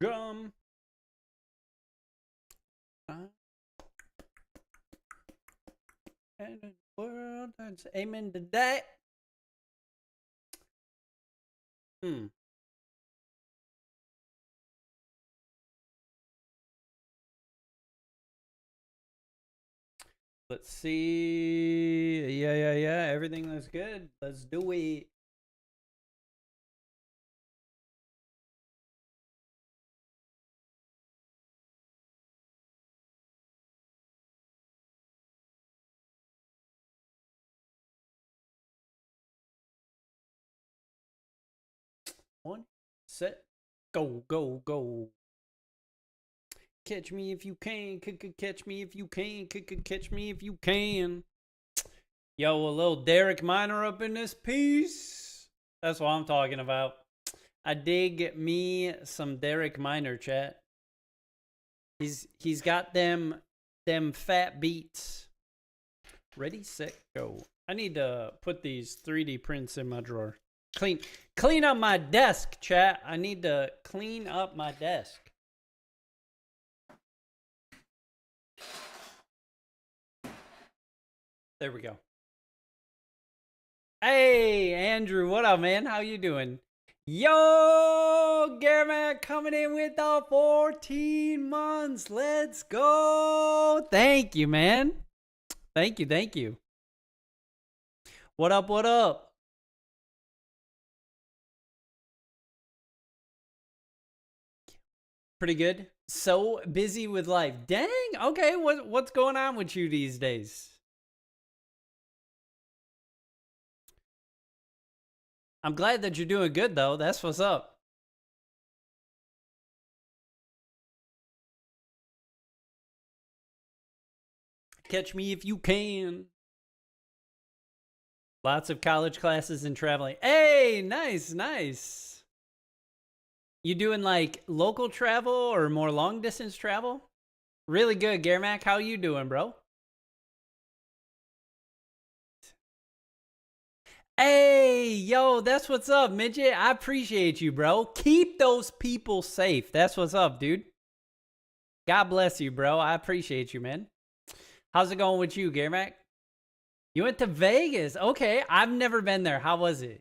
Gum. And the world that's aiming to that. Hmm. Let's see. Yeah. Everything looks good. Let's do it. One, set, go. Catch me if you can. Catch me if you can. Catch me if you can. Yo, a little Derek Minor up in this piece. That's what I'm talking about. I dig me some Derek Minor, chat. He's got them fat beats. Ready, set, go. I need to put these 3D prints in my drawer. Clean up my desk, chat. I need to clean up my desk. There we go. Hey, Andrew, what up, man? How you doing? Yo, Garmac coming in with the 14 months. Let's go. Thank you, man. Thank you. What up? Pretty good. So busy with life. Dang. Okay, what's going on with you these days? I'm glad that you're doing good, though. That's what's up. Catch me if you can. Lots of college classes and traveling. Hey, nice. You doing like local travel or more long distance travel? Really good, Garmac. How you doing, bro? Hey, yo, that's what's up, midget. I appreciate you, bro. Keep those people safe. That's what's up, dude. God bless you, bro. I appreciate you, man. How's it going with you, Garmac? You went to Vegas. Okay, I've never been there. How was it?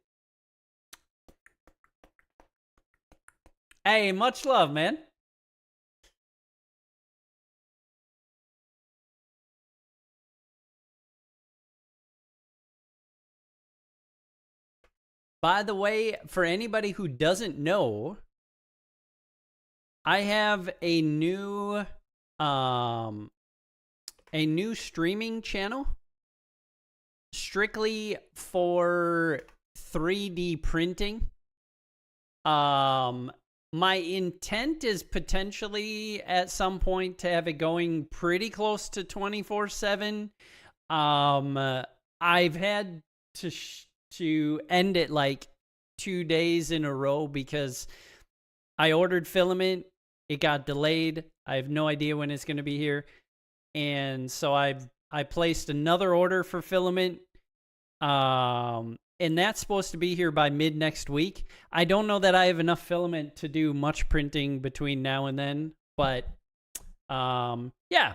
Hey, much love, man. By the way, for anybody who doesn't know, I have a new streaming channel strictly for 3D printing. My intent is potentially at some point to have it going pretty close to 24/7. I've had to end it like 2 days in a row because I ordered filament. It got delayed. I have no idea when it's going to be here. And so I placed another order for filament. And that's supposed to be here by mid next week. I don't know that I have enough filament to do much printing between now and then, but yeah,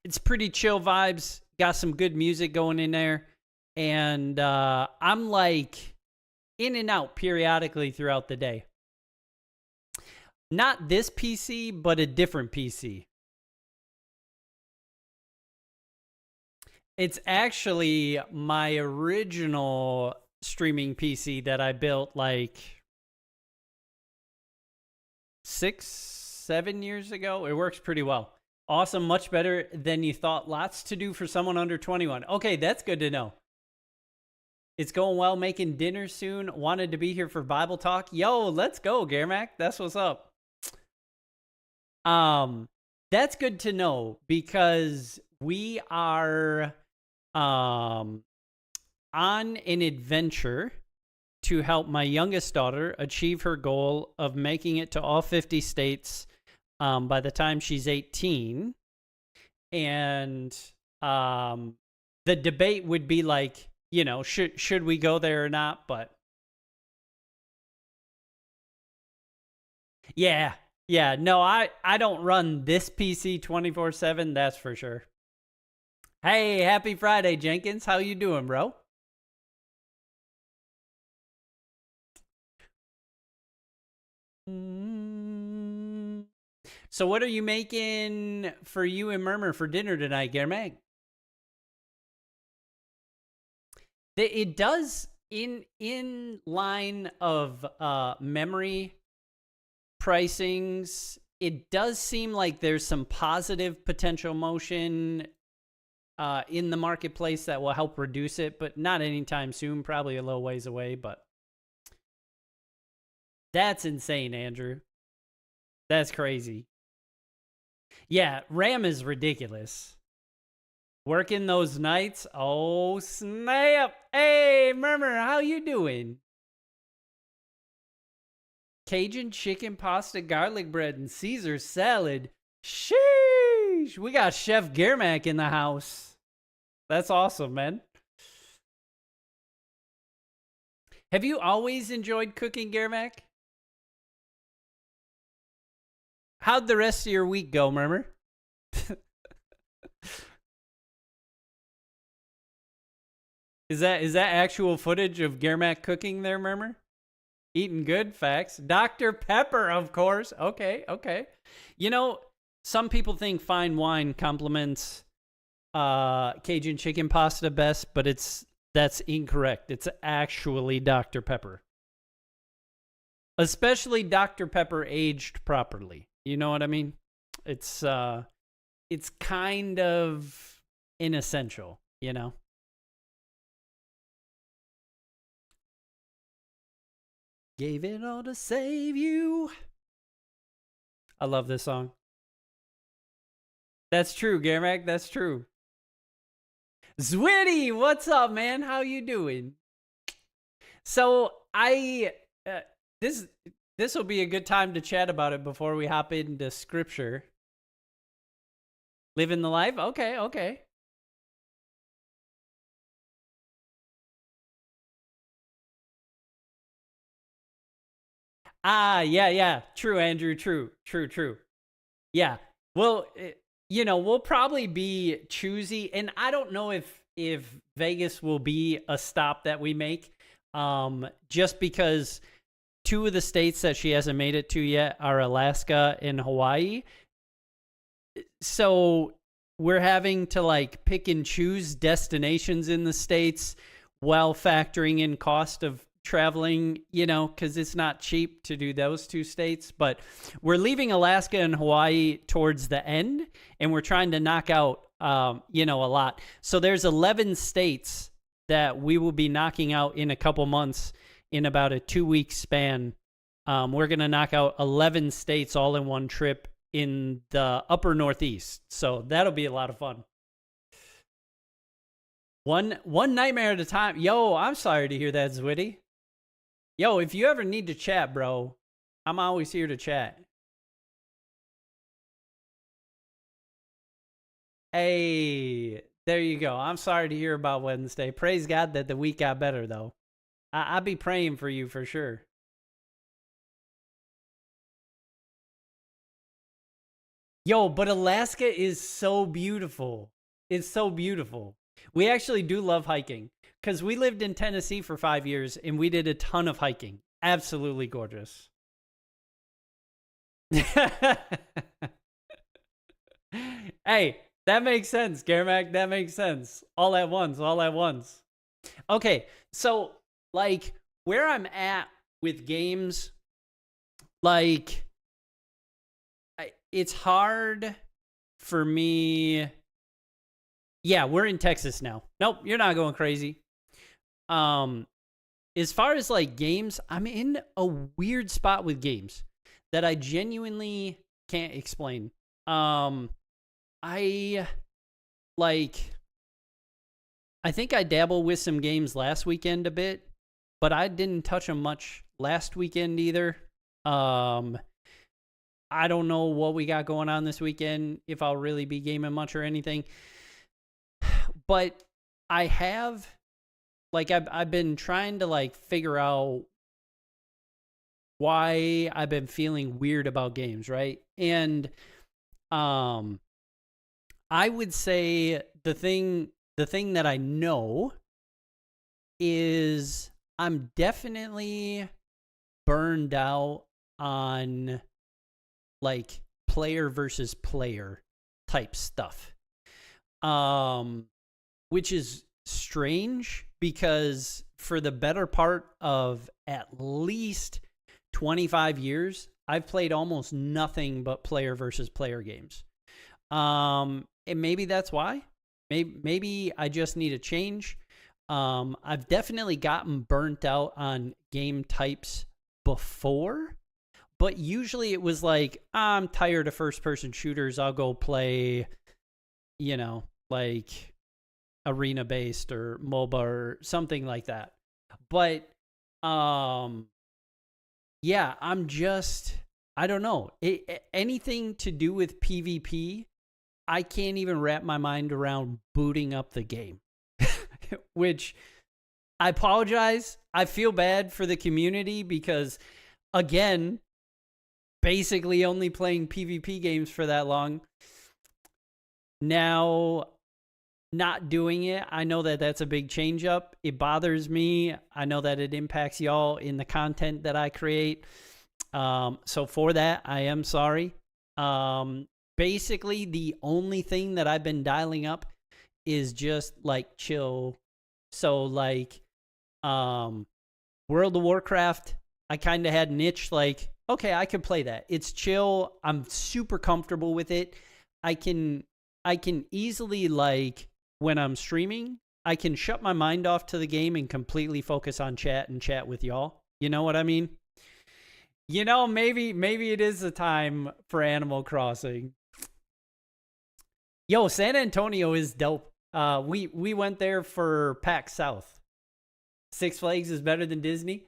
it's pretty chill vibes. Got some good music going in there, and I'm like in and out periodically throughout the day. Not this PC, but a different PC. It's actually my original streaming PC that I built like 6-7 years ago. It works pretty well. Awesome, much better than you thought. Lots to do for someone under 21. Okay, that's good to know. It's going well, making dinner soon. Wanted to be here for Bible talk. Yo, let's go, Garmac. That's what's up. That's good to know because we are on an adventure to help my youngest daughter achieve her goal of making it to all 50 states by the time she's 18. And the debate would be like, you know, should we go there or not? But yeah, Yeah, no, I don't run this PC 24/7, that's for sure. Hey, happy Friday, Jenkins. How you doing, bro? Mm. So what are you making for you and Murmur for dinner tonight, Germag? It does in line of memory pricings. It does seem like there's some positive potential motion in the marketplace that will help reduce it, but not anytime soon. Probably a little ways away. But that's insane, Andrew. That's crazy. Yeah, RAM is ridiculous. Working those nights. Oh snap! Hey, Murmur, how you doing? Cajun chicken pasta, garlic bread, and Caesar salad. Sheesh! We got Chef Germack in the house. That's awesome, man. Have you always enjoyed cooking, Germack? How'd the rest of your week go, Murmur? Is that actual footage of Germack cooking there, Murmur? Eating good, facts. Dr. Pepper, of course. Okay, okay. You know, some people think fine wine complements Cajun chicken pasta best, but that's incorrect. It's actually Dr. Pepper. Especially Dr. Pepper aged properly. You know what I mean? It's kind of inessential, you know? Gave it all to save you. I love this song. That's true, Garak. That's true. Zwitty, what's up, man? How you doing? So this will be a good time to chat about it before we hop into scripture. Living the life? Okay, okay. Yeah. True, Andrew. True. Yeah. Well, we'll probably be choosy, and I don't know if Vegas will be a stop that we make. Just because two of the states that she hasn't made it to yet are Alaska and Hawaii. So we're having to like pick and choose destinations in the states while factoring in cost of traveling, because it's not cheap to do those two states. But we're leaving Alaska and Hawaii towards the end, and we're trying to knock out, a lot. So there's 11 states that we will be knocking out in a couple months in about a 2-week span. We're going to knock out 11 states all in one trip in the upper Northeast. So that'll be a lot of fun. One nightmare at a time. Yo, I'm sorry to hear that, Zwitty. Yo, if you ever need to chat, bro, I'm always here to chat. Hey, there you go. I'm sorry to hear about Wednesday. Praise God that the week got better, though. I'll be praying for you for sure. Yo, but Alaska is so beautiful. It's so beautiful. We actually do love hiking because we lived in Tennessee for 5 years and we did a ton of hiking. Absolutely gorgeous. Hey, that makes sense, Garmac. That makes sense. All at once. Okay, so like where I'm at with games, like it's hard for me. Yeah, we're in Texas now. Nope, you're not going crazy. As far as like games, I'm in a weird spot with games that I genuinely can't explain. I think I dabbled with some games last weekend a bit, but I didn't touch them much last weekend either. I don't know what we got going on this weekend, if I'll really be gaming much or anything. But I have, like, I've been trying to, like, figure out why I've been feeling weird about games, right? And um I would say the thing that I know is I'm definitely burned out on like player versus player type stuff. Um which is strange because for the better part of at least 25 years, I've played almost nothing but player versus player games. And maybe that's why. Maybe I just need a change. I've definitely gotten burnt out on game types before, but usually it was like, I'm tired of first person shooters. I'll go play, like arena based or MOBA or something like that. But yeah, I don't know. Anything to do with PvP, I can't even wrap my mind around booting up the game. Which I apologize. I feel bad for the community because, again, basically only playing PvP games for that long. Now, not doing it, I know that that's a big change up. It bothers me. I know that it impacts y'all in the content that I create. So for that, I am sorry. Basically, the only thing that I've been dialing up is just like chill. So like, World of Warcraft, I kind of had an itch like, okay, I could play that. It's chill. I'm super comfortable with it. I can easily, like, when I'm streaming, I can shut my mind off to the game and completely focus on chat and chat with y'all. You know what I mean? Maybe it is the time for Animal Crossing. Yo, San Antonio is dope. We went there for PAX South. Six Flags is better than Disney.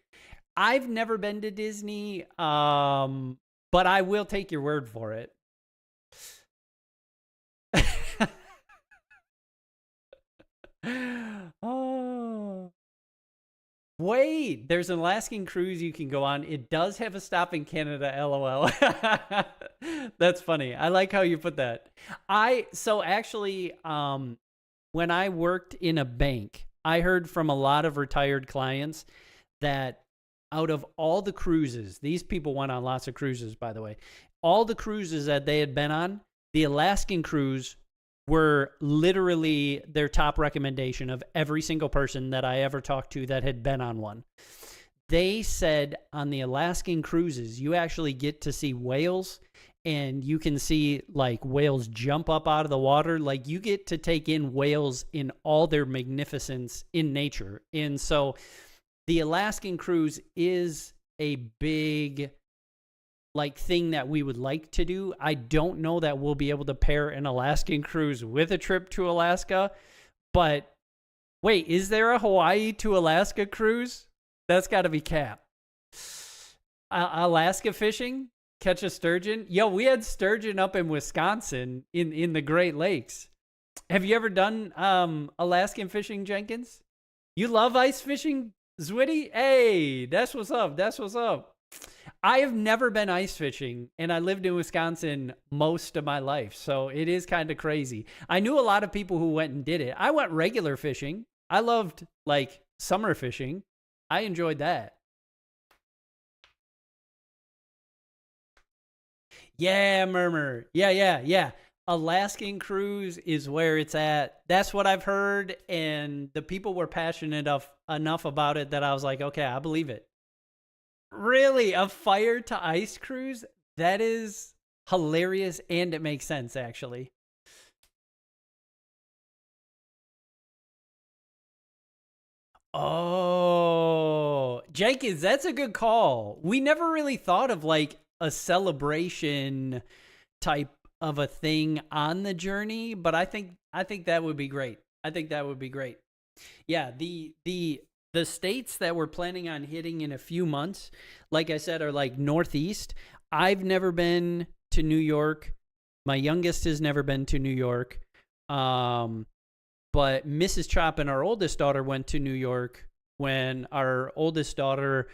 I've never been to Disney, but I will take your word for it. Oh. Wait, there's an Alaskan cruise you can go on. It does have a stop in Canada, LOL. That's funny. I like how you put that. So actually, when I worked in a bank, I heard from a lot of retired clients that out of all the cruises, these people went on lots of cruises, by the way, all the cruises that they had been on, the Alaskan cruise were literally their top recommendation of every single person that I ever talked to that had been on one. They said on the Alaskan cruises, you actually get to see whales and you can see like whales jump up out of the water. Like you get to take in whales in all their magnificence in nature. And so the Alaskan cruise is a big like thing that we would like to do. I don't know that we'll be able to pair an Alaskan cruise with a trip to Alaska, but wait, is there a Hawaii to Alaska cruise? That's got to be cap. Alaska fishing? Catch a sturgeon? Yo, we had sturgeon up in Wisconsin in the Great Lakes. Have you ever done Alaskan fishing, Jenkins? You love ice fishing, Zwitty? Hey, that's what's up. That's what's up. I have never been ice fishing, and I lived in Wisconsin most of my life, so it is kind of crazy. I knew a lot of people who went and did it. I went regular fishing. I loved, like, summer fishing. I enjoyed that. Yeah, Murmur. Yeah. Alaskan cruise is where it's at. That's what I've heard, and the people were passionate enough about it that I was like, okay, I believe it. Really? A fire to ice cruise? That is hilarious, and it makes sense, actually. Oh, Jenkins, that's a good call. We never really thought of like a celebration type of a thing on the journey, but I think that would be great. I think that would be great. Yeah, the states that we're planning on hitting in a few months, like I said, are like Northeast. I've never been to New York. My youngest has never been to New York. But Mrs. Chop and our oldest daughter went to New York when our oldest daughter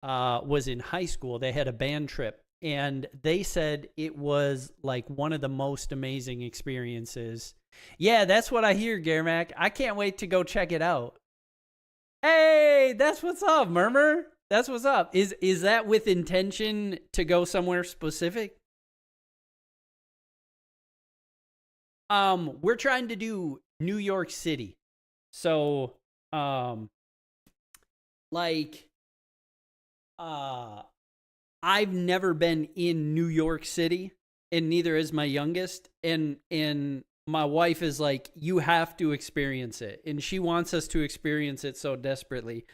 was in high school. They had a band trip, and they said it was like one of the most amazing experiences. Yeah, that's what I hear, Garmac. I can't wait to go check it out. Hey, that's what's up, Murmur. That's what's up. Is that with intention to go somewhere specific? We're trying to do New York City. So, like, uh, I've never been in New York City, and neither is my youngest. And my wife is like, you have to experience it, and she wants us to experience it so desperately.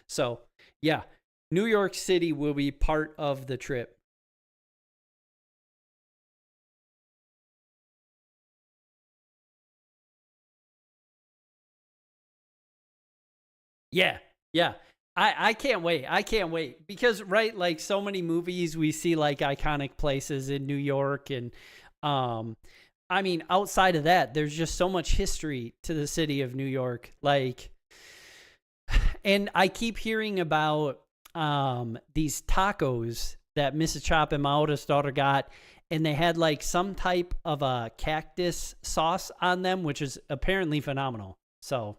So, yeah, New York City will be part of the trip. Yeah, yeah. I can't wait. I can't wait because right, like so many movies, we see like iconic places in New York, and um, I mean, outside of that, there's just so much history to the city of New York. Like, and I keep hearing about these tacos that Mrs. Chop and my oldest daughter got, and they had like some type of a cactus sauce on them, which is apparently phenomenal. So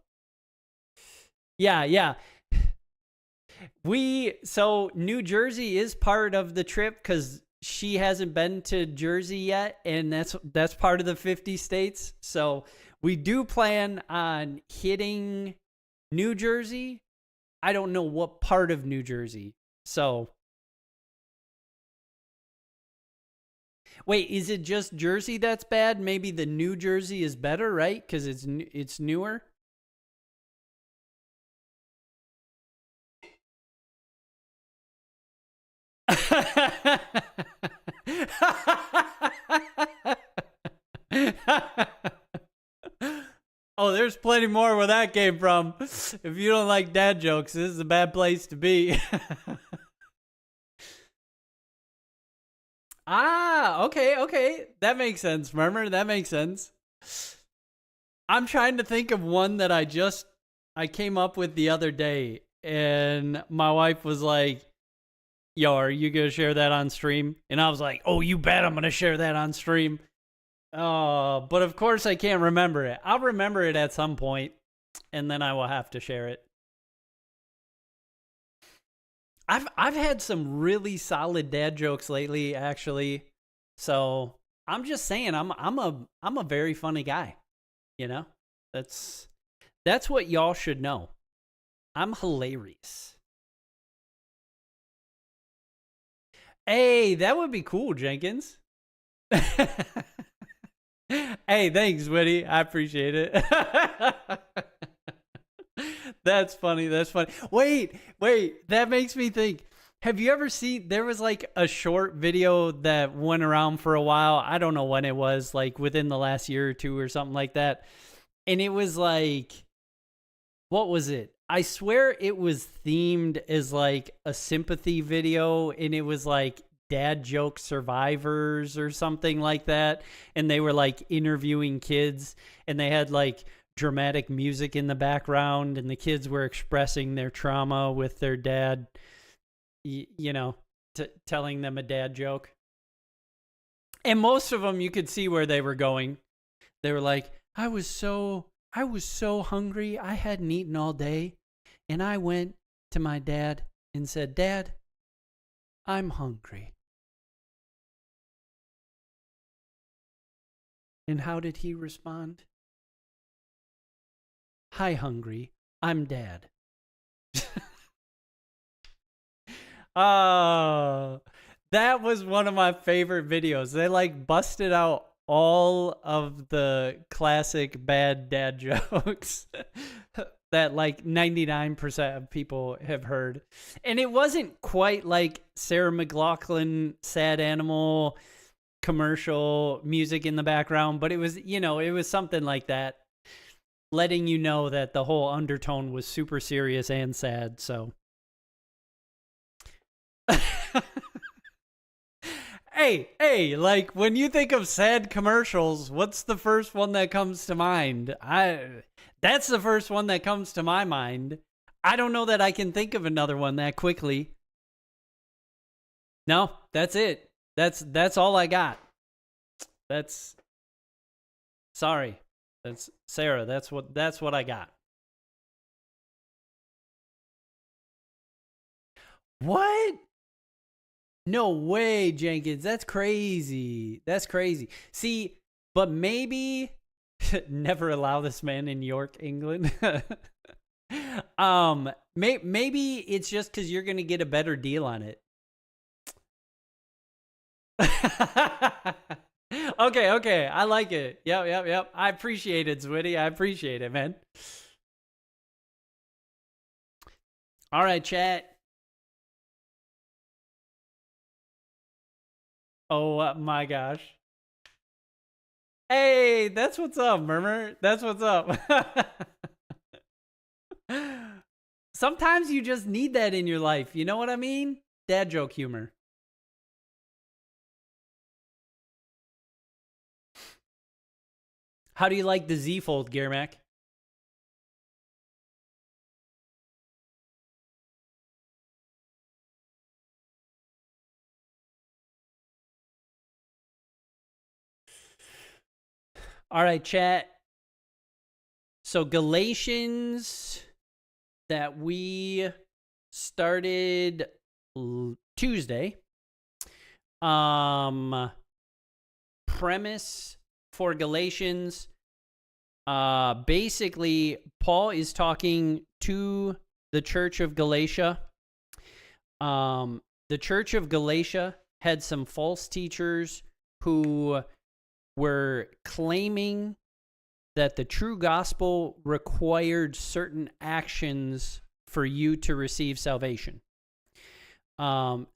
yeah, yeah. So New Jersey is part of the trip because she hasn't been to Jersey yet, and that's part of the 50 states. So we do plan on hitting New Jersey. I don't know what part of New Jersey. So wait, is it just Jersey that's bad? Maybe the New Jersey is better, right? Because it's newer. Oh, there's plenty more where that came from. If you don't like dad jokes, this is a bad place to be. Ah, okay, okay. That makes sense, Murmur. That makes sense. I'm trying to think of one that I came up with the other day, and my wife was like, yo, are you going to share that on stream? And I was like, oh, you bet I'm going to share that on stream. Oh, but of course I can't remember it. I'll remember it at some point, and then I will have to share it. I've had some really solid dad jokes lately, actually. So I'm just saying, I'm a very funny guy. You know, that's that's what y'all should know. I'm hilarious. Hey, that would be cool, Jenkins. Hey, thanks, Witty. I appreciate it. That's funny. That's funny. Wait. That makes me think. Have you ever seen? There was like a short video that went around for a while. I don't know when it was, like within the last year or two or something like that. And it was like, what was it? I swear it was themed as like a sympathy video, and it was like dad joke survivors or something like that. And they were like interviewing kids, and they had like dramatic music in the background, and the kids were expressing their trauma with their dad, you know, telling them a dad joke. And most of them, you could see where they were going. They were like, I was so hungry. I hadn't eaten all day. And I went to my dad and said, Dad, I'm hungry. And how did he respond? Hi, hungry. I'm Dad. Oh, that was one of my favorite videos. They like busted out all of the classic bad dad jokes that like 99% of people have heard. And it wasn't quite like Sarah McLachlan sad animal commercial music in the background, but it was, it was something like that, letting you know that the whole undertone was super serious and sad. So hey, like when you think of sad commercials, what's the first one that comes to mind? That's the first one that comes to my mind. I don't know that I can think of another one that quickly. No, that's it. That's all I got. That's sorry. That's Sarah. That's what I got. What? No way, Jenkins. That's crazy. That's crazy. See, but maybe never allow this man in York, England. Maybe it's just because you're gonna get a better deal on it. Okay. I like it. Yep. I appreciate it, Zwitty. I appreciate it, man. All right, chat. Oh my gosh. Hey, that's what's up, Murmur. That's what's up. Sometimes you just need that in your life. You know what I mean? Dad joke humor. How do you like the Z Fold, Gearmac? All right, chat. So Galatians that we started Tuesday. Premise for Galatians. Basically, Paul is talking to the church of Galatia. The church of Galatia had some false teachers who were claiming that the true gospel required certain actions for you to receive salvation.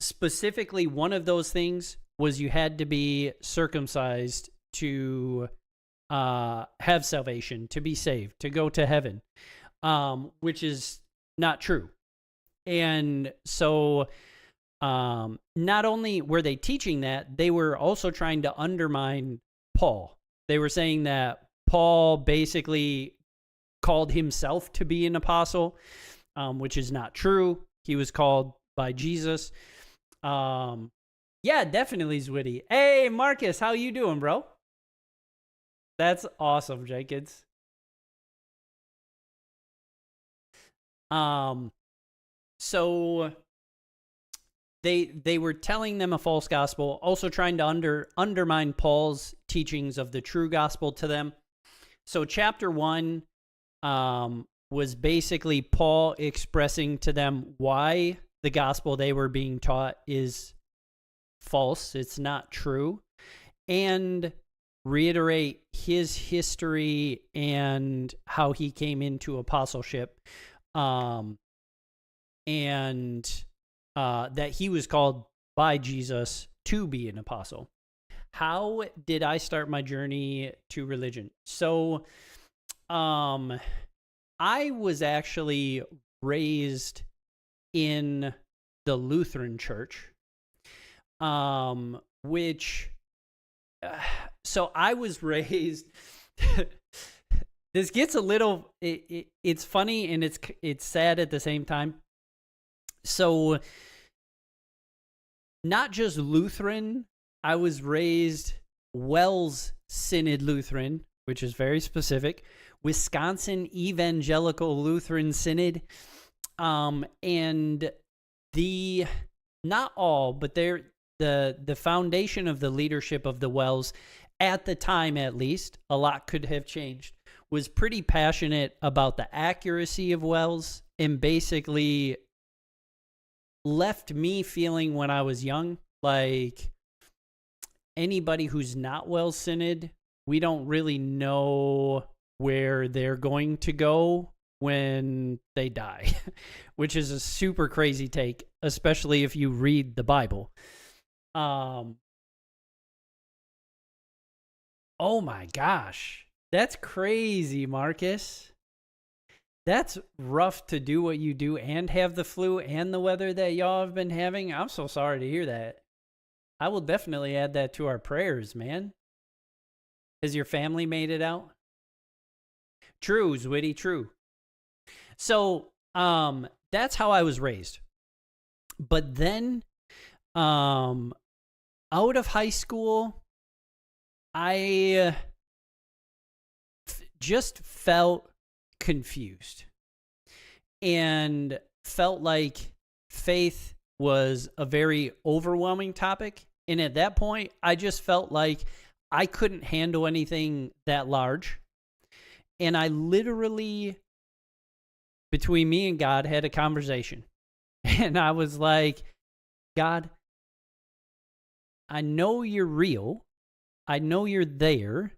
Specifically, one of those things was you had to be circumcised to have salvation, to be saved, to go to heaven, which is not true. And so not only were they teaching that, they were also trying to undermine Paul. They were saying that Paul basically called himself to be an apostle, which is not true. He was called by Jesus. Yeah, definitely Zwitty. Hey, Marcus, how you doing, bro? That's awesome, Jenkins. So they were telling them a false gospel, also trying to undermine Paul's teachings of the true gospel to them. So chapter 1 was basically Paul expressing to them why the gospel they were being taught is false, it's not true, and reiterate his history and how he came into apostleship, and that he was called by Jesus to be an apostle. How did I start my journey to religion? So, I was actually raised in the Lutheran Church, which, so I was raised, this gets a little, it's funny and it's sad at the same time. So, not just Lutheran, I was raised Wells Synod Lutheran, which is very specific, Wisconsin Evangelical Lutheran Synod, and not all, but the foundation of the leadership of the Wells, at the time at least, a lot could have changed, was pretty passionate about the accuracy of Wells, and basically left me feeling when I was young like anybody who's not Wells Synod, we don't really know where they're going to go when they die, which is a super crazy take, especially if you read the Bible. Oh my gosh, that's crazy, Marcus. That's rough to do what you do and have the flu and the weather that y'all have been having. I'm so sorry to hear that. I will definitely add that to our prayers, man. Has your family made it out? True, Zwitty, true. So, that's how I was raised. But then, Out of high school, I just felt confused and felt like faith was a very overwhelming topic. And at that point, I just felt like I couldn't handle anything that large. And I literally, between me and God, had a conversation. And I was like, God, I know you're real. I know you're there.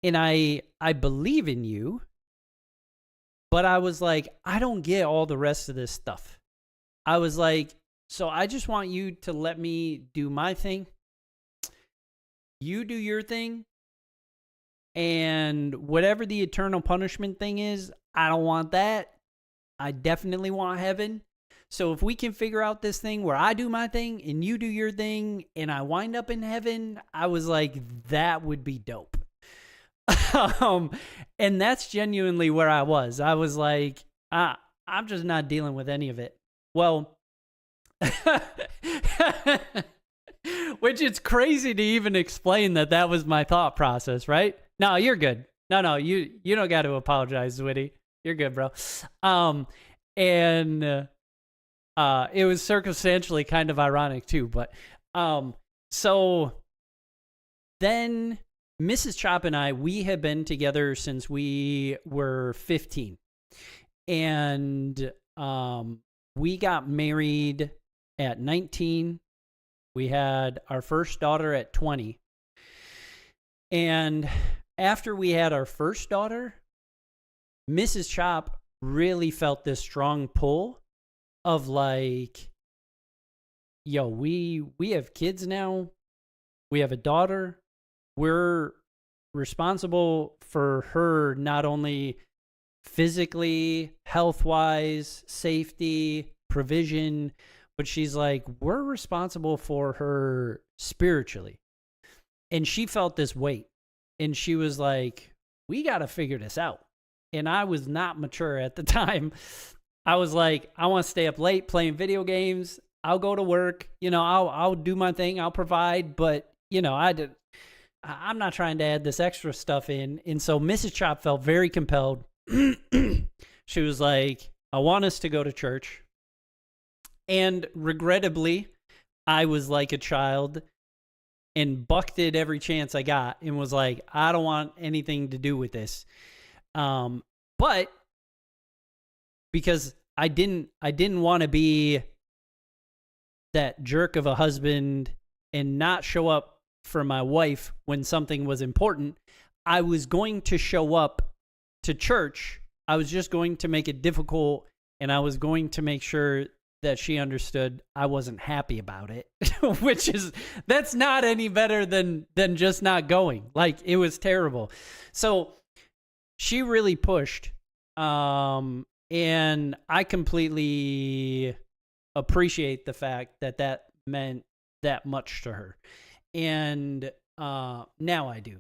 And I believe in you. But I was like, I don't get all the rest of this stuff. I was like, so I just want you to let me do my thing. You do your thing. And whatever the eternal punishment thing is, I don't want that. I definitely want heaven. So if we can figure out this thing where I do my thing and you do your thing and I wind up in heaven, I was like, that would be dope. And that's genuinely where I was. I was like, I'm just not dealing with any of it. Well, which it's crazy to even explain that was my thought process, right? No, you're good. No, you don't got to apologize, Zwitty. You're good, bro. And it was circumstantially kind of ironic too, but so then Mrs. Chop and I, we have been together since we were 15. And we got married at 19. We had our first daughter at 20. And after we had our first daughter, Mrs. Chop really felt this strong pull of like, yo, we have kids now. We have a daughter. We're responsible for her not only physically, health-wise, safety, provision, but she's like, we're responsible for her spiritually. And she felt this weight. And she was like, we got to figure this out. And I was not mature at the time. I was like, I want to stay up late playing video games. I'll go to work. I'll do my thing. I'll provide. But, I'm not trying to add this extra stuff in. And so Mrs. Chop felt very compelled. She was like, I want us to go to church. And regrettably, I was like a child and bucked it every chance I got and was like, I don't want anything to do with this. But because I didn't want to be that jerk of a husband and not show up for my wife when something was important, I was going to show up to church. I was just going to make it difficult, and I was going to make sure that she understood I wasn't happy about it, that's not any better than just not going. Like, it was terrible. So she really pushed, and I completely appreciate the fact that meant that much to her. And now I do.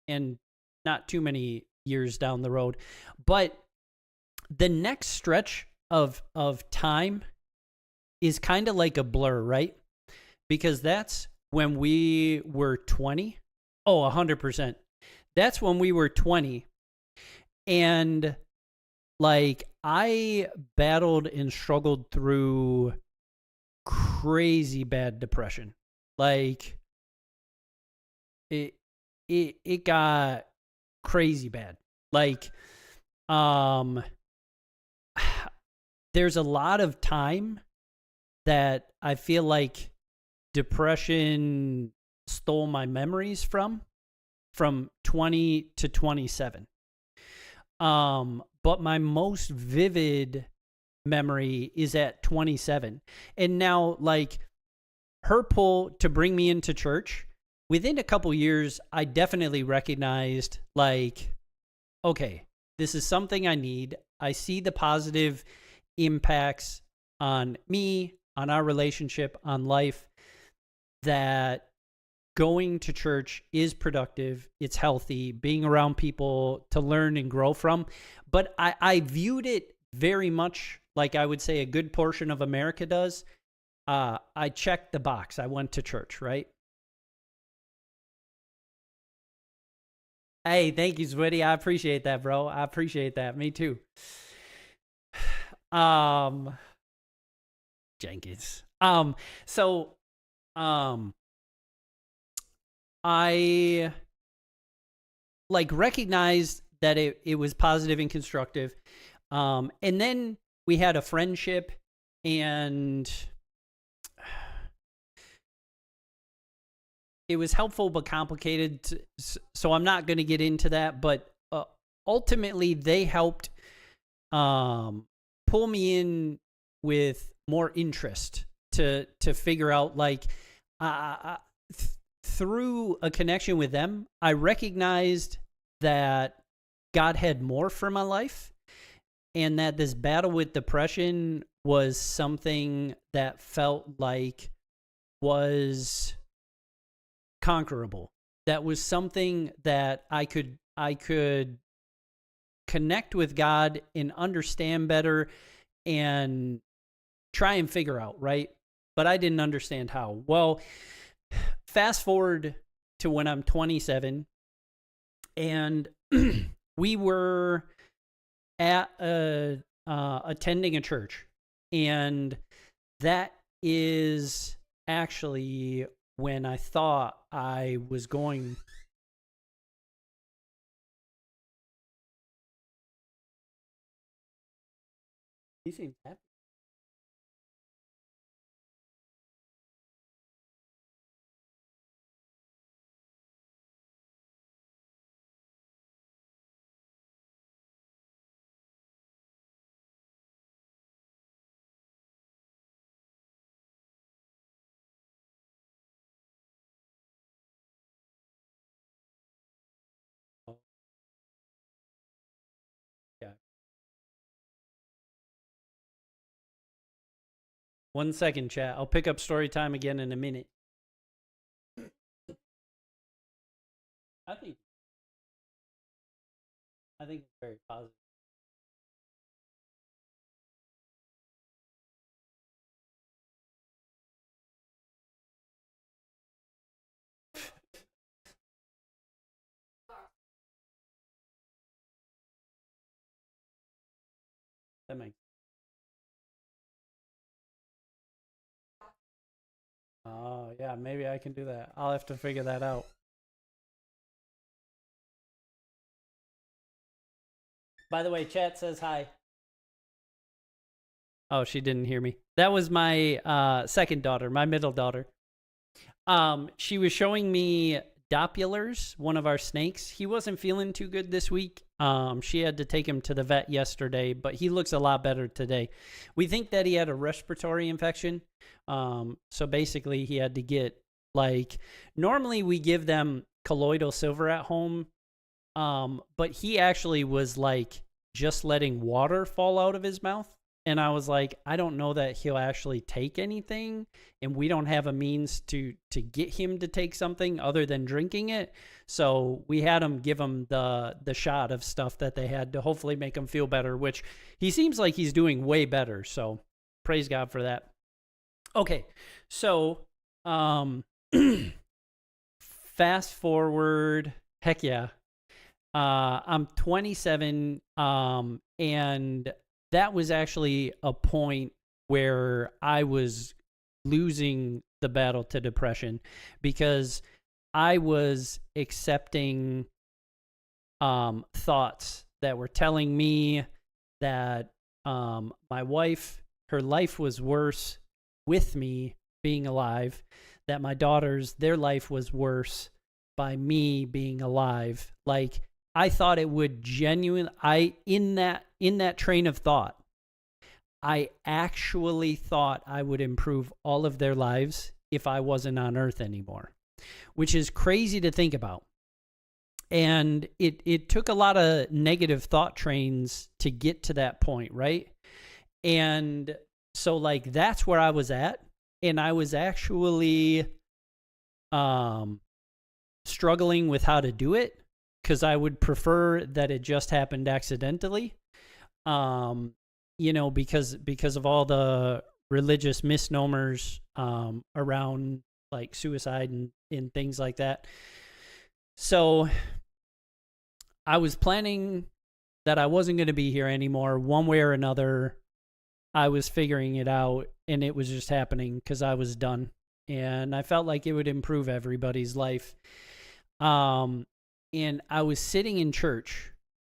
And not too many years down the road. But the next stretch of time is kind of like a blur, right? Because that's when we were 20. Oh, 100%. That's when we were 20. And like, I battled and struggled through crazy bad depression. Like, it got crazy bad. Like, there's a lot of time that I feel like depression stole my memories from 20 to 27. But my most vivid memory is at 27. And now, like, her pull to bring me into church, within a couple years, I definitely recognized, like, okay, this is something I need. I see the positive impacts on me, on our relationship, on life, that going to church is productive, it's healthy, being around people to learn and grow from. But I viewed it very much like I would say a good portion of America does, I checked the box. I went to church, right? Hey, thank you, Switty. I appreciate that, bro. I appreciate that. Me too. Um, Jenkins. So, um, I like recognized that it was positive and constructive. And then we had a friendship, and it was helpful but complicated. So I'm not going to get into that, but ultimately they helped pull me in with more interest to figure out, like, through a connection with them, I recognized that God had more for my life, and that this battle with depression was something that felt like was conquerable. That was something that I could connect with God and understand better and try and figure out, right? But I didn't understand how. Well, fast forward to when I'm 27, and we were at attending a church, and that is actually when I thought I was going. He seems happy. Oh, yeah. 1 second, chat. I'll pick up story time again in a minute. I think it's very positive. That makes. Oh yeah, maybe I can do that. I'll have to figure that out. By the way, chat says hi. Oh, she didn't hear me. That was my second daughter, my middle daughter. She was showing me Doppulars, one of our snakes. He wasn't feeling too good this week. She had to take him to the vet yesterday, but he looks a lot better today. We think that he had a respiratory infection. So basically he had to get, like, normally we give them colloidal silver at home. But he actually was like just letting water fall out of his mouth. And I was like, I don't know that he'll actually take anything, and we don't have a means to get him to take something other than drinking it. So we had him give him the shot of stuff that they had to hopefully make him feel better, which he seems like he's doing way better. So praise God for that. Okay, so fast forward, heck yeah. I'm 27, and that was actually a point where I was losing the battle to depression, because I was accepting thoughts that were telling me that my wife, her life was worse with me being alive, that my daughters, their life was worse by me being alive. Like, I thought it would in that train of thought, I actually thought I would improve all of their lives if I wasn't on earth anymore, which is crazy to think about. And it took a lot of negative thought trains to get to that point, right? And so, like, that's where I was at. And I was actually struggling with how to do it, because I would prefer that it just happened accidentally, because of all the religious misnomers around like suicide and things like that. So I was planning that I wasn't going to be here anymore one way or another. I was figuring it out, and it was just happening because I was done. And I felt like it would improve everybody's life. And I was sitting in church,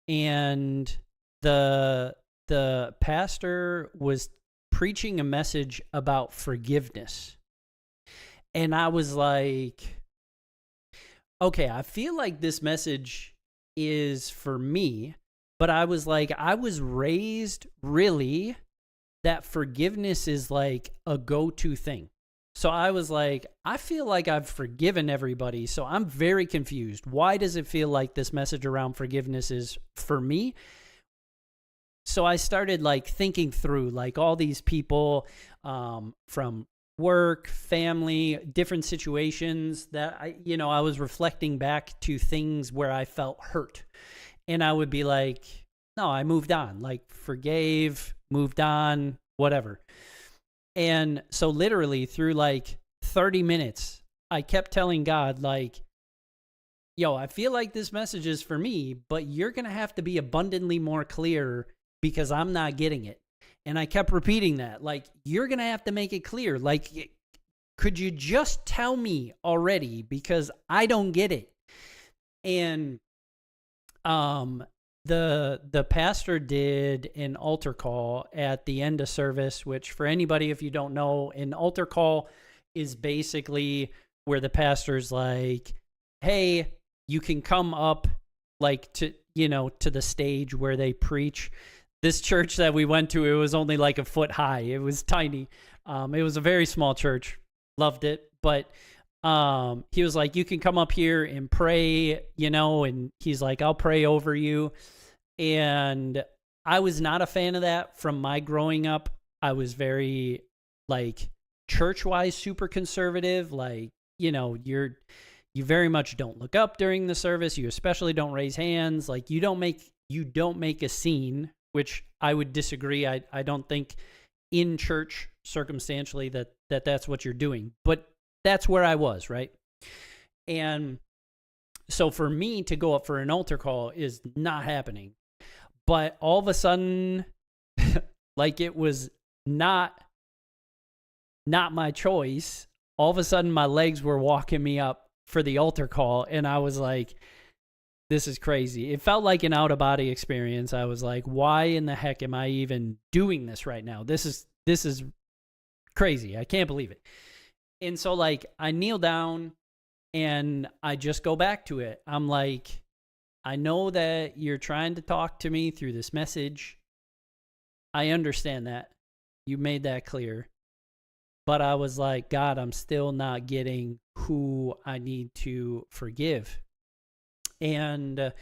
and the pastor was preaching a message about forgiveness. And I was like, okay, I feel like this message is for me, but I was like, I was raised really that forgiveness is like a go-to thing. So I was like, I feel like I've forgiven everybody, so I'm very confused. Why does it feel like this message around forgiveness is for me? So I started like thinking through like all these people from work, family, different situations that I was reflecting back to things where I felt hurt. And I would be like, no, I moved on, like forgave, moved on, whatever. And so literally through like 30 minutes, I kept telling God like, yo, I feel like this message is for me, but you're going to have to be abundantly more clear because I'm not getting it. And I kept repeating that, like, you're going to have to make it clear. Like, could you just tell me already? Because I don't get it. And the pastor did an altar call at the end of service, which for anybody, if you don't know, an altar call is basically where the pastor's like, hey, you can come up like to the stage where they preach. This church that we went to, it was only like a foot high. It was tiny. It was a very small church. Loved it. But he was like, you can come up here and pray, and he's like, I'll pray over you. And I was not a fan of that from my growing up. I was very like church-wise super conservative. Like, you very much don't look up during the service. You especially don't raise hands. Like you don't make a scene, which I would disagree. I don't think in church circumstantially that's what you're doing, but that's where I was, right? And so for me to go up for an altar call is not happening. But all of a sudden, like it was not my choice. All of a sudden, my legs were walking me up for the altar call, and I was like, this is crazy. It felt like an out-of-body experience. I was like, why in the heck am I even doing this right now? This is crazy. I can't believe it. And so, like, I kneel down, and I just go back to it. I'm like, I know that you're trying to talk to me through this message. I understand that. You made that clear. But I was like, God, I'm still not getting who I need to forgive. And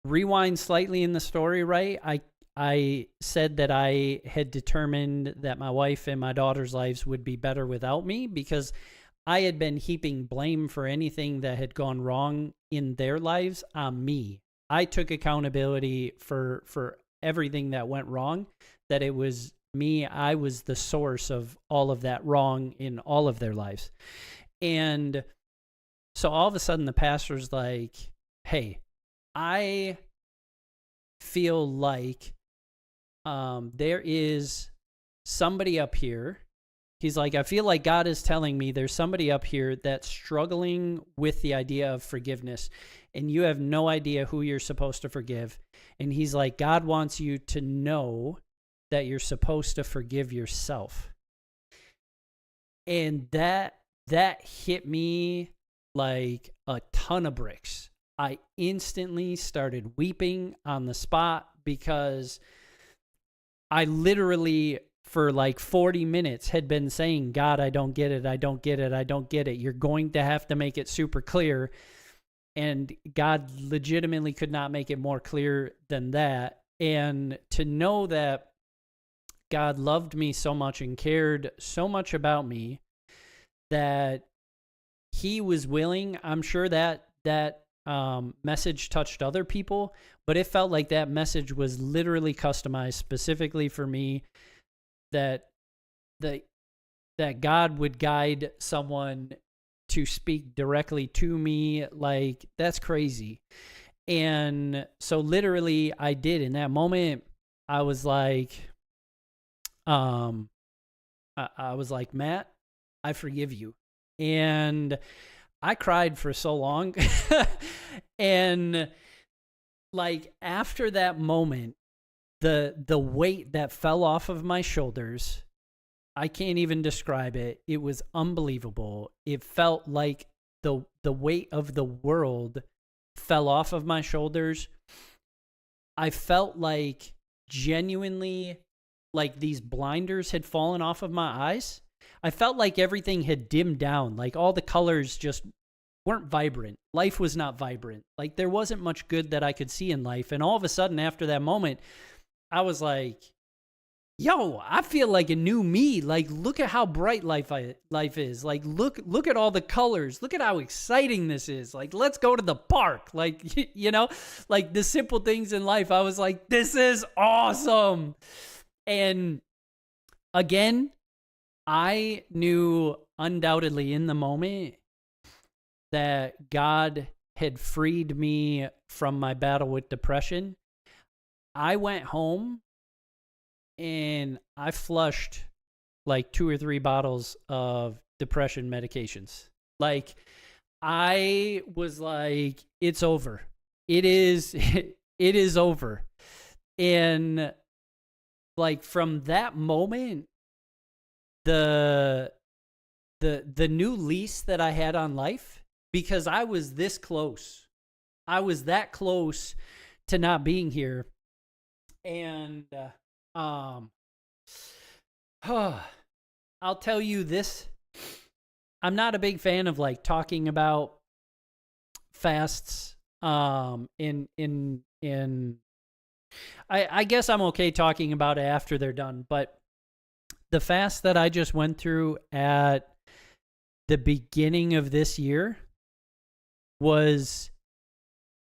rewind slightly in the story, right? I said that I had determined that my wife and my daughter's lives would be better without me because I had been heaping blame for anything that had gone wrong in their lives on me. I took accountability for everything that went wrong, that it was me. I was the source of all of that wrong in all of their lives. And so all of a sudden the pastor's like, hey, I feel like there is somebody up here. He's like, I feel like God is telling me there's somebody up here that's struggling with the idea of forgiveness, and you have no idea who you're supposed to forgive. And he's like, God wants you to know that you're supposed to forgive yourself. And that hit me like a ton of bricks. I instantly started weeping on the spot because I literally for like 40 minutes had been saying, God, I don't get it. I don't get it. I don't get it. You're going to have to make it super clear. And God legitimately could not make it more clear than that. And to know that God loved me so much and cared so much about me that he was willing, I'm sure that message touched other people, but it felt like that message was literally customized specifically for me, that that God would guide someone to speak directly to me. Like, that's crazy. And so literally I did. In that moment, I was like, I was like, Matt, I forgive you. And I cried for so long. And like after that moment, the weight that fell off of my shoulders, I can't even describe it. It was unbelievable. It felt like the weight of the world fell off of my shoulders. I felt like genuinely like these blinders had fallen off of my eyes. I felt like everything had dimmed down. Like all the colors just weren't vibrant. Life was not vibrant. Like there wasn't much good that I could see in life. And all of a sudden after that moment, I was like, yo, I feel like a new me. Like, look at how bright life is. Like, look at all the colors. Look at how exciting this is. Like, let's go to the park. Like, like the simple things in life. I was like, this is awesome. And again, I knew undoubtedly in the moment that God had freed me from my battle with depression. I went home and I flushed like 2 or 3 bottles of depression medications. Like, I was like, it's over. It is over. And like from that moment, the new lease that I had on life, because I was this close. I was that close to not being here. And I'll tell you this. I'm not a big fan of like talking about fasts. I guess I'm okay talking about it after they're done, but the fast that I just went through at the beginning of this year was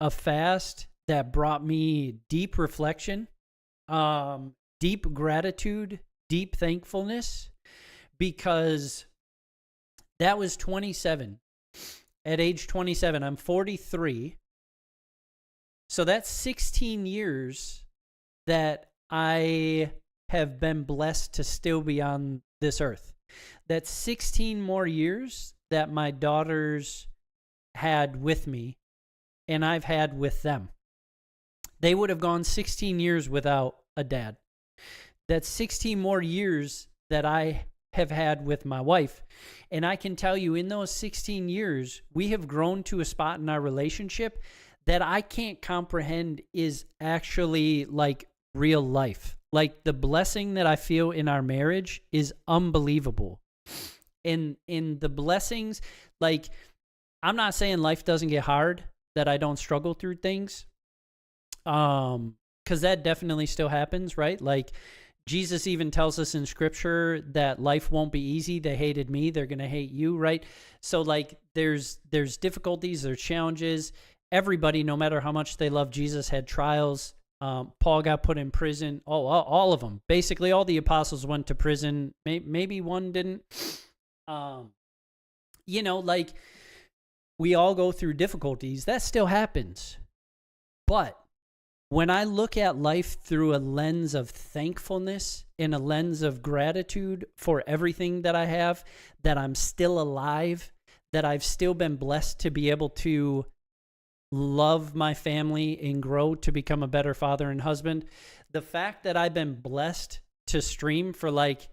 a fast that brought me deep reflection, deep gratitude, deep thankfulness, because that was 27. At age 27, I'm 43. So that's 16 years that I have been blessed to still be on this earth. That's 16 more years that my daughters had with me and I've had with them. They would have gone 16 years without a dad. That's 16 more years that I have had with my wife. And I can tell you in those 16 years, we have grown to a spot in our relationship that I can't comprehend is actually like real life. Like the blessing that I feel in our marriage is unbelievable. And in the blessings, like, I'm not saying life doesn't get hard, that I don't struggle through things. Because that definitely still happens, right? Like Jesus even tells us in scripture that life won't be easy. They hated me, they're going to hate you, right? So like there's difficulties, there's challenges. Everybody, no matter how much they love Jesus, had trials. Paul got put in prison. All of them. Basically, all the apostles went to prison. Maybe one didn't. Like we all go through difficulties. That still happens. But when I look at life through a lens of thankfulness and a lens of gratitude for everything that I have, that I'm still alive, that I've still been blessed to be able to love my family and grow to become a better father and husband. The fact that I've been blessed to stream for like,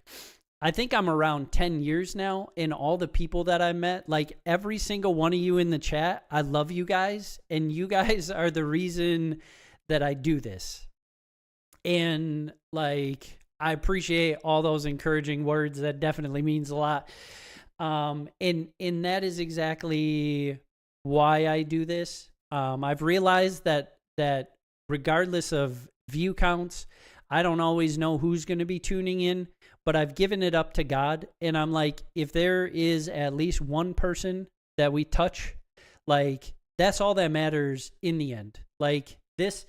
I think I'm around 10 years now, and all the people that I met, like every single one of you in the chat, I love you guys, and you guys are the reason that I do this. And like, I appreciate all those encouraging words. That definitely means a lot. And that is exactly why I do this. I've realized that regardless of view counts, I don't always know who's going to be tuning in, but I've given it up to God. And I'm like, if there is at least one person that we touch, like that's all that matters in the end. Like this,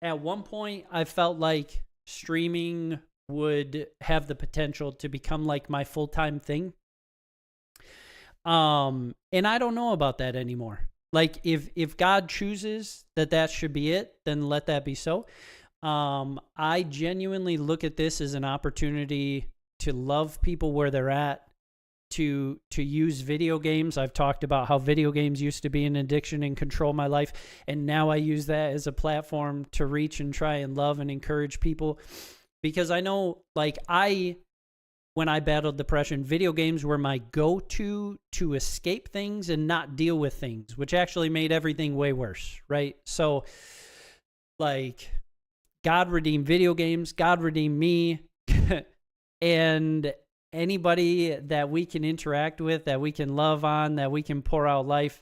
at one point, I felt like streaming would have the potential to become like my full-time thing. And I don't know about that anymore. Like if God chooses that should be it, then let that be so. I genuinely look at this as an opportunity to love people where they're at, to use video games. I've talked about how video games used to be an addiction and control my life, and now I use that as a platform to reach and try and love and encourage people, because I know, like, when I battled depression, video games were my go-to to escape things and not deal with things, which actually made everything way worse, right? So, like, God redeemed video games, God redeemed me, and anybody that we can interact with, that we can love on, that we can pour out life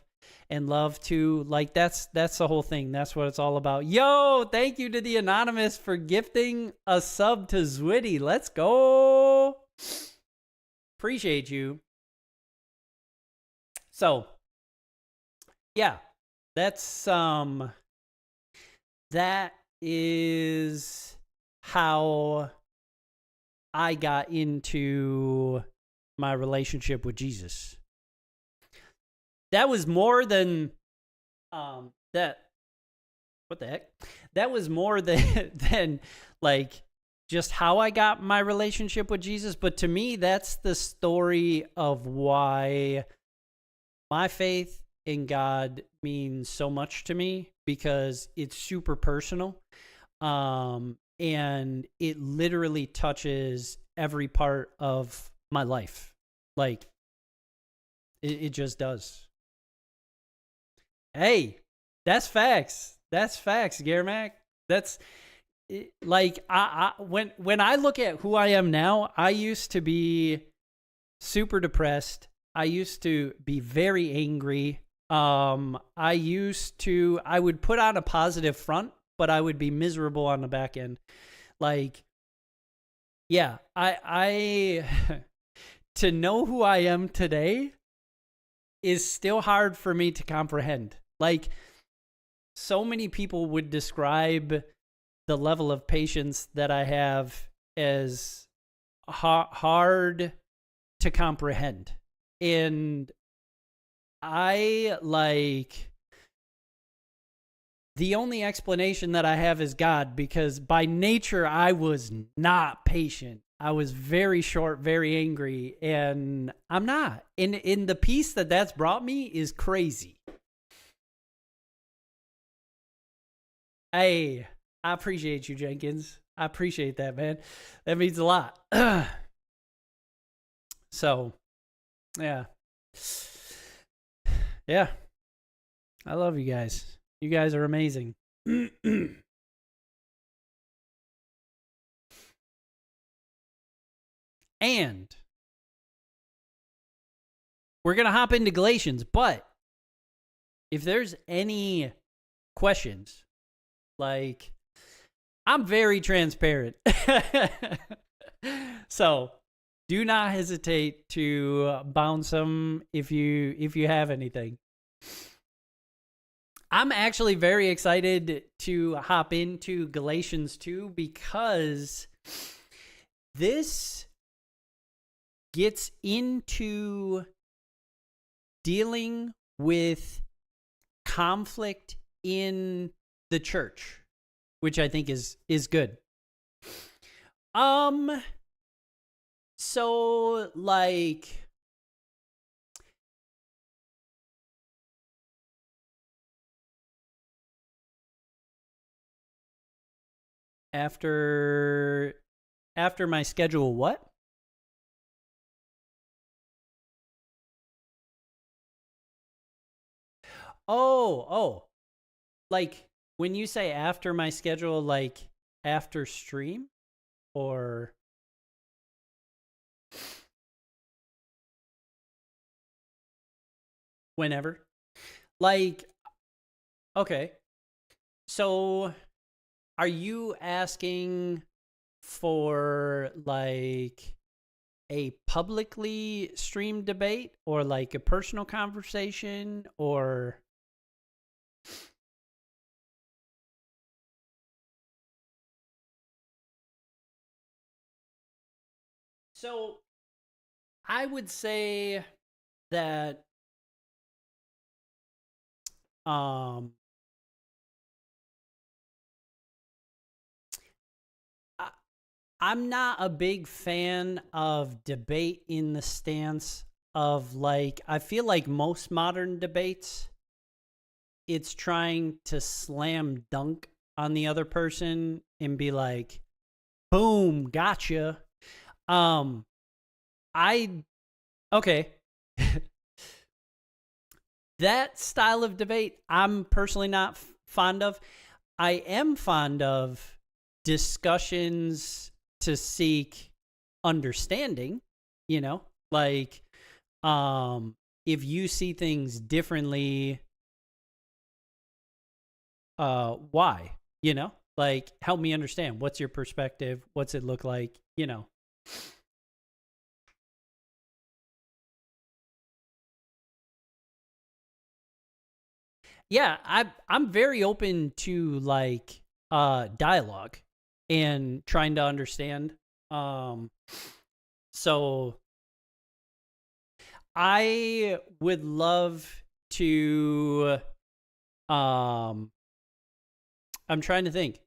and love to, like, that's the whole thing. That's what it's all about. Yo, thank you to the Anonymous for gifting a sub to Zwitty. Let's go. Appreciate you. So, yeah, that is how I got into my relationship with Jesus. That was more than that. What the heck? That was more than like just how I got my relationship with Jesus. But to me, that's the story of why my faith in God means so much to me, because it's super personal. And it literally touches every part of my life. Like, it just does. Hey, that's facts. That's facts, Garamac. That's like, when I look at who I am now, I used to be super depressed. I used to be very angry. I would put on a positive front, but I would be miserable on the back end. Like, yeah, I to know who I am today is still hard for me to comprehend. Like, so many people would describe the level of patience that I have as hard to comprehend. And I, like, the only explanation that I have is God, because by nature, I was not patient. I was very short, very angry, and I'm not. In the peace that's brought me is crazy. Hey, I appreciate you, Jenkins. I appreciate that, man. That means a lot. So, yeah. Yeah. I love you guys. You guys are amazing. And we're going to hop into Galatians, but if there's any questions, like, I'm very transparent. So do not hesitate to bounce them if you have anything. I'm actually very excited to hop into Galatians 2, because this gets into dealing with conflict in the church, which I think is good. So, like, after my schedule, what? Oh, like, when you say after my schedule, like after stream, or whenever? Like, okay. So, are you asking for, like, a publicly streamed debate, or like a personal conversation, or So I would say that um I, I'm not a big fan of debate in the stance of like I feel like most modern debates it's trying to slam dunk on the other person and be like, boom, gotcha. Um, I, okay. That style of debate, I'm personally not fond of. I am fond of discussions to seek understanding, you know, like, if you see things differently, why, you know, like help me understand what's your perspective, what's it look like, you know. Yeah, I'm very open to like dialogue and trying to understand. um so I would love to um I'm trying to think.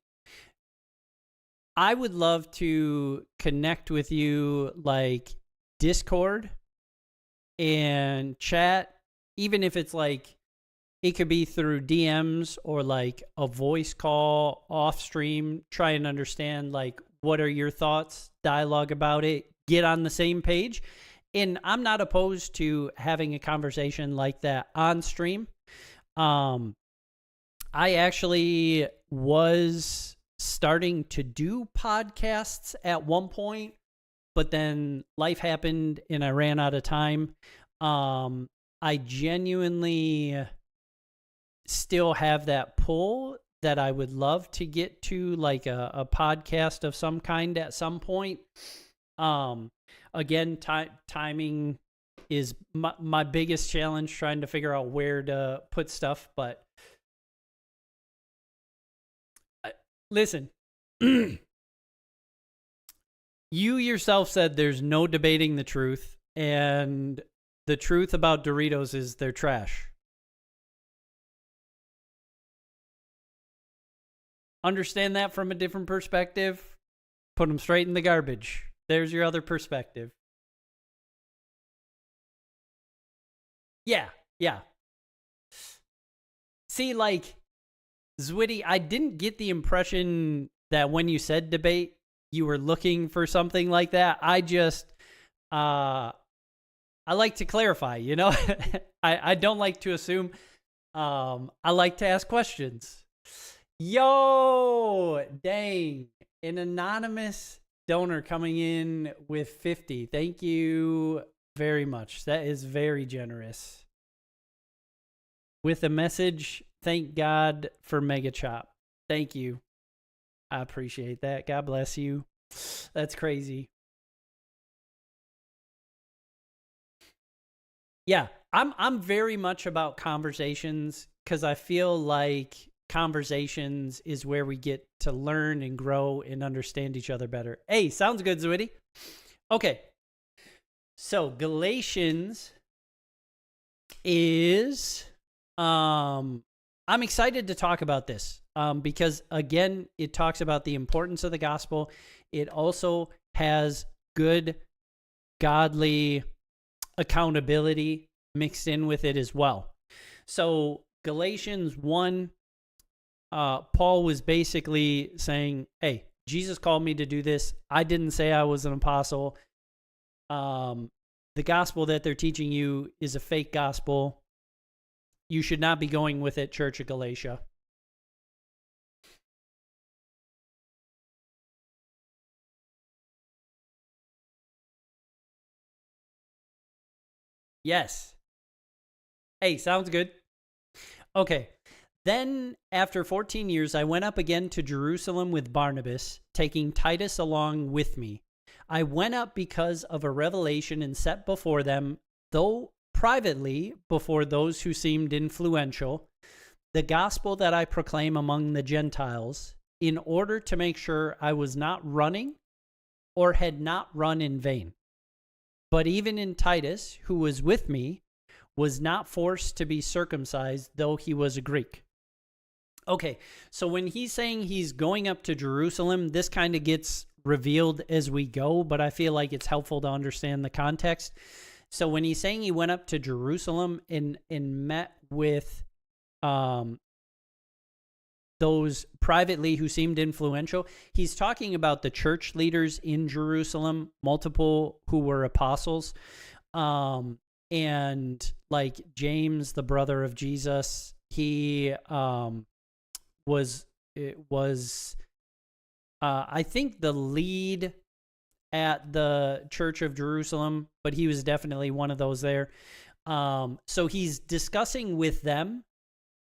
I would love to connect with you like Discord and chat, even if it's like it could be through DMs or like a voice call off stream. Try and understand like what are your thoughts, dialogue about it, get on the same page. And I'm not opposed to having a conversation like that on stream. Um, I actually was starting to do podcasts at one point, but then life happened and I ran out of time. I genuinely still have that pull that I would love to get to like a podcast of some kind at some point. Um, again, timing is my biggest challenge, trying to figure out where to put stuff. But listen, you yourself said there's no debating the truth, and the truth about Doritos is they're trash. Understand that from a different perspective, put them straight in the garbage. There's your other perspective. Yeah, yeah. See, like, Zwitty, I didn't get the impression that when you said debate, you were looking for something like that. I just, I like to clarify, you know? I don't like to assume. I like to ask questions. Yo, dang. An anonymous donor coming in with 50. Thank you very much. That is very generous. With a message, thank God for Mega Chop. Thank you. I appreciate that. God bless you. That's crazy. Yeah, I'm very much about conversations because I feel like conversations is where we get to learn and grow and understand each other better. Hey, sounds good, Zwitty. Okay, so Galatians is I'm excited to talk about this because again, it talks about the importance of the gospel. It also has good godly accountability mixed in with it as well. So Galatians 1, Paul was basically saying, hey, Jesus called me to do this. I didn't say I was an apostle. The gospel that they're teaching you is a fake gospel. You should not be going with it, Church of Galatia. Yes. Hey, sounds good. Okay. Then, after 14 years, I went up again to Jerusalem with Barnabas, taking Titus along with me. I went up because of a revelation and set before them, though privately before those who seemed influential, the gospel that I proclaim among the Gentiles, in order to make sure I was not running or had not run in vain. But even in Titus, who was with me, was not forced to be circumcised, though he was a Greek. Okay, so when he's saying he's going up to Jerusalem, this kind of gets revealed as we go, but I feel like it's helpful to understand the context. So when he's saying he went up to Jerusalem and met with those privately who seemed influential, he's talking about the church leaders in Jerusalem, multiple who were apostles, and like James, the brother of Jesus, he was I think the lead at the Church of Jerusalem, but he was definitely one of those there. So he's discussing with them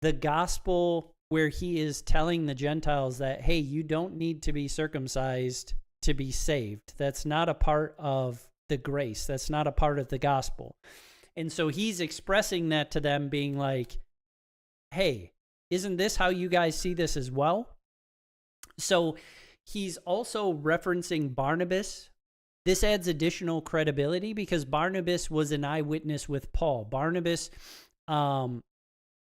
the gospel where he is telling the Gentiles that, hey, you don't need to be circumcised to be saved. That's not a part of the grace. That's not a part of the gospel. And so he's expressing that to them, being like, hey, isn't this how you guys see this as well? So he's also referencing Barnabas. This adds additional credibility because Barnabas was an eyewitness with Paul. Barnabas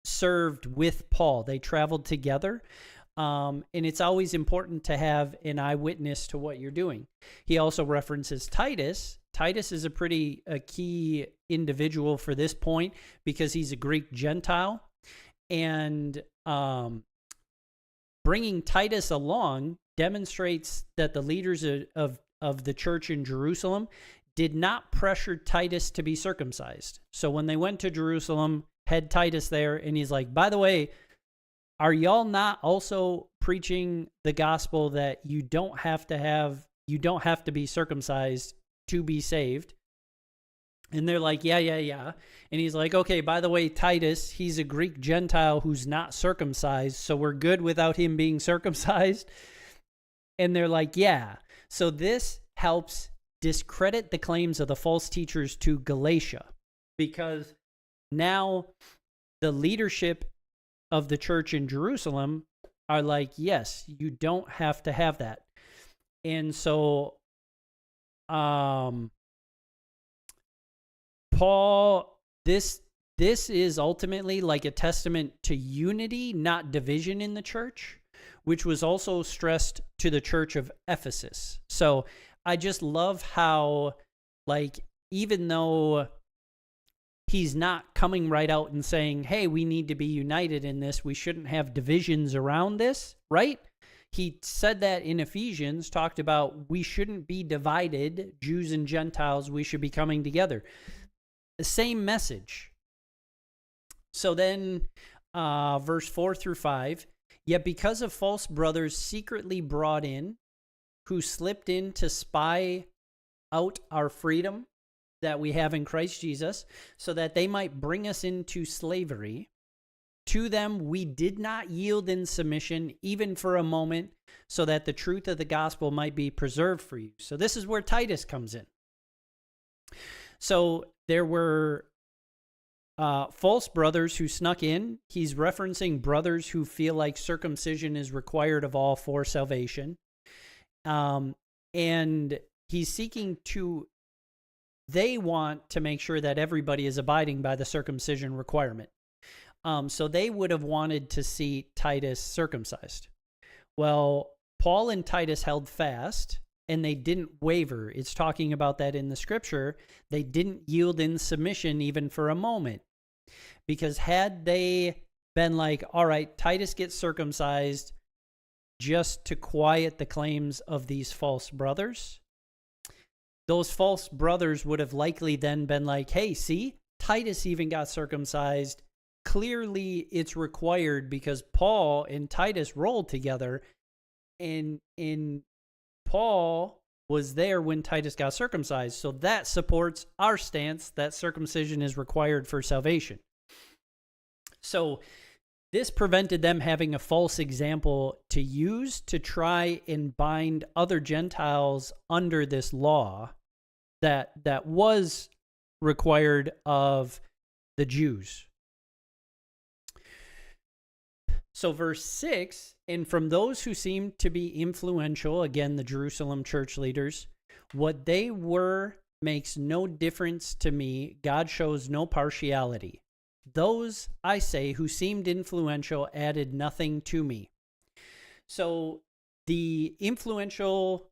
served with Paul. They traveled together. And it's always important to have an eyewitness to what you're doing. He also references Titus. Titus is a key individual for this point because he's a Greek Gentile. And bringing Titus along demonstrates that the leaders of the church in Jerusalem did not pressure Titus to be circumcised. So when they went to Jerusalem, had Titus there, and he's like, by the way, are y'all not also preaching the gospel that you don't have to be circumcised to be saved? And they're like, yeah. And he's like, okay, by the way, Titus, he's a Greek Gentile who's not circumcised, so we're good without him being circumcised. And they're like, yeah. So this helps discredit the claims of the false teachers to Galatia, because now the leadership of the church in Jerusalem are like, yes, you don't have to have that. And so Paul, this is ultimately like a testament to unity, not division in the church, which was also stressed to the church of Ephesus. So I just love how, like, even though he's not coming right out and saying, hey, we need to be united in this, we shouldn't have divisions around this, right? He said that in Ephesians, talked about we shouldn't be divided, Jews and Gentiles, we should be coming together. The same message. So then, verse 4 through 5, yet because of false brothers secretly brought in, who slipped in to spy out our freedom that we have in Christ Jesus, so that they might bring us into slavery, to them we did not yield in submission, even for a moment, so that the truth of the gospel might be preserved for you. So this is where Titus comes in. So there were false brothers who snuck in. He's referencing brothers who feel like circumcision is required of all for salvation. And he's seeking to, they want to make sure that everybody is abiding by the circumcision requirement. So they would have wanted to see Titus circumcised. Well, Paul and Titus held fast, and they didn't waver. It's talking about that in the scripture. They didn't yield in submission even for a moment. Because had they been like, all right, Titus gets circumcised just to quiet the claims of these false brothers, those false brothers would have likely then been like, hey, see, Titus even got circumcised. Clearly it's required because Paul and Titus rolled together, and Paul was there when Titus got circumcised. So that supports our stance that circumcision is required for salvation. So this prevented them having a false example to use to try and bind other Gentiles under this law that was required of the Jews. So verse 6, and from those who seemed to be influential, again, the Jerusalem church leaders, what they were makes no difference to me. God shows no partiality. Those, I say, who seemed influential added nothing to me. So the influential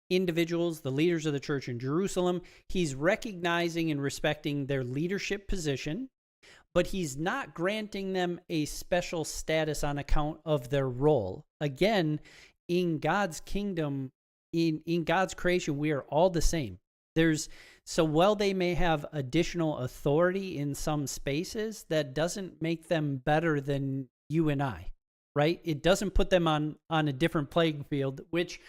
individuals, the leaders of the church in Jerusalem, he's recognizing and respecting their leadership position, but he's not granting them a special status on account of their role. Again, in God's kingdom, in God's creation, we are all the same. So while they may have additional authority in some spaces, that doesn't make them better than you and I, right? It doesn't put them on a different playing field, which,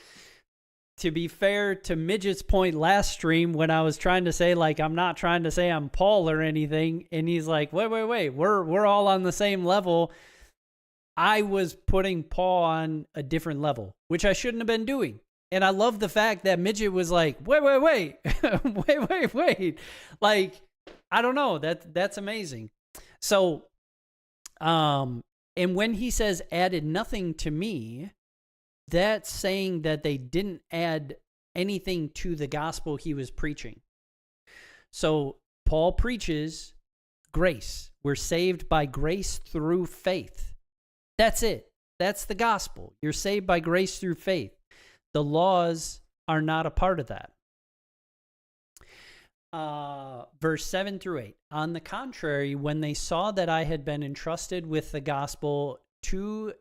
to be fair to Midget's point last stream, when I was trying to say, like, I'm not trying to say I'm Paul or anything, and he's like, wait, we're all on the same level. I was putting Paul on a different level, which I shouldn't have been doing. And I love the fact that Midget was like, wait. Like, I don't know. That's amazing. So, and when he says added nothing to me, that's saying that they didn't add anything to the gospel he was preaching. So Paul preaches grace. We're saved by grace through faith. That's it. That's the gospel. You're saved by grace through faith. The laws are not a part of that. Verse 7 through 8. On the contrary, when they saw that I had been entrusted with the gospel to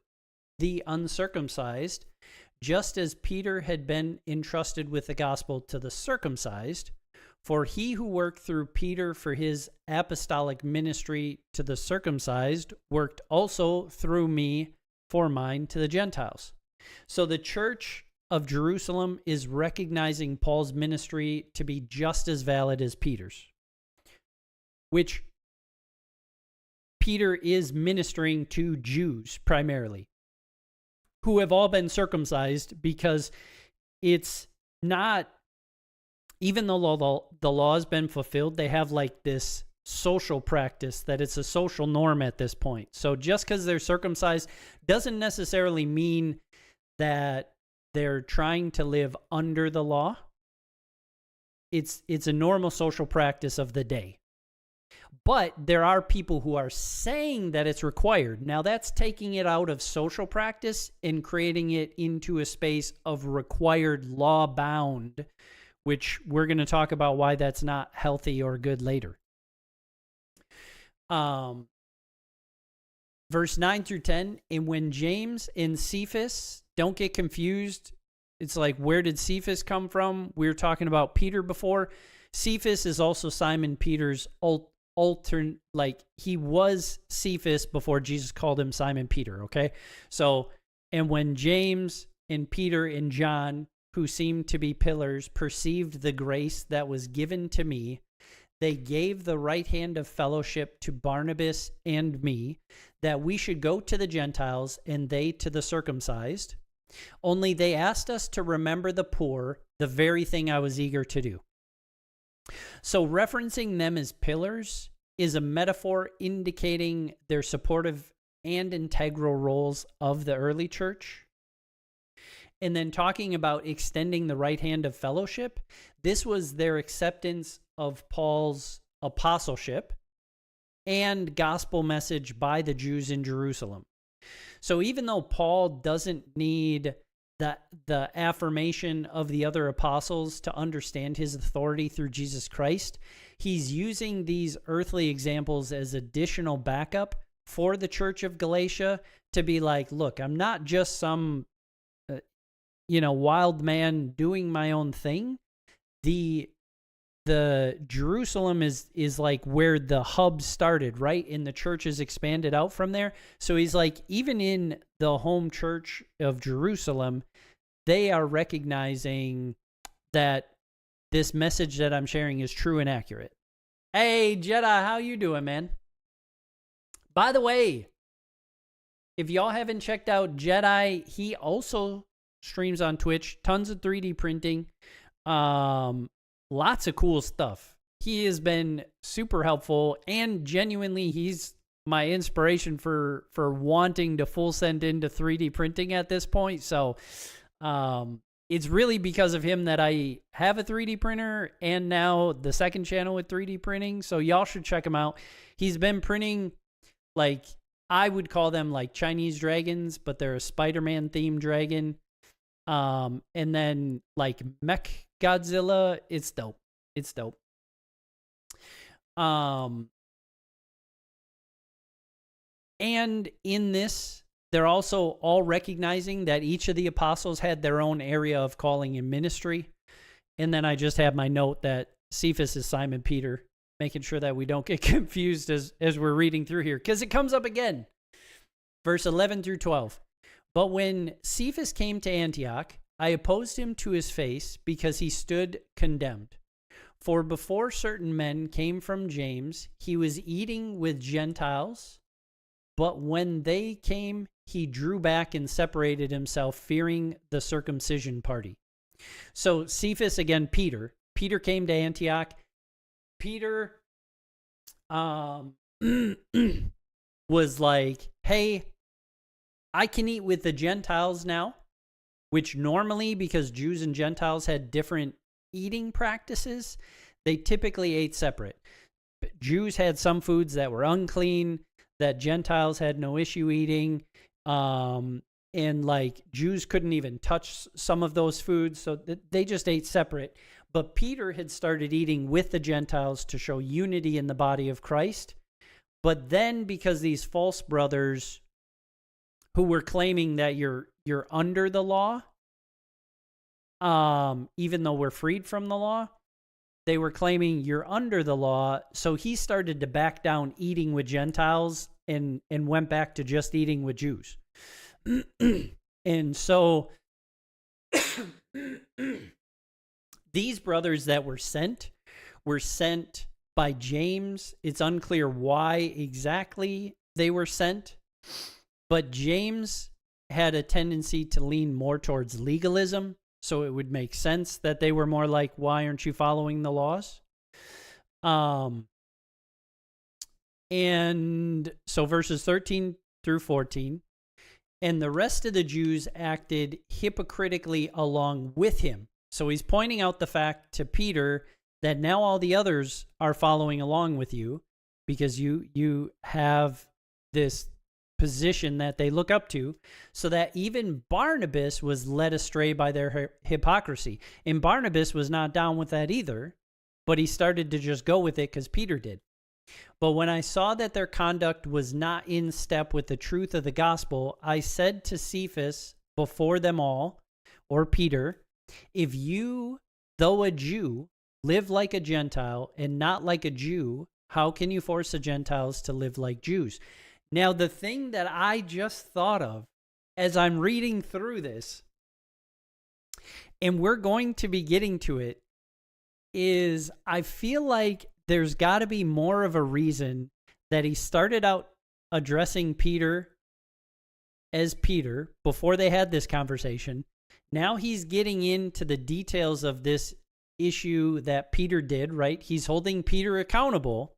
the uncircumcised, just as Peter had been entrusted with the gospel to the circumcised, for he who worked through Peter for his apostolic ministry to the circumcised worked also through me for mine to the Gentiles. So the church of Jerusalem is recognizing Paul's ministry to be just as valid as Peter's, which Peter is ministering to Jews primarily, who have all been circumcised, because it's not, even though the law has been fulfilled, they have like this social practice that it's a social norm at this point. So just because they're circumcised doesn't necessarily mean that they're trying to live under the law. It's a normal social practice of the day. But there are people who are saying that it's required. Now that's taking it out of social practice and creating it into a space of required law bound, which we're going to talk about why that's not healthy or good later. Verse 9 through 10, and when James and Cephas, don't get confused. It's like, where did Cephas come from? We were talking about Peter before. Cephas is also Simon Peter's alternate, like he was Cephas before Jesus called him Simon Peter, okay? So, and when James and Peter and John, who seemed to be pillars, perceived the grace that was given to me, they gave the right hand of fellowship to Barnabas and me, that we should go to the Gentiles and they to the circumcised. Only they asked us to remember the poor, the very thing I was eager to do. So referencing them as pillars is a metaphor indicating their supportive and integral roles of the early church. And then talking about extending the right hand of fellowship, this was their acceptance of Paul's apostleship and gospel message by the Jews in Jerusalem. So even though Paul doesn't need the affirmation of the other apostles to understand his authority through Jesus Christ, he's using these earthly examples as additional backup for the church of Galatia to be like, look, I'm not just some wild man doing my own thing. The Jerusalem is like where the hub started, right? And the church is expanded out from there. So he's like, even in the home church of Jerusalem, they are recognizing that this message that I'm sharing is true and accurate. Hey, Jedi, how you doing, man? By the way, if y'all haven't checked out Jedi, he also streams on Twitch, tons of 3D printing. Lots of cool stuff. He has been super helpful, and genuinely, he's my inspiration for wanting to full send into 3D printing at this point. So, it's really because of him that I have a 3D printer and now the second channel with 3D printing. So y'all should check him out. He's been printing, like, I would call them like Chinese dragons, but they're a Spider-Man themed dragon. And then like Mech Godzilla. It's dope. It's dope. And in this, they're also all recognizing that each of the apostles had their own area of calling and ministry. And then I just have my note that Cephas is Simon Peter, making sure that we don't get confused as we're reading through here, because it comes up again. Verse 11 through 12. But when Cephas came to Antioch, I opposed him to his face because he stood condemned. For before certain men came from James, he was eating with Gentiles. But when they came, he drew back and separated himself, fearing the circumcision party. So Cephas, again, Peter came to Antioch. Peter was like, hey, I can eat with the Gentiles now, which normally, because Jews and Gentiles had different eating practices, they typically ate separate. Jews had some foods that were unclean, that Gentiles had no issue eating. And like Jews couldn't even touch some of those foods. So they just ate separate. But Peter had started eating with the Gentiles to show unity in the body of Christ. But then because these false brothers who were claiming that you're under the law, even though we're freed from the law, they were claiming you're under the law. So he started to back down eating with Gentiles and went back to just eating with Jews. And so these brothers that were sent by James. It's unclear why exactly they were sent, but James had a tendency to lean more towards legalism. So it would make sense that they were more like, why aren't you following the laws? And so verses 13 through 14, and the rest of the Jews acted hypocritically along with him. So he's pointing out the fact to Peter that now all the others are following along with you because you have this position that they look up to, so that even Barnabas was led astray by their hypocrisy. And Barnabas was not down with that either, but he started to just go with it because Peter did. But when I saw that their conduct was not in step with the truth of the gospel, I said to Cephas before them all, or Peter, if you, though a Jew, live like a Gentile and not like a Jew, how can you force the Gentiles to live like Jews? Now, the thing that I just thought of as I'm reading through this, and we're going to be getting to it, is I feel like there's got to be more of a reason that he started out addressing Peter as Peter before they had this conversation. Now he's getting into the details of this issue that Peter did, right? He's holding Peter accountable.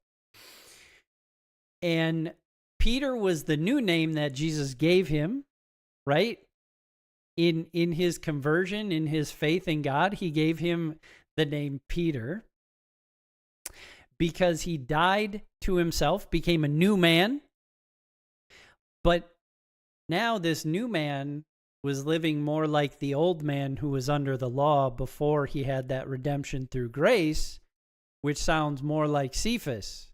And Peter was the new name that Jesus gave him, right? In his conversion, in his faith in God, he gave him the name Peter because he died to himself, became a new man. But now this new man was living more like the old man who was under the law before he had that redemption through grace, which sounds more like Cephas.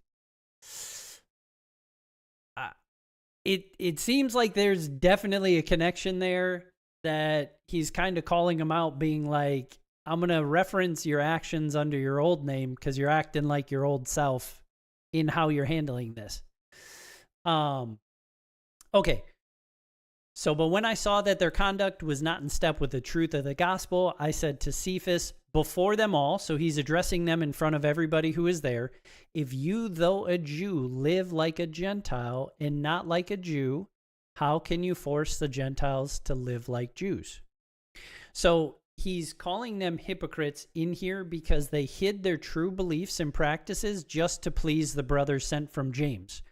It seems like there's definitely a connection there, that he's kind of calling him out, being like, I'm going to reference your actions under your old name because you're acting like your old self in how you're handling this. Okay. So, but when I saw that their conduct was not in step with the truth of the gospel, I said to Cephas before them all, so he's addressing them in front of everybody who is there, if you, though a Jew, live like a Gentile and not like a Jew, how can you force the Gentiles to live like Jews? So he's calling them hypocrites in here because they hid their true beliefs and practices just to please the brothers sent from James.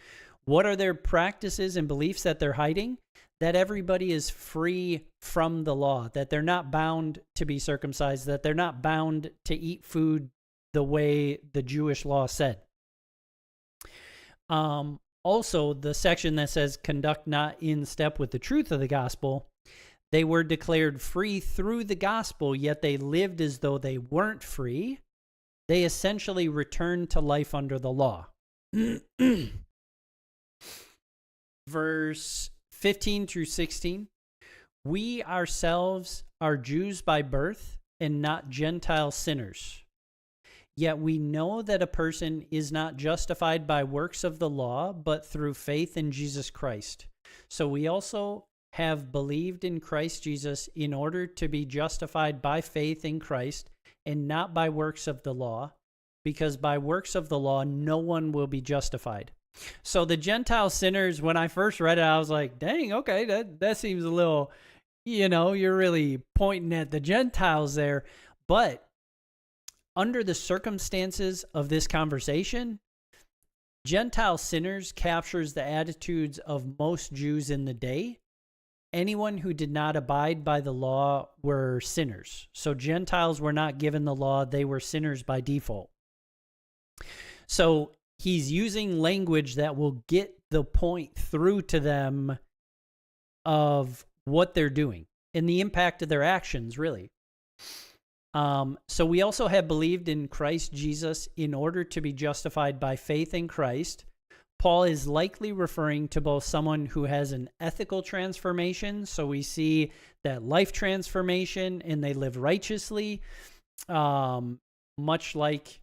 What are their practices and beliefs that they're hiding? that everybody is free from the law, that they're not bound to be circumcised, that they're not bound to eat food the way the Jewish law said. Also, the section that says conduct not in step with the truth of the gospel, they were declared free through the gospel, yet they lived as though they weren't free. They essentially returned to life under the law. Verse 15 through 16. We ourselves are Jews by birth and not Gentile sinners. Yet we know that a person is not justified by works of the law, but through faith in Jesus Christ. So we also have believed in Christ Jesus in order to be justified by faith in Christ and not by works of the law, because by works of the law, no one will be justified. So the Gentile sinners, when I first read it, I was like, dang, okay, that seems a little, you're really pointing at the Gentiles there. But under the circumstances of this conversation, Gentile sinners captures the attitudes of most Jews in the day. Anyone who did not abide by the law were sinners. So Gentiles were not given the law. They were sinners by default. So he's using language that will get the point through to them of what they're doing and the impact of their actions, really. So we also have believed in Christ Jesus in order to be justified by faith in Christ. Paul is likely referring to both someone who has an ethical transformation, so we see that life transformation, and they live righteously, much like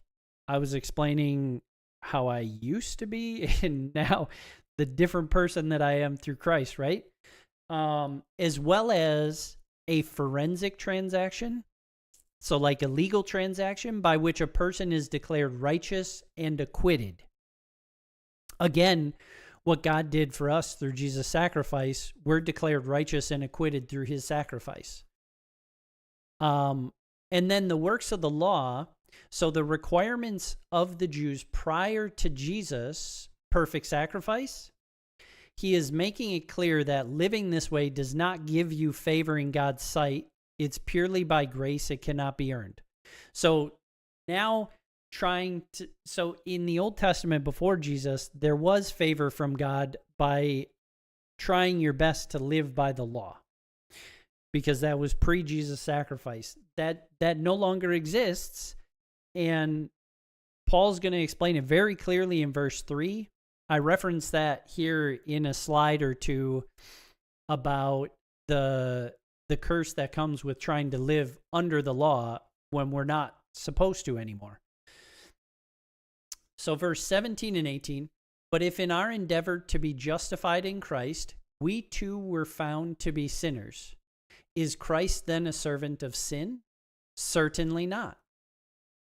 I was explaining how I used to be, and now the different person that I am through Christ, right? As well as a forensic transaction, so like a legal transaction by which a person is declared righteous and acquitted. Again, what God did for us through Jesus' sacrifice, we're declared righteous and acquitted through his sacrifice. And then the works of the law, so the requirements of the Jews prior to Jesus' perfect sacrifice, he is making it clear that living this way does not give you favor in God's sight. It's purely by grace. It cannot be earned. So now so in the Old Testament before Jesus, there was favor from God by trying your best to live by the law, because that was pre-Jesus sacrifice. That no longer exists, and Paul's going to explain it very clearly in verse 3. I referenced that here in a slide or two about the curse that comes with trying to live under the law when we're not supposed to anymore. So verse 17 and 18, but if in our endeavor to be justified in Christ, we too were found to be sinners, is Christ then a servant of sin? Certainly not.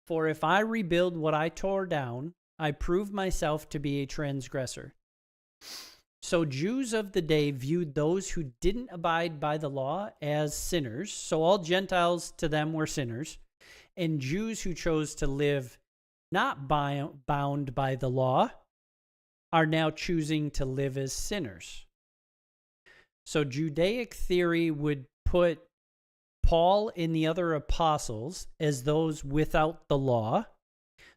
For if I rebuild what I tore down, I prove myself to be a transgressor. So Jews of the day viewed those who didn't abide by the law as sinners. So all Gentiles to them were sinners. And Jews who chose to live not bound by the law are now choosing to live as sinners. So Judaic theory would put Paul and the other apostles as those without the law.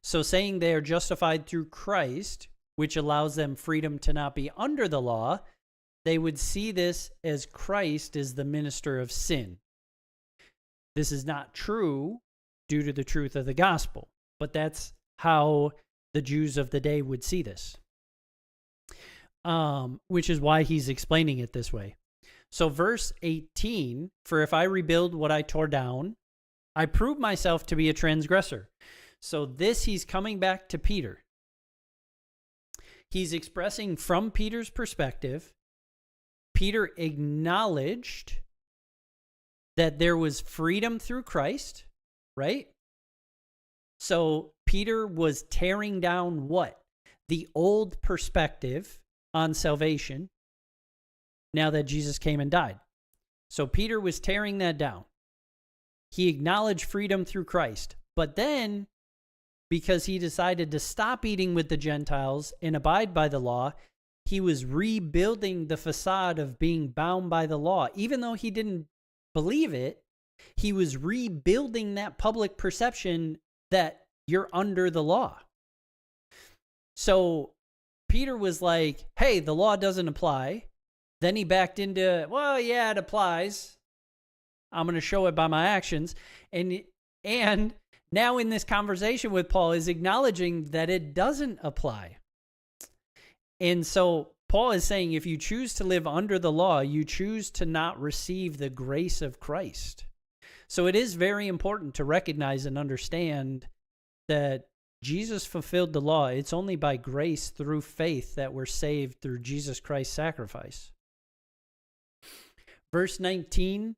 So saying they are justified through Christ, which allows them freedom to not be under the law, they would see this as Christ is the minister of sin. This is not true due to the truth of the gospel, but that's how the Jews of the day would see this, which is why he's explaining it this way. So verse 18, for if I rebuild what I tore down, I prove myself to be a transgressor. So this, he's coming back to Peter. He's expressing from Peter's perspective. Peter acknowledged that there was freedom through Christ, right? So Peter was tearing down what? The old perspective on salvation now that Jesus came and died. So Peter was tearing that down. He acknowledged freedom through Christ. But then, because he decided to stop eating with the Gentiles and abide by the law, he was rebuilding the facade of being bound by the law. Even though he didn't believe it, he was rebuilding that public perception that you're under the law. So Peter was like, hey, the law doesn't apply. Then he backed into, well, yeah, it applies. I'm going to show it by my actions. And now in this conversation with Paul is acknowledging that it doesn't apply. And so Paul is saying, if you choose to live under the law, you choose to not receive the grace of Christ. So it is very important to recognize and understand that Jesus fulfilled the law. It's only by grace through faith that we're saved through Jesus Christ's sacrifice. Verse 19,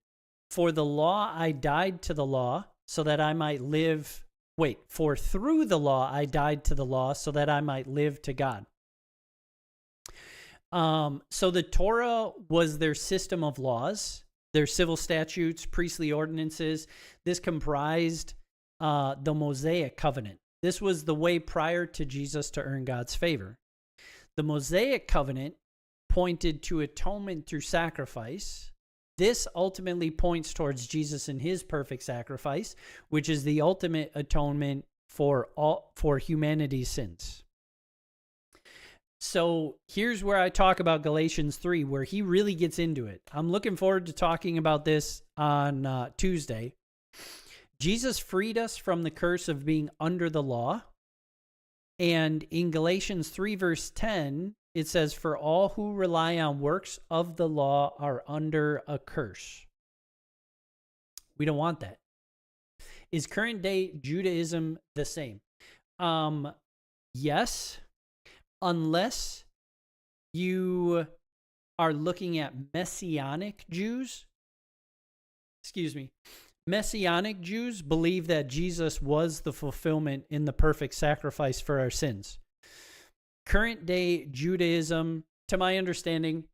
for the law I died to the law so that I might live. For through the law I died to the law so that I might live to God. So the Torah was their system of laws, their civil statutes, priestly ordinances. This comprised the Mosaic covenant. This was the way prior to Jesus to earn God's favor. The Mosaic covenant pointed to atonement through sacrifice. This ultimately points towards Jesus and his perfect sacrifice, which is the ultimate atonement for humanity's sins. So here's where I talk about Galatians 3, where he really gets into it. I'm looking forward to talking about this on Tuesday. Jesus freed us from the curse of being under the law. And in Galatians 3, verse 10, it says, for all who rely on works of the law are under a curse. We don't want that. Is current day Judaism the same? Yes, unless you are looking at Messianic Jews. Messianic Jews believe that Jesus was the fulfillment in the perfect sacrifice for our sins. Current day Judaism, to my understanding,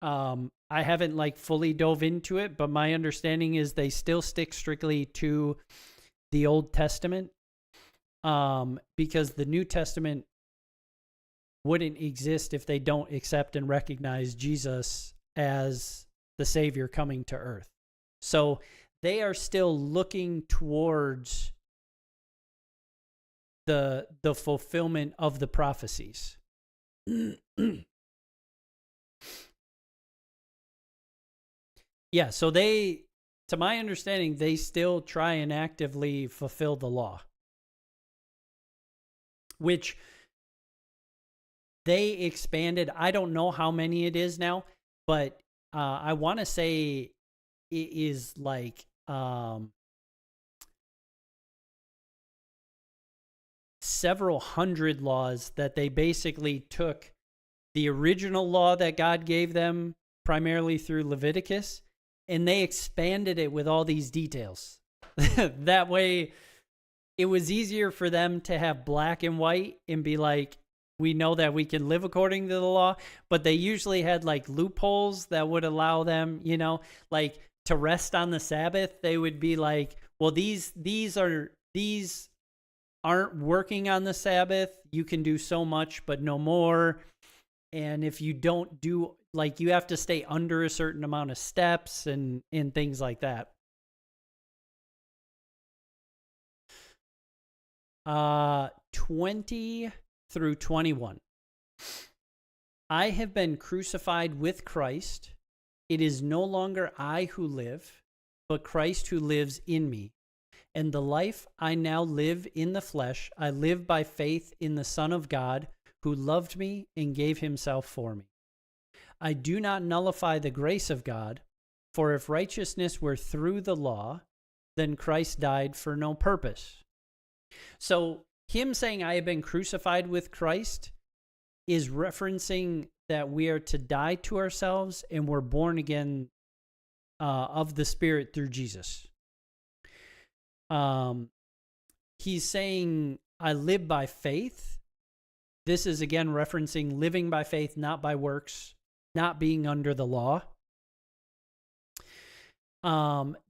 I haven't fully dove into it, but my understanding is they still stick strictly to the Old Testament, because the New Testament wouldn't exist if they don't accept and recognize Jesus as the Savior coming to earth. So they are still looking towards the fulfillment of the prophecies. Yeah, so they, to my understanding, they still try and actively fulfill the law, which they expanded. I don't know how many it is now, but I want to say it is several hundred laws that they basically took the original law that God gave them primarily through Leviticus, and they expanded it with all these details. That way it was easier for them to have black and white and be like, we know that we can live according to the law, but they usually had loopholes that would allow them, to rest on the Sabbath. They would be like, well, these aren't working on the Sabbath. You can do so much, but no more. And if you don't do, you have to stay under a certain amount of steps and things like that. 20 through 21. I have been crucified with Christ. It is no longer I who live, but Christ who lives in me. And the life I now live in the flesh, I live by faith in the Son of God, who loved me and gave himself for me. I do not nullify the grace of God, for if righteousness were through the law, then Christ died for no purpose. So him saying I have been crucified with Christ is referencing that we are to die to ourselves and we're born again of the Spirit through Jesus. He's saying I live by faith. This is again referencing living by faith, not by works, not being under the law.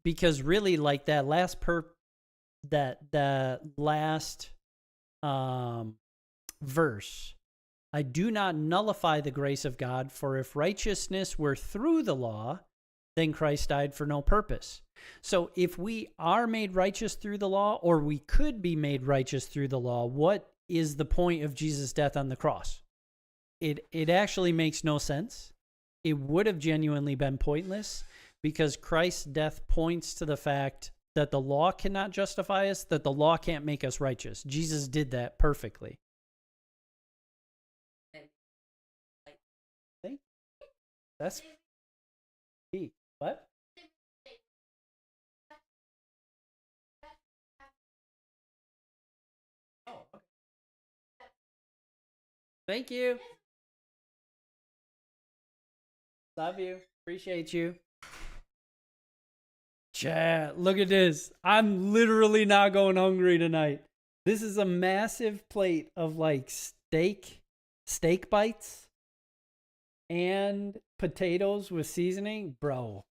Because really, that last verse I do not nullify the grace of God, for if righteousness were through the law, then Christ died for no purpose. So if we are made righteous through the law, or we could be made righteous through the law, what is the point of Jesus' death on the cross? It actually makes no sense. It would have genuinely been pointless, because Christ's death points to the fact that the law cannot justify us, that the law can't make us righteous. Jesus did that perfectly. That's key. What? Oh, okay. Thank you. Love you. Appreciate you. Chat, look at this. I'm literally not going hungry tonight. This is a massive plate of like steak bites and potatoes with seasoning. Bro.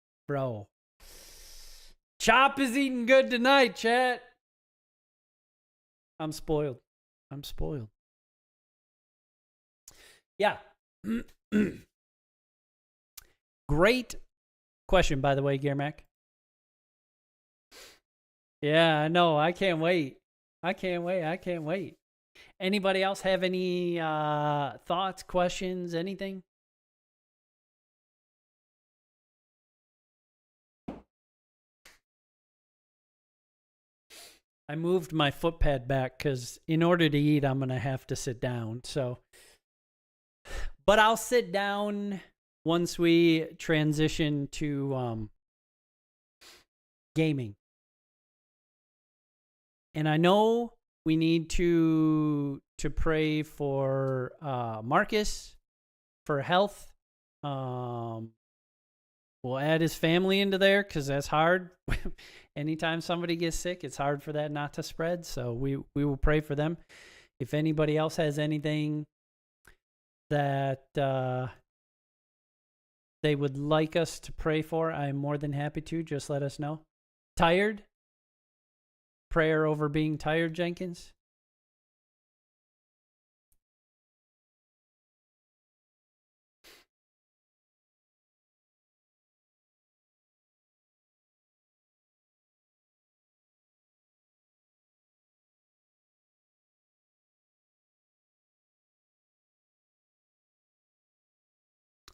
Chop is eating good tonight, chat. I'm spoiled. Yeah. Great question, by the way, Germac. Yeah, I know. I can't wait. Anybody else have any thoughts, questions, anything? I moved my footpad back because in order to eat, I'm going to have to sit down. So, but I'll sit down once we transition to gaming. And I know we need to pray for Marcus for health. We'll add his family into there because that's hard. Anytime somebody gets sick, it's hard for that not to spread. So we will pray for them. If anybody else has anything that they would like us to pray for, I'm more than happy to. Just let us know. Tired? Prayer over being tired, Jenkins?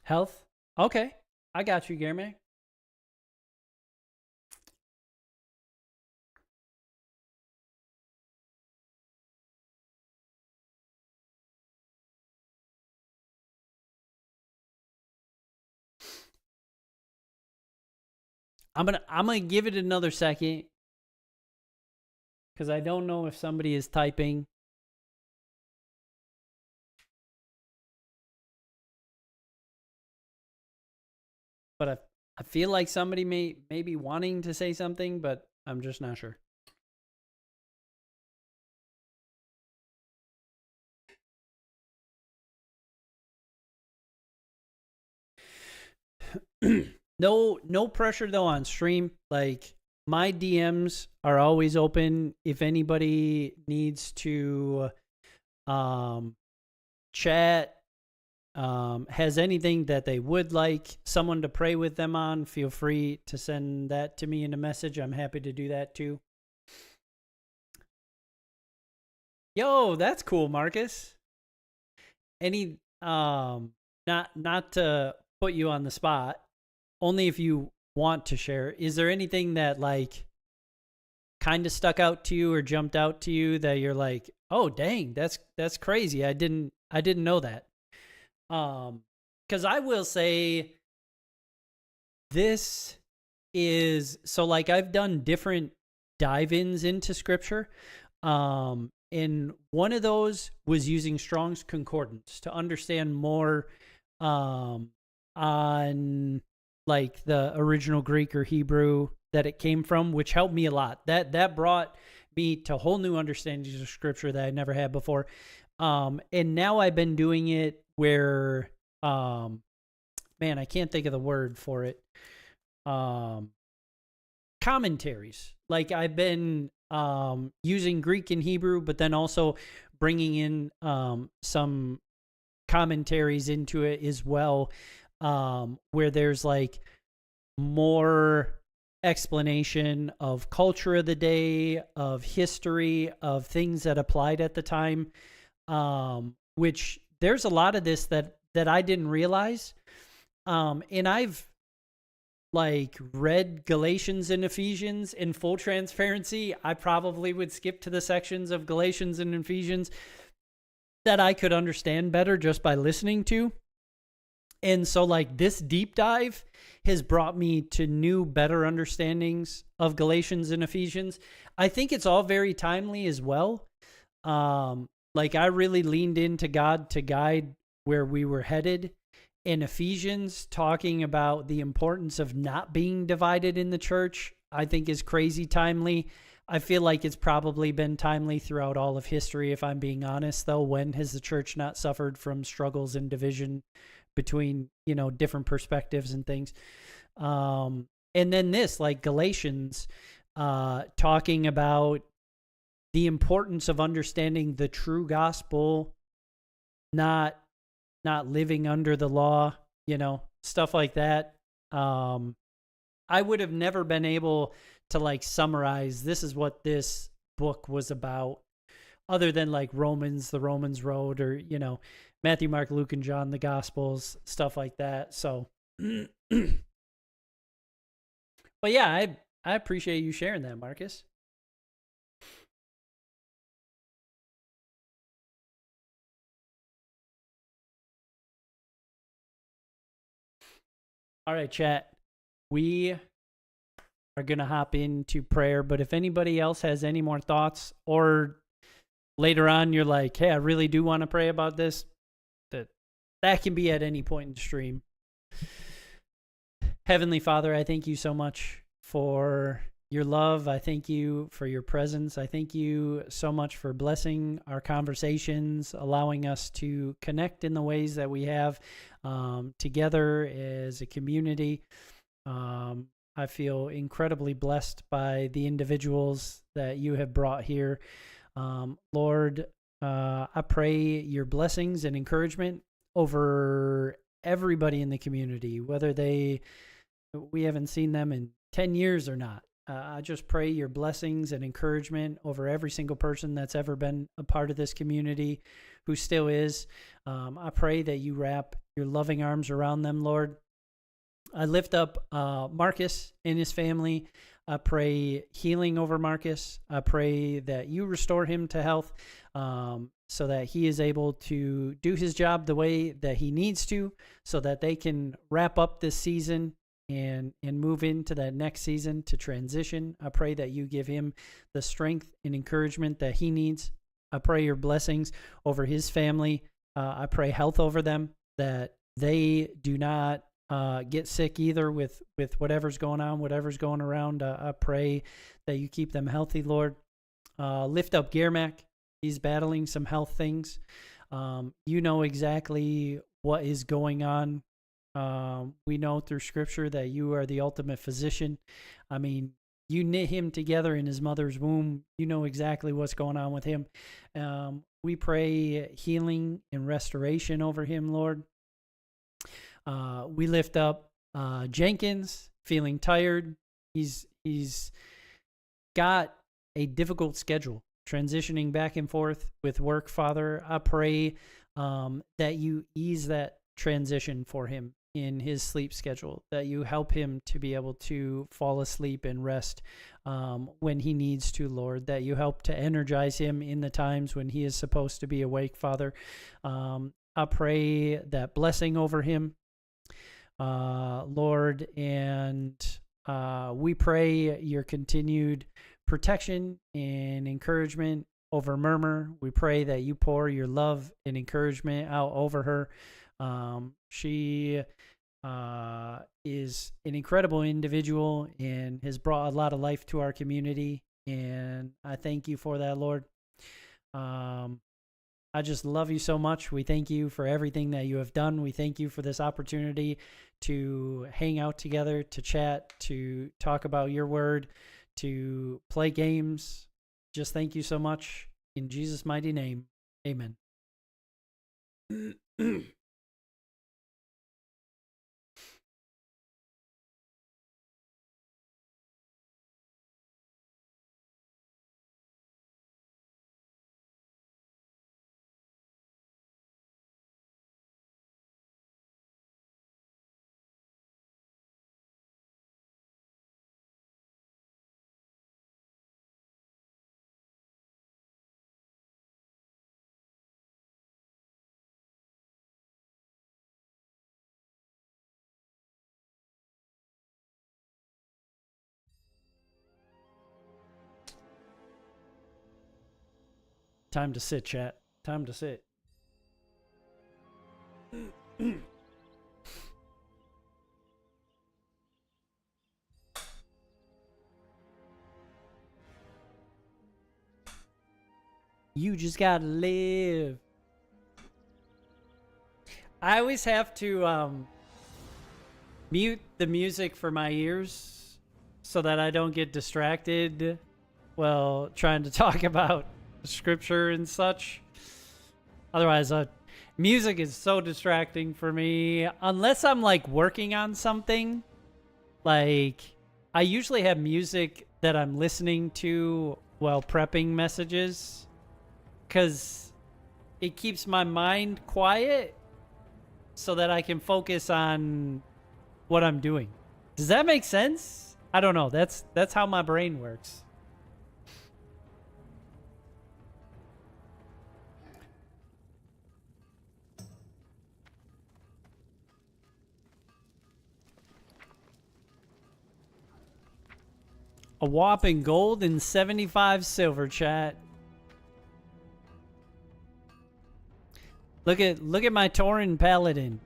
Health? Okay. I got you, Guillermo. I'm gonna give it another second because I don't know if somebody is typing. But I feel like somebody may be wanting to say something, but I'm just not sure. No pressure though on stream. Like my DMs are always open if anybody needs to chat, has anything that they would like someone to pray with them on, feel free to send that to me in a message. I'm happy to do that too. Yo, that's cool, Marcus. Any not to put you on the spot, only if you want to share. Is there anything that like kind of stuck out to you or jumped out to you that you're like, "Oh, dang, that's crazy. I didn't know that." Cuz I will say this is so like I've done different dive-ins into scripture. And one of those was using Strong's Concordance to understand more on like the original Greek or Hebrew that it came from, which helped me a lot. That brought me to whole new understandings of scripture that I never had before. And now I've been doing it where, man, I can't think of the word for it. Commentaries. Like I've been using Greek and Hebrew, but then also bringing in some commentaries into it as well, where there's like more explanation of culture of the day, of history, of things that applied at the time, which there's a lot of this that I didn't realize. And I've like read Galatians and Ephesians. In full transparency, I probably would skip to the sections of Galatians and Ephesians that I could understand better just by listening to. And so like this deep dive has brought me to new, better understandings of Galatians and Ephesians. I think it's all very timely as well. Like I really leaned into God to guide where we were headed. In Ephesians, talking about the importance of not being divided in the church, I think is crazy timely. I feel like it's probably been timely throughout all of history, if I'm being honest, though. When has the church not suffered from struggles and division between, different perspectives and things? And then this, like Galatians, talking about the importance of understanding the true gospel, not living under the law, stuff like that. I would have never been able to like summarize this is what this book was about, other than like Romans, the Romans Road, or, Matthew, Mark, Luke, and John, the Gospels, stuff like that. So, but yeah, I appreciate you sharing that, Marcus. All right, chat. We are going to hop into prayer, but if anybody else has any more thoughts, or later on you're like, hey, I really do want to pray about this, that can be at any point in the stream. Heavenly Father, I thank you so much for your love. I thank you for your presence. I thank you so much for blessing our conversations, allowing us to connect in the ways that we have together as a community. I feel incredibly blessed by the individuals that you have brought here. Lord, I pray your blessings and encouragement over everybody in the community, whether we haven't seen them in 10 years or not. I just pray your blessings and encouragement over every single person that's ever been a part of this community, who still is. I pray that you wrap your loving arms around them, Lord. I lift up Marcus and his family. I pray healing over Marcus. I pray that you restore him to health, so that he is able to do his job the way that he needs to, so that they can wrap up this season and move into that next season to transition. I pray that you give him the strength and encouragement that he needs. I pray your blessings over his family. I pray health over them, that they do not get sick either with whatever's going on, whatever's going around. I pray that you keep them healthy, Lord. Lift up Germac. He's battling some health things. You know exactly what is going on. We know through scripture that you are the ultimate physician. I mean, you knit him together in his mother's womb. You know exactly what's going on with him. We pray healing and restoration over him, Lord. We lift up Jenkins, feeling tired. He's got a difficult schedule, transitioning back and forth with work, Father. I pray that you ease that transition for him in his sleep schedule, that you help him to be able to fall asleep and rest when he needs to, Lord, that you help to energize him in the times when he is supposed to be awake, Father. I pray that blessing over him, Lord, and we pray your continued protection and encouragement over Murmur. We pray that you pour your love and encouragement out over her. She is an incredible individual and has brought a lot of life to our community, and I thank you for that, Lord. I just love you so much. We thank you for everything that you have done. We thank you for this opportunity to hang out together, to chat, to talk about your word, to play games. Just thank you so much. In Jesus' mighty name, amen. Time to sit, chat. Time to sit. You just gotta live. I always have to mute the music for my ears so that I don't get distracted while trying to talk about scripture and such. Otherwise, music is so distracting for me. Unless I'm like working on something. Like, I usually have music that I'm listening to while prepping messages, because it keeps my mind quiet so that I can focus on what I'm doing. Does that make sense? I don't know. That's how my brain works. A whopping gold and 75 silver, chat. Look at my Tauren Paladin.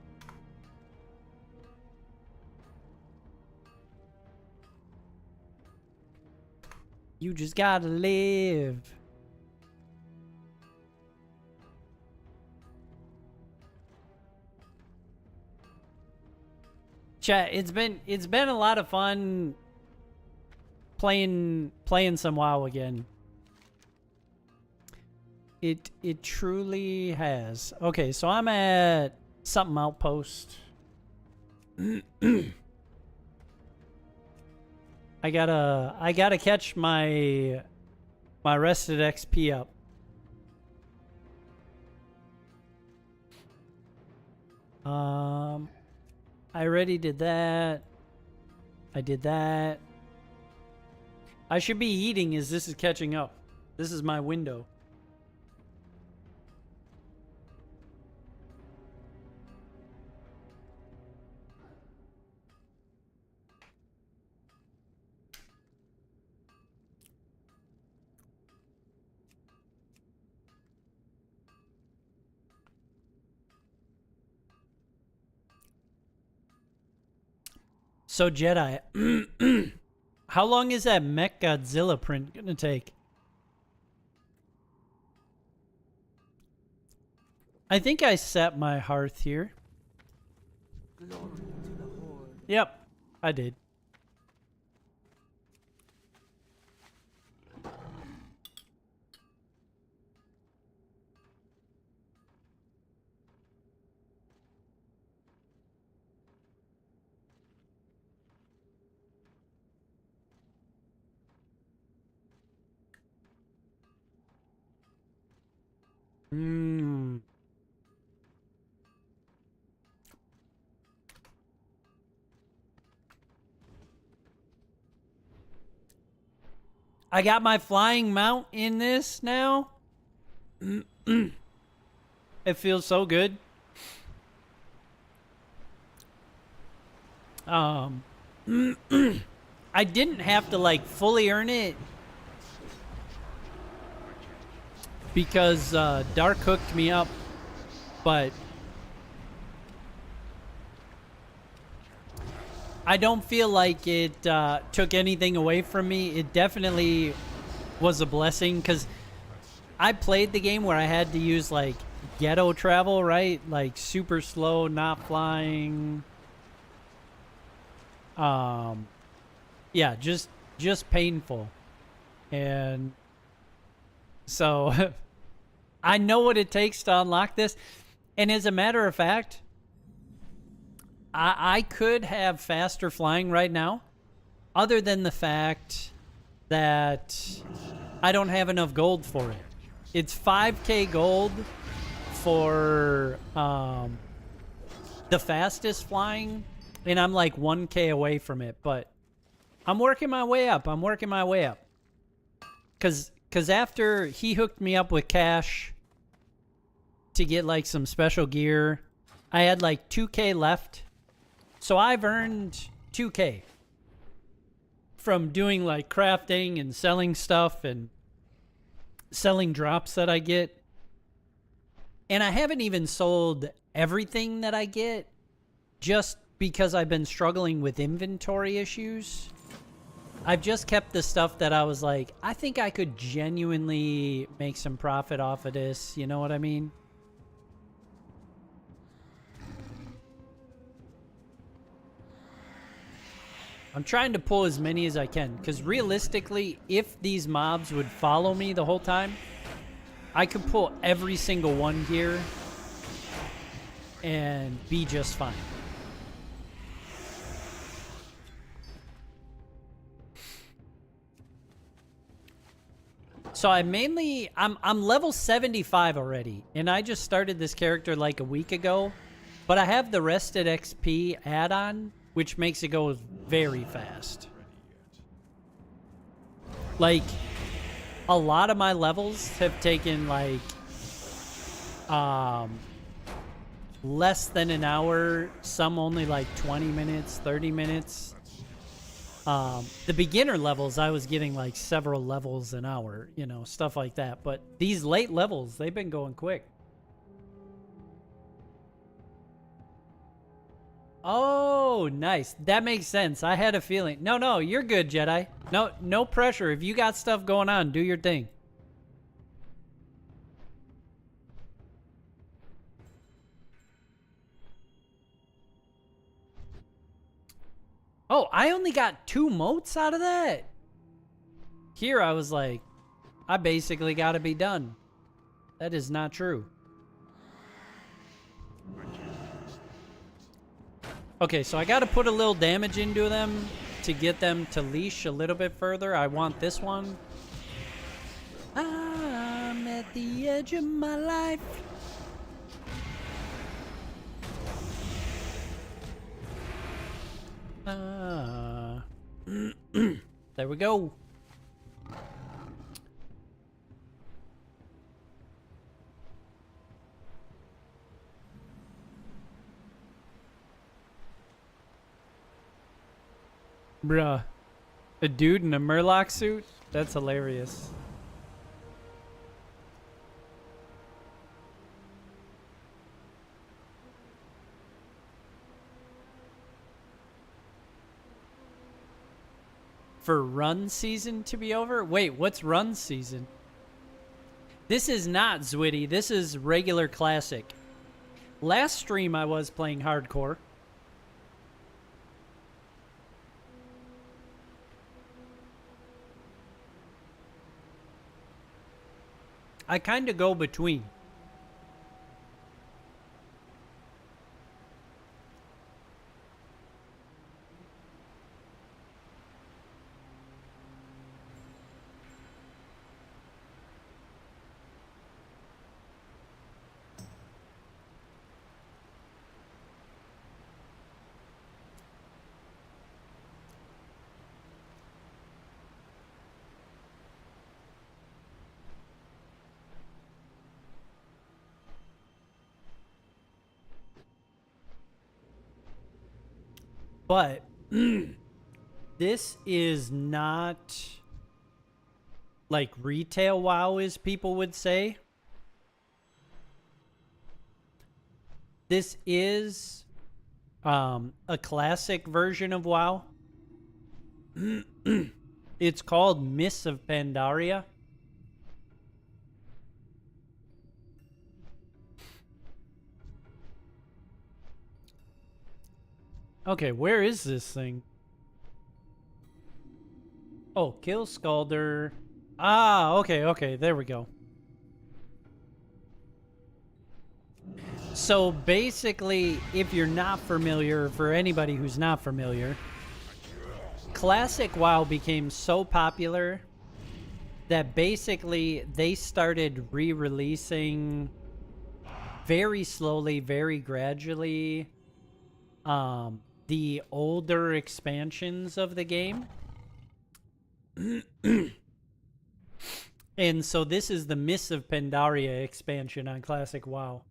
You just gotta live. Chat, it's been a lot of fun playing some WoW again. It truly has. Okay, so I'm at something outpost. I gotta catch my rested XP up. I already did that. I did that. I should be eating as this is catching up. This is my window. So Jedi, how long is that Mech Godzilla print gonna take? I think I set my hearth here. Yep, I did. I got my flying mount in this now. It feels so good. I didn't have to like fully earn it because Dark hooked me up, but I don't feel like it took anything away from me. It definitely was a blessing because I played the game where I had to use like ghetto travel, right? Like super slow, not flying. Yeah, just painful. And so I know what it takes to unlock this. And as a matter of fact, I could have faster flying right now, other than the fact that I don't have enough gold for it. It's 5k gold for the fastest flying, and I'm like 1k away from it, but I'm working my way up. I'm working my way up. Cause after he hooked me up with cash to get like some special gear, I had like 2k left. So I've earned 2k from doing like crafting and selling stuff and selling drops that I get. And I haven't even sold everything that I get just because I've been struggling with inventory issues. I've just kept the stuff that I was like, I think I could genuinely make some profit off of this. You know what I mean? I'm trying to pull as many as I can, because realistically, if these mobs would follow me the whole time, I could pull every single one here and be just fine. So I'm level 75 already, and I just started this character like a week ago, but I have the Rested XP add-on, which makes it go very fast. Like, a lot of my levels have taken like less than an hour, some only like 20 minutes, 30 minutes. The beginner levels, I was getting like several levels an hour, you know, stuff like that. But these late levels, they've been going quick. Oh, nice. That makes sense. I had a feeling. No, you're good, Jedi. No pressure. If you got stuff going on, do your thing. Oh, I only got 2 motes out of that. Here I was like, I basically got to be done. That is not true. Okay, so I got to put a little damage into them to get them to leash a little bit further. I want this one. I'm at the edge of my life. There we go. Bruh. A dude in a Murloc suit? That's hilarious. For run season to be over? Wait, what's run season? This is not Zwitty. This is regular classic. Last stream I was playing hardcore. I kind of go between. But this is not like retail WoW, as people would say. This is a classic version of WoW. It's called Mists of Pandaria. Okay, where is this thing? Oh, kill Scalder. Ah, okay, there we go. So basically, if you're not familiar, for anybody who's not familiar, Classic WoW became so popular that basically they started re-releasing very slowly, very gradually, the older expansions of the game. And so this is the Mists of Pandaria expansion on Classic WoW.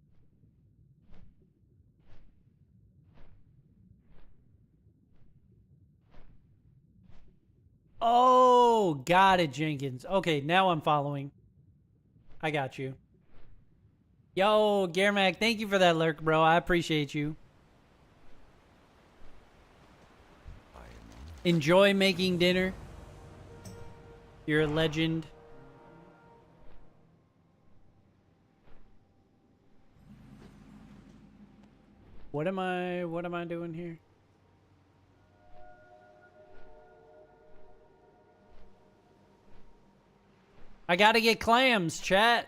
Oh, got it, Jenkins. Okay, now I'm following. I got you. Yo, Garmac, thank you for that lurk, bro. I appreciate you. Enjoy making dinner. You're a legend. What am I doing here? I gotta get clams, chat.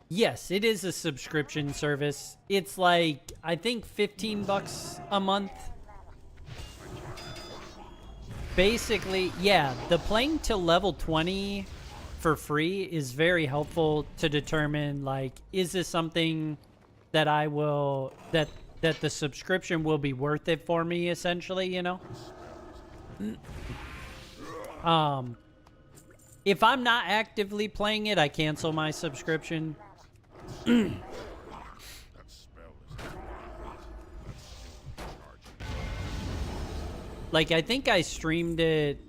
Yes, it is a subscription service. It's like, I think 15 bucks a month. Basically, yeah, the playing till level 20 for free is very helpful to determine, like, is this something that I will, that the subscription will be worth it for me, essentially, you know? If I'm not actively playing it, I cancel my subscription. Like, I think I streamed it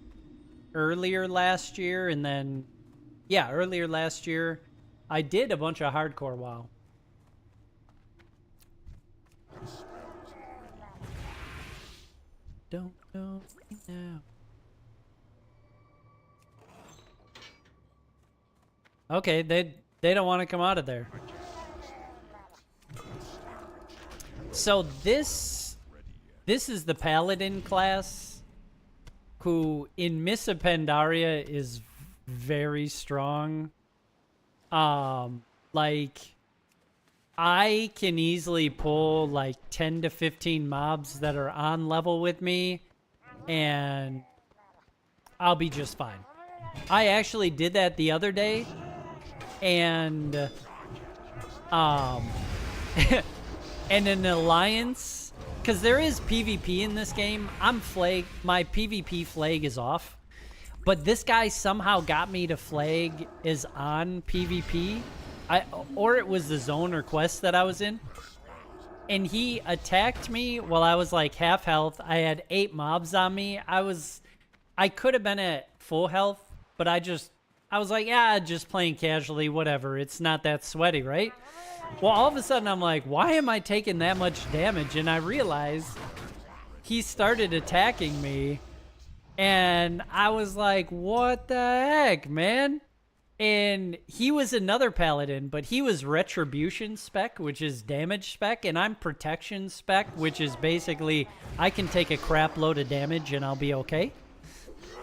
earlier last year, and then, yeah, earlier last year, I did a bunch of hardcore WoW. Don't know now. Okay, they don't want to come out of there. So this is the Paladin class, who in Mists of Pandaria is very strong. Like, I can easily pull like 10 to 15 mobs that are on level with me, and I'll be just fine. I actually did that the other day, and and an alliance, because there is PvP in this game. I'm flag. My PvP flag is off, but this guy somehow got me to flag is on PvP. Or it was the zone or quest that I was in, and he attacked me while I was like half health. I had 8 mobs on me. I could have been at full health, but I was like, yeah, just playing casually, whatever. It's not that sweaty, right? Well, all of a sudden I'm like, why am I taking that much damage? And I realized he started attacking me, and I was like, what the heck, man? And he was another paladin, but he was retribution spec, which is damage spec, and I'm protection spec, which is basically I can take a crap load of damage and I'll be okay.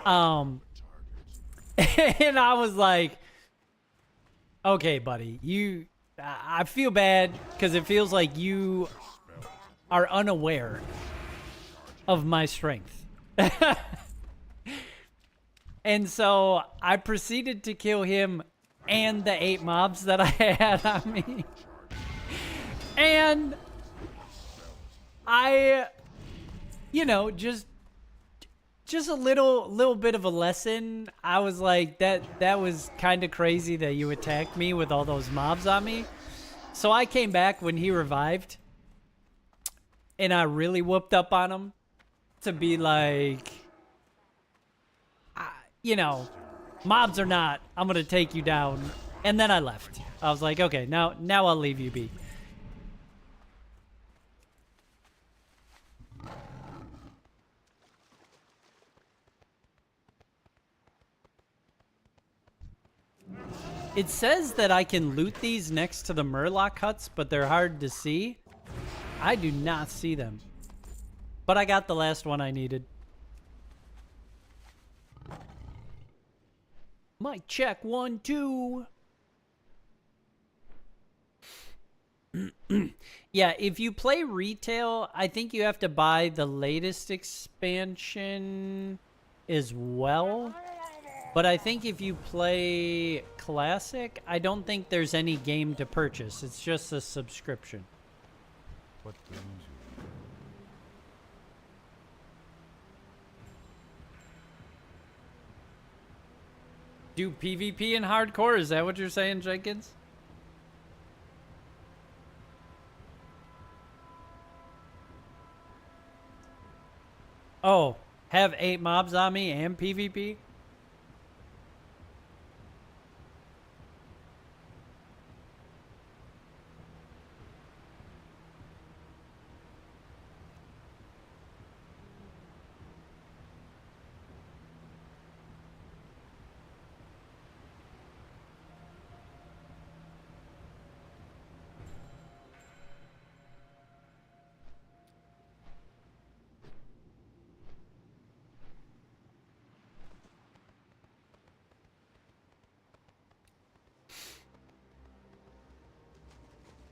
And I was like, okay, buddy, I feel bad because it feels like you are unaware of my strength. And so I proceeded to kill him and the 8 mobs that I had on me. And I, you know, just a little bit of a lesson. I was like, that was kind of crazy that you attacked me with all those mobs on me. So I came back when he revived, and I really whooped up on him to be like, you know, mobs or not, I'm gonna take you down. And then I left. I was like, okay, now I'll leave you be. It says that I can loot these next to the Murloc huts, but they're hard to see. I do not see them. But I got the last one I needed. Mic check 1 2. Yeah, if you play retail, I think you have to buy the latest expansion as well. But I think if you play classic, I don't think there's any game to purchase. It's just a subscription. What brings you? Do PvP in hardcore? Is that what you're saying, Jenkins? Oh, have 8 mobs on me and PvP?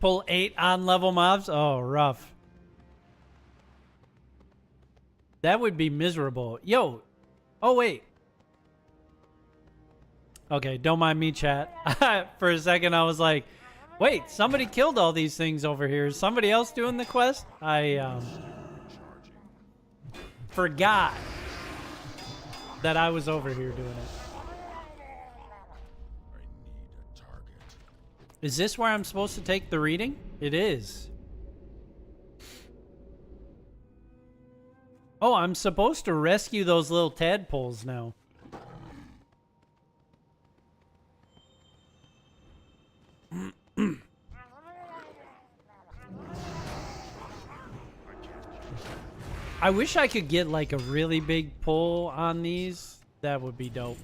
Pull 8 on level mobs? Oh, rough. That would be miserable. Yo. Oh, wait. Okay, don't mind me, chat. For a second, I was like, wait, somebody killed all these things over here. Is somebody else doing the quest? I forgot that I was over here doing it. Is this where I'm supposed to take the reading? It is. Oh, I'm supposed to rescue those little tadpoles now. I wish I could get like a really big pull on these. That would be dope.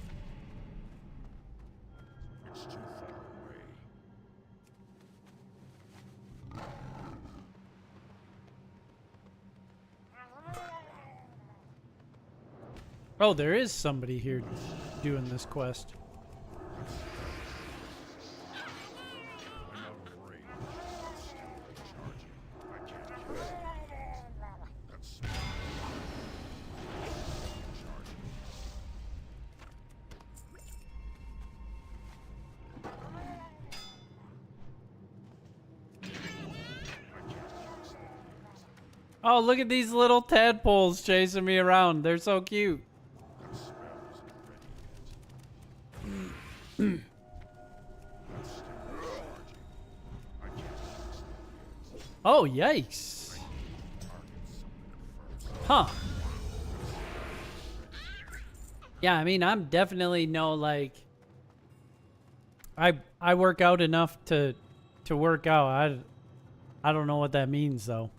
Oh, there is somebody here doing this quest. Oh, look at these little tadpoles chasing me around. They're so cute. Oh, yikes. Huh. Yeah, I mean, I'm definitely no, like... I work out enough to work out. I don't know what that means, though.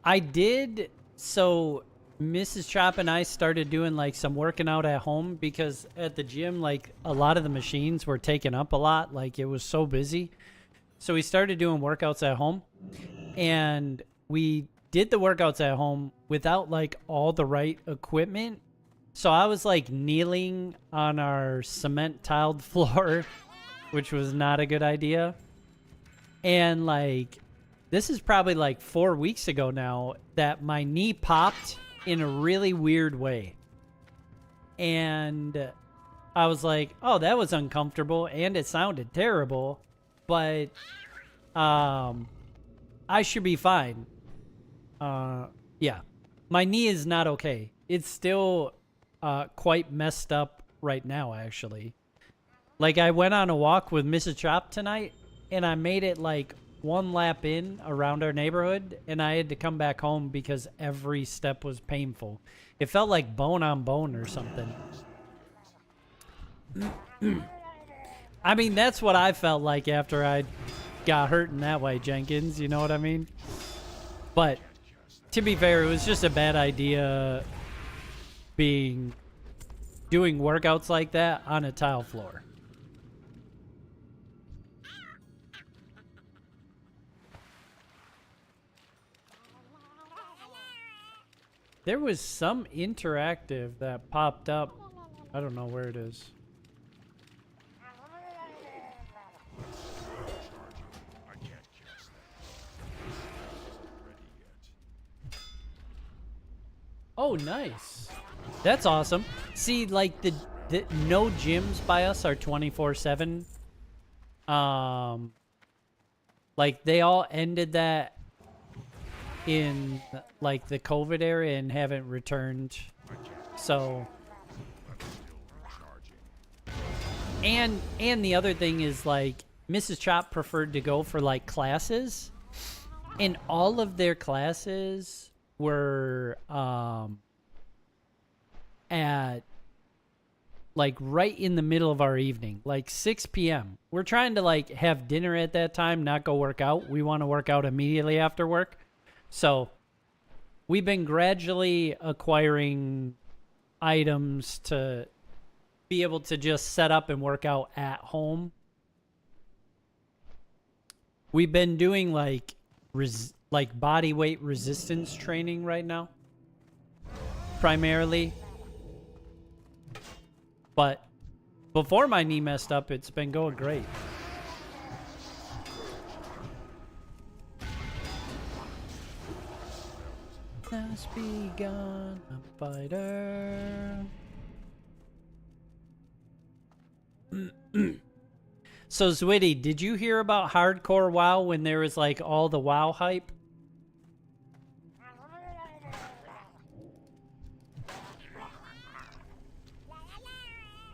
I did... So, Mrs. Chop and I started doing, like, some working out at home because at the gym, like, a lot of the machines were taken up a lot. Like, it was so busy. So we started doing workouts at home, and we did the workouts at home without like all the right equipment. So I was like kneeling on our cement tiled floor, which was not a good idea. And like, this is probably like 4 weeks ago now that my knee popped in a really weird way. And I was like, oh, that was uncomfortable and it sounded terrible. But I should be fine. Yeah. My knee is not okay. It's still quite messed up right now, actually. Like, I went on a walk with Mrs. Chop tonight, and I made it, like, 1 lap in around our neighborhood, and I had to come back home because every step was painful. It felt like bone on bone or something. I mean, that's what I felt like after I got hurt in that way, Jenkins. You know what I mean? But to be fair, it was just a bad idea doing workouts like that on a tile floor. There was some interactive that popped up I don't know where it is. I can't cast that. Oh, nice. That's awesome. See, like the no gyms by us are 24/7. Like they all ended that in like the COVID era and haven't returned. So and the other thing is like Mrs. Chop preferred to go for like classes, and all of their classes were at like right in the middle of our evening, like 6 p.m. We're trying to like have dinner at that time, not go work out. We want to work out immediately after work. So we've been gradually acquiring items to be able to just set up and work out at home. We've been doing like body weight resistance training right now, primarily. But before my knee messed up, it's been going great. Let's be gone, a fighter. So, Zwitty, did you hear about hardcore WoW when there was like all the WoW hype?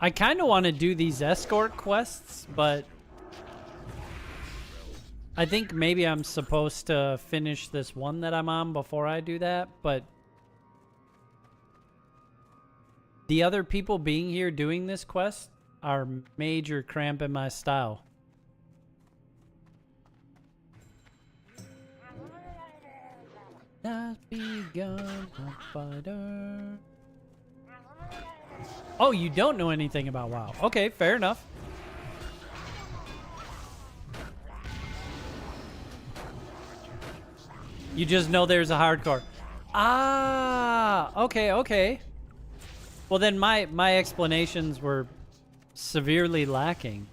I kind of want to do these escort quests, but I think maybe I'm supposed to finish this one that I'm on before I do that, but the other people being here doing this quest are major cramping my style. Not begun a fighter. Oh, you don't know anything about WoW. Okay, fair enough. You just know there's a hardcore. Ah, okay, okay. Well, then my explanations were severely lacking.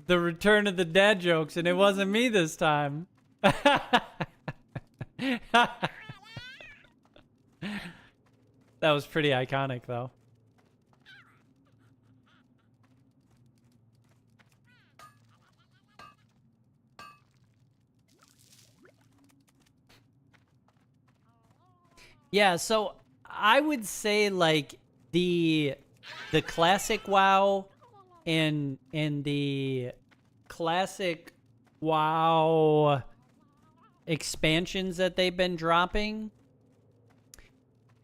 The return of the dad jokes, and it wasn't me this time. That was pretty iconic, though. Yeah, so I would say like the classic WoW and the classic WoW expansions that they've been dropping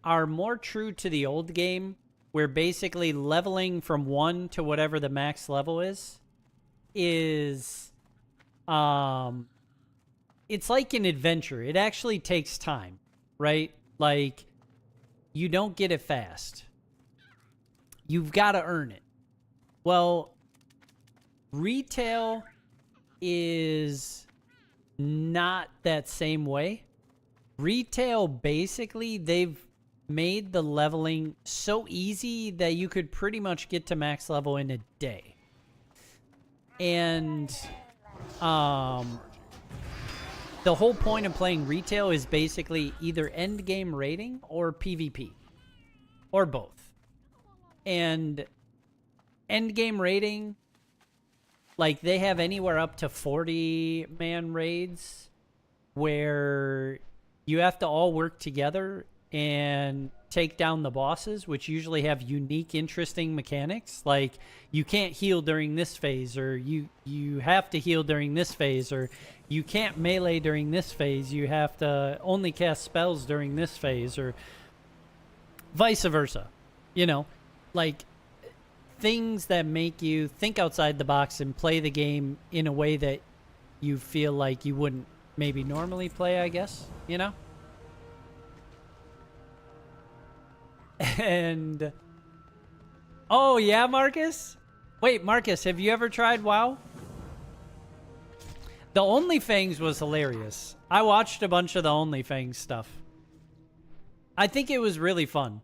are more true to the old game, where basically leveling from 1 to whatever the max level is it's like an adventure. It actually takes time, right? Like, you don't get it fast. You've got to earn it. Well, retail is not that same way. Retail, basically, they've made the leveling so easy that you could pretty much get to max level in a day. And the whole point of playing retail is basically either end game raiding or PvP, or both. And end game raiding, like, they have anywhere up to 40-man raids where you have to all work together and take down the bosses, which usually have unique, interesting mechanics. Like, you can't heal during this phase, or you have to heal during this phase, or you can't melee during this phase. You have to only cast spells during this phase, or vice versa. You know, like, things that make you think outside the box and play the game in a way that you feel like you wouldn't maybe normally play, I guess, you know? And oh yeah, Marcus? Wait, Marcus, have you ever tried WoW? The OnlyFans was hilarious. I watched a bunch of the OnlyFans stuff. I think it was really fun.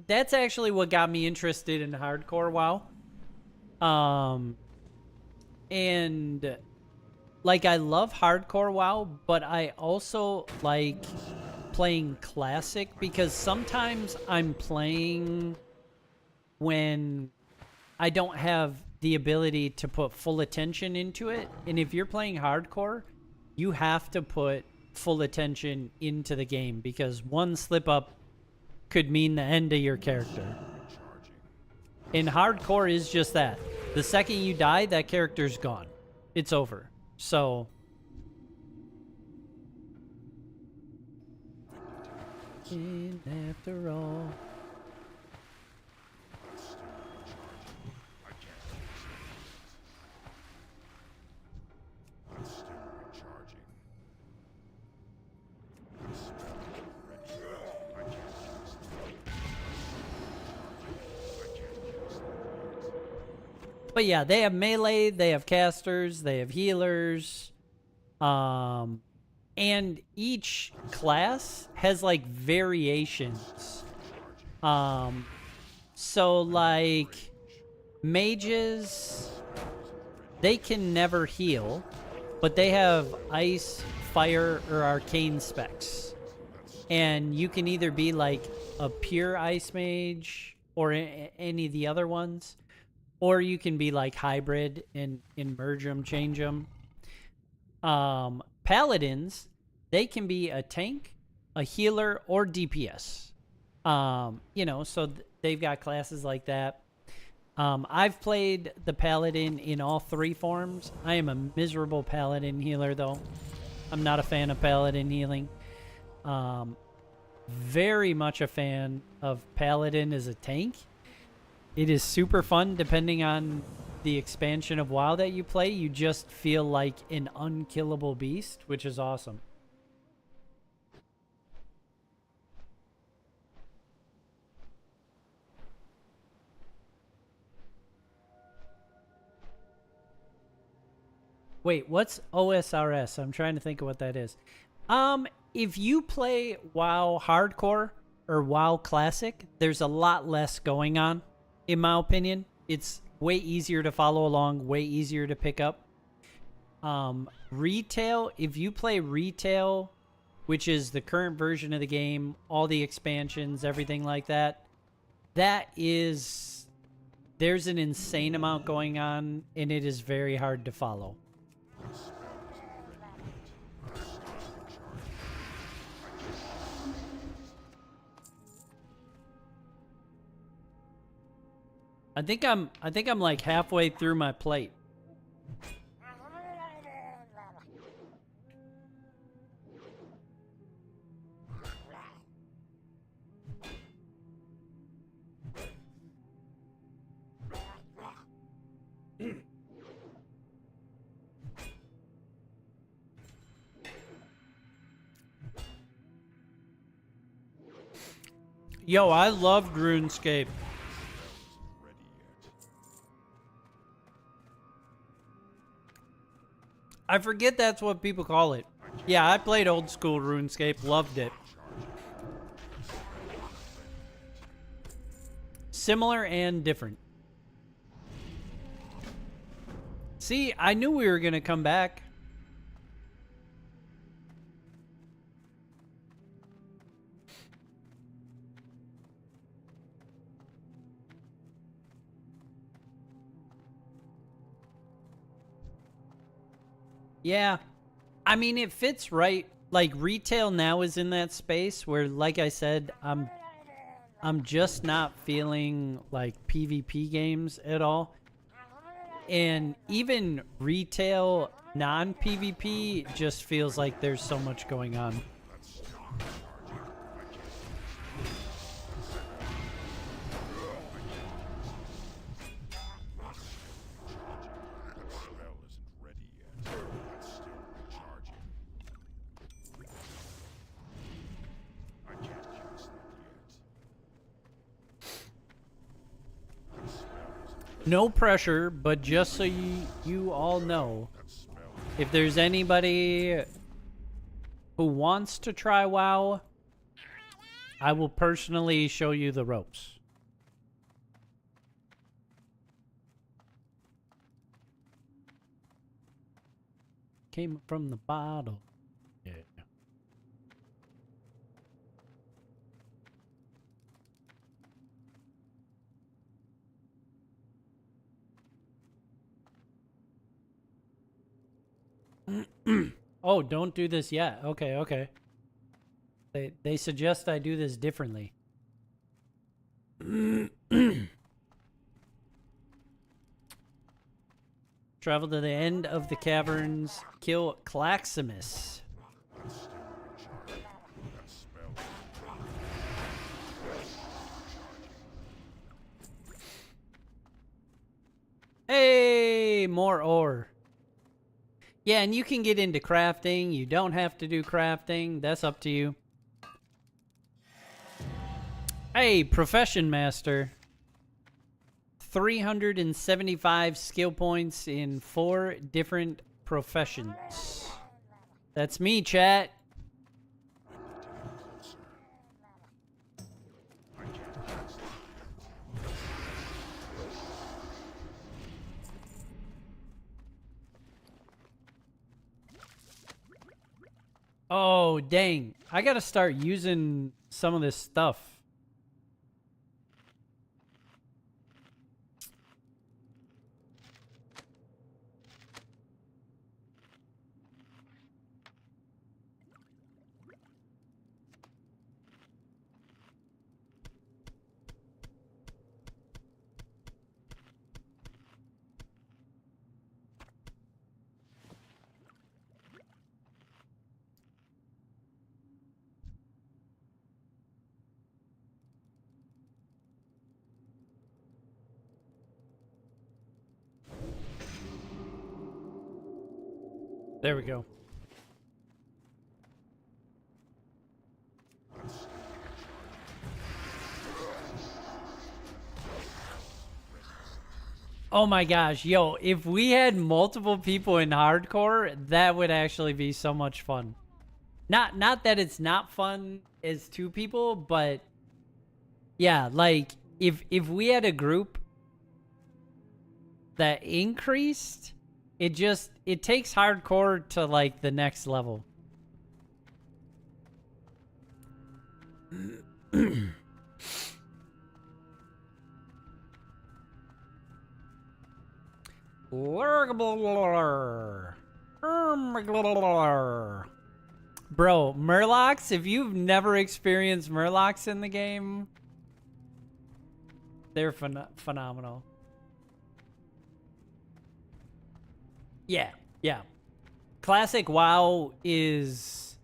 That's actually what got me interested in hardcore WoW. And like I love hardcore WoW, but I also like playing classic because sometimes I'm playing when I don't have the ability to put full attention into it. And if you're playing hardcore, you have to put full attention into the game because one slip up could mean the end of your character. And hardcore is just that. The second you die, that character's gone. It's over. So and after all, but yeah, they have melee, they have casters, they have healers, and each class has like variations. So like mages, they can never heal, but they have ice, fire, or arcane specs. And you can either be like a pure ice mage or any of the other ones, or you can be like hybrid and merge them, change them. Paladins, they can be a tank, a healer, or DPS. You know, so they've got classes like that. I've played the paladin in all three forms. I am a miserable paladin healer, though. I'm not a fan of paladin healing. Very much a fan of paladin as a tank. It is super fun depending on the expansion of WoW that you play. You just feel like an unkillable beast, which is awesome. Wait, what's OSRS? I'm trying to think of what that is. If you play WoW Hardcore or WoW Classic, there's a lot less going on, in my opinion. It's way easier to follow along, way easier to pick up. Retail, if you play Retail, which is the current version of the game, all the expansions, everything like that, there's an insane amount going on, and it is very hard to follow. I think I'm like halfway through my plate. Yo, I loved RuneScape. I forget that's what people call it. Yeah, I played old school RuneScape, loved it. Similar and different. See, I knew we were going to come back. Yeah. I mean, it fits right. Like, retail now is in that space where, like I said, I'm just not feeling like PvP games at all. And even retail non-PvP just feels like there's so much going on. No pressure, but just so you all know, If there's anybody who wants to try WoW, I will personally show you the ropes. Came from the bottle. Yeah. Oh, don't do this yet. Okay, okay. They suggest I do this differently. Travel to the end of the caverns. Kill Claximus. Hey, more ore. Yeah, and you can get into crafting. You don't have to do crafting. That's up to you. Hey, Profession Master. 375 skill points in 4 different professions. That's me, chat. Oh, dang. I gotta start using some of this stuff. There we go. Oh my gosh, yo, if we had multiple people in hardcore, that would actually be so much fun. Not that it's not fun as 2 people, but yeah, like if we had a group that increased, it takes hardcore to like the next level. Bro, Murlocs, if you've never experienced Murlocs in the game, they're phenomenal. Yeah, yeah. Classic WoW is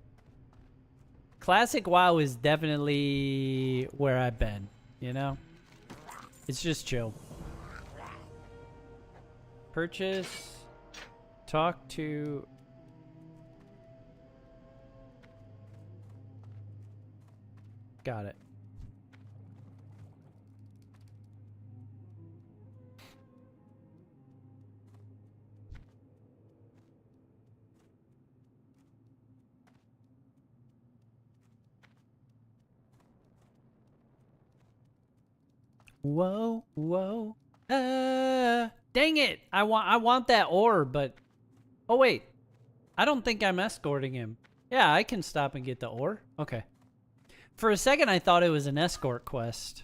definitely where I've been, you know? It's just chill. Purchase. Talk to... Got it. Whoa, whoa. Dang it. I want that ore, but... Oh, wait. I don't think I'm escorting him. Yeah, I can stop and get the ore. Okay. For a second, I thought it was an escort quest.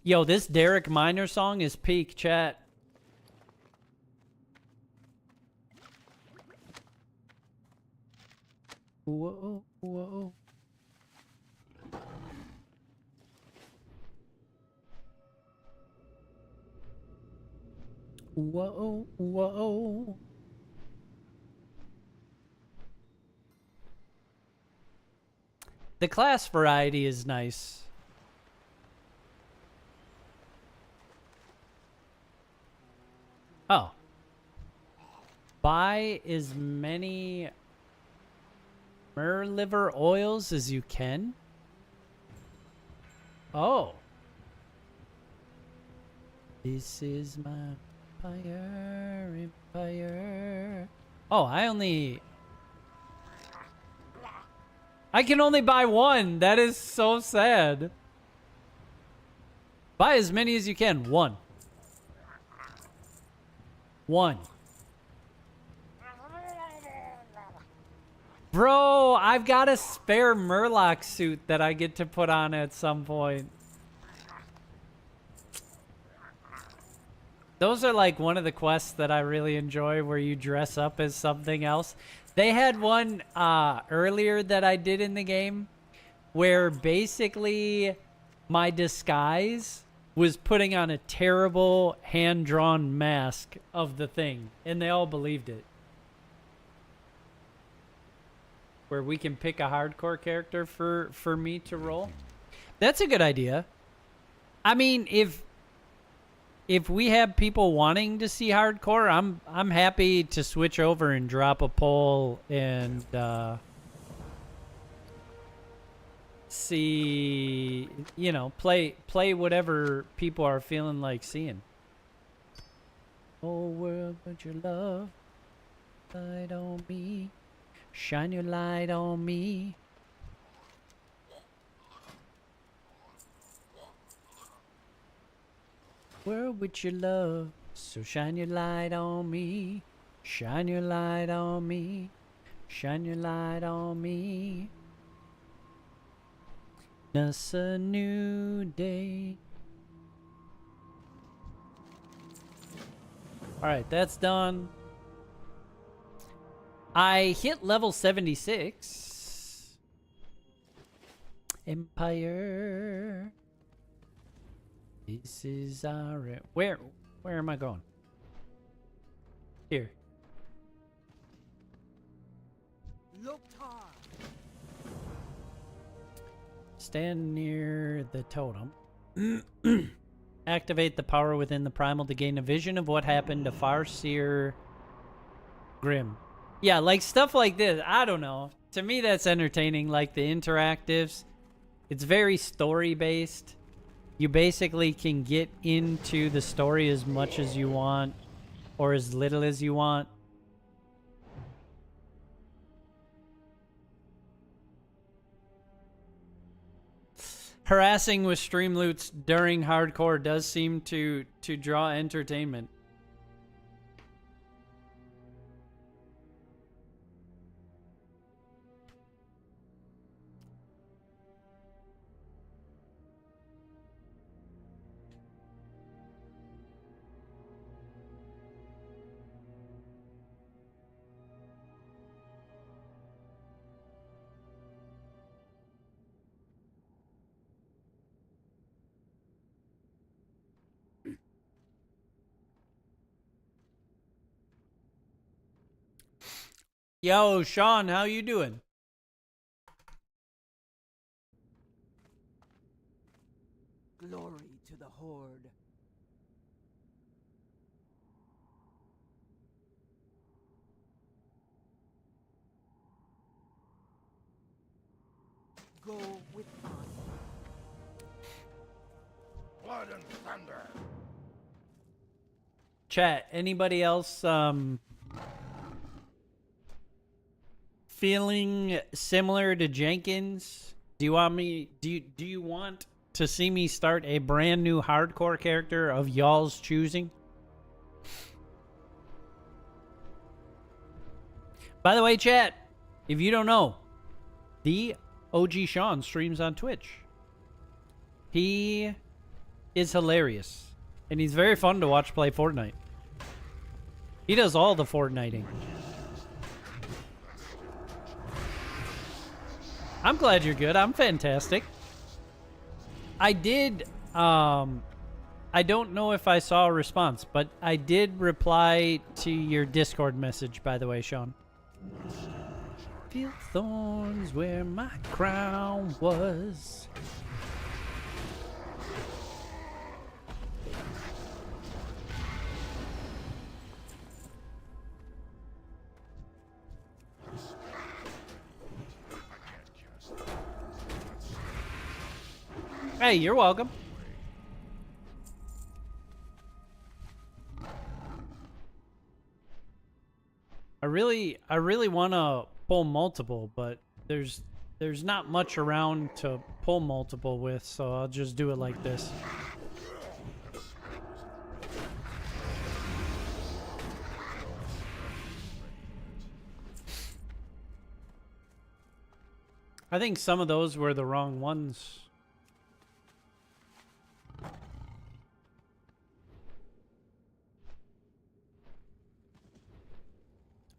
Yo, this Derek Minor song is peak, chat. Whoa, whoa. Whoa, whoa. The class variety is nice. Oh. Buy as many myrrh liver oils as you can? Oh. This is my... Empire, Empire. Oh, I can only buy one. That is so sad. Buy as many as you can. One. Bro, I've got a spare Murloc suit that I get to put on at some point. Those are like one of the quests that I really enjoy where you dress up as something else. They had one earlier that I did in the game where basically my disguise was putting on a terrible hand-drawn mask of the thing, and they all believed it. Where we can pick a hardcore character for me to roll. That's a good idea. I mean, if we have people wanting to see hardcore, I'm happy to switch over and drop a poll and see, you know, play whatever people are feeling like seeing. Oh world, put your love light on me. Shine your light on me. World with your love, so shine your light on me. Shine your light on me. Shine your light on me. It's a new day. Alright, that's done. I hit level 76. Empire. This is our... Where am I going? Here. Looked hard. Stand near the totem. Activate the power within the primal to gain a vision of what happened to Farseer Grim. Yeah, like stuff like this. I don't know. To me, that's entertaining. Like the interactives. It's very story-based. You basically can get into the story as much as you want. Or as little as you want. Harassing with stream loots during hardcore does seem to draw entertainment. Yo, Sean, how you doing? Glory to the Horde. Go with us. Blood and thunder. Chat, anybody else feeling similar to Jenkins? Do you want me do you want to see me start a brand new hardcore character of y'all's choosing? By the way, chat, if you don't know, the OG Sean streams on Twitch. He is hilarious, and he's very fun to watch play Fortnite. He does all the Fortniting. I'm glad you're good. I'm fantastic. I did, I don't know if I saw a response, but I did reply to your Discord message, by the way, Sean. Feel thorns where my crown was. Hey, you're welcome. I really want to pull multiple, but there's not much around to pull multiple with, so I'll just do it like this. I think some of those were the wrong ones.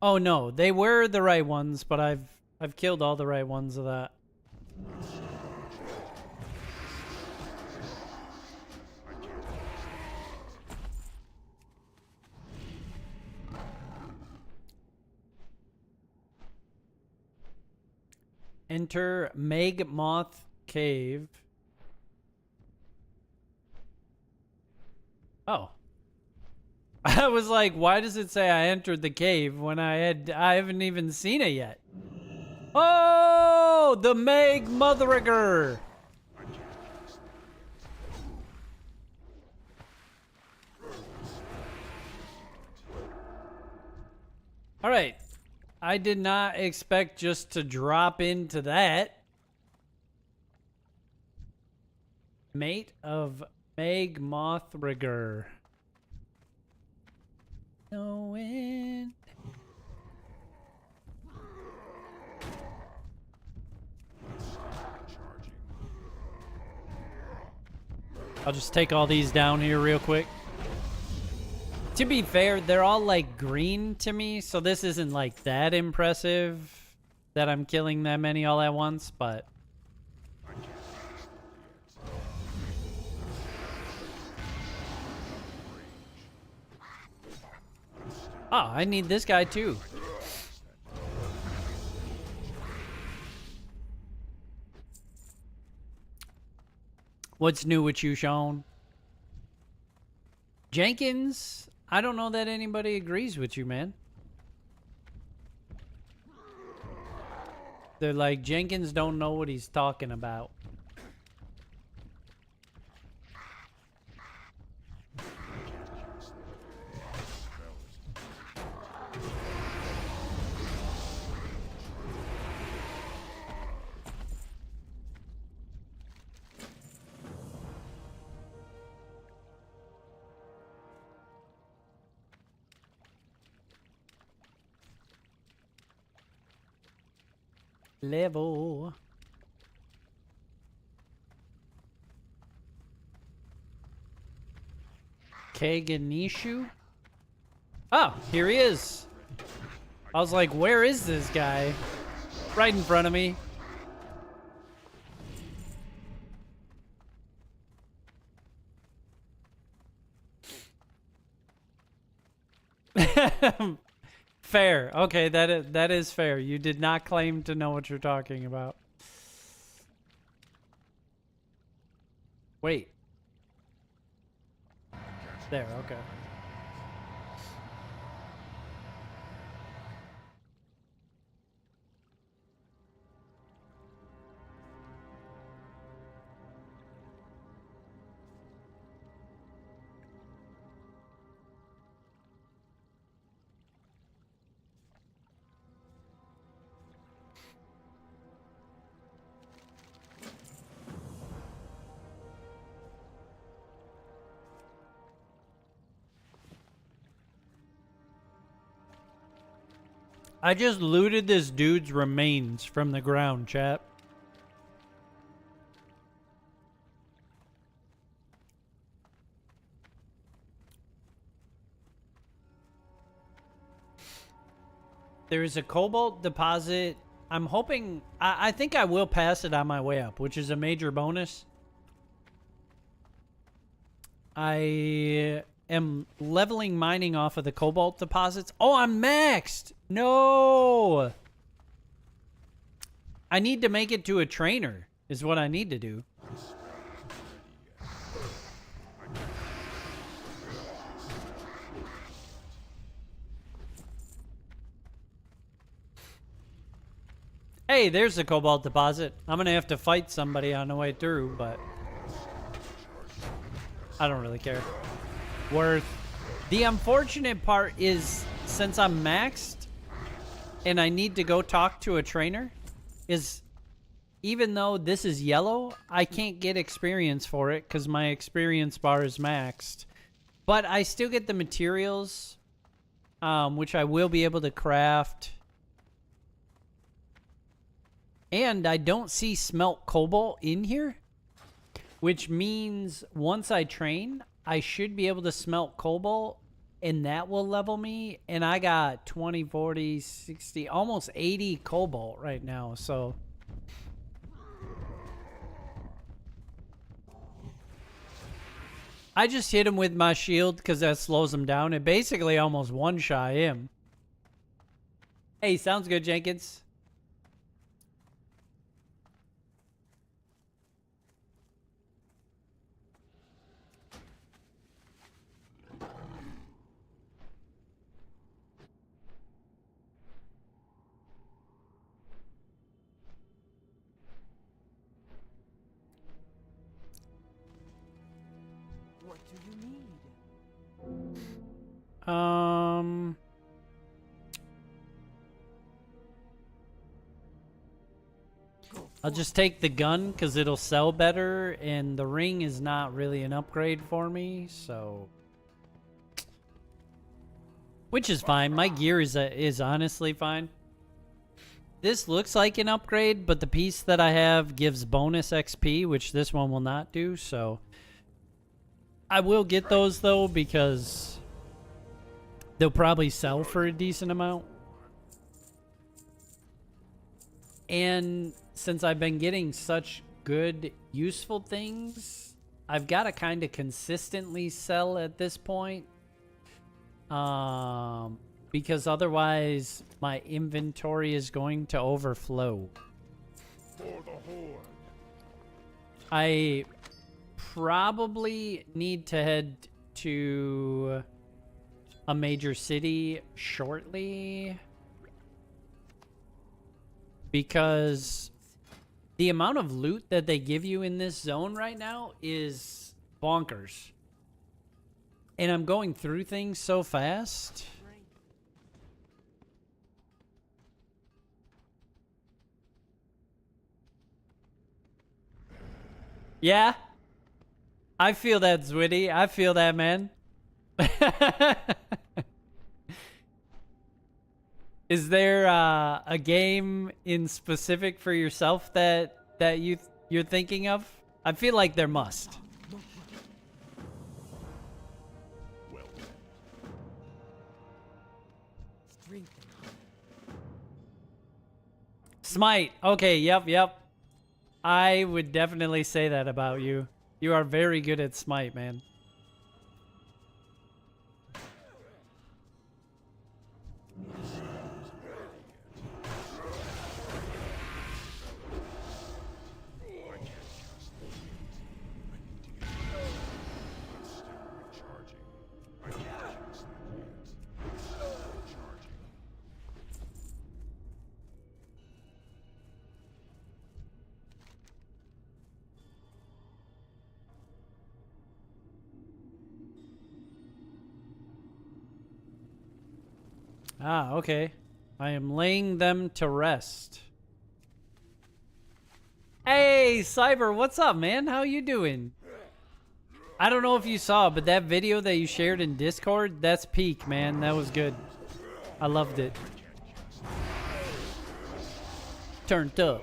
Oh no, they were the right ones, but I've killed all the right ones of that. Enter Magmoth Cave. Oh. I was like, why does it say I entered the cave when I haven't even seen it yet? Oh, the Meg Motherigger. All right. I did not expect just to drop into that. Mate of Meg Mothrigger. No wind. I'll just take all these down here real quick. To be fair, they're all like green to me, so this isn't like that impressive that I'm killing that many all at once, but oh, I need this guy too. What's new with you, Sean? Jenkins, I don't know that anybody agrees with you, man. They're like, Jenkins don't know what he's talking about. Level. Kaganishu? Oh, here he is. I was like, where is this guy? Right in front of me. Fair. Okay, that is fair. You did not claim to know what you're talking about. Wait. There, okay. I just looted this dude's remains from the ground, chat. There is a cobalt deposit. I'm hoping... I think I will pass it on my way up, which is a major bonus. I am leveling mining off of the cobalt deposits. Oh, I'm maxed! No! I need to make it to a trainer, is what I need to do. Hey, there's the cobalt deposit. I'm gonna have to fight somebody on the way through, but I don't really care. Worth. The unfortunate part is, since I'm maxed, and I need to go talk to a trainer is even though this is yellow, I can't get experience for it because my experience bar is maxed. But I still get the materials, which I will be able to craft. And I don't see smelt cobalt in here, which means once I train, I should be able to smelt cobalt, and that will level me. And I got 20, 40, 60, almost 80 cobalt right now, so... I just hit him with my shield because that slows him down. It basically almost one-shot him. Hey, sounds good, Jenkins. What do you need? I'll just take the gun because it'll sell better, and the ring is not really an upgrade for me, so... Which is fine. My gear is honestly fine. This looks like an upgrade, but the piece that I have gives bonus XP, which this one will not do, so... I will get those, though, because they'll probably sell for a decent amount. And since I've been getting such good, useful things, I've got to kind of consistently sell at this point. Because otherwise, my inventory is going to overflow. For the Horde. I probably need to head to a major city shortly. Because the amount of loot that they give you in this zone right now is bonkers. And I'm going through things so fast. Yeah. I feel that, Zwitty. I feel that, man. Is there a game in specific for yourself that you're thinking of? I feel like there must. Well, Smite. Okay, yep. I would definitely say that about you. You are very good at Smite, man. Ah, okay. I am laying them to rest. Hey, Cyber, what's up, man? How you doing? I don't know if you saw, but that video that you shared in Discord, that's peak, man. That was good. I loved it. Turned up.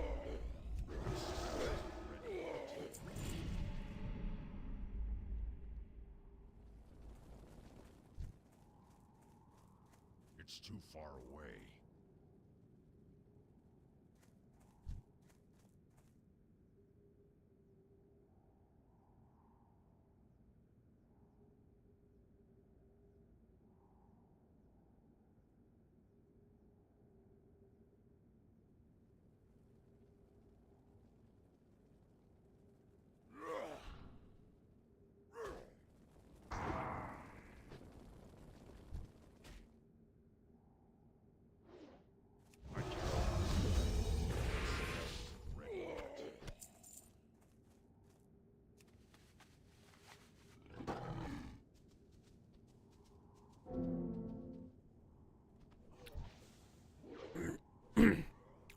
it's too far away.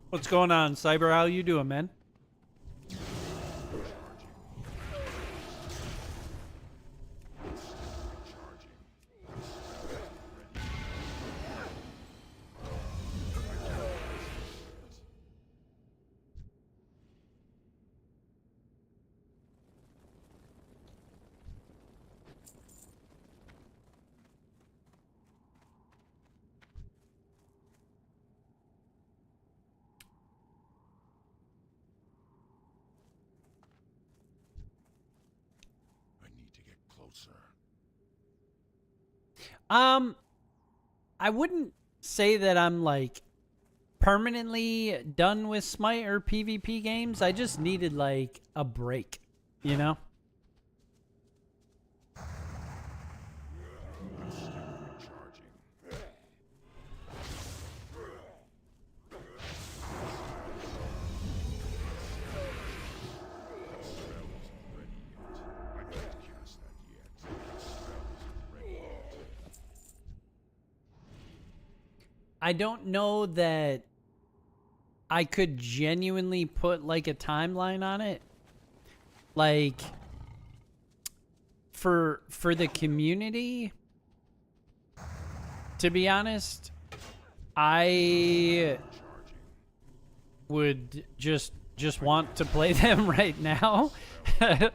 What's going on, Cyber? How you doing, man? I need to get closer. I wouldn't say that I'm like permanently done with Smite or PvP games. I just needed like a break, you know? I'm still recharging. That spell isn't ready yet. I can't cast that yet. That spell isn't ready yet. I don't know that I could genuinely put like a timeline on it. Like for the community, to be honest, I would just want to play them right now. I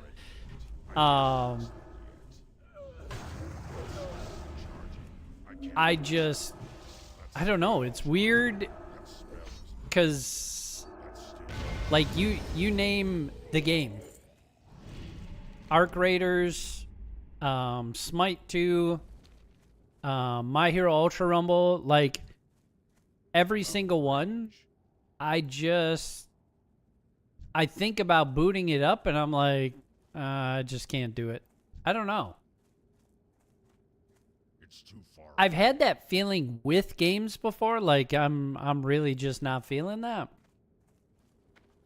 don't know. It's weird because, like, you name the game. Arc Raiders, Smite 2, My Hero Ultra Rumble, like, every single one, I think about booting it up and I'm like, I just can't do it. I don't know. It's too far. I've had that feeling with games before, like I'm really just not feeling that.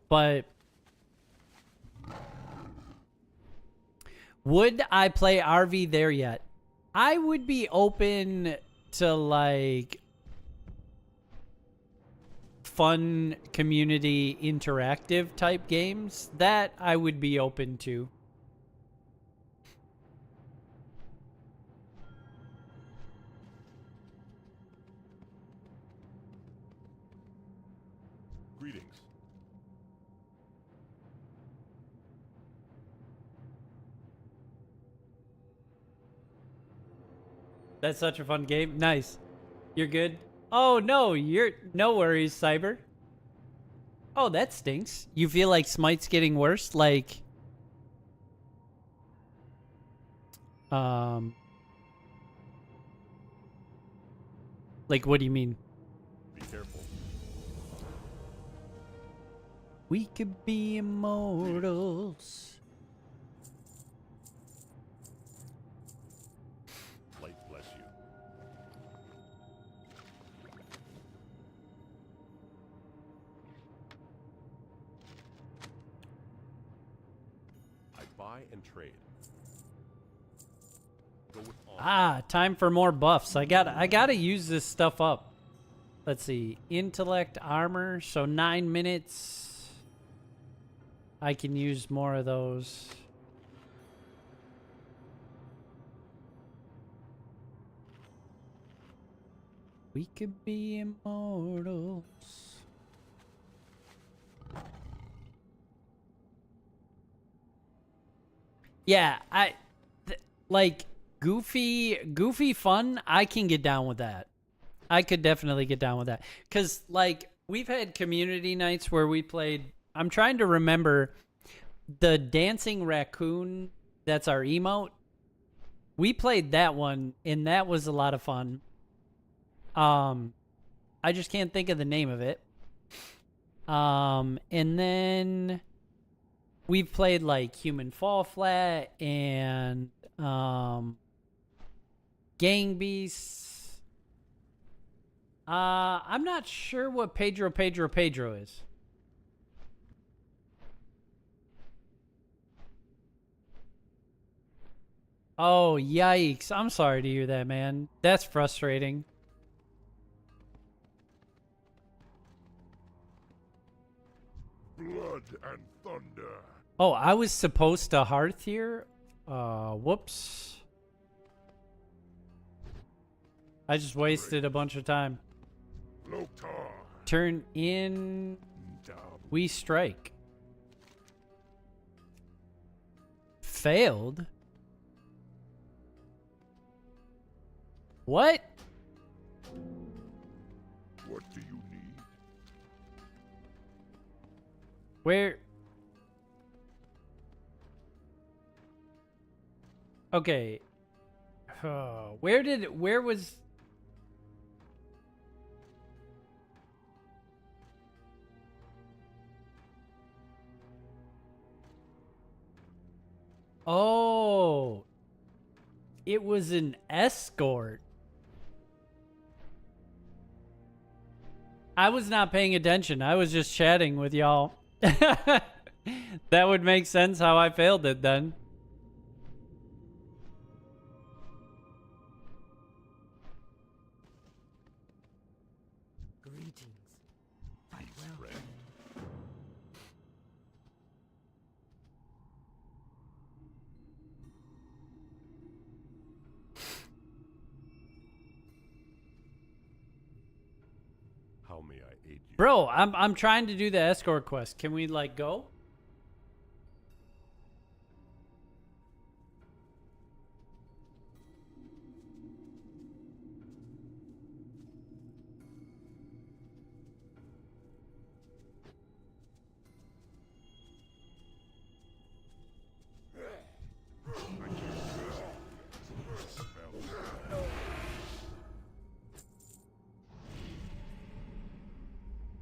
But would I play RV there yet? I would be open to like fun community interactive type games. That I would be open to. Greetings. That's such a fun game. Nice. You're good? Oh, no. You're... No worries, Cyber. Oh, that stinks. You feel like Smite's getting worse? Like... Like, what do you mean? Be careful. We could be immortals. Light bless you. I buy and trade. Go with all. Ah, time for more buffs. I gotta use this stuff up. Let's see. Intellect, armor. So 9 minutes. I can use more of those. We could be immortals. Yeah, like goofy fun. I can get down with that. I could definitely get down with that. Cause like we've had community nights where we played. I'm trying to remember the dancing raccoon. That's our emote. We played that one, and that was a lot of fun. I just can't think of the name of it. And then we've played like Human Fall Flat and Gang Beasts. I'm not sure what Pedro is. Oh, yikes. I'm sorry to hear that, man. That's frustrating. blood and thunder. Oh, I was supposed to hearth here? Whoops. I just wasted a bunch of time. Loktar. Turn in... We strike. Failed? What? What do you need? Where? Okay. Where was... Oh. It was an escort. I was not paying attention. I was just chatting with y'all. That would make sense how I failed it then. Greetings. Farewell. How may I aid you? Bro, I'm trying to do the escort quest. Can we like go?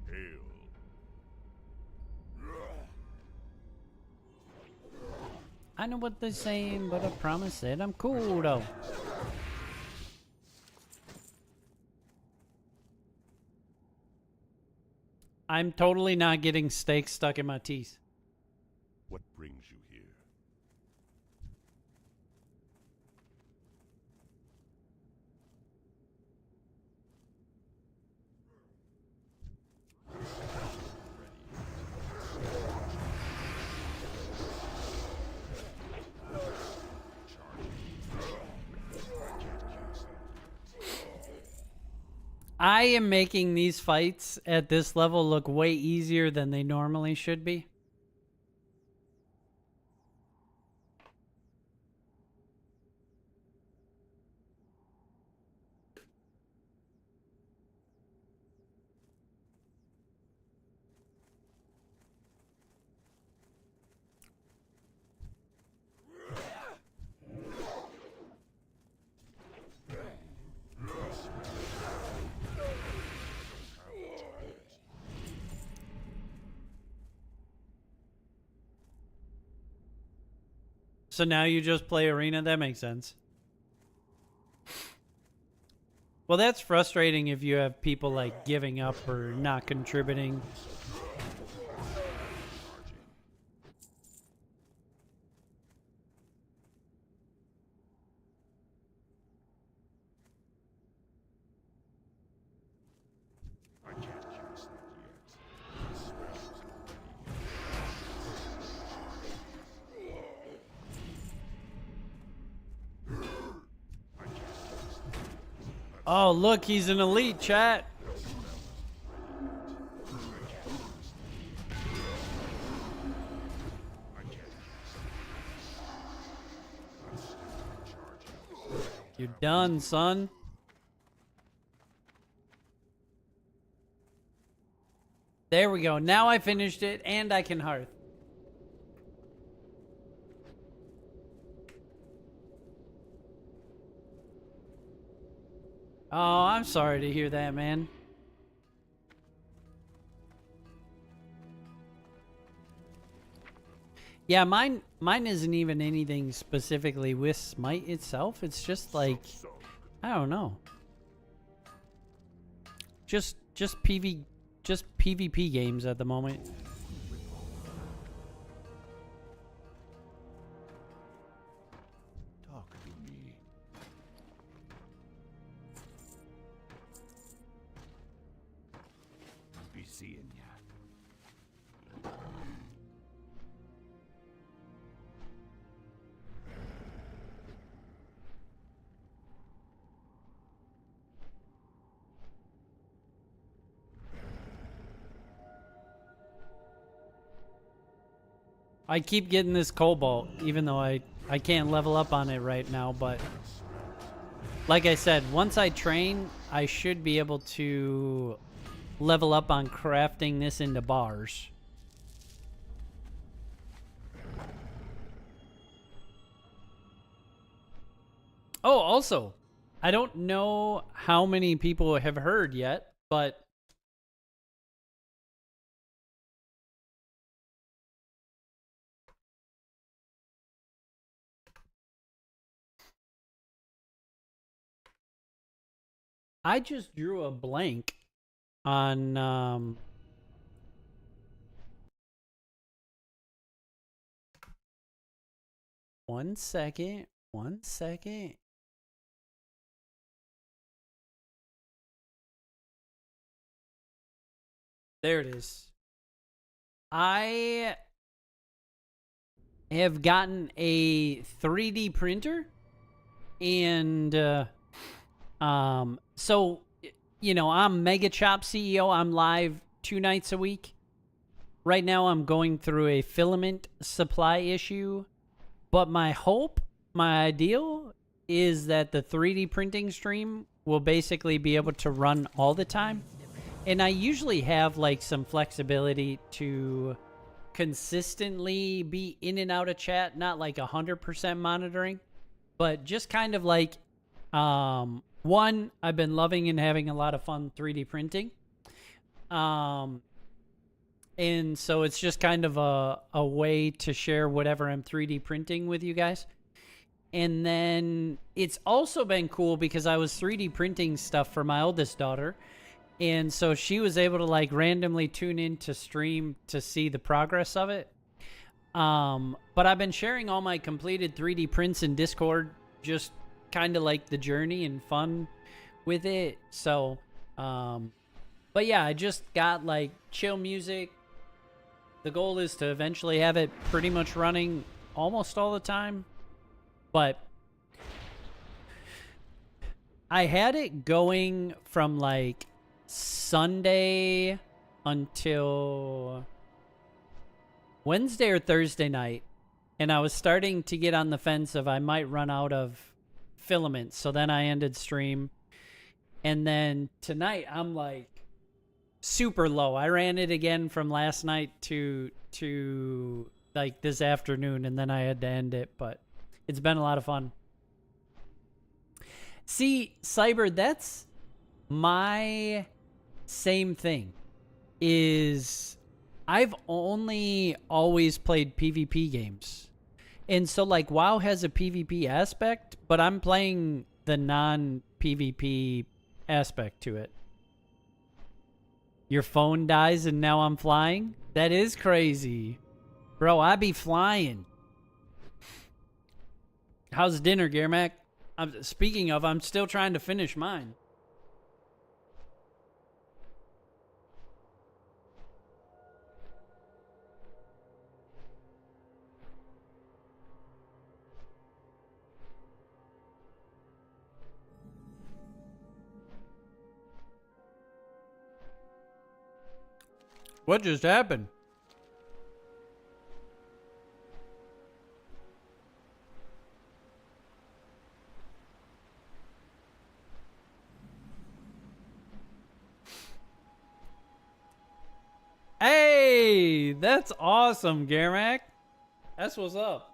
Hail. I know what they're saying, but I promise that I'm cool though. I'm totally not getting steak stuck in my teeth. What brings you here? I am making these fights at this level look way easier than they normally should be. So now you just play arena? That makes sense. Well, that's frustrating if you have people like giving up or not contributing. I can't cast that yet. Oh, look, he's an elite, chat. You're done, son. There we go. Now I finished it, and I can hearth. Oh, I'm sorry to hear that, man. Yeah, mine isn't even anything specifically with Smite itself. It's just like, I don't know. Just PvP games at the moment. Talk to me. Be seeing ya. I keep getting this cobalt, even though I can't level up on it right now, but like I said, once I train, I should be able to level up on crafting this into bars. Oh, also, I don't know how many people have heard yet, but I just drew a blank on one second. There it is. I have gotten a 3D printer, and so you know, I'm Mega Chop CEO. I'm live 2 nights a week. Right now I'm going through a filament supply issue, but my hope, my ideal is that the 3D printing stream will basically be able to run all the time. And I usually have like some flexibility to consistently be in and out of chat, not like 100% monitoring, but just kind of like one, I've been loving and having a lot of fun 3D printing. And so it's just kind of a way to share whatever I'm 3D printing with you guys. And then it's also been cool because I was 3D printing stuff for my oldest daughter. And so she was able to like randomly tune in to stream to see the progress of it. But I've been sharing all my completed 3D prints in Discord, just kind of like the journey and fun with it. So, but yeah, I just got like chill music. The goal is to eventually have it pretty much running almost all the time. But I had it going from like Sunday until Wednesday or Thursday night. And I was starting to get on the fence of I might run out of filament. So then I ended stream. And then tonight I'm like super low. I ran it again from last night to like this afternoon, and then I had to end it, but it's been a lot of fun. See, Cyber, that's my same thing. Is I've only always played PvP games. And so like WoW has a PvP aspect, but I'm playing the non-PvP aspect to it. Your phone dies and now I'm flying? That is crazy. Bro, I be flying. How's dinner, Gearmac? Speaking of, I'm still trying to finish mine. What just happened? Hey, that's awesome, Garmac. That's what's up.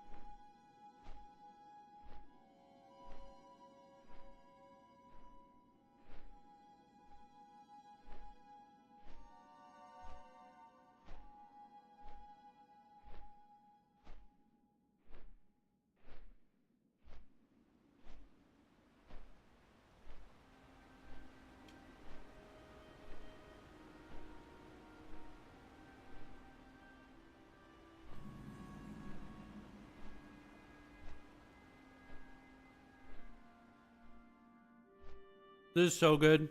This is so good.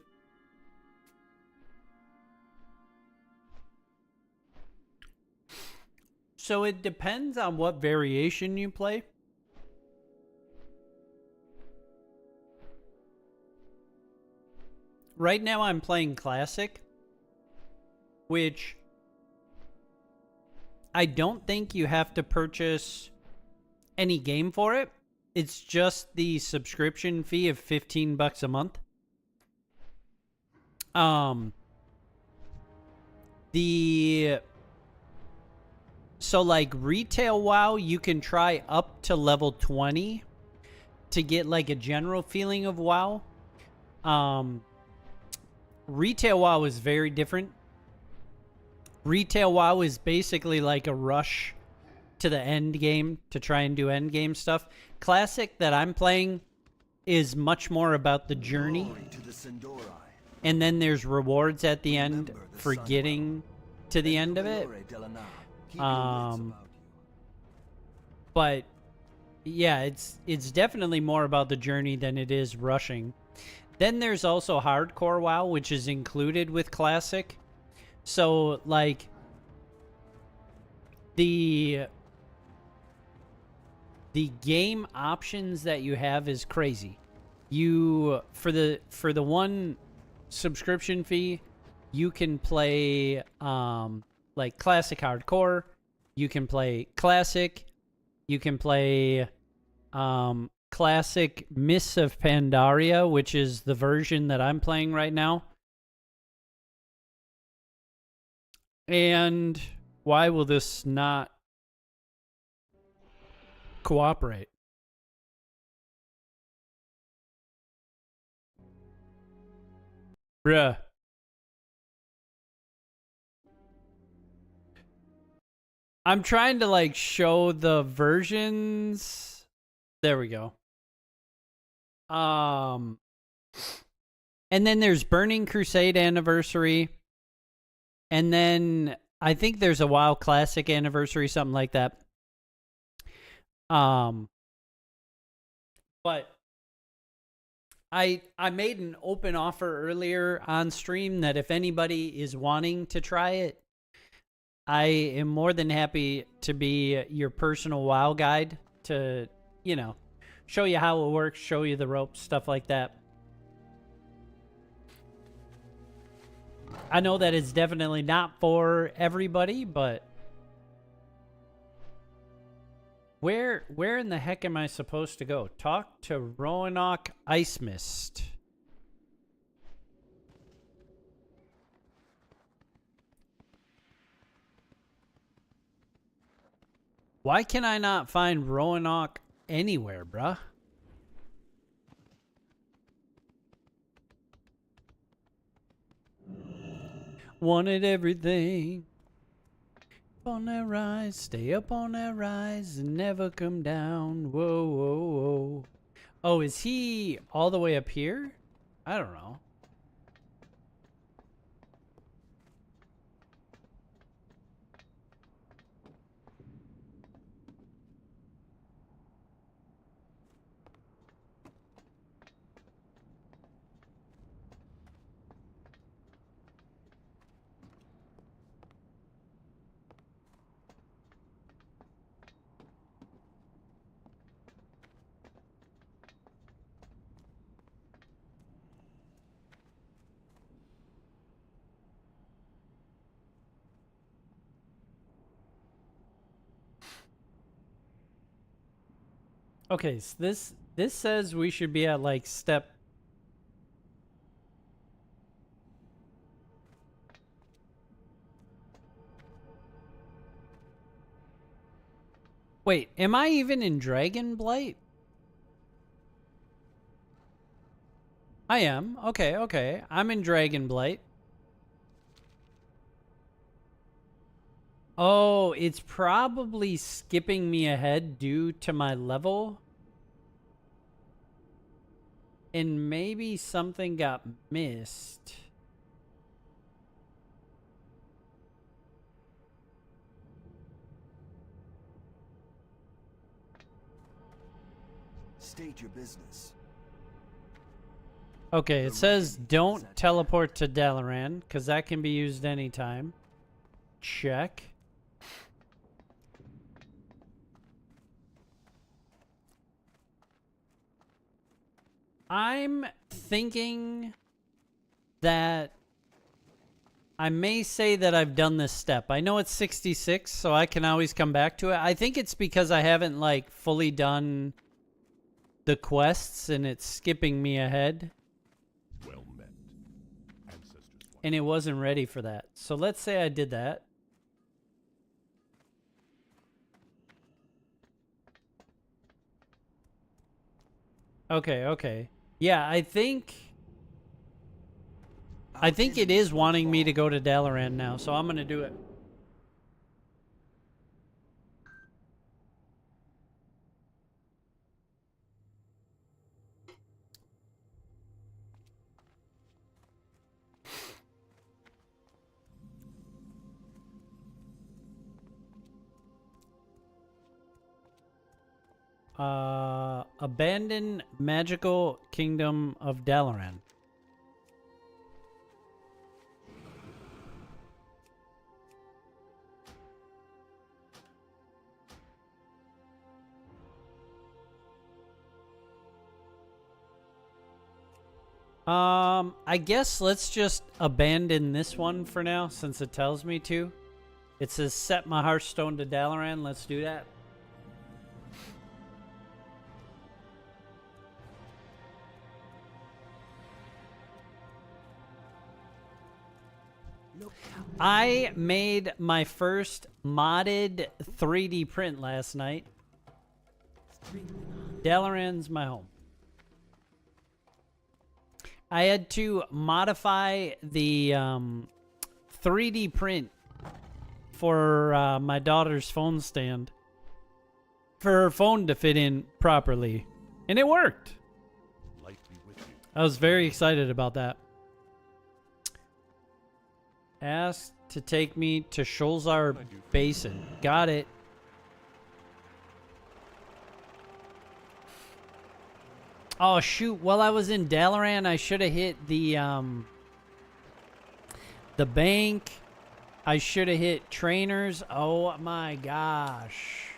So it depends on what variation you play. Right now I'm playing Classic, which I don't think you have to purchase any game for it. It's just the subscription fee of $15 a month. So like retail WoW, you can try up to level 20 to get like a general feeling of WoW. Retail WoW is very different. Retail WoW is basically like a rush to the end game to try and do end game stuff. Classic that I'm playing is much more about the journey. And then there's rewards at the end for getting to the end of it. But yeah, it's definitely more about the journey than it is rushing. Then there's also hardcore WoW, which is included with classic. So like the game options that you have is crazy. You for the one subscription fee, you can play like classic hardcore, you can play classic, you can play classic Mists of Pandaria, which is the version that I'm playing right now. And why will this not cooperate? Bruh. I'm trying to like show the versions. There we go. And then there's Burning Crusade Anniversary. And then I think there's a WoW Classic Anniversary, something like that. But I made an open offer earlier on stream that if anybody is wanting to try it, I am more than happy to be your personal WoW guide to, you know, show you how it works, show you the ropes, stuff like that. I know that it's definitely not for everybody, but where in the heck am I supposed to go? Talk to Roanoke Ice Mist. Why can I not find Roanoke anywhere, bruh? Wanted everything. Up on that rise, stay up on that rise and never come down. Whoa, whoa, whoa. Oh, is he all the way up here? I don't know. Okay, so this says we should be at like step. Wait, am I even in Dragonblight? I am. Okay, okay. I'm in Dragonblight. Oh, it's probably skipping me ahead due to my level. And maybe something got missed. State your business. Okay, it says don't teleport to Dalaran, because that can be used anytime. Check. I'm thinking that I may say that I've done this step. I know it's 66, so I can always come back to it. I think it's because I haven't, like, fully done the quests, and it's skipping me ahead. Well met. Ancestors watch. And it wasn't ready for that. So let's say I did that. Okay, okay. Yeah, I think it is wanting me to go to Dalaran now, so I'm gonna do it. Abandoned Magical Kingdom of Dalaran. I guess let's just abandon this one for now, since it tells me to. It says set my Hearthstone to Dalaran. Let's do that. I made my first modded 3D print last night. Dalaran's my home. I had to modify the 3D print for my daughter's phone stand for her phone to fit in properly, and it worked. Light be with you. I was very excited about that. Asked to take me to Sholzar Basin. Got it. Oh shoot, while I was in Dalaran, I should have hit the bank. I should have hit trainers. Oh my gosh.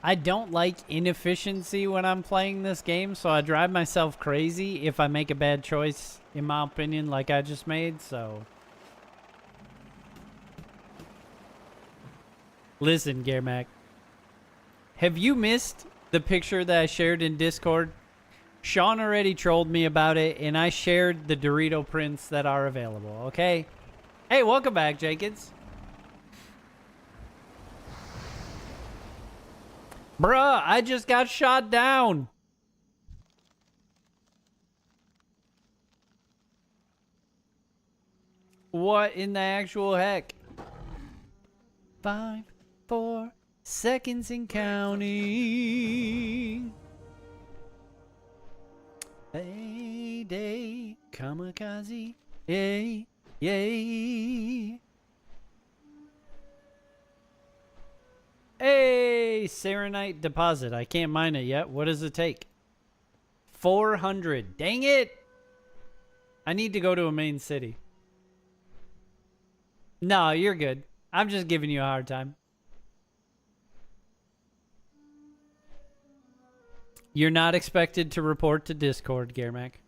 I don't like inefficiency when I'm playing this game, so I drive myself crazy if I make a bad choice, in my opinion, like I just made, so. Listen, Germac. Have you missed the picture that I shared in Discord? Sean already trolled me about it, and I shared the Dorito prints that are available, okay? Hey, welcome back, Jenkins. Bruh, I just got shot down. What in the actual heck? 5, 4 seconds and counting. Day, kamikaze, yay, yay. Hey, Serenite deposit. I can't mine it yet. What does it take? 400. Dang it. I need to go to a main city. No, you're good. I'm just giving you a hard time. You're not expected to report to Discord, Germac.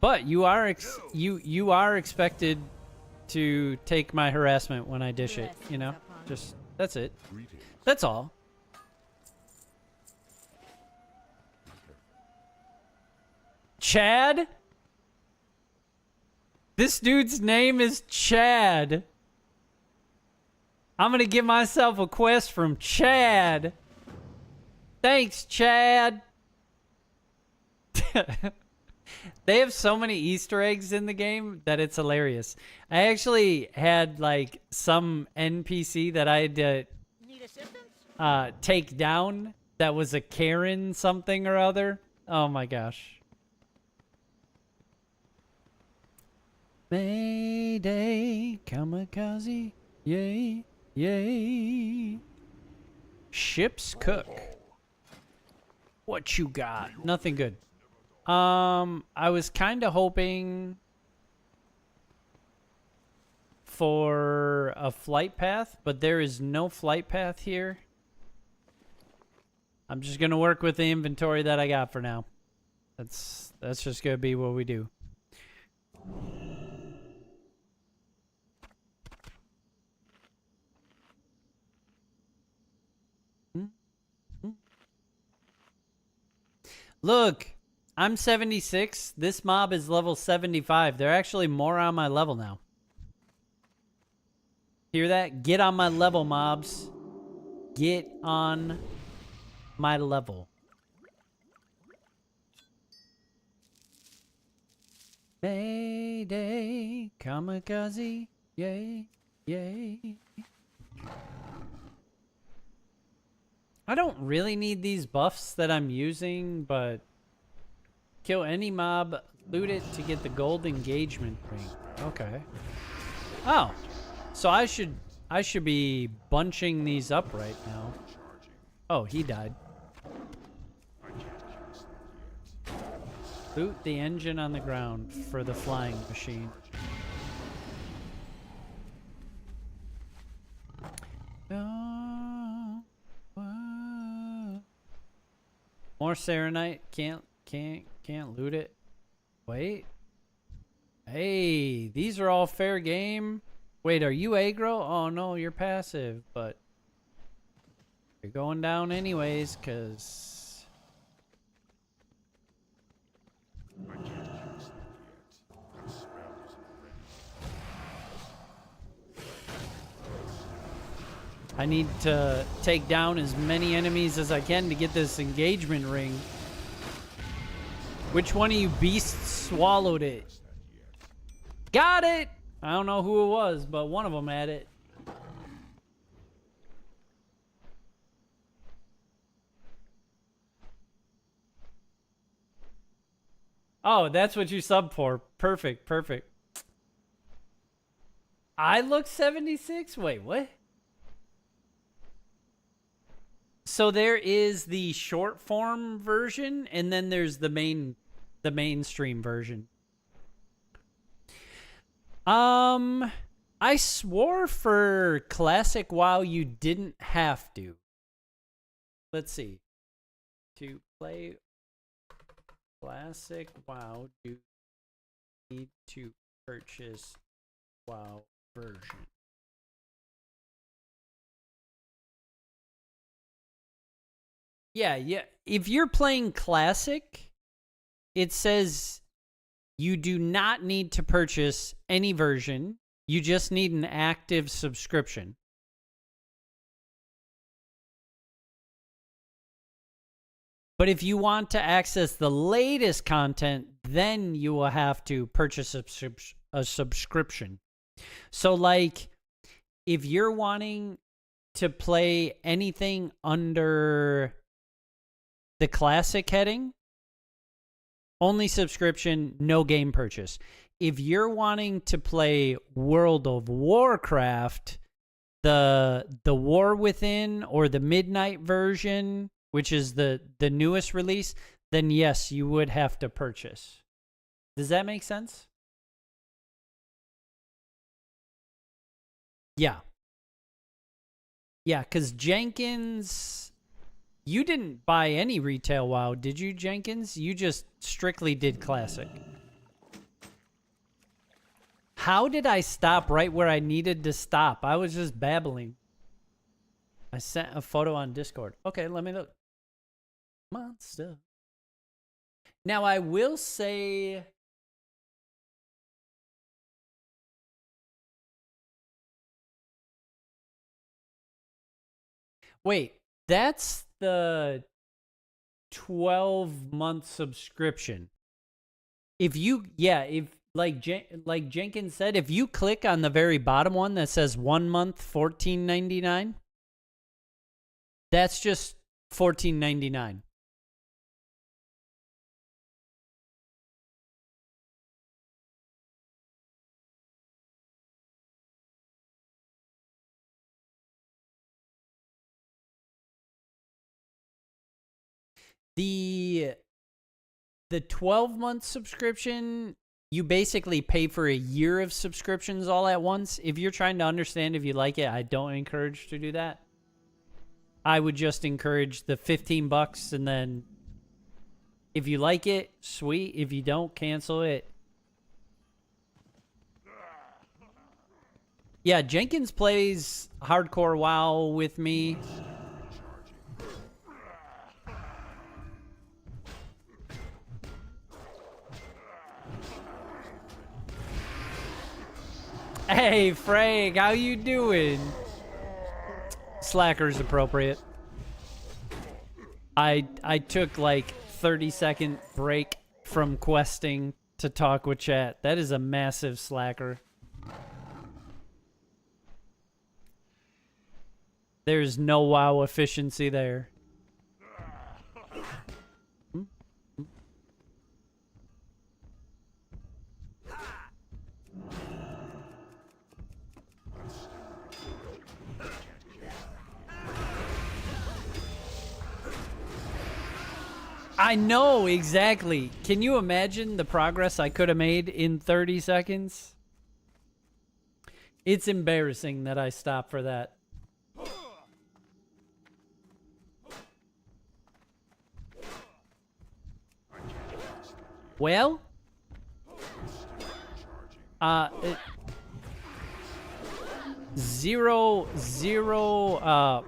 But you are you are expected to take my harassment when I dish it, you know? Just, that's it. Greetings. That's all. Chad? This dude's name is Chad. I'm gonna give myself a quest from Chad. Thanks, Chad. They have so many Easter eggs in the game that it's hilarious. I actually had like some NPC that I had to take down that was a Karen something or other. Oh my gosh. Mayday, kamikaze, yay, yay. Ship's cook. What you got? Nothing good. I was kind of hoping for a flight path, but there is no flight path here. I'm just gonna work with the inventory that I got for now. That's just gonna be what we do. Look, I'm 76. This mob is level 75. They're actually more on my level now. Hear that? Get on my level, mobs. Get on my level. Mayday, kamikaze, yay, yay. I don't really need these buffs that I'm using, but kill any mob, loot it to get the gold engagement ring. Okay. Oh, so I should be bunching these up right now. Oh, he died. Loot the engine on the ground for the flying machine. Oh, whoa. More Serenite. Can't loot it. Wait. Hey, these are all fair game. Wait, are you aggro? Oh no, you're passive, but you're going down anyways, cause I can't cast that yet. That spell isn't ready. I need to take down as many enemies as I can to get this engagement ring. Which one of you beasts swallowed it? Got it! I don't know who it was, but one of them had it. Oh, that's what you sub for. Perfect, perfect. I look 76? Wait, what? So there is the short form version, and then there's the mainstream version. I swore for Classic WoW you didn't have to. Let's see. To play Classic WoW, you need to purchase WoW version. Yeah. If you're playing Classic, it says you do not need to purchase any version. You just need an active subscription. But if you want to access the latest content, then you will have to purchase a subscription. So, like, if you're wanting to play anything under the Classic heading, only subscription, no game purchase. If you're wanting to play World of Warcraft, the War Within or the Midnight version, which is the newest release, then yes, you would have to purchase. Does that make sense? Yeah. Yeah, because Jenkins, you didn't buy any retail WoW, did you, Jenkins? You just strictly did Classic. How did I stop right where I needed to stop? I was just babbling. I sent a photo on Discord. Okay, let me look. Monster. Now, I will say... Wait, that's the 12-month subscription. If you, yeah, if like Jenkins said, if you click on the very bottom one that says 1 month $14.99, that's just $14.99. The 12-month subscription, you basically pay for a year of subscriptions all at once. If you're trying to understand if you like it, I don't encourage to do that. I would just encourage the $15, and then if you like it, sweet. If you don't, cancel it. Yeah, Jenkins plays hardcore WoW with me. Hey, Frank, how you doing? Slacker's appropriate. I took like 30-second break from questing to talk with chat. That is a massive slacker. There's no WoW efficiency there. I know, exactly. Can you imagine the progress I could have made in 30 seconds? It's embarrassing that I stopped for that. Well? Zero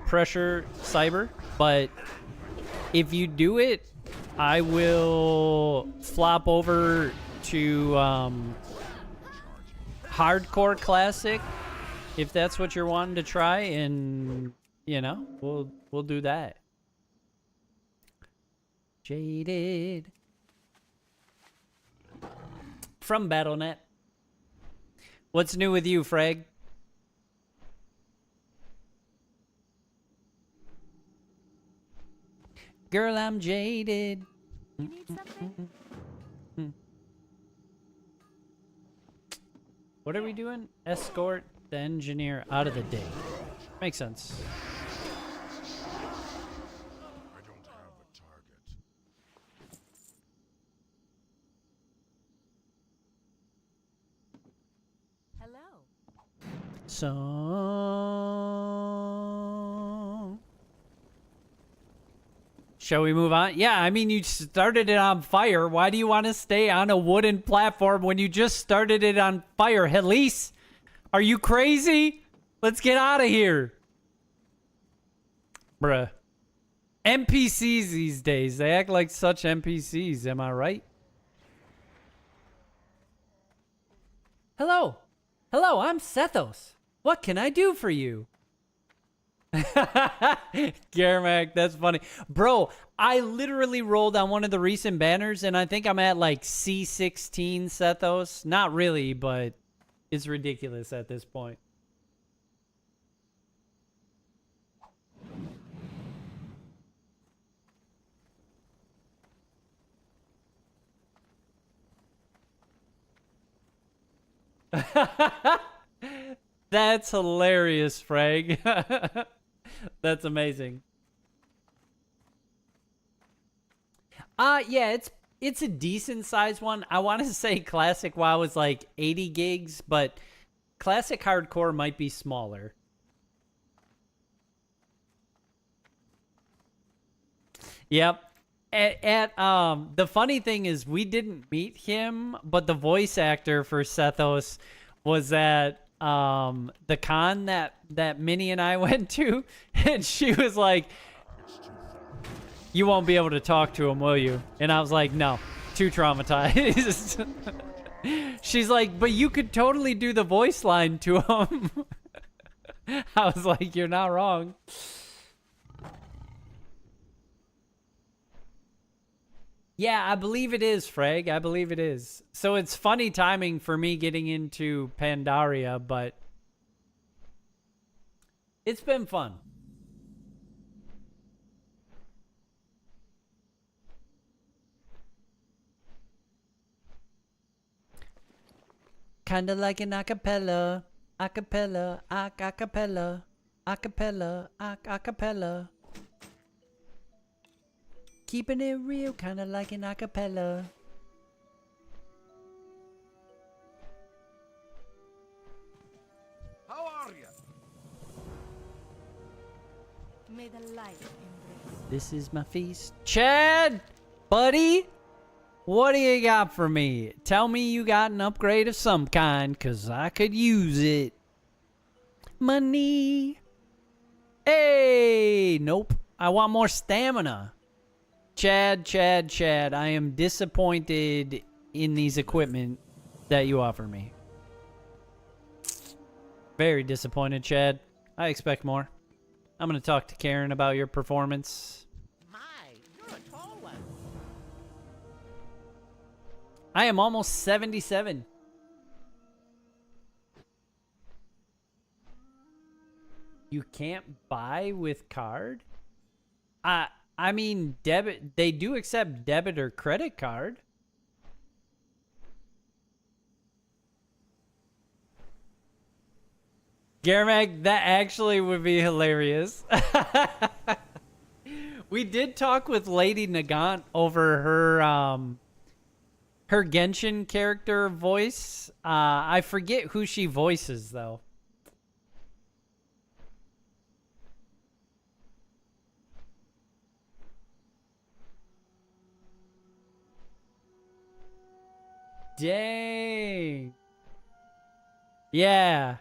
pressure, Cyber, but if you do it, I will flop over to hardcore classic if that's what you're wanting to try, and you know, we'll do that. Jaded from BattleNet. What's new with you, Frag? Girl, I'm jaded. You need something? What are we doing? Escort the engineer out of the day. Makes sense. I don't have a target. Hello. So, shall we move on? Yeah, I mean, you started it on fire. Why do you want to stay on a wooden platform when you just started it on fire? Helise, are you crazy? Let's get out of here. Bruh. NPCs these days, they act like such NPCs, am I right? Hello. Hello, I'm Sethos. What can I do for you? Garmac, that's funny. Bro, I literally rolled on one of the recent banners, and I think I'm at like C16 Sethos. Not really, but it's ridiculous at this point. That's hilarious, Frag. That's amazing. Yeah, it's a decent sized one. I want to say Classic WoW is like 80 gigs, but Classic Hardcore might be smaller. Yep. The funny thing is we didn't meet him, but the voice actor for Sethos was at the con that Minnie and I went to, and she was like, "You won't be able to talk to him, will you?" And I was like, "No, too traumatized." She's like, "But you could totally do the voice line to him." I was like, "You're not wrong." Yeah, I believe it is, Frag. I believe it is. So it's funny timing for me getting into Pandaria, but it's been fun. Kinda like an acapella, acapella, acapella, acapella, acapella. Keeping it real, kinda like an acapella. How are you? May the light embrace. This is my feast. Chad, buddy, what do you got for me? Tell me you got an upgrade of some kind, cause I could use it. Money. Hey, nope. I want more stamina. Chad, I am disappointed in these equipment that you offer me. Very disappointed, Chad. I expect more. I'm going to talk to Karen about your performance. My, you're a tall one. I am almost 77. You can't buy with card? I mean, debit. They do accept debit or credit card. Garamac, that actually would be hilarious. We did talk with Lady Nagant over her Genshin character voice. I forget who she voices though. Dang. Yeah.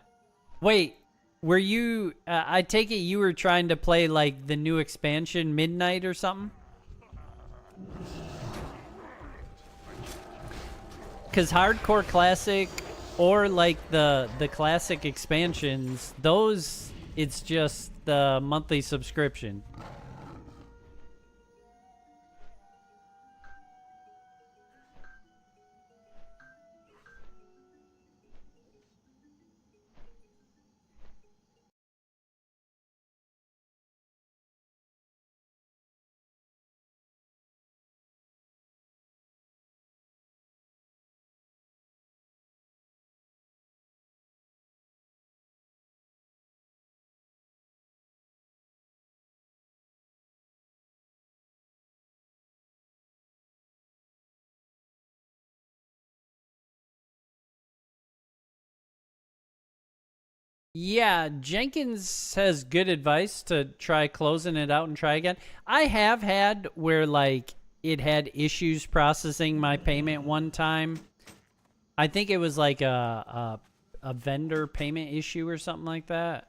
Wait, were you... I take it you were trying to play, like, the new expansion, Midnight or something? Because Hardcore Classic or, like, the classic expansions, those, it's just the monthly subscription. Yeah, Jenkins has good advice to try closing it out and try again. I have had where, like, it had issues processing my payment one time. I think it was like a vendor payment issue or something like that.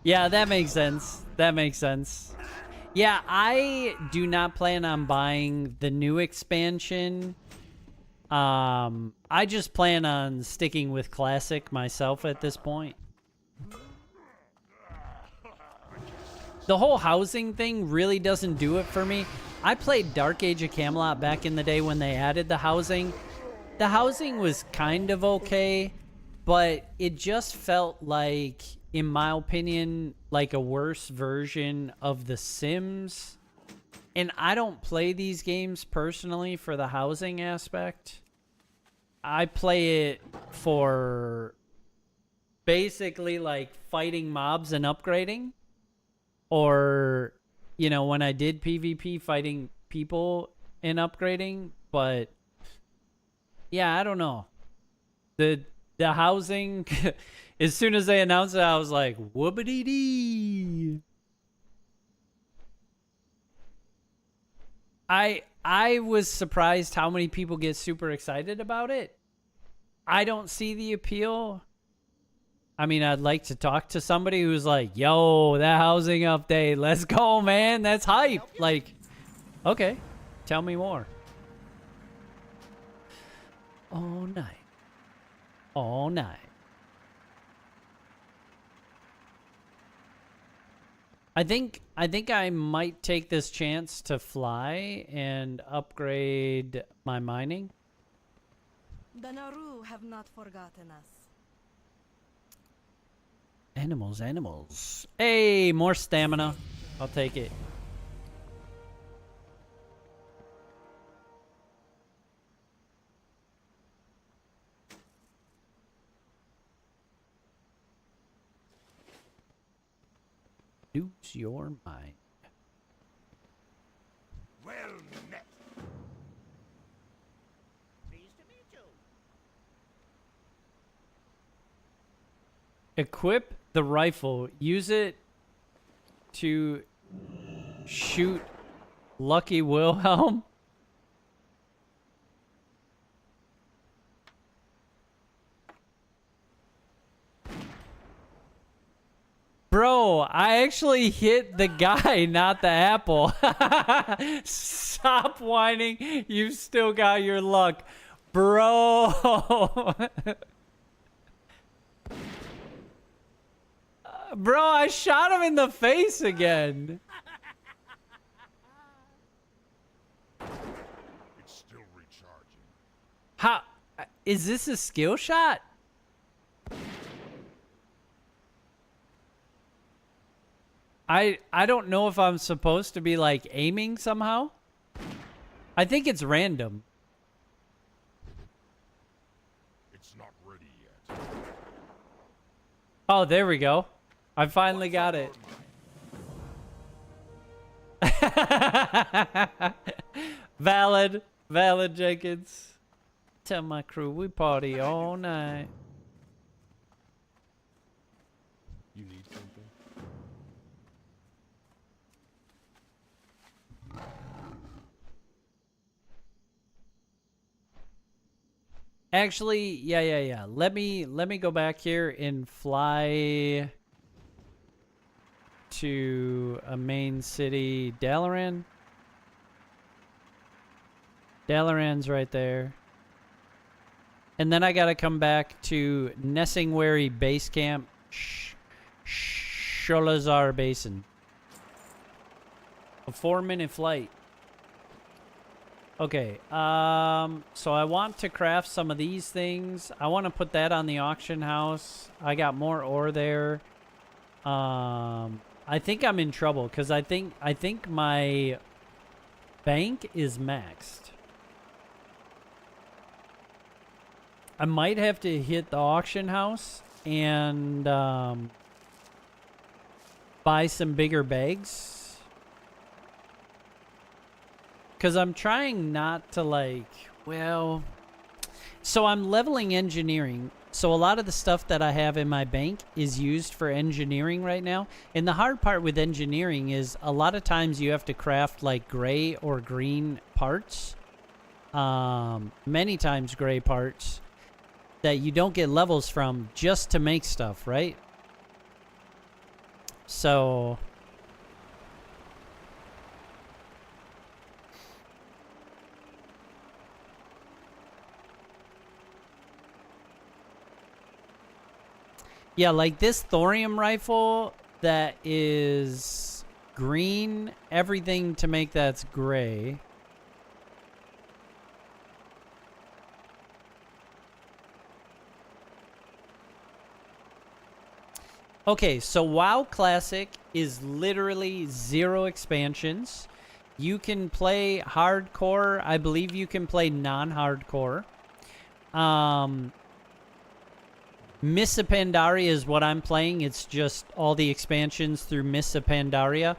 Yeah, that makes sense. That makes sense. Yeah, I do not plan on buying the new expansion. I just plan on sticking with Classic myself at this point. The whole housing thing really doesn't do it for me. I played Dark Age of Camelot back in the day when they added the housing. The housing was kind of okay, but it just felt like, in my opinion, like a worse version of The Sims. And I don't play these games personally for the housing aspect. I play it for basically like fighting mobs and upgrading. Or, you know, when I did PvP, fighting people and upgrading. But yeah, I don't know. The housing, as soon as they announced it, I was like, whoopity-dee. I was surprised how many people get super excited about it. I don't see the appeal. I mean, I'd like to talk to somebody who's like, yo, that housing update, let's go, man. That's hype. Like, okay, tell me more. All night. All night. I think I might take this chance to fly and upgrade my mining. The Naru have not forgotten us. Animals, animals. Hey, more stamina. I'll take it. Lose your mind. Well met. Pleased to meet you. Equip the rifle. Use it to shoot Lucky Wilhelm. Bro, I actually hit the guy, not the apple. Stop whining. You've still got your luck. Bro. Bro, I shot him in the face again. It's still recharging. How is this a skill shot? I don't know if I'm supposed to be like aiming somehow. I think it's random. It's not ready yet. Oh, there we go. I finally got it. Valid, Jenkins. Tell my crew we party all night. You need something? Actually, yeah. Let me go back here and fly to a main city, Dalaran. Dalaran's right there. And then I gotta come back to Nessingwary Base Camp, Sholazar Basin. A 4-minute flight. Okay, so I want to craft some of these things. I want to put that on the auction house. I got more ore there. I think I'm in trouble because I think my bank is maxed. I might have to hit the auction house and buy some bigger bags. Because I'm trying not to so I'm leveling engineering. So a lot of the stuff that I have in my bank is used for engineering right now. And the hard part with engineering is a lot of times you have to craft like gray or green parts. Many times gray parts that you don't get levels from just to make stuff, right? So yeah, like this thorium rifle that is green, everything to make that's gray. Okay, so WoW Classic is literally 0 expansions. You can play hardcore. I believe you can play non-hardcore. Missa Pandaria is what I'm playing. It's just all the expansions through Missa Pandaria.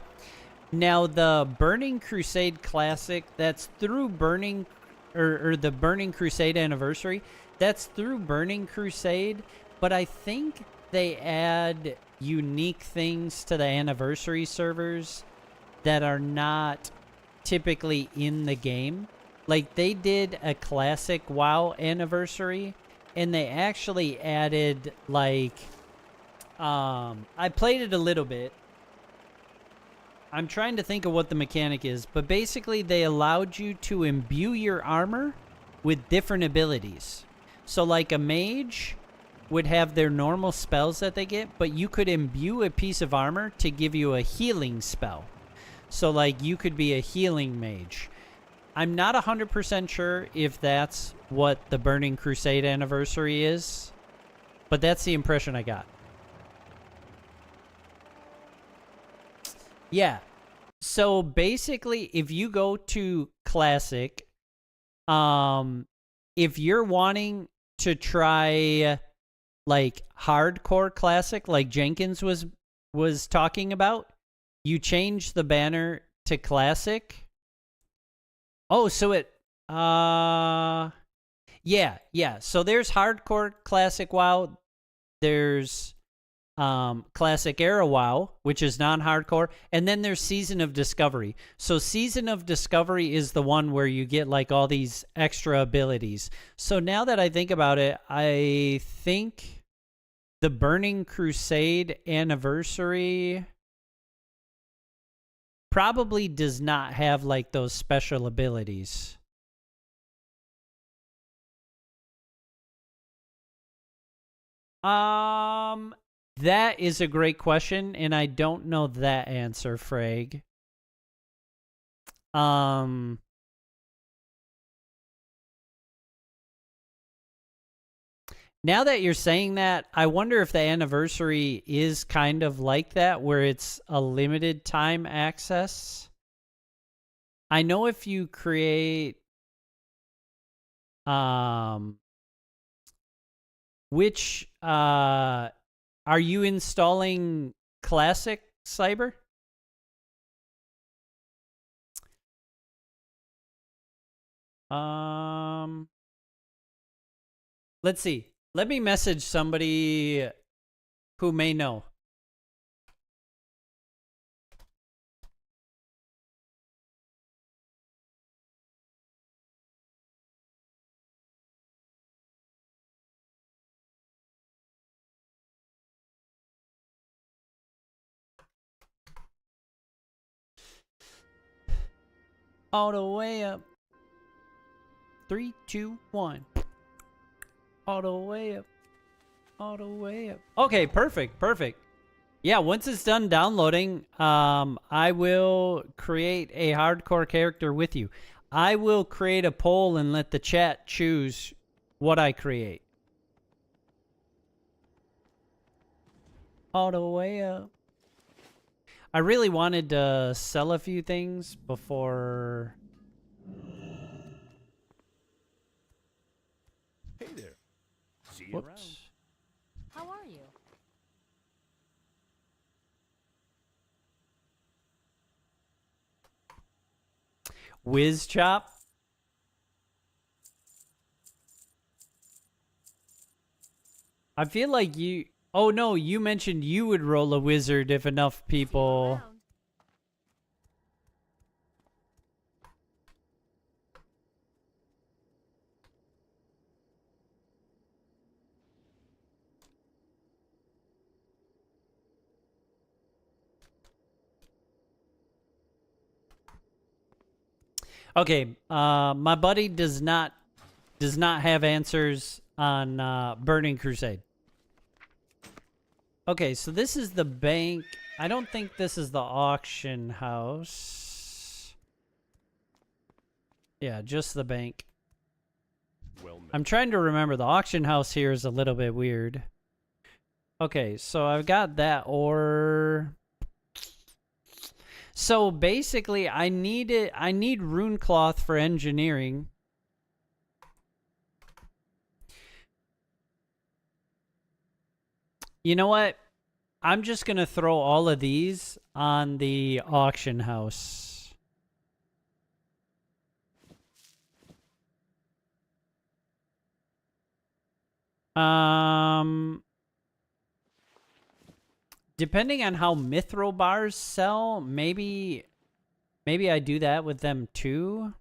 Now, the Burning Crusade Classic, that's through Burning... Or the Burning Crusade Anniversary. That's through Burning Crusade. But I think they add unique things to the Anniversary servers that are not typically in the game. Like, they did a Classic WoW Anniversary... And they actually added, like, I played it a little bit. I'm trying to think of what the mechanic is. But basically, they allowed you to imbue your armor with different abilities. So, like, a mage would have their normal spells that they get. But you could imbue a piece of armor to give you a healing spell. So, like, you could be a healing mage. I'm not 100% sure if that's what the Burning Crusade Anniversary is, but that's the impression I got. Yeah. So basically, if you go to Classic, if you're wanting to try like hardcore Classic, like Jenkins was talking about, you change the banner to Classic. Oh, so it, yeah. So there's hardcore Classic WoW. There's Classic Era WoW, which is non-hardcore. And then there's Season of Discovery. So Season of Discovery is the one where you get like all these extra abilities. So now that I think about it, I think the Burning Crusade anniversary probably does not have like those special abilities. That is a great question, and I don't know that answer, Frag. Now that you're saying that, I wonder if the anniversary is kind of like that, where it's a limited time access. I know if you create, which, are you installing Classic Cyber? Let's see. Let me message somebody who may know. All the way up. 3, 2, 1. All the way up. All the way up. Okay, perfect, perfect. Yeah, once it's done downloading, I will create a hardcore character with you. I will create a poll and let the chat choose what I create. All the way up. I really wanted to sell a few things before... Hey there. See you around. Whoops. How are you? Whiz Chop. I feel like you... Oh no, you mentioned you would roll a wizard if enough people... Around. Okay, my buddy does not have answers on Burning Crusade. Okay, so this is the bank. I don't think this is the auction house. Yeah, just the bank. Well met. I'm trying to remember. The auction house here is a little bit weird. Okay, so I've got that ore. So basically, I need rune cloth for engineering. You know what? I'm just going to throw all of these on the auction house. Depending on how mithril bars sell, maybe I do that with them too.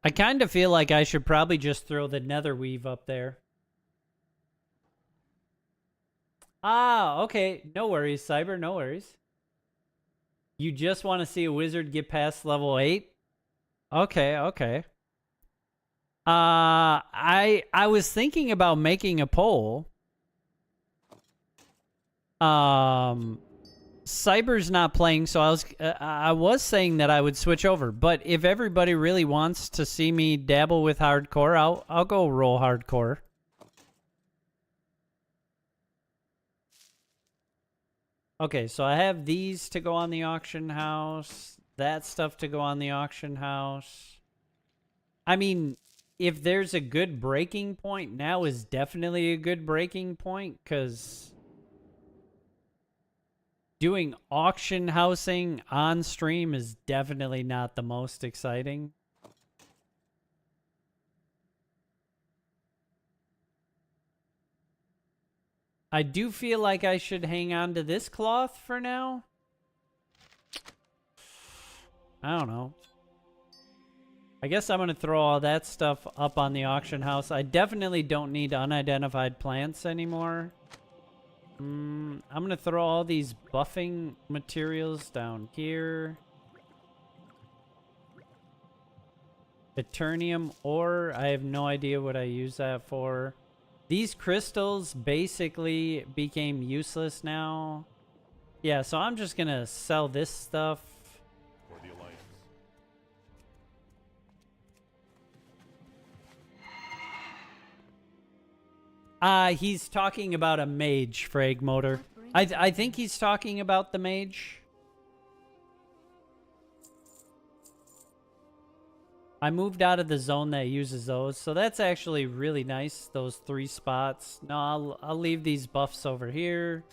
I kind of feel like I should probably just throw the nether weave up there. Ah, okay. No worries, Cyber. No worries. You just want to see a wizard get past level 8? Okay, okay. I was thinking about making a poll. Cyber's not playing, so I was saying that I would switch over. But if everybody really wants to see me dabble with hardcore, I'll go roll hardcore. Okay, so I have these to go on the auction house, that stuff to go on the auction house. I mean, if there's a good breaking point, now is definitely a good breaking point, because doing auction housing on stream is definitely not the most exciting. I do feel like I should hang on to this cloth for now. I don't know. I guess I'm going to throw all that stuff up on the auction house. I definitely don't need unidentified plants anymore. I'm going to throw all these buffing materials down here. Eternium ore, I have no idea what I use that for. These crystals basically became useless now. Yeah, so I'm just going to sell this stuff. For the Alliance. He's talking about a mage, Frag Motor. I think he's talking about the mage. I moved out of the zone that uses those, so that's actually really nice, those 3 spots. No, I'll leave these buffs over here.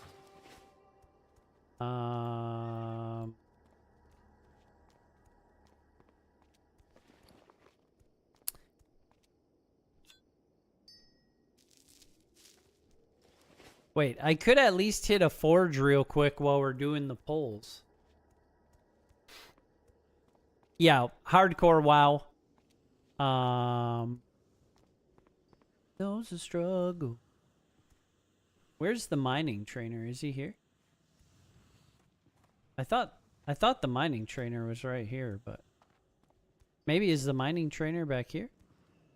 Wait, I could at least hit a forge real quick while we're doing the polls. Yeah, hardcore WoW. Those a struggle. Where's the mining trainer? Is he here? I thought the mining trainer was right here, but maybe is the mining trainer back here?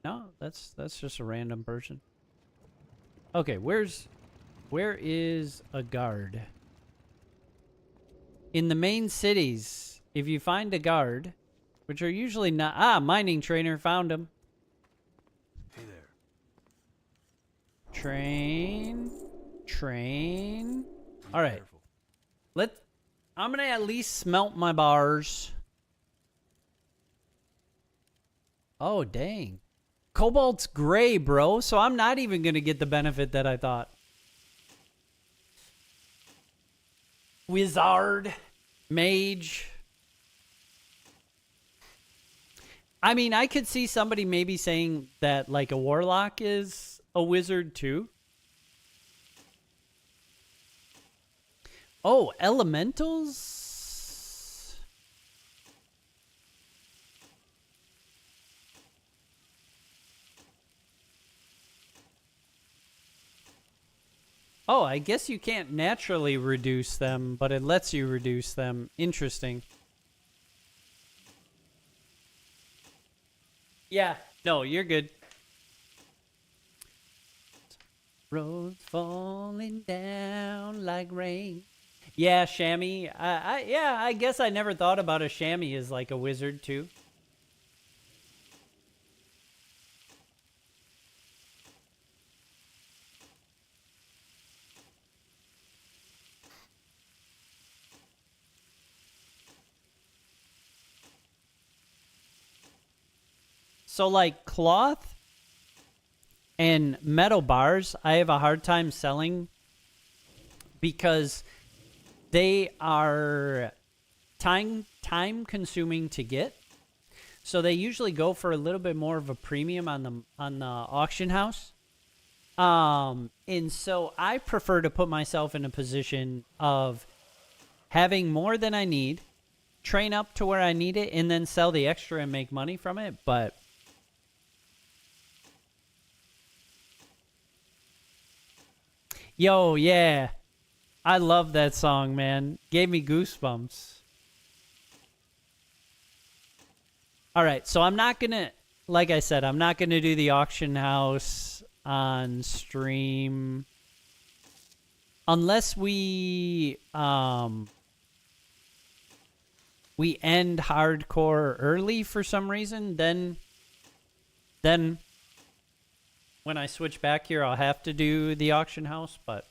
No, that's just a random person. Okay, where is a guard? In the main cities, if you find a guard, which are usually not mining trainer, found him. Hey there. Train. All right. Careful. I'm gonna at least smelt my bars. Oh, dang. Cobalt's gray, bro, so I'm not even gonna get the benefit that I thought. Wizard. Mage. I mean, I could see somebody maybe saying that, like, a warlock is a wizard, too. Oh, elementals? Oh, I guess you can't naturally reduce them, but it lets you reduce them. Interesting. Yeah, no, you're good. Roads falling down like rain. Yeah, chamois. Yeah, I guess I never thought about a chamois as like a wizard too. So like cloth and metal bars, I have a hard time selling because they are time consuming to get. So they usually go for a little bit more of a premium on the auction house. And so I prefer to put myself in a position of having more than I need, train up to where I need it, and then sell the extra and make money from it. But yo, yeah. I love that song, man. Gave me goosebumps. All right, so I'm not going to, like I said, I'm not going to do the auction house on stream unless we end hardcore early for some reason. Then when I switch back here, I'll have to do the auction house, but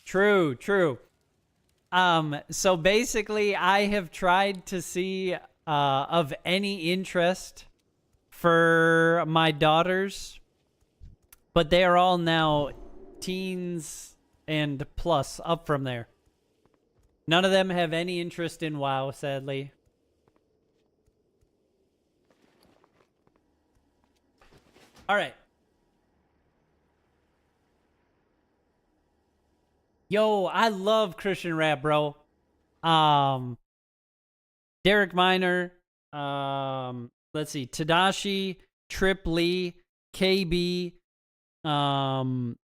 True. So basically, I have tried to see of any interest for my daughters, but they are all now teens and plus up from there. None of them have any interest in WoW, sadly. All right. Yo, I love Christian rap, bro. Um, Derek Minor. Let's see, Tadashi, Trip Lee, KB. I'm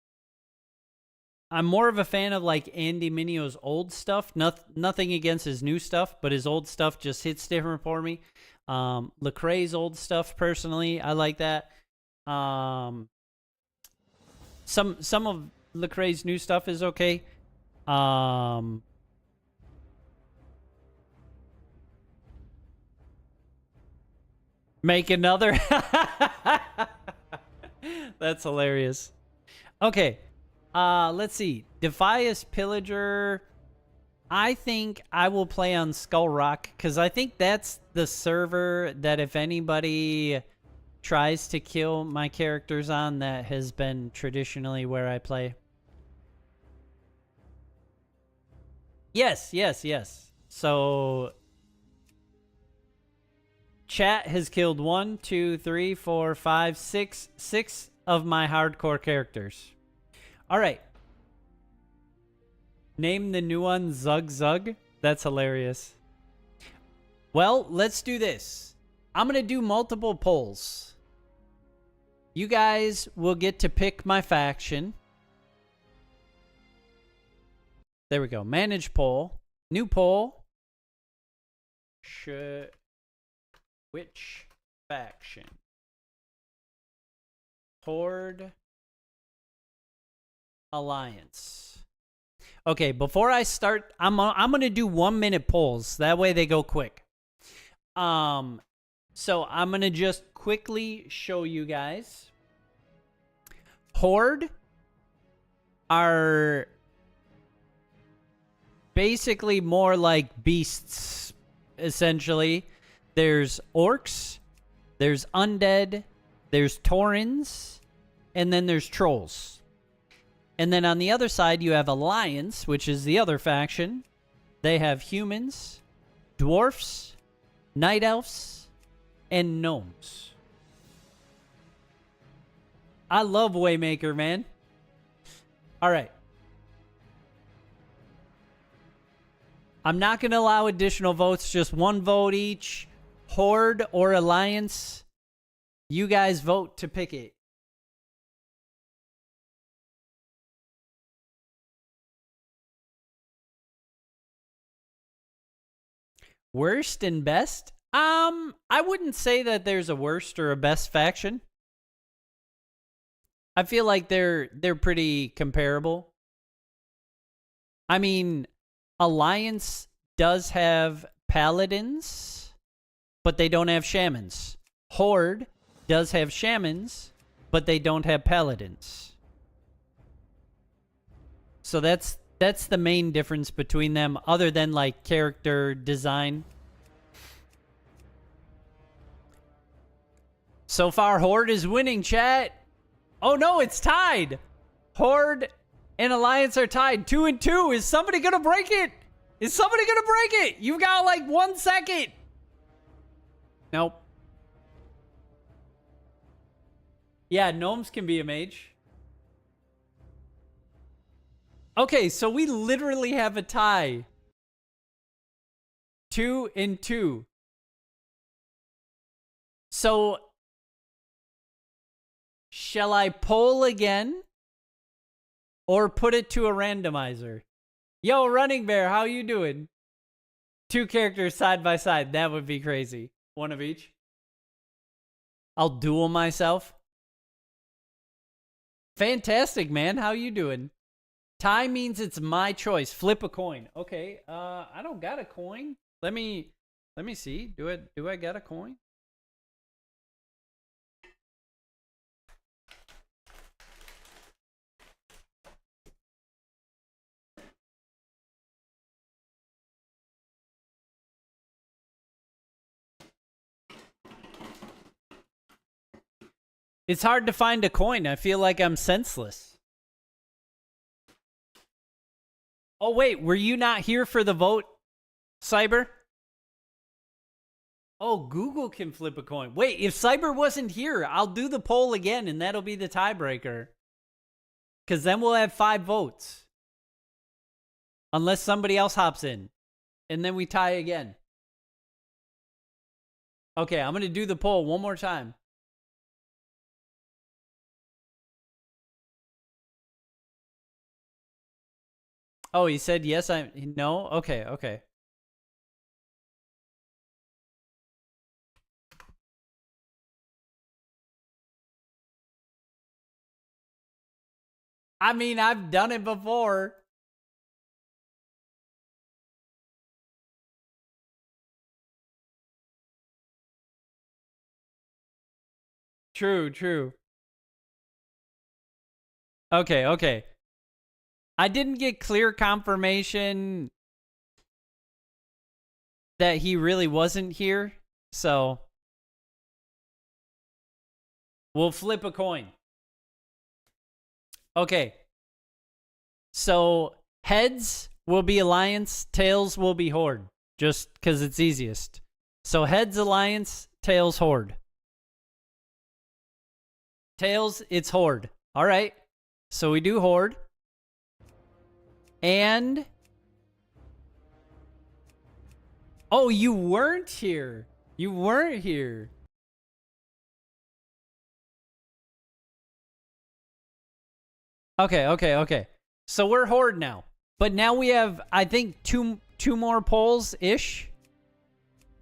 more of a fan of like Andy Minio's old stuff. Nothing against his new stuff, but his old stuff just hits different for me. Lecrae's old stuff, personally, I like that. Some of Lecrae's new stuff is okay. Make another. That's hilarious. Okay. Let's see. Defias Pillager. I think I will play on Skull Rock because I think that's the server that if anybody tries to kill my characters on, that has been traditionally where I play. Yes. So chat has killed 1, 2, 3, 4, 5, 6 of my hardcore characters. All right. Name the new one Zug Zug. That's hilarious. Well, let's do this. I'm going to do multiple polls. You guys will get to pick my faction. There we go. Manage poll. New poll. Which faction? Horde. Alliance. Okay, before I start, I'm going to do 1 minute polls. That way they go quick. So I'm going to just quickly show you guys. Horde are basically more like beasts, essentially. There's orcs, there's undead, there's taurens, and then there's trolls. And then on the other side, you have Alliance, which is the other faction. They have humans, dwarfs, night elves, and gnomes. I love Waymaker, man. All right. I'm not going to allow additional votes, just 1 vote each. Horde or Alliance. You guys vote to pick it. Worst and best? I wouldn't say that there's a worst or a best faction. I feel like they're pretty comparable. I mean, Alliance does have paladins, but they don't have shamans. Horde does have shamans, but they don't have paladins. So that's the main difference between them, other than like character design. So far, Horde is winning, chat. Oh no, it's tied. Horde and Alliance are tied 2-2. Is somebody gonna break it? Is somebody gonna break it? You've got like 1 second. Nope. Yeah, gnomes can be a mage. Okay, so we literally have a tie. 2-2. So, shall I poll again? Or put it to a randomizer? Yo, Running Bear, how you doing? 2 characters side by side. That would be crazy. 1 of each. I'll duel myself. Fantastic, man. How you doing? Tie means it's my choice. Flip a coin. Okay. I don't got a coin. Let me see. Do I got a coin? It's hard to find a coin. I feel like I'm senseless. Oh, wait. Were you not here for the vote, Cyber? Oh, Google can flip a coin. Wait, if Cyber wasn't here, I'll do the poll again, and that'll be the tiebreaker. Because then we'll have 5 votes. Unless somebody else hops in. And then we tie again. Okay, I'm going to do the poll one more time. Oh, he said yes, no? Okay, okay. I mean, I've done it before. True, true. Okay, okay. I didn't get clear confirmation that he really wasn't here, so we'll flip a coin. Okay. So heads will be Alliance, tails will be Horde, just because it's easiest. So heads Alliance, tails Horde. Tails, it's Horde. All right. So we do Horde. And... oh, you weren't here. You weren't here. Okay, okay, okay. So we're Horde now. But now we have, I think, two more polls-ish.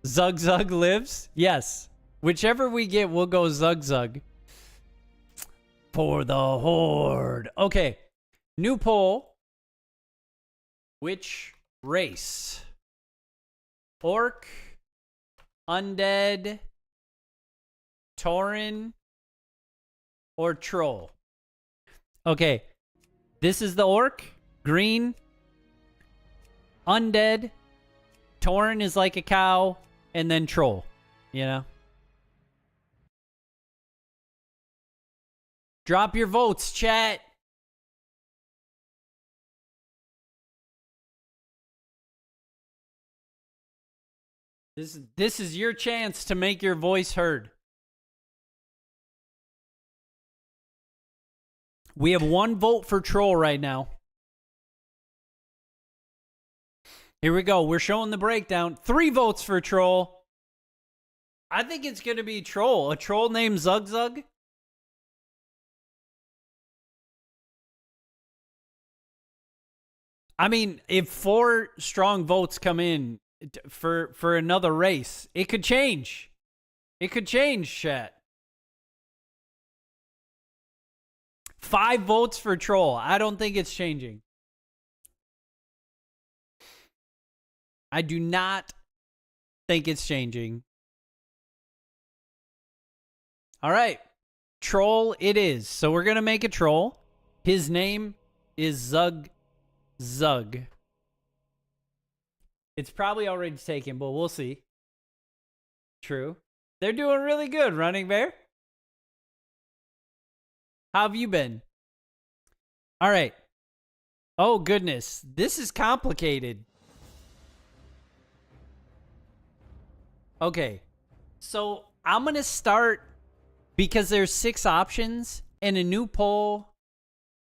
Zug Zug lives? Yes. Whichever we get, we'll go Zug Zug. For the Horde. Okay. New poll. Which race? Orc, Undead, Tauren, or Troll? Okay. This is the Orc. Green. Undead. Tauren is like a cow. And then Troll. You know? Drop your votes, chat. This is your chance to make your voice heard. We have 1 vote for Troll right now. Here we go. We're showing the breakdown. 3 votes for Troll. I think it's going to be Troll. A troll named Zug Zug. I mean, if 4 strong votes come in for another race, it could change. It could change, chat. 5 votes for Troll. I don't think it's changing. I do not think it's changing. All right. Troll it is. So we're going to make a troll. His name is Zug Zug. It's probably already taken, but we'll see. True. They're doing really good, Running Bear. How have you been? All right. Oh, goodness. This is complicated. Okay. So I'm going to start because there's 6 options and a new poll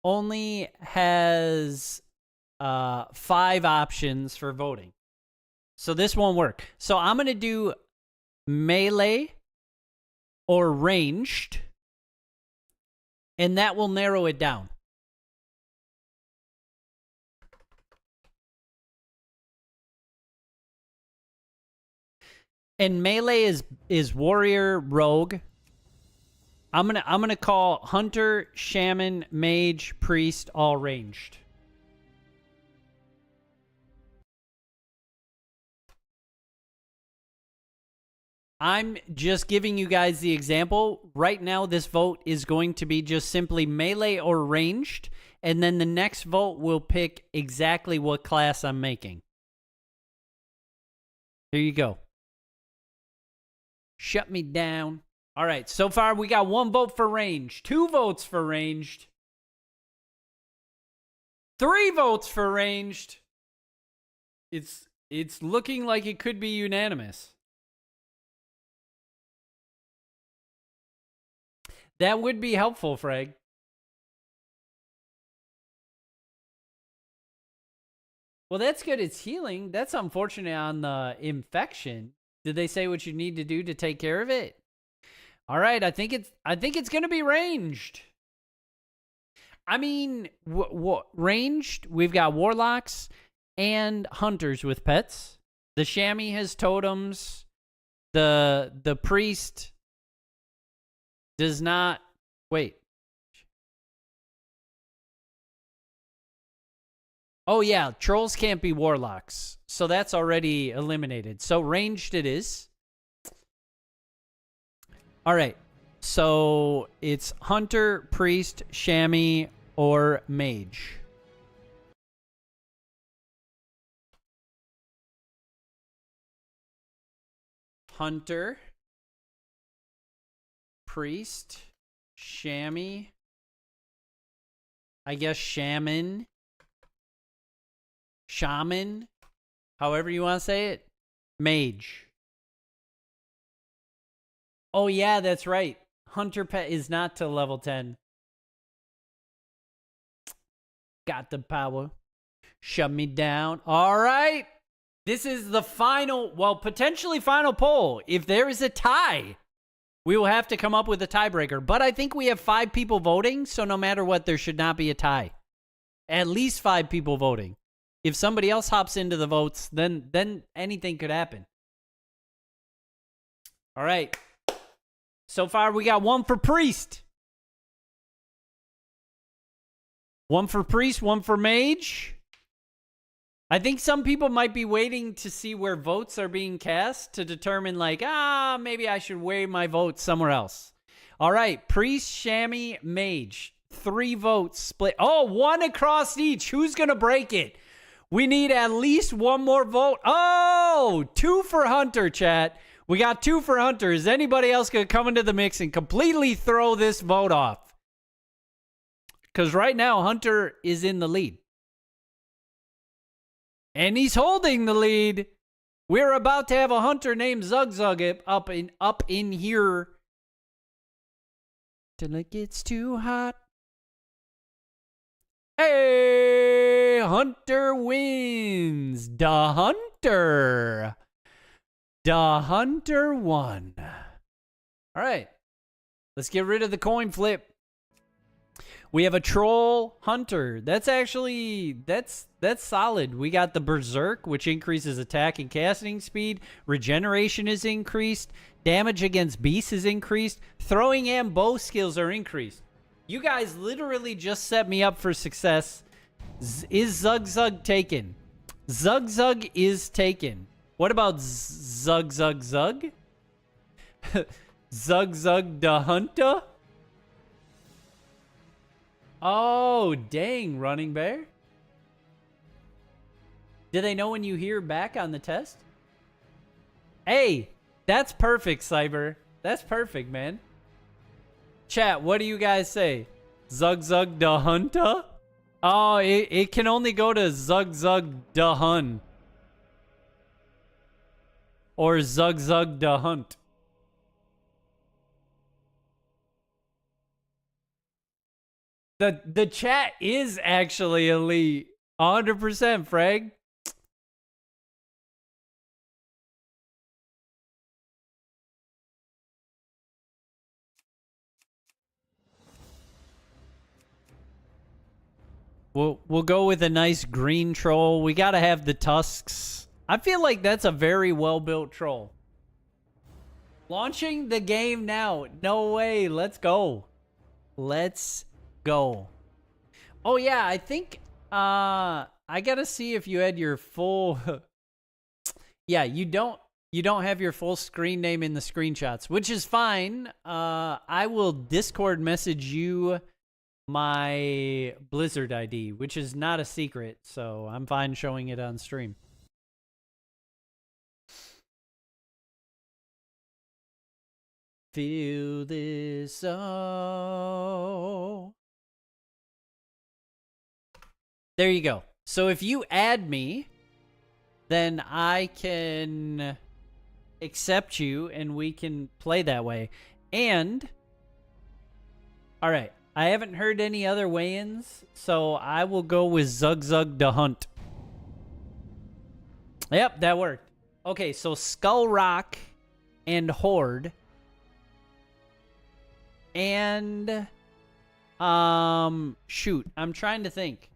only has 5 options for voting. So this won't work. So I'm going to do melee or ranged, and that will narrow it down. And melee is warrior, rogue. I'm gonna call hunter, shaman, mage, priest all ranged. I'm just giving you guys the example. Right now, this vote is going to be just simply melee or ranged, and then the next vote will pick exactly what class I'm making. Here you go. Shut me down. All right, so far we got 1 vote for ranged, 2 votes for ranged, 3 votes for ranged. It's looking like it could be unanimous. That would be helpful, Frag. Well, that's good. It's healing. That's unfortunate on the infection. Did they say what you need to do to take care of it? All right, I think it's going to be ranged. I mean, ranged, we've got warlocks and hunters with pets. The chamois has totems. The priest does not. Wait. Oh yeah, trolls can't be warlocks. So that's already eliminated. So ranged it is. All right. So it's hunter, priest, chamois, or mage. Hunter, priest, chamois, I guess shaman, however you want to say it, mage. Oh yeah, that's right. Hunter pet is not to level 10. Got the power. Shut me down. All right. This is the final, well, potentially final poll. If there is a tie, we will have to come up with a tiebreaker. But I think we have 5 people voting, so no matter what, there should not be a tie. At least 5 people voting. If somebody else hops into the votes, then anything could happen. All right. So far, we got 1 for priest. 1 for priest, 1 for mage. I think some people might be waiting to see where votes are being cast to determine, like, maybe I should weigh my vote somewhere else. All right, priest, chamois, mage. 3 votes split. Oh, 1 across each. Who's going to break it? We need at least 1 more vote. Oh, 2 for hunter, chat. We got 2 for hunter. Is anybody else going to come into the mix and completely throw this vote off? Because right now, hunter is in the lead. And he's holding the lead. We're about to have a hunter named Zug up in here. Till it gets too hot. Hey, hunter wins. The hunter. The hunter won. All right. Let's get rid of the coin flip. We have a troll hunter. That's actually, that's solid. We got the berserk, which increases attack and casting speed. Regeneration is increased. Damage against beasts is increased. Throwing and bow skills are increased. You guys literally just set me up for success. Is Zug taken? Zug is taken. What about Zug? Zug the hunter? Oh, dang, running bear. Do they know when you hear back on the test? Hey, that's perfect, Cyber. That's perfect, man. Chat, what do you guys say? Zug the hunter? Oh, it can only go to Zug the hun. Or Zug the hunt. The chat is actually elite. 100%, Frag. We'll go with a nice green troll. We got to have the tusks. I feel like that's a very well-built troll. Launching the game now. No way. Let's go. Let's go. Oh yeah, I think I gotta see if you had your full yeah, you don't have your full screen name in the screenshots, which is fine. I will Discord message you my Blizzard ID, which is not a secret, so I'm fine showing it on stream. Feel this oh. There you go. So if you add me, then I can accept you and we can play that way. And, all right, I haven't heard any other weigh-ins, so I will go with Zug the Hunt. Yep, that worked. Okay, so Skull Rock and Horde. And shoot, I'm trying to think.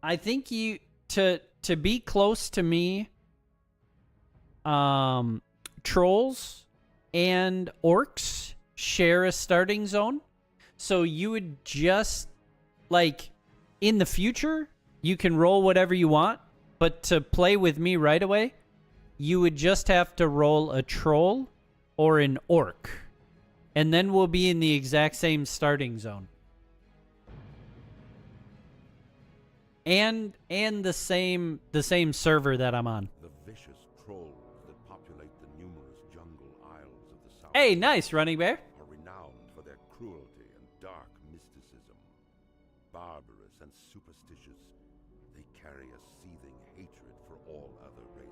I think you to be close to me, trolls and orcs share a starting zone. So you would just, like, in the future, you can roll whatever you want, but to play with me right away, you would just have to roll a troll or an orc. And then we'll be in the exact same starting zone. And the same server that I'm on. The vicious trolls that populate the numerous jungle isles of the south Hey, nice, Running Bear. are renowned for their cruelty and dark mysticism. Barbarous and superstitious, they carry a seething hatred for all other races.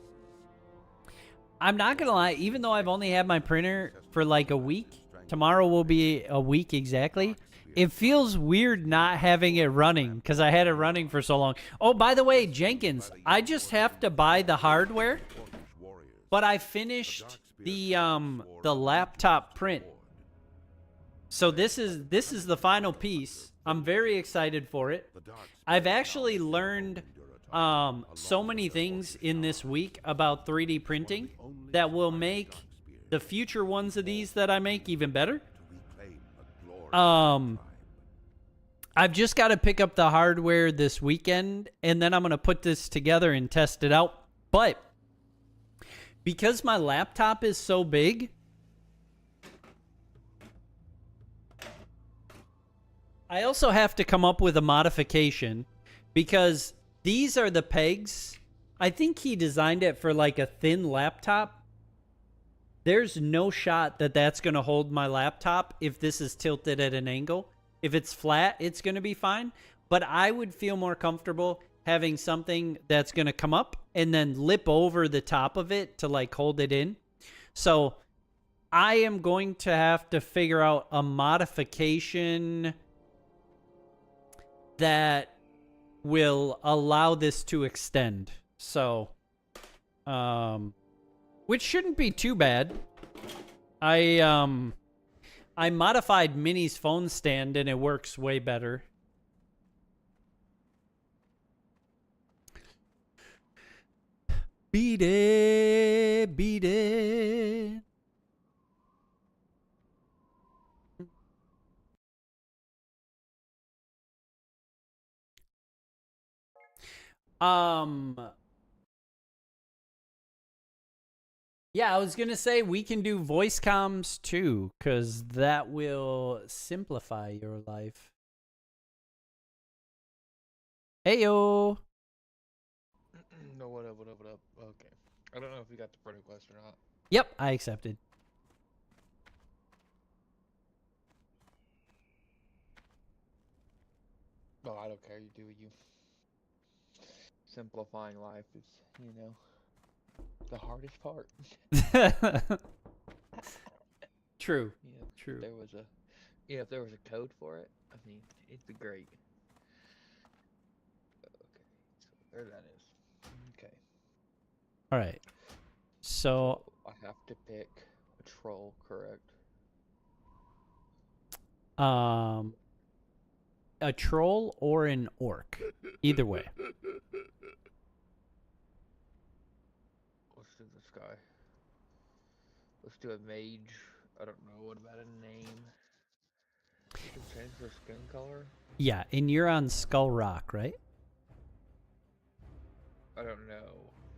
I'm not going to lie, even though I've only had my printer for like a week, tomorrow will be a week exactly. It feels weird not having it running because I had it running for so long. Oh, by the way, Jenkins, I just have to buy the hardware, but I finished the laptop print. So this is the final piece. I'm very excited for it. I've actually learned so many things in this week about 3D printing that will make the future ones of these that I make even better. I've just got to pick up the hardware this weekend, and then I'm going to put this together and test it out. But because my laptop is so big, I also have to come up with a modification because these are the pegs. I think he designed it for like a thin laptop. There's no shot that that's going to hold my laptop if this is tilted at an angle. If it's flat, it's going to be fine. But I would feel more comfortable having something that's going to come up and then lip over the top of it to like hold it in. So I am going to have to figure out a modification that will allow this to extend. So, which shouldn't be too bad. I modified Minnie's phone stand and it works way better. Beat it, beat it. Yeah, I was going to say we can do voice comms too, because that will simplify your life. Heyo. No, what up? Okay. I don't know if you got the friend request or not. Yep, I accepted. Oh, I don't care. You do you. Simplifying life is, the hardest part. True. Yeah, True. If there was a code for it, I mean, it'd be great. Okay, so there that is. Okay. All right. So I have to pick a troll, correct? a troll or an orc. Either way. Let's do this guy. Let's do a mage. I don't know. What about a name? You can change their skin color? Yeah, and you're on Skull Rock, right? I don't know.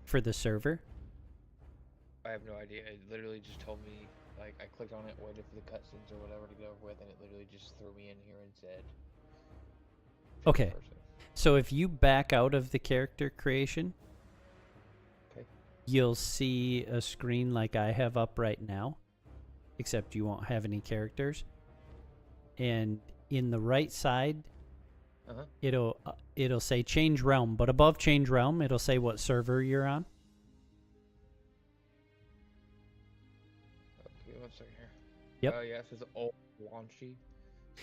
For the server? I have no idea. It literally just told me, like, I clicked on it, waited for the cutscenes or whatever to get over with, and it literally just threw me in here and said... Okay. Person. So if you back out of the character creation, Okay. you'll see a screen like I have up right now, except you won't have any characters. And in the right side, it'll say change realm, but above change realm, it'll say what server you're on. Okay, 1 second here. Yep. Oh, yeah, it says old launchy.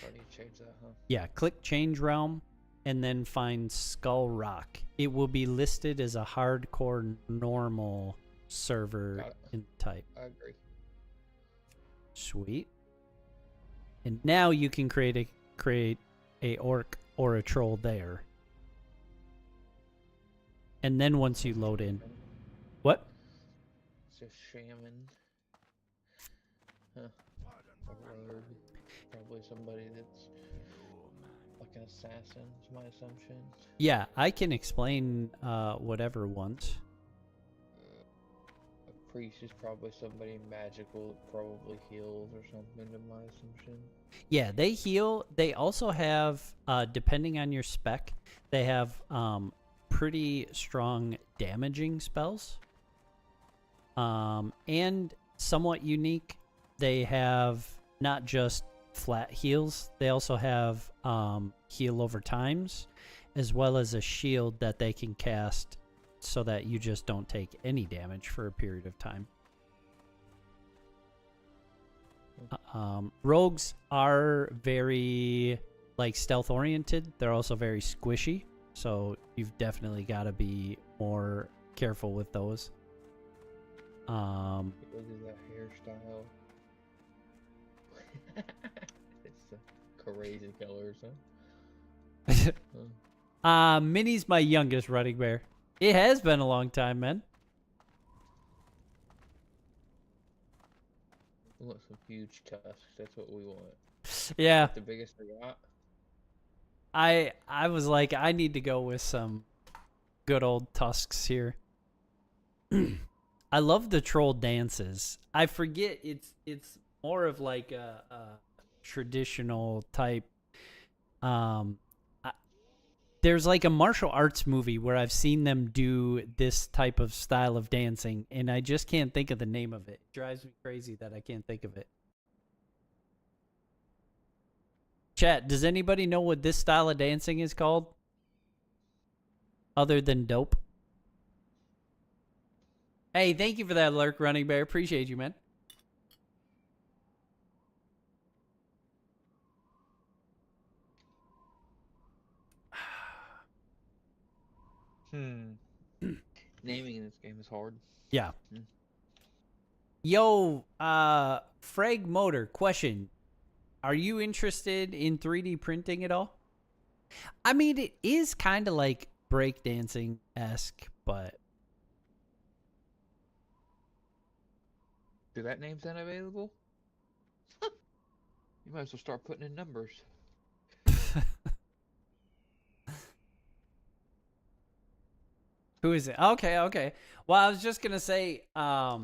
So I need to change that, huh? Yeah, click change realm, and then find Skull Rock. It will be listed as a hardcore normal server Got it. in type. I agree. Sweet. And now you can create a orc or a troll there. And then once you load in, what? It's a shaman. Huh. A rogue. Probably somebody that's like an assassin, is my assumption. Yeah, I can explain whatever once. A priest is probably somebody magical that probably heals or something, to my assumption. Yeah, they heal. They also have, depending on your spec, they have pretty strong damaging spells. And somewhat unique, they have not just flat heals, they also have heal over times, as well as a shield that they can cast so that you just don't take any damage for a period of time. Rogues are very like stealth oriented. They're also very squishy, so you've definitely got to be more careful with those. Look at that hairstyle. It's crazy colors, huh? Minnie's my youngest running bear. It has been a long time, man. We want some huge tusks. That's what we want. Yeah, The biggest they got. I was like, I need to go with some good old tusks here. I love the troll dances. I forget it's more of like a traditional type. There's like a martial arts movie where I've seen them do this type of style of dancing, and I just can't think of the name of it. It drives me crazy that I can't think of it. Chat, does anybody know what this style of dancing is called? Other than dope? Hey, thank you for that lurk, Running Bear. Appreciate you, man. Naming in this game is hard. Yeah. Hmm. Yo, Frag Motor, question. Are you interested in 3D printing at all? I mean, it is kind of like breakdancing-esque, but... Do that name's unavailable? You might as well start putting in numbers. Who is it? Okay, okay. Well, I was just going to say, I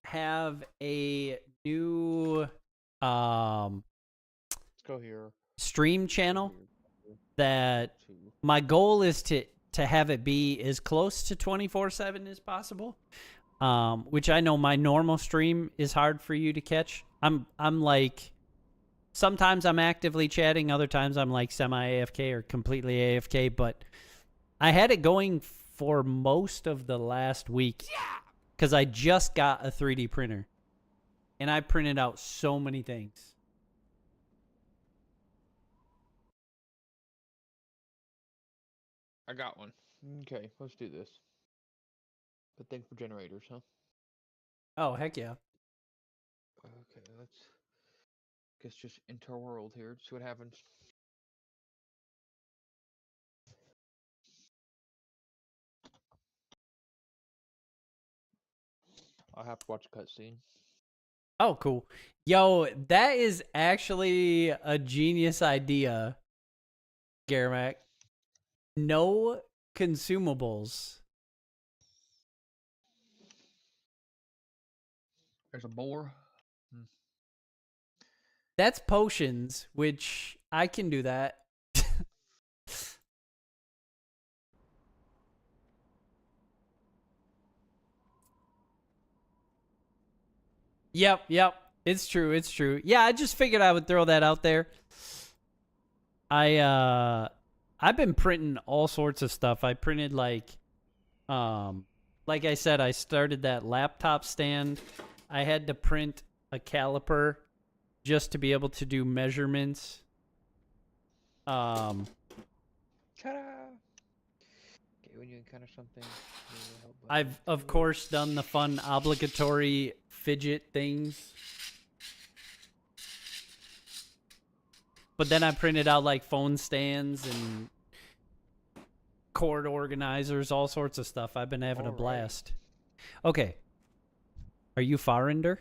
have a new Let's go here. stream channel Here. that Two. my goal is to have it be as close to 24/7 as possible. Which I know my normal stream is hard for you to catch. I'm like, sometimes I'm actively chatting, other times I'm like semi-AFK or completely AFK, but I had it going for most of the last week because I just got a 3D printer and I printed out so many things. I got one. Okay, let's do this. Good thing for generators, huh? Oh, heck yeah. Okay, let's guess just enter world here. See what happens. I'll have to watch a cutscene. Oh, cool. Yo, that is actually a genius idea, Garamac. No consumables. There's a boar. That's potions, which I can do that. Yep. It's true. Yeah, I just figured I would throw that out there. I've been printing all sorts of stuff. I printed like I said, I started that laptop stand. I had to print a caliper just to be able to do measurements. Ta-da! Okay, when you encounter something, use the help button I've of to- course done the fun obligatory fidget things. But then I printed out like phone stands and cord organizers, all sorts of stuff. I've been having a Alrighty. blast. Okay. Are you Farender?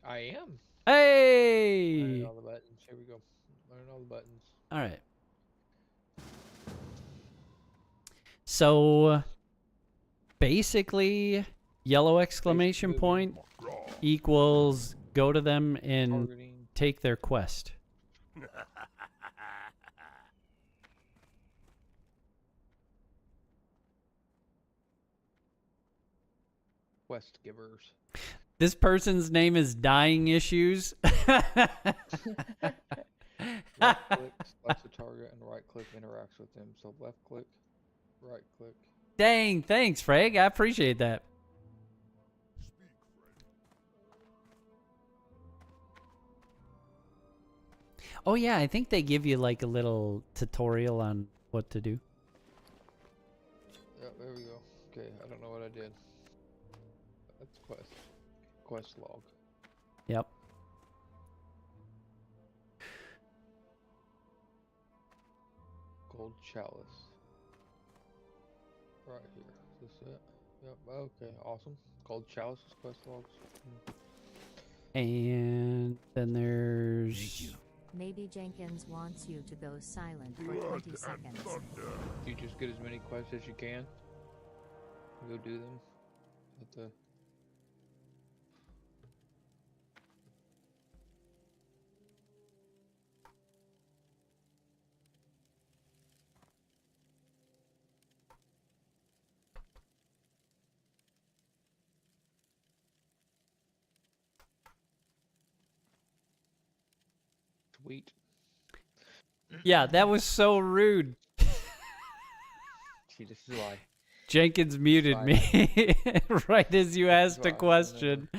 I am. Hey! Learning all the buttons. Here we go. Learning all the buttons. All right. So basically, yellow exclamation moving. point equals go to them and Targeting. take their quest. Quest givers. This person's name is Dying Issues. Right click selects the target and right click interacts with them. So left click, right click. Dang, thanks, Frag. I appreciate that. Oh yeah, I think they give you like a little tutorial on what to do. Yeah, there we go. Okay, I don't know what I did. That's quest. Quest log. Yep. Gold chalice. Right here. Is this it? Yep. Okay. Awesome. Gold chalice is quest logs. And then there's Maybe Jenkins wants you to go silent for 20 seconds. You just get as many quests as you can. Go do them. At the sweet. yeah, that was so rude. See, this is why. Jenkins muted me right as you asked a Right, question.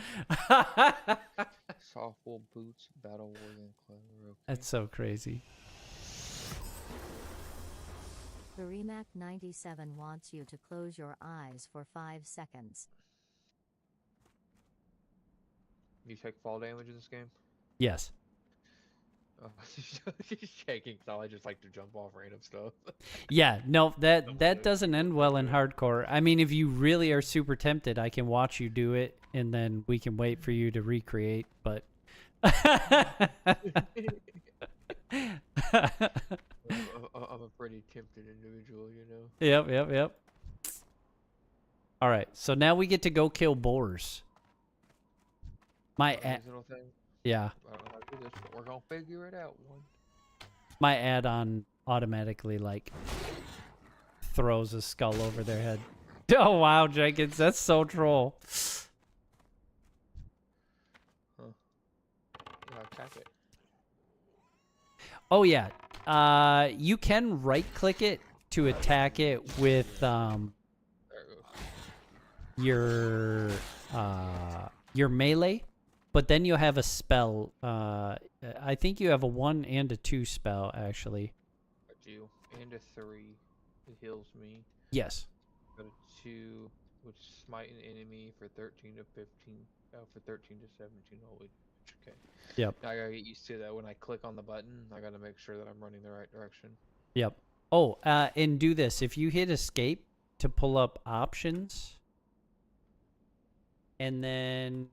Softball boots, battle warrior, and clever. Okay. That's so crazy. Barimac 97 wants you to close your eyes for 5 seconds. You take fall damage in this game? Yes. Oh, she's shaking, so I just like to jump off random stuff. Yeah, no, that doesn't end well in hardcore. I mean, if you really are super tempted, I can watch you do it, and then we can wait for you to recreate, but... I'm a pretty tempted individual, you know? Yep. All right, so now we get to go kill boars. My Seasonal thing? yeah, I don't know how to do this, but we're gonna figure it out. my add-on automatically like throws a skull over their head. Oh wow, Jenkins, that's so troll. Yeah, attack it. Oh yeah, you can right-click it to attack it with There it goes. your melee, but then you'll have a spell. I think you have a 1 and a 2 spell actually. Got you. And a 3. It heals me. Yes. Got a 2, which smite an enemy for 13 to 15. For 13 to 17. Holy. Okay. Yep. Now I gotta get used to that. When I click on the button, I gotta make sure that I'm running the right direction. Yep. Oh, and do this. If you hit escape to pull up options, and then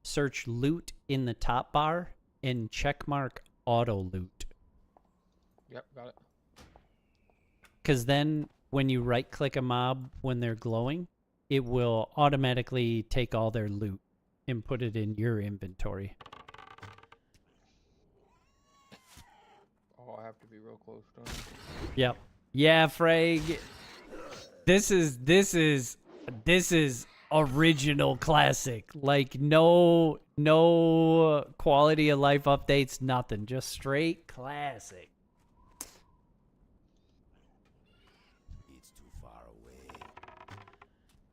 search loot in the top bar and checkmark auto loot. Yep, got it. Because then when you right click a mob when they're glowing, it will automatically take all their loot and put it in your inventory. Oh, I have to be real close, don't I? Yep. Yeah, Frag. This is original classic. Like no quality of life updates, nothing. Just straight classic. It's too far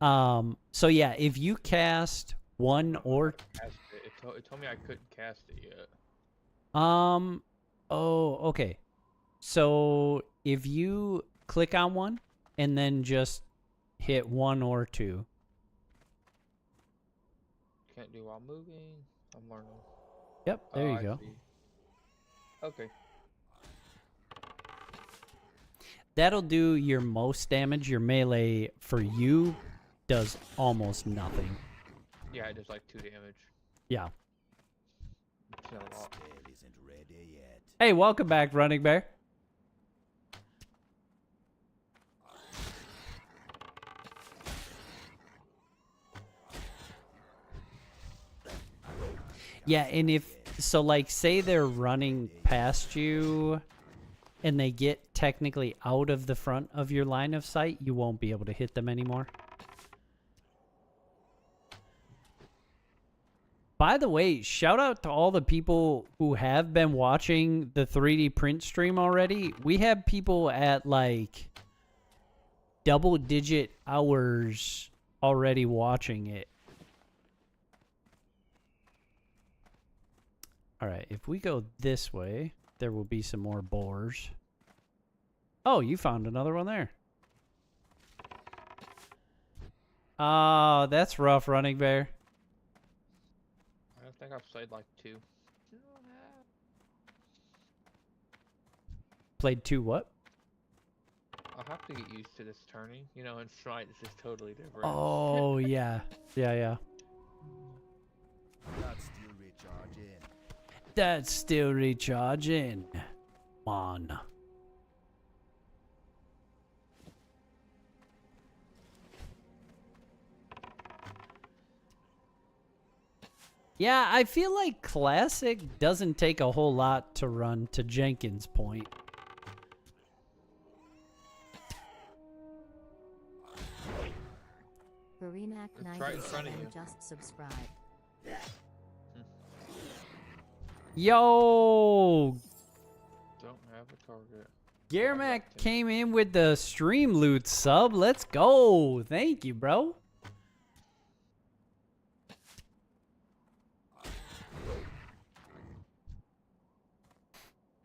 away. So yeah, if you cast one or It It told me I couldn't cast it yet. Oh, okay. So if you click on one and then just hit 1 or 2. Can't do while moving. I'm learning. Yep, there you I go. see. Okay. That'll do your most damage. Your melee for you does almost nothing. Yeah, it does like 2 damage. Yeah. It's not a lot. Still isn't ready yet. Hey, welcome back, Running Bear. Yeah, and if so, like, say they're running past you and they get technically out of the front of your line of sight, you won't be able to hit them anymore. By the way, shout out to all the people who have been watching the 3D print stream already. We have people at like double-digit hours already watching it. All right, if we go this way, there will be some more boars. Oh, you found another one there. Oh, that's rough, Running Bear. I think I've played like 2. Played 2 what? I'll have to get used to this turning. You know, in Stride it's just totally different. Oh, yeah. Yeah. That's still recharging. That's still recharging. On. Yeah, I feel like Classic doesn't take a whole lot to run, to Jenkins' point. Barimac It's right in front of 97 you. just subscribed. Yo! Don't have a target. Garmac came in with the stream loot sub. Let's go. Thank you, bro.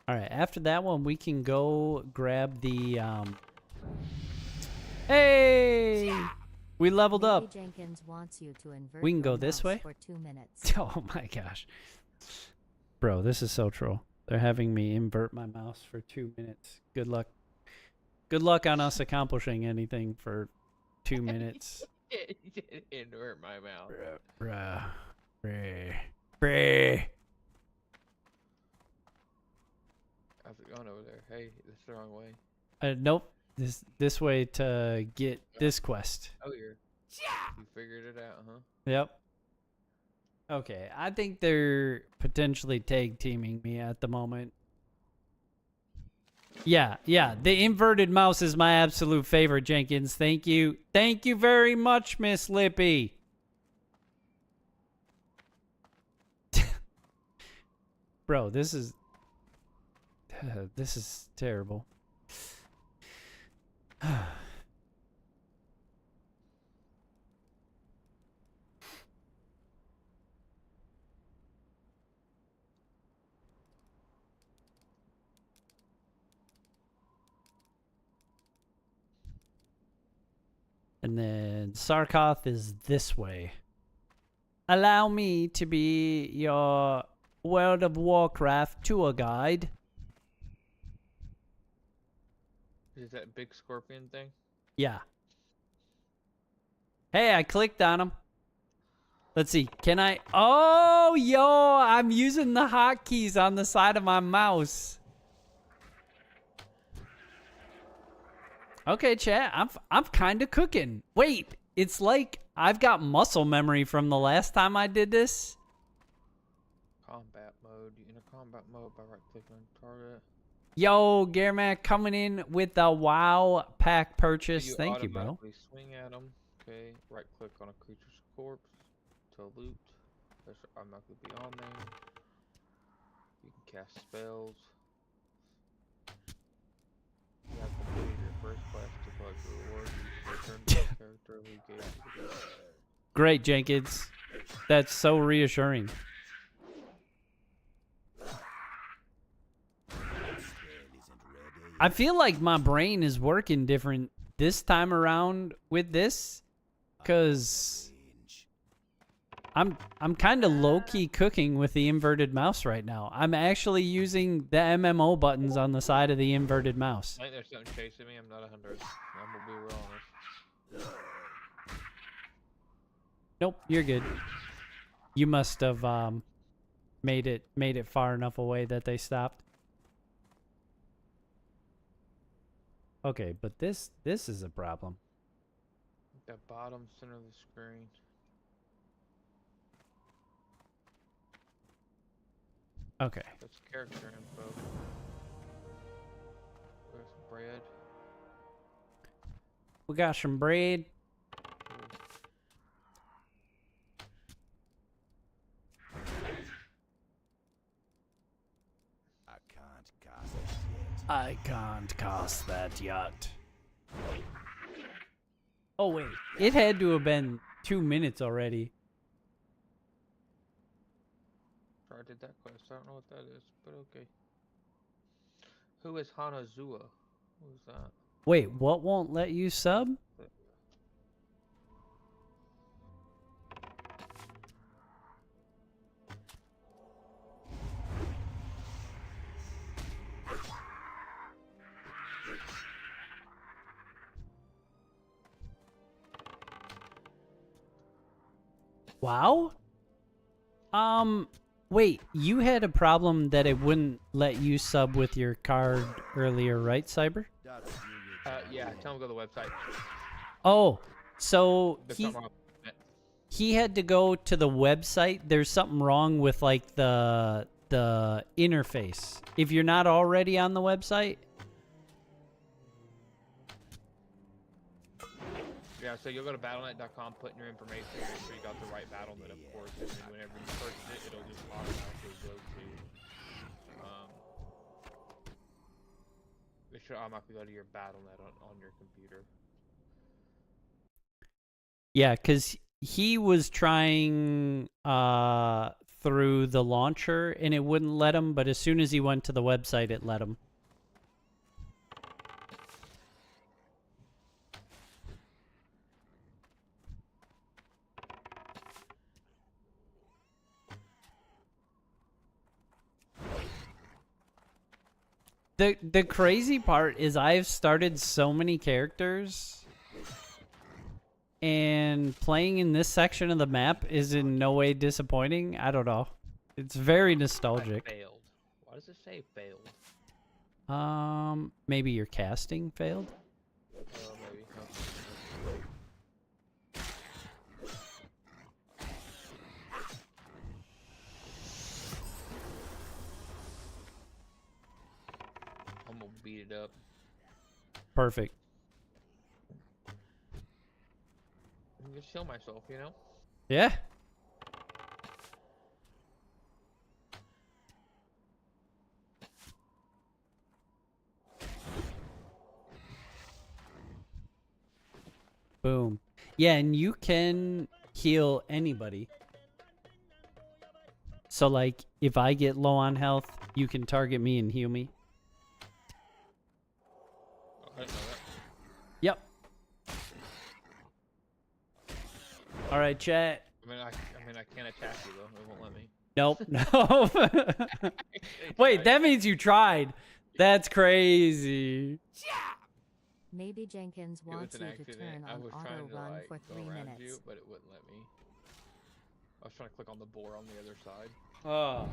All right, after that one, we can go grab the, Hey! We leveled Maybe up. Jenkins wants you to invert We can your go this mouse way? for 2 minutes. Oh my gosh. Bro, this is so troll. They're having me invert my mouse for 2 minutes. Good luck. Good luck on us accomplishing anything for 2 minutes. Invert my mouth. Bruh. Bruh. How's it going over there? Hey, that's the wrong way. Nope. This way to get this quest. Oh, you figured it out, huh? Yep. Okay, I think they're potentially tag teaming me at the moment. Yeah. The inverted mouse is my absolute favorite, Jenkins. Thank you. Thank you very much, Miss Lippy. Bro, this is terrible. And then Sarkoth is this way. Allow me to be your World of Warcraft tour guide. Is that big scorpion thing? Yeah. Hey, I clicked on him. Let's see. Can I? Oh, yo, I'm using the hotkeys on the side of my mouse. Okay, chat. I'm kind of cooking. Wait, it's like I've got muscle memory from the last time I did this. Combat mode. You in a combat mode by right clicking on target. Yo, Garmac coming in with the WoW pack purchase. Thank you, bro. automatically swing at them. Okay, right click on a creature's corpse to loot. That's automatically be on there. You can cast spells. You have completed your first quest to collect the reward. You return to the character who gave you the gift. Great, Jenkins. That's so reassuring. I feel like my brain is working different this time around with this, cause I'm kind of low-key cooking with the inverted mouse right now. I'm actually using the MMO buttons on the side of the inverted mouse. I think there's something chasing me. I'm not 100. I'm gonna be real honest. Nope, you're good. You must have made it far enough away that they stopped. Okay, but this is a problem. The bottom center of the screen. Okay. That's character info. Where's bread? We got some bread. I can't cast it yet. I can't cast that yet. Oh wait, it had to have been 2 minutes already. I did that quest. I don't know what that is, but okay. Who is Hanazua? Who's that? Wait, what won't let you sub? Wow? Wait, you had a problem that it wouldn't let you sub with your card earlier, right, Cyber? That's Yeah, tell him to go to the website. Oh, so There's something wrong with it. he had to go to the website. There's something wrong with like the interface. If you're not already on the website, Yeah, so you'll go to Battle.net.com, put in your information, make sure you got the right Battle.net, of course, and then whenever you purchase it, it'll just automatically go to, it should automatically go to your Battle.net on your computer. yeah, because he was trying through the launcher and it wouldn't let him, but as soon as he went to the website, it let him. The crazy part is I've started so many characters, and playing in this section of the map is in no way disappointing. I don't know. It's very nostalgic. Failed. Why does it say failed? Maybe your casting failed? Maybe. I'm gonna beat it up. Perfect. I'm gonna kill myself, you know? Yeah. Boom. Yeah, and you can heal anybody. So, like, if I get low on health, you can target me and heal me. Oh, I didn't know that. Yep. All right, chat. I mean, I can't attack you though. It won't let me. Nope. No. Wait, that means you tried. That's crazy. Maybe Jenkins It was wants an you to accident. turn I on was auto trying to run like for go 3 around minutes. you, but it wouldn't let me. I was trying to click on the boar on the other side. Oh.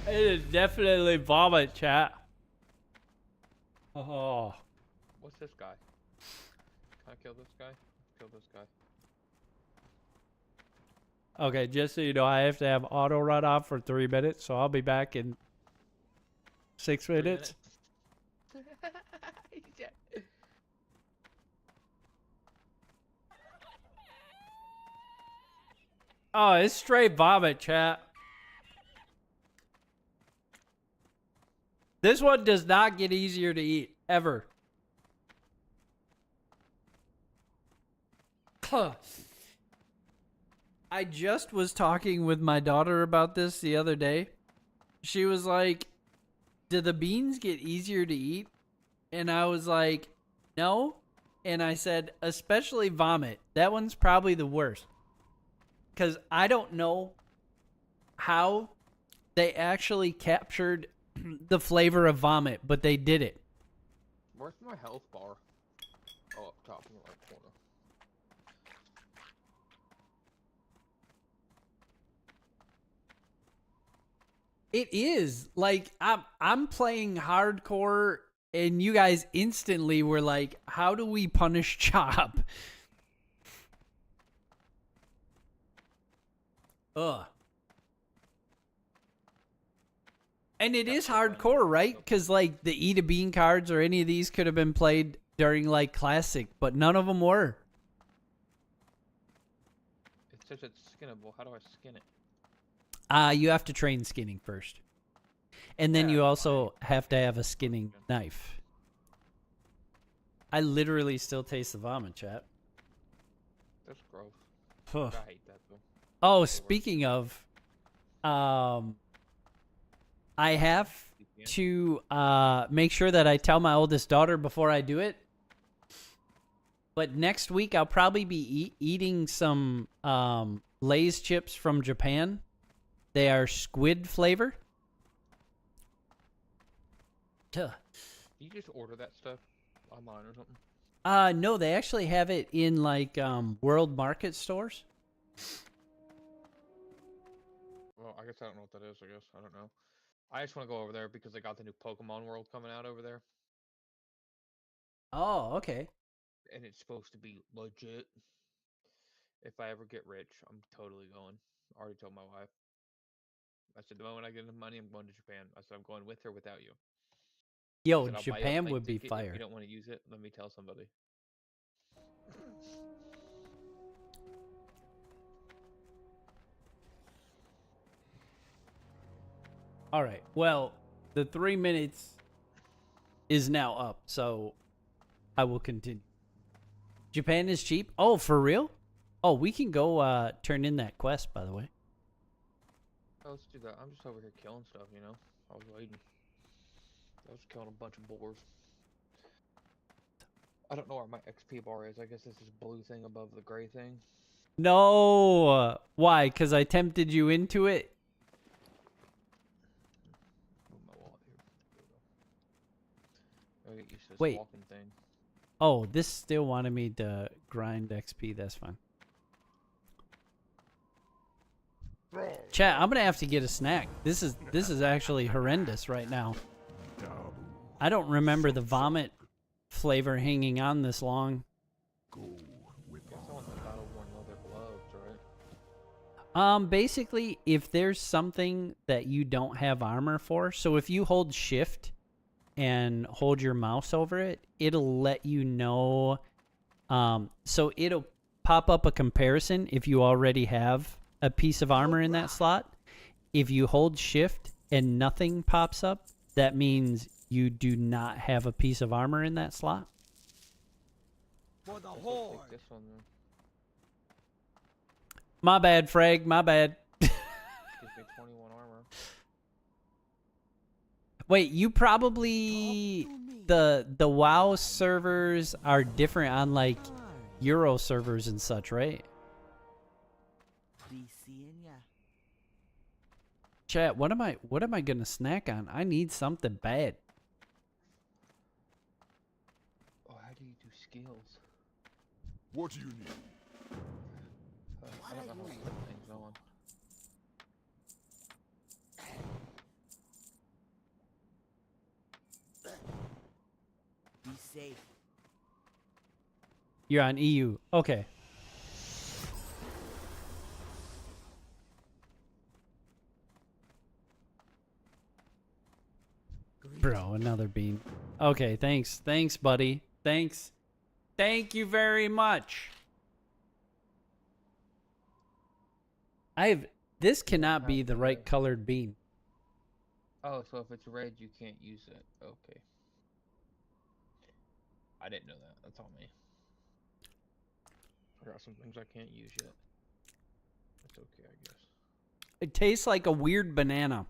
It is definitely vomit, chat. Oh. What's this guy? Can I kill this guy? Kill this guy. Okay, just so you know, I have to have auto run off for 3 minutes, so I'll be back in 6 3 minutes. Oh, it's straight vomit, chat. This one does not get easier to eat, ever. I just was talking with my daughter about this the other day. She was like, do the beans get easier to eat? And I was like, no. And I said, especially vomit. That one's probably the worst. Because I don't know how they actually captured the flavor of vomit, but they did it. Where's my health bar? Oh, up top in the right corner. It is like I'm playing hardcore, and you guys instantly were like, "How do we punish Chop?" Ugh. And it is hardcore, right? Because like the Eat a Bean cards or any of these could have been played during like classic, but none of them were. It says it's skinnable. How do I skin it? You have to train skinning first. And then Yeah, you also have to have a skinning knife. I literally still taste the vomit, chat. That's gross. Ugh. I hate that though. Oh, speaking of, I have to make sure that I tell my oldest daughter before I do it. But next week I'll probably be eating some Lay's chips from Japan. They are squid flavor. Duh. Do you just order that stuff online or something? No, they actually have it in like world market stores. Well, I guess I don't know what that is. I guess I don't know. I just want to go over there because they got the new Pokemon World coming out over there, Oh, okay. and it's supposed to be legit. If I ever get rich, I'm totally going. I already told my wife. I said the moment I get enough money, I'm going to Japan. I said I'm going with her without you. I Yo, said, I'll buy you a Japan plane would be ticket. If fire. you don't want to use it, let me tell somebody. All right. Well, the 3 minutes is now up, so I will continue. Japan is cheap. Oh, for real? Oh, we can go turn in that quest, by the way. Oh, let's do that. I'm just over here killing stuff, you know. I was waiting. I was killing a bunch of boars. I don't know where my XP bar is. I guess it's this blue thing above the gray thing. No. Why? Because I tempted you into it? Move my wallet here. There we go. I get used to this Wait. walking thing. Oh, this still wanted me to grind XP. That's fine. Chat, I'm gonna have to get a snack. This is actually horrendous right now. I don't remember the vomit flavor hanging on this long. Guess I want the battle-worn leather gloves, right? Basically, if there's something that you don't have armor for, so if you hold shift and hold your mouse over it, it'll let you know. So it'll pop up a comparison if you already have a piece of armor in that slot. If you hold shift and nothing pops up, that means you do not have a piece of armor in that slot. For the Take horde. this one then. My bad, Frag. My bad. Gives me 21 armor. Wait, you probably the WoW servers are different on like Euro servers and such, right? Be seeing ya. Chat, what am I gonna snack on? I need something bad. Oh, how do you do skills? What do you need? I don't know how to put things on. Be safe. You're on EU. Okay. Bro, another bean. Okay, thanks. Thanks, buddy. Thanks. Thank you very much. This cannot be the right colored bean. Oh, so if it's red, you can't use it. Okay. I didn't know that. That's on me. I got some things I can't use yet. That's okay, I guess. It tastes like a weird banana.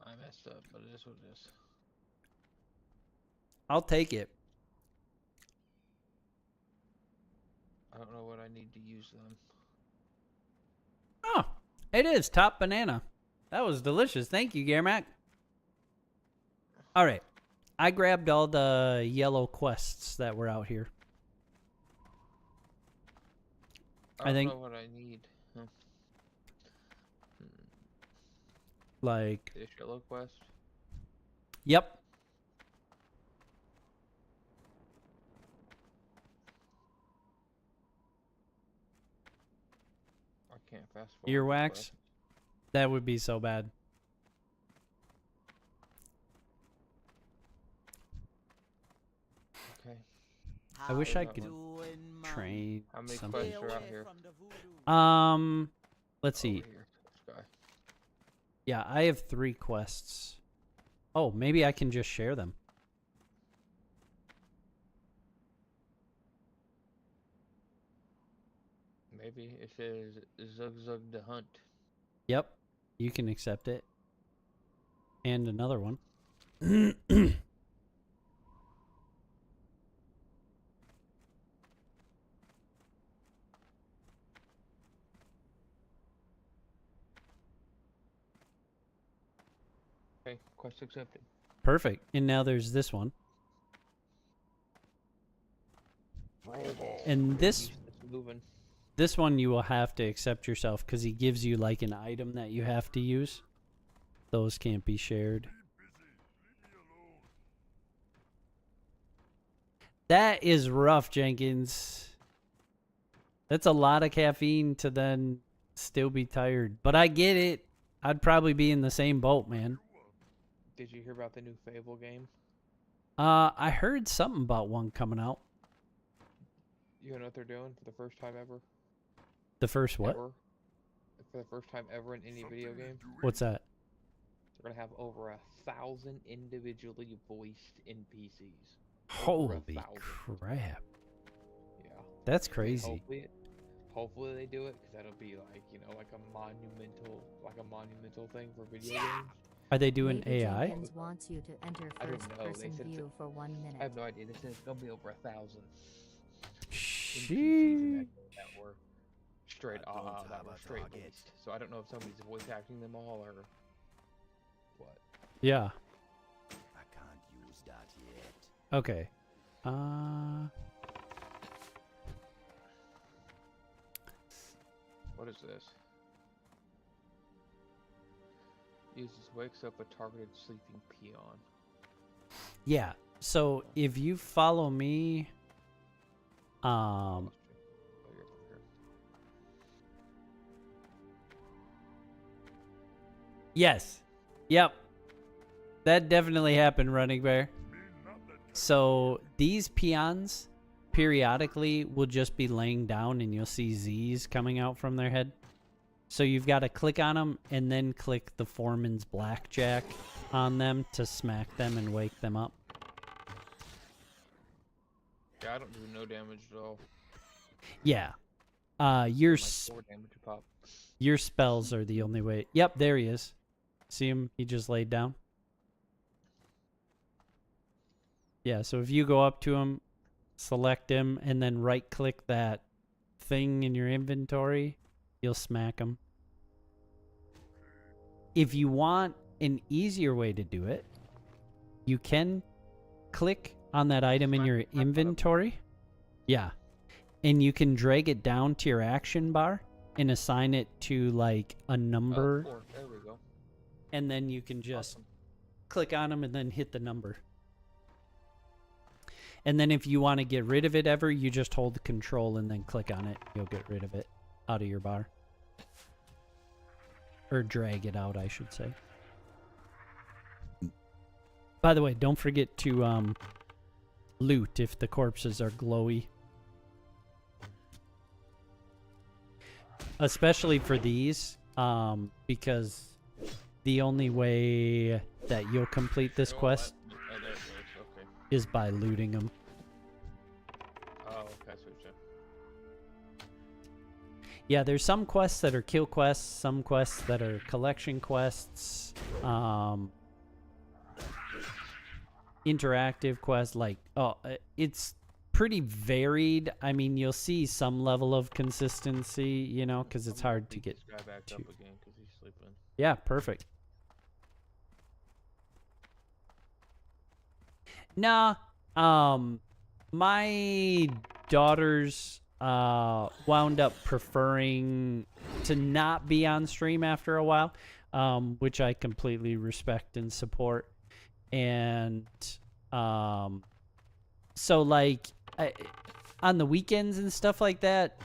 I messed up, but it is what it is. I'll take it. I don't know what I need to use them. Oh, it is top banana. That was delicious. Thank you, Garmac. All right. I grabbed all the yellow quests that were out here. I think- don't know what I need. Huh. Like, This yellow quest. yep. I can't fast forward. the Earwax. quest. That would be so bad. Okay. I wish I How could doing, Mom? Train How many something. quests Stay are out away here? from the voodoo. Let's see. Over here. This guy. Yeah, I have 3 quests. Oh, maybe I can just share them. Maybe it says Zug Zug the Hunt. Yep. You can accept it. And another one. Okay, quest accepted. Perfect. And now there's this one. And this It's moving. one you will have to accept yourself because he gives you like an item that you have to use. Those can't be shared. That is rough, Jenkins. That's a lot of caffeine to then still be tired. But I get it. I'd probably be in the same boat, man. Did you hear about the new Fable game? I heard something about one coming out. You know what they're doing for the first time ever? The first what? Ever? For the first time ever in any video game, What's that? they're gonna have over 1,000 individually voiced NPCs. Holy 1,000. crap. Yeah. That's And crazy. Hopefully they do it, because that'll be like, like a monumental thing for video games. Are they doing Maybe AI? Jenkins wants you to enter I don't know. They first-person said view for 1 minute. I have no idea. They said it's gonna be over 1,000 NPCs in Sheesh. that were straight voiced. So I don't know if somebody's voice acting them all or what. Yeah. I can't use that yet. Okay. What is this? Wakes up a targeted sleeping peon. Yeah. So if you follow me, Oh, you're up here. yes. Yep. That definitely happened, Running Bear. So these peons periodically will just be laying down and you'll see Z's coming out from their head. So you've got to click on them and then click the foreman's blackjack on them to smack them and wake them up. Yeah, I don't do no damage at all. Yeah. My 4 damage to pop. Your spells are the only way. Yep, there he is. See him? He just laid down. Yeah, so if you go up to him, select him, and then right-click that thing in your inventory, you'll smack him. If you want an easier way to do it, you can click on that item in your inventory. Yeah. And you can drag it down to your action bar and assign it to like a number. 4. There we go. And then you can just Awesome. click on them and then hit the number. And then if you want to get rid of it ever, you just hold the control and then click on it. You'll get rid of it out of your bar. Or drag it out, I should say. By the way, don't forget to loot if the corpses are glowy. Especially for these, because the only way that you'll complete this quest Oh, there it goes. Okay. is by looting them. Oh, okay. So Yeah, there's some quests that are kill quests, some quests that interactive quests. Like, it's pretty varied. I mean, you'll see some level of consistency, you know, because it's I'm gonna hard to beat get this guy back to. up again because he's sleeping. Yeah, perfect. Nah, my daughters wound up preferring to not be on stream after a while, which I completely respect and support. And so like on the weekends and stuff like that,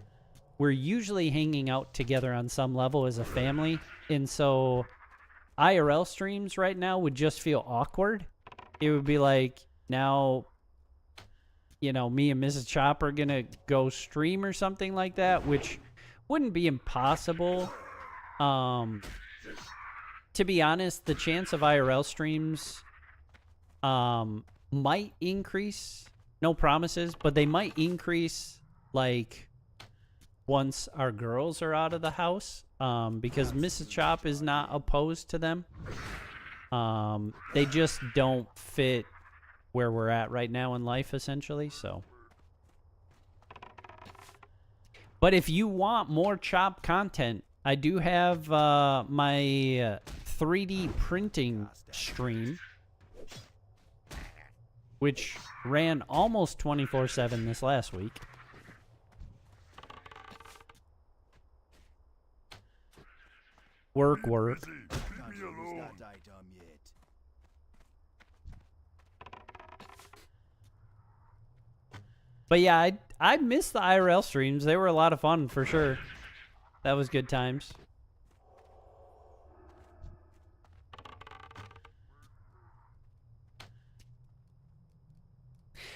we're usually hanging out together on some level as a family, and so IRL streams right now would just feel awkward. It would be like, now, you know, me and Mrs. Chop are gonna go stream or something like that, which wouldn't be impossible. To be honest, the chance of IRL streams might increase. No promises, but they might increase, like, once our girls are out of the house, because Mrs. Chop is not opposed to them. They just don't fit where we're at right now in life, essentially. So, but if you want more Chop content, I do have my 3D printing stream, which ran almost 24/7 this last week. Work. Can't use that item yet. But yeah, I miss the IRL streams. They were a lot of fun for sure. That was good times.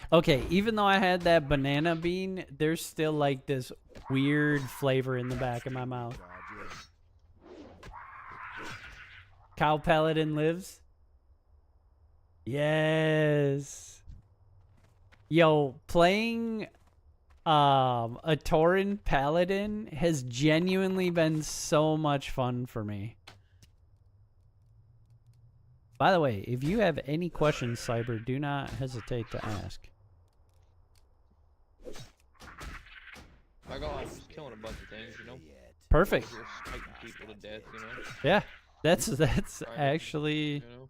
Okay, even though I had that banana bean, there's still like this weird flavor in the back of my mouth. Cow Paladin lives? Yes. Yo, playing a Tauren Paladin has genuinely been so much fun for me. By the way, if you have any questions, Cyber, do not hesitate to ask. I got like just killing a bunch of things, you know. Perfect. You're spiking people to death, you know. Yeah, that's Right. actually... You know.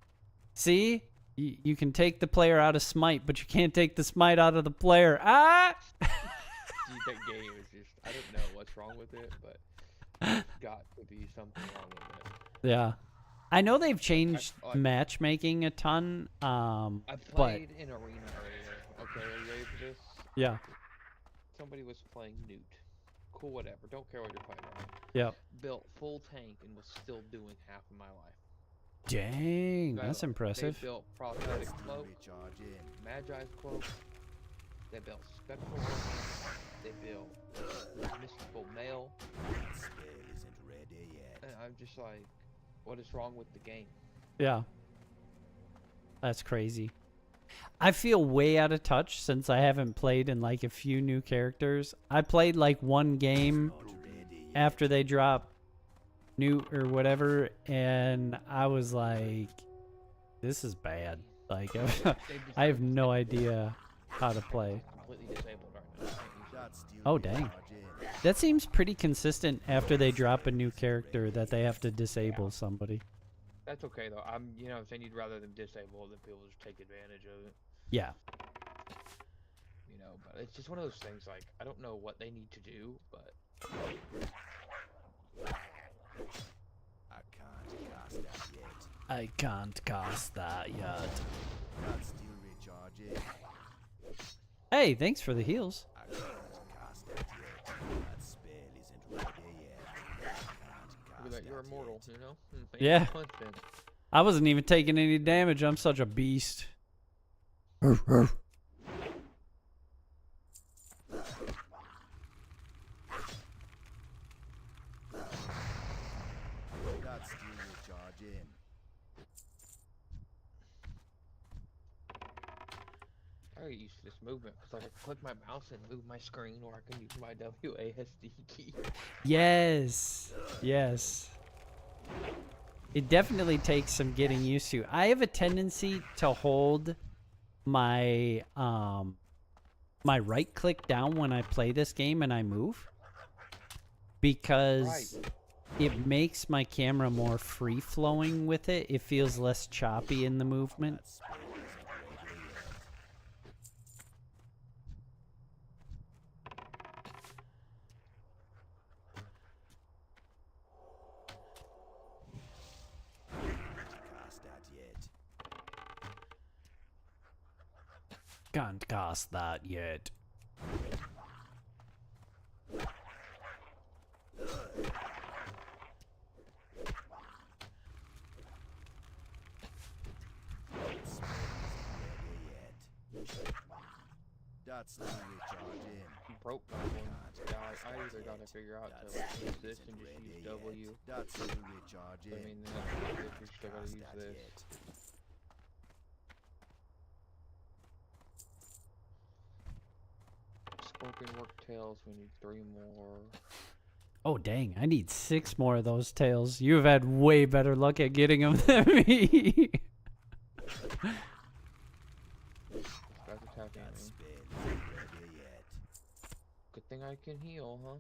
See? You can take the player out of Smite, but you can't take the Smite out of the player. Ah! Dude, that game is just, I don't know what's wrong with it, but there's got to be something wrong with it. Yeah. I know they've changed I- matchmaking a ton, I but played in Arena earlier. Okay, are you ready for this? yeah. Somebody was playing Newt. Cool, whatever. Don't care what you're playing around. Yep. Built full tank and was still doing half of my life. Dang, that's They impressive. built Prophetic Cloak, Magi's Cloak. They built Spectral. They built Mystical Mail. And I'm just like, what is wrong with the game? Yeah. That's crazy. I feel way out of touch since I haven't played in like a few new characters. I played like one game after they dropped Newt or whatever, and I was like, this is bad. Like, I have no idea how to play. Completely disabled right now. Oh, dang. That seems pretty consistent after they drop a new character that they have to disable somebody. That's okay though. You know, I'm saying you'd rather them disable than people just take advantage of it. Yeah. You know, but it's just one of those things. Like, I don't know what they need to do, but I can't cast that yet. I can't cast that yet. Can't still recharge it. Hey, thanks for the heals. I can't cast that yet. That spell isn't ready yet. I can't look at that, you're immortal. You know. Yeah. Punch then. I wasn't even taking any damage. I'm such a beast. That's still recharging. I get used to this movement because I can click my mouse and move my screen, or I can use my WASD key. Yes. Yes. It definitely takes some getting used to. I have a tendency to hold my my right click down when I play this game and I move, because it makes my camera more free flowing with it. It feels less choppy in the movement. That spell isn't ready yet. Cast that yet. Can't cast that yet. That's not recharging. Broke that one. Yeah, I either gotta figure out to use this and just use W. That's not I recharging. mean, then we still gotta use Cast that this. yet. Scorpion work tails, we need 3 more. Oh dang, I need 6 more of those tails. You've had way better luck at getting them than me. This guy's attacking That me. spell isn't ready yet. Good thing I can heal, huh?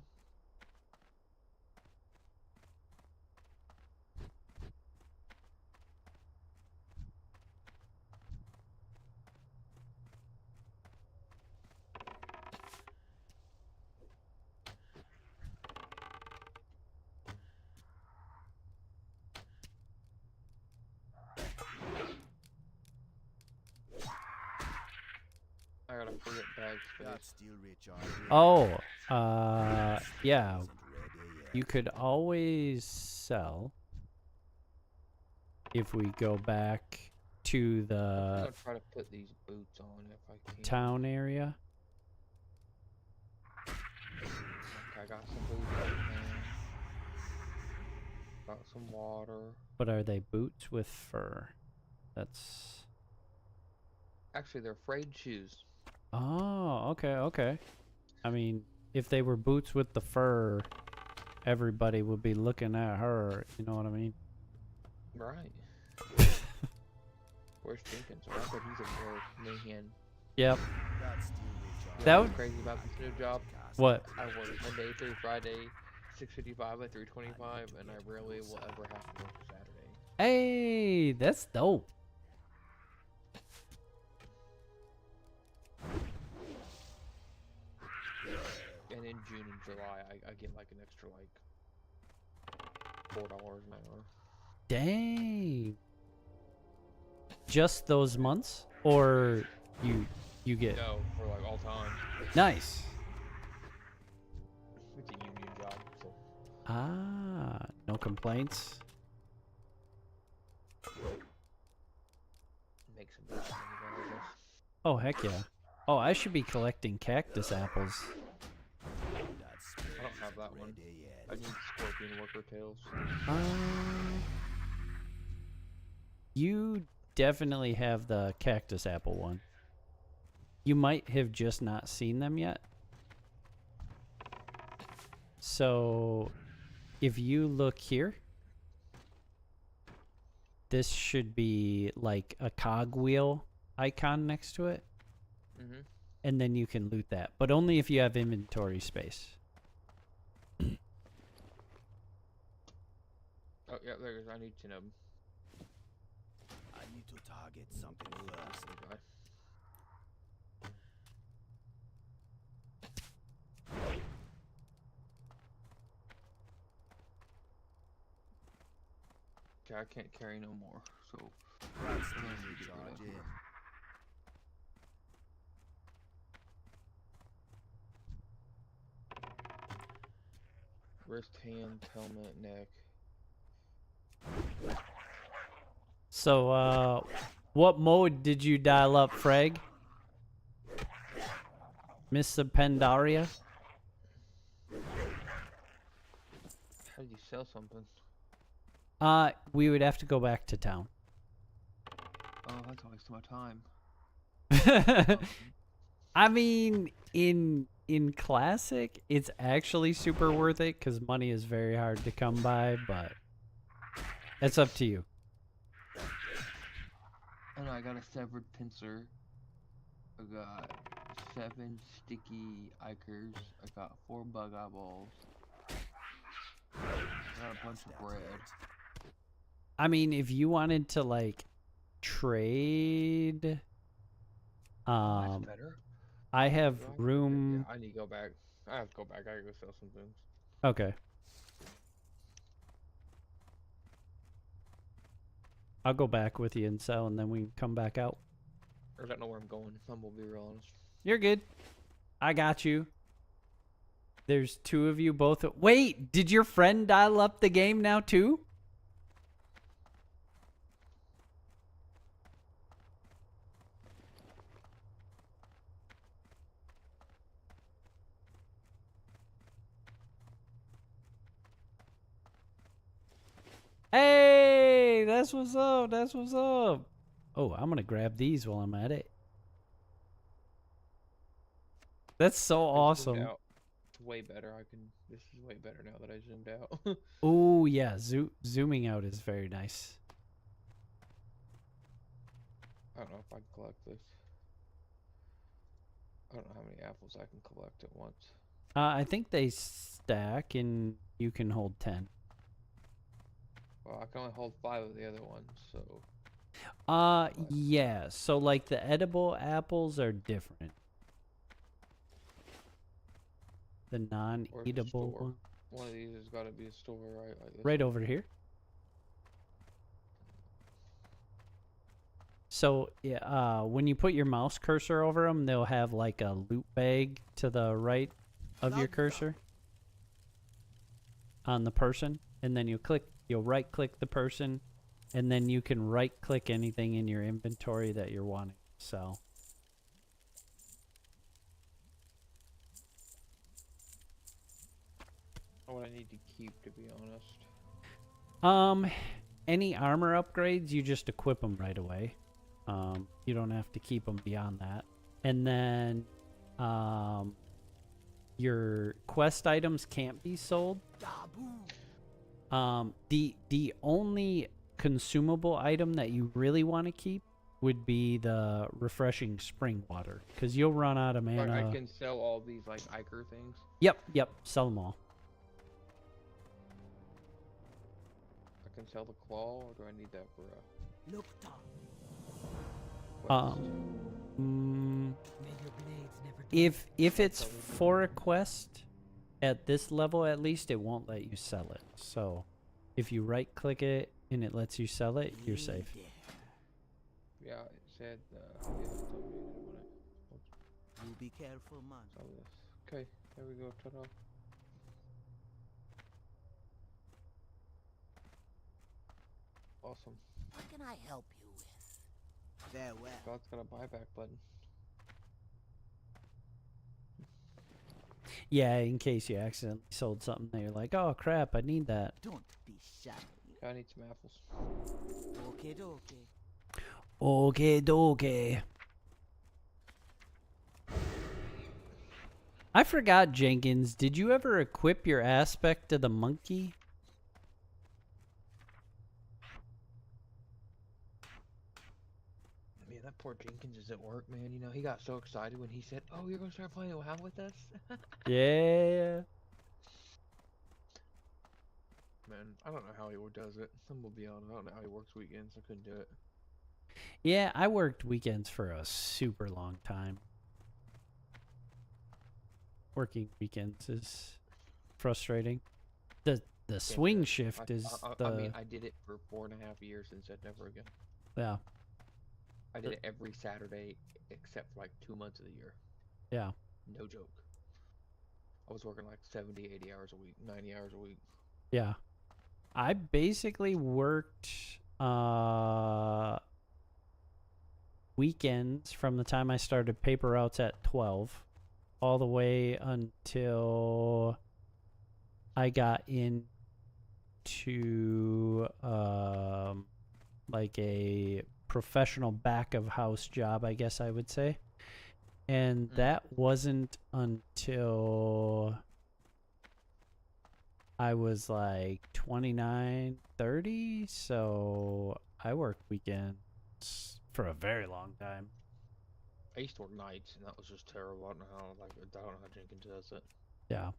I gotta forget bag That's space. still recharging. Oh, That spell yeah. isn't ready yet. You could always sell if we go back to I'm the gonna try to put these boots on if I can. town area. Okay, I got some boots right now. Got some water. But are they boots with fur? That's... Actually, they're frayed shoes. Oh, okay, okay. I mean, if they were boots with the fur, everybody would be looking at her, you know what I mean? Right. Where's Jenkins? I thought he's at work. Man, Yep. That's still recharging. That what's would... crazy about this new job? Cast What? I work Monday through Friday, 6:55 by 3:25, and I rarely will ever have to work a Saturday. Hey, that's dope. And in June and July, I get like an extra like $4 an hour. Dang. Just those months? Or you get... No, for like all time. Nice. It's a union job, so Ah, no complaints. make some money, I guess. Oh, heck yeah. Oh, I should be collecting cactus apples. That spell I don't have isn't that one. ready yet. I need scorpion worker tails. You definitely have the cactus apple one. You might have just not seen them yet. So, if you look here, this should be like a cogwheel icon next to it. Mm-hmm. And then you can loot that, but only if you have inventory space. Oh, yeah, there it is. I need to know. I need to target something worse. Okay. Okay, I can't carry no more, so That's still recharging. wrist, hand, helmet, neck. So, what mode did you dial up, Frag? Miss Pandaria? How do you sell something? We would have to go back to town. Oh, that's a waste of my time. I mean, in Classic, it's actually super worth it because money is very hard to come by, but it's up to you. Oh no, I got a severed pincer. I got 7 sticky Ikers. I got 4 bug eyeballs. I got a bunch of bread. I mean, if you wanted to like trade, That's better. I have Do I? room. Yeah, I need to go back. I have to go back. I gotta go sell some things. Okay. I'll go back with you and sell, and then we can come back out. I don't know where I'm going. I'm gonna be real honest. You're good. I got you. There's 2 of you both. Wait, did your friend dial up the game now too? Hey, that's what's up. That's what's up. Oh, I'm going to grab these while I'm at it. That's so awesome. Out. It's way better. This is way better now that I zoomed out. Oh, yeah. Zooming out is very nice. I don't know if I can collect this. I don't know how many apples I can collect at once. I think they stack and you can hold 10. Well, I can only hold 5 of the other ones, so. Yeah. So like the edible apples are different. The non-eatable one. One of these has got to be a store, right? Like Right over here. So yeah, when you put your mouse cursor over them, they'll have like a loot bag to the right of your cursor on the person, and then you'll right click the person, and then you can right click anything in your inventory that you're wanting to sell. What I need to keep, to be honest. Any armor upgrades, you just equip them right away. You don't have to keep them beyond that. And then, your quest items can't be sold. The only consumable item that you really want to keep would be the refreshing spring water, because you'll run out of mana. I can sell all these like Iker things. Yep, sell them all. I can sell the claw, or do I need that for Look, quest? If it's for a quest, at this level at least, it won't let you sell it. So if you right click it and it lets you sell it, you're safe. Yeah, it said yeah, it told me I didn't want it. You be careful, man. Sell this. Okay, there we go. Ta-da. Awesome. What can I help you with? Farewell. God's got a buyback button. Yeah, in case you accidentally sold something that you're like, oh crap, I need that. Don't be shy. I need some apples. Okay, okay. Okay, dokie. I forgot, Jenkins, did you ever equip your aspect to the monkey? Man, that poor Jenkins is at work, man. You know, he got so excited when he said, "Oh, you're gonna start playing WoW with us." Yeah. Man, I don't know how he does it. I'm gonna be honest. I don't know how he works weekends. I couldn't do it. Yeah, I worked weekends for a super long time. Working weekends is frustrating. The swing shift is I mean, I did it for 4.5 years and said never again. Yeah. I did it every Saturday except for like 2 months of the year. Yeah. No joke. I was working like 70, 80 hours a week, 90 hours a week. Yeah. I basically worked weekends from the time I started paper routes at 12 all the way until I got into like a professional back of house job, I guess I would say. And that wasn't until I was like 29, 30, so I worked weekends for a very long time. I used to work nights, and that was just terrible. I don't know how, like, I don't know how Jenkins does it. Yeah.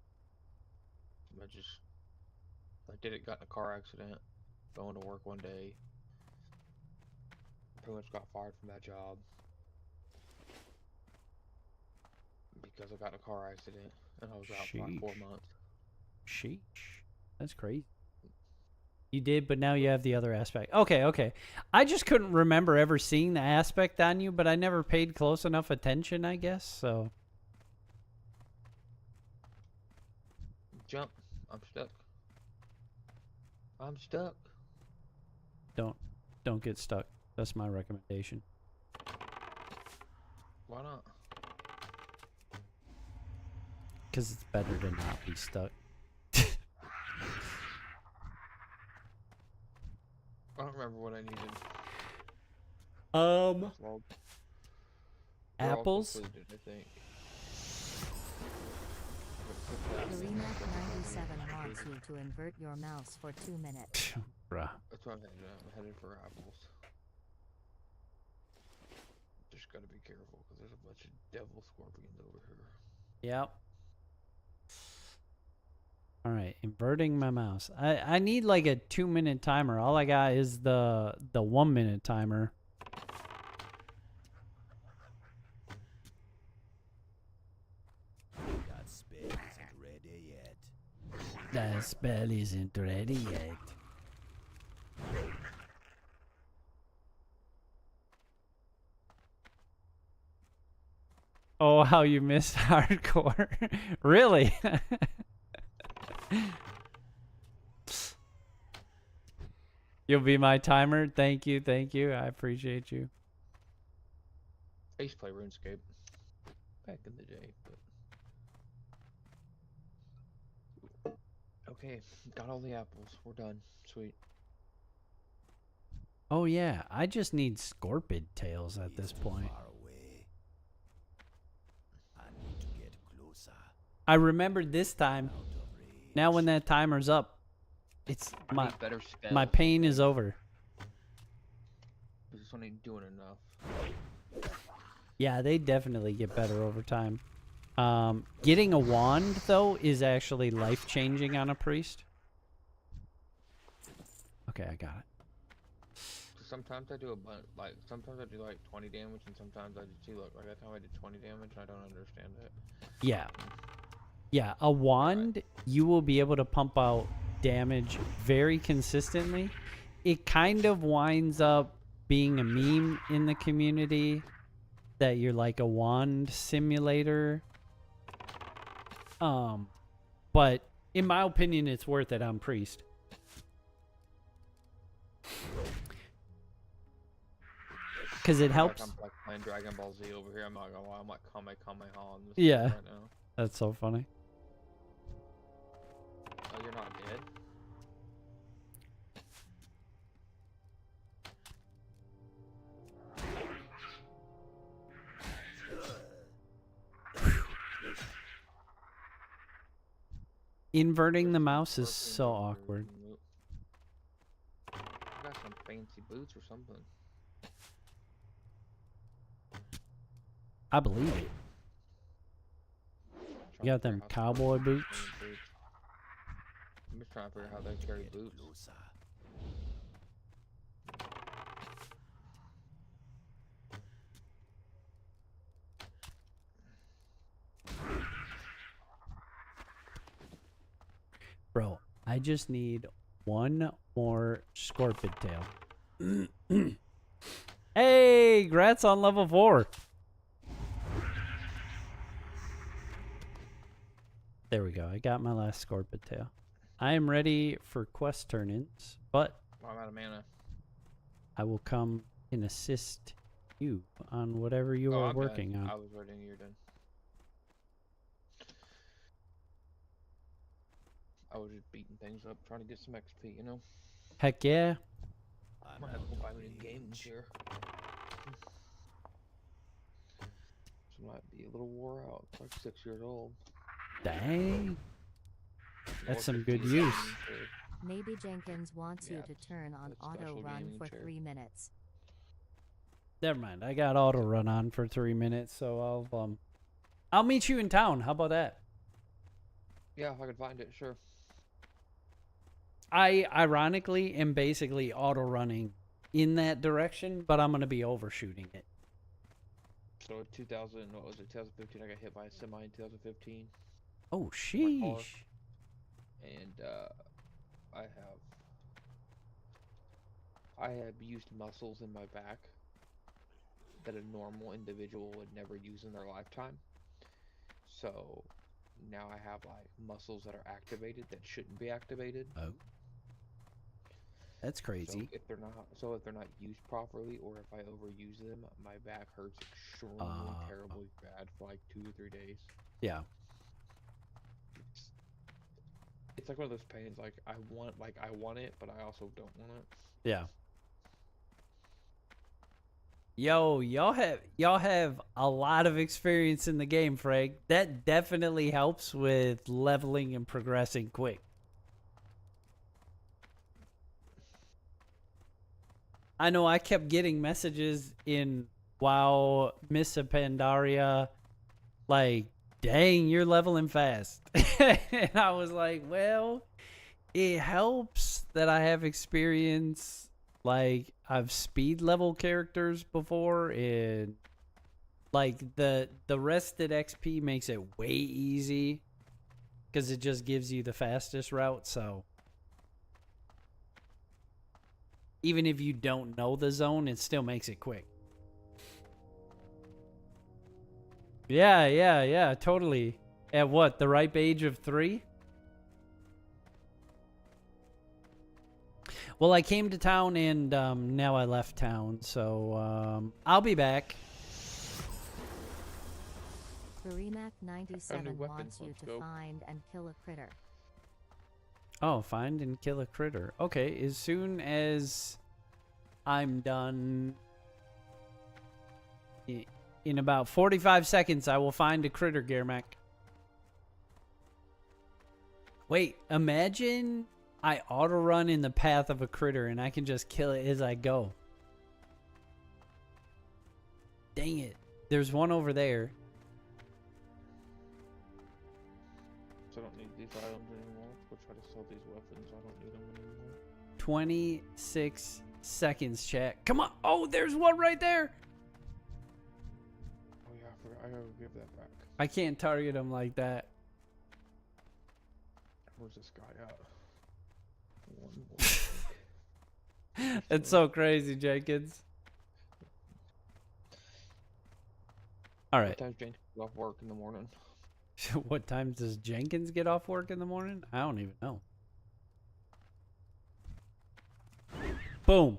I did it, got in a car accident, going to work one day. Pretty much got fired from that job because I got in a car accident, and I was out for like 4 Sheesh. months. Sheesh. That's crazy. You did, but now you have the other aspect. Okay, okay. I just couldn't remember ever seeing the aspect on you, but I never paid close enough attention, I guess, so. Jump. I'm stuck. I'm stuck. Don't get stuck. That's my recommendation. Why not? Because it's better to not be stuck. I don't remember what I needed. Um, Well, they're all apples? completed, I think. Remac 97 wants you to invert your mouse for 2 minutes. Bruh. That's what I'm headed at. I'm headed for apples. Just gotta be careful because there's a bunch of devil scorpions over here. Yep. All right, inverting my mouse. I need like a 2-minute timer. All I got is the 1-minute timer. That spell isn't ready yet. That spell isn't ready yet. Oh, how you missed hardcore. Really? You'll be my timer. Thank you. Thank you. I appreciate you. I used to play RuneScape back in the day, but okay, got all the apples. We're done. Sweet. Oh, yeah. I just need scorpion tails at this It's too point. far away. I need to get closer. I remembered this time. Out of range. Now when that timer's up, it's I my need better spells. my pain is over. This one ain't doing enough. Yeah, they definitely get better over time. Getting a wand, though, is actually life-changing on a priest. Okay, I got it. Sometimes I do a bunch, like sometimes I do like 20 damage, and sometimes I do 2. Like that time I did 20 damage, and I don't understand it. Yeah. Yeah, a wand, you will be able to pump out damage very consistently. It kind of winds up being a meme in the community that you're like a wand simulator. But in my opinion, it's worth it on priest. Because it helps. Like I'm like playing Dragon Ball Z over here. I'm not gonna lie. I'm like Kamehameha on this Yeah. right now. That's so funny. Oh, you're not dead? Inverting the mouse is so awkward. I got some fancy boots or something. I believe it. You got them cowboy boots? I'm just trying to figure out how they carry Get boots. closer. Bro, I just need one more scorpion tail. Hey, grats on level 4. There we go. I got my last scorpion tail. I am ready for quest turn-ins, but I'm out of mana. I will come and assist you on whatever you are I'm working done. on. I was ready and you're done. I was just beating things up, trying to get some XP, you know? Heck yeah. I I'm might out have to go buy of me new games range. here. This might be a little wore out. It's like 6 years old. Dang. That's Or some good 15 use. gaming chair. Maybe Jenkins wants you Yeah, to turn on a special auto run gaming for chair. 3 minutes. Never mind. I got auto run on for 3 minutes, so I'll meet you in town. How about that? Yeah, if I can find it, sure. I ironically am basically auto running in that direction, but I'm gonna be overshooting it. So in 2000, what was it? 2015. I got hit by a semi in 2015. Oh, My car. sheesh. And I have used muscles in my back that a normal individual would never use in their lifetime. So now I have like muscles that are activated that shouldn't be activated. Oh, that's crazy. So if they're not used properly, or if I overuse them, my back hurts extremely terribly bad for like 2 or 3 days. Yeah. It's like one of those pains. Like I want it, but I also don't want it. Yeah. Yo, y'all have a lot of experience in the game, Frank. That definitely helps with leveling and progressing quick. I know I kept getting messages in WoW, Miss Pandaria, like, dang, you're leveling fast. And I was like, well, it helps that I have experience. Like, I've speed level characters before, and like the rested XP makes it way easy because it just gives you the fastest route. So even if you don't know the zone, it still makes it quick. Yeah, totally. At what, the ripe age of 3? Well, I came to town and now I left town, so I'll be back. Furimac97 wants you to find and kill a critter. Oh, find and kill a critter. Okay, as soon as I'm done, in about 45 seconds, I will find a critter, Gearmac. Wait, imagine I auto-run in the path of a critter and I can just kill it as I go. Dang it. There's one over there. So I don't need these items anymore. We'll try to sell these weapons. I don't need them anymore. 26 seconds, chat. Come on. Oh, there's one right there. Oh yeah, I forgot. I gotta give that back. I can't target him like that. Where's this guy at? One more. It's so crazy, Jenkins. All right. What time's Jenkins get off work in the morning? What time does Jenkins get off work in the morning? I don't even know. Boom.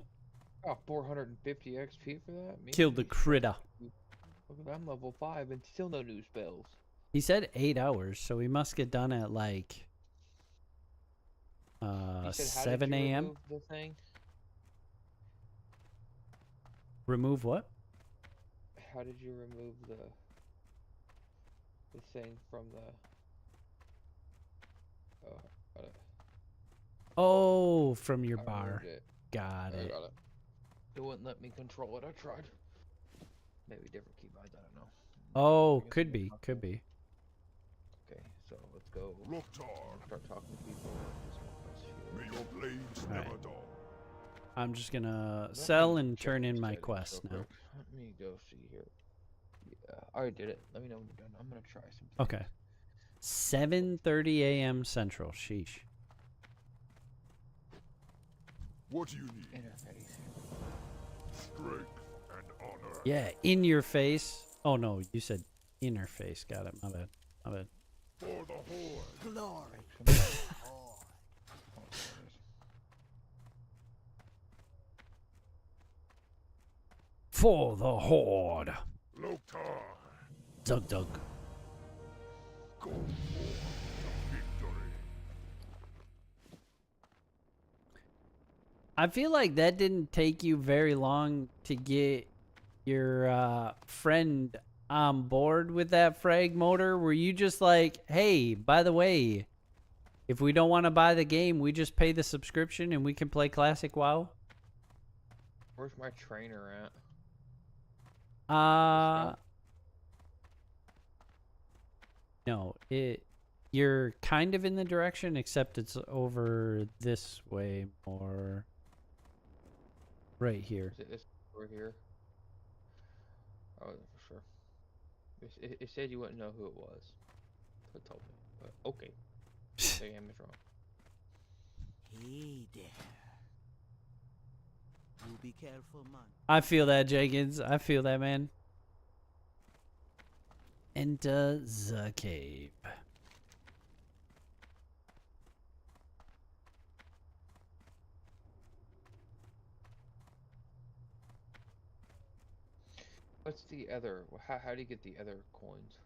Oh, 450 XP for that? Man, Killed the critter. Look at that, I'm level 5 and still no new spells. He said 8 hours, so we must get done at like 7 a.m. Remove the thing? Remove what? How did you remove the thing from the Oh, from your I bar. removed it. Got I it. got it. It wouldn't let me control it. I tried. Maybe different keybinds. I don't know. Oh, could be. Could be. Okay, so let's go. Start talking to people. May your blades All right. never dull. I'm just gonna Let sell me and check turn in these my settings quest real now. quick. Let me go see here. Yeah, I already did it. Let me know when you're done. I'm gonna try some. Okay. 7:30 a.m. Central. Sheesh. What do you need? Interface. Strength and honor. Yeah, in your face. Oh no, you said interface. Got it. My bad. My bad. For the horde. Glory. For the horde. Loktar. Dug dug. Go forth to victory. I feel like that didn't take you very long to get your friend on board with that frag motor. Were you just like, hey, by the way, if we don't want to buy the game, we just pay the subscription and we can play Classic WoW? Where's my trainer at? No, you're kind of in the direction, except it's over this way more. Right here. Is it this over here? I wasn't for sure. It said you wouldn't know who it was. So it told me. But okay. The game is wrong. Hey there. You be careful, man. I feel that, Jenkins. I feel that, man. Enter the cave. What's the other? How do you get the other coins?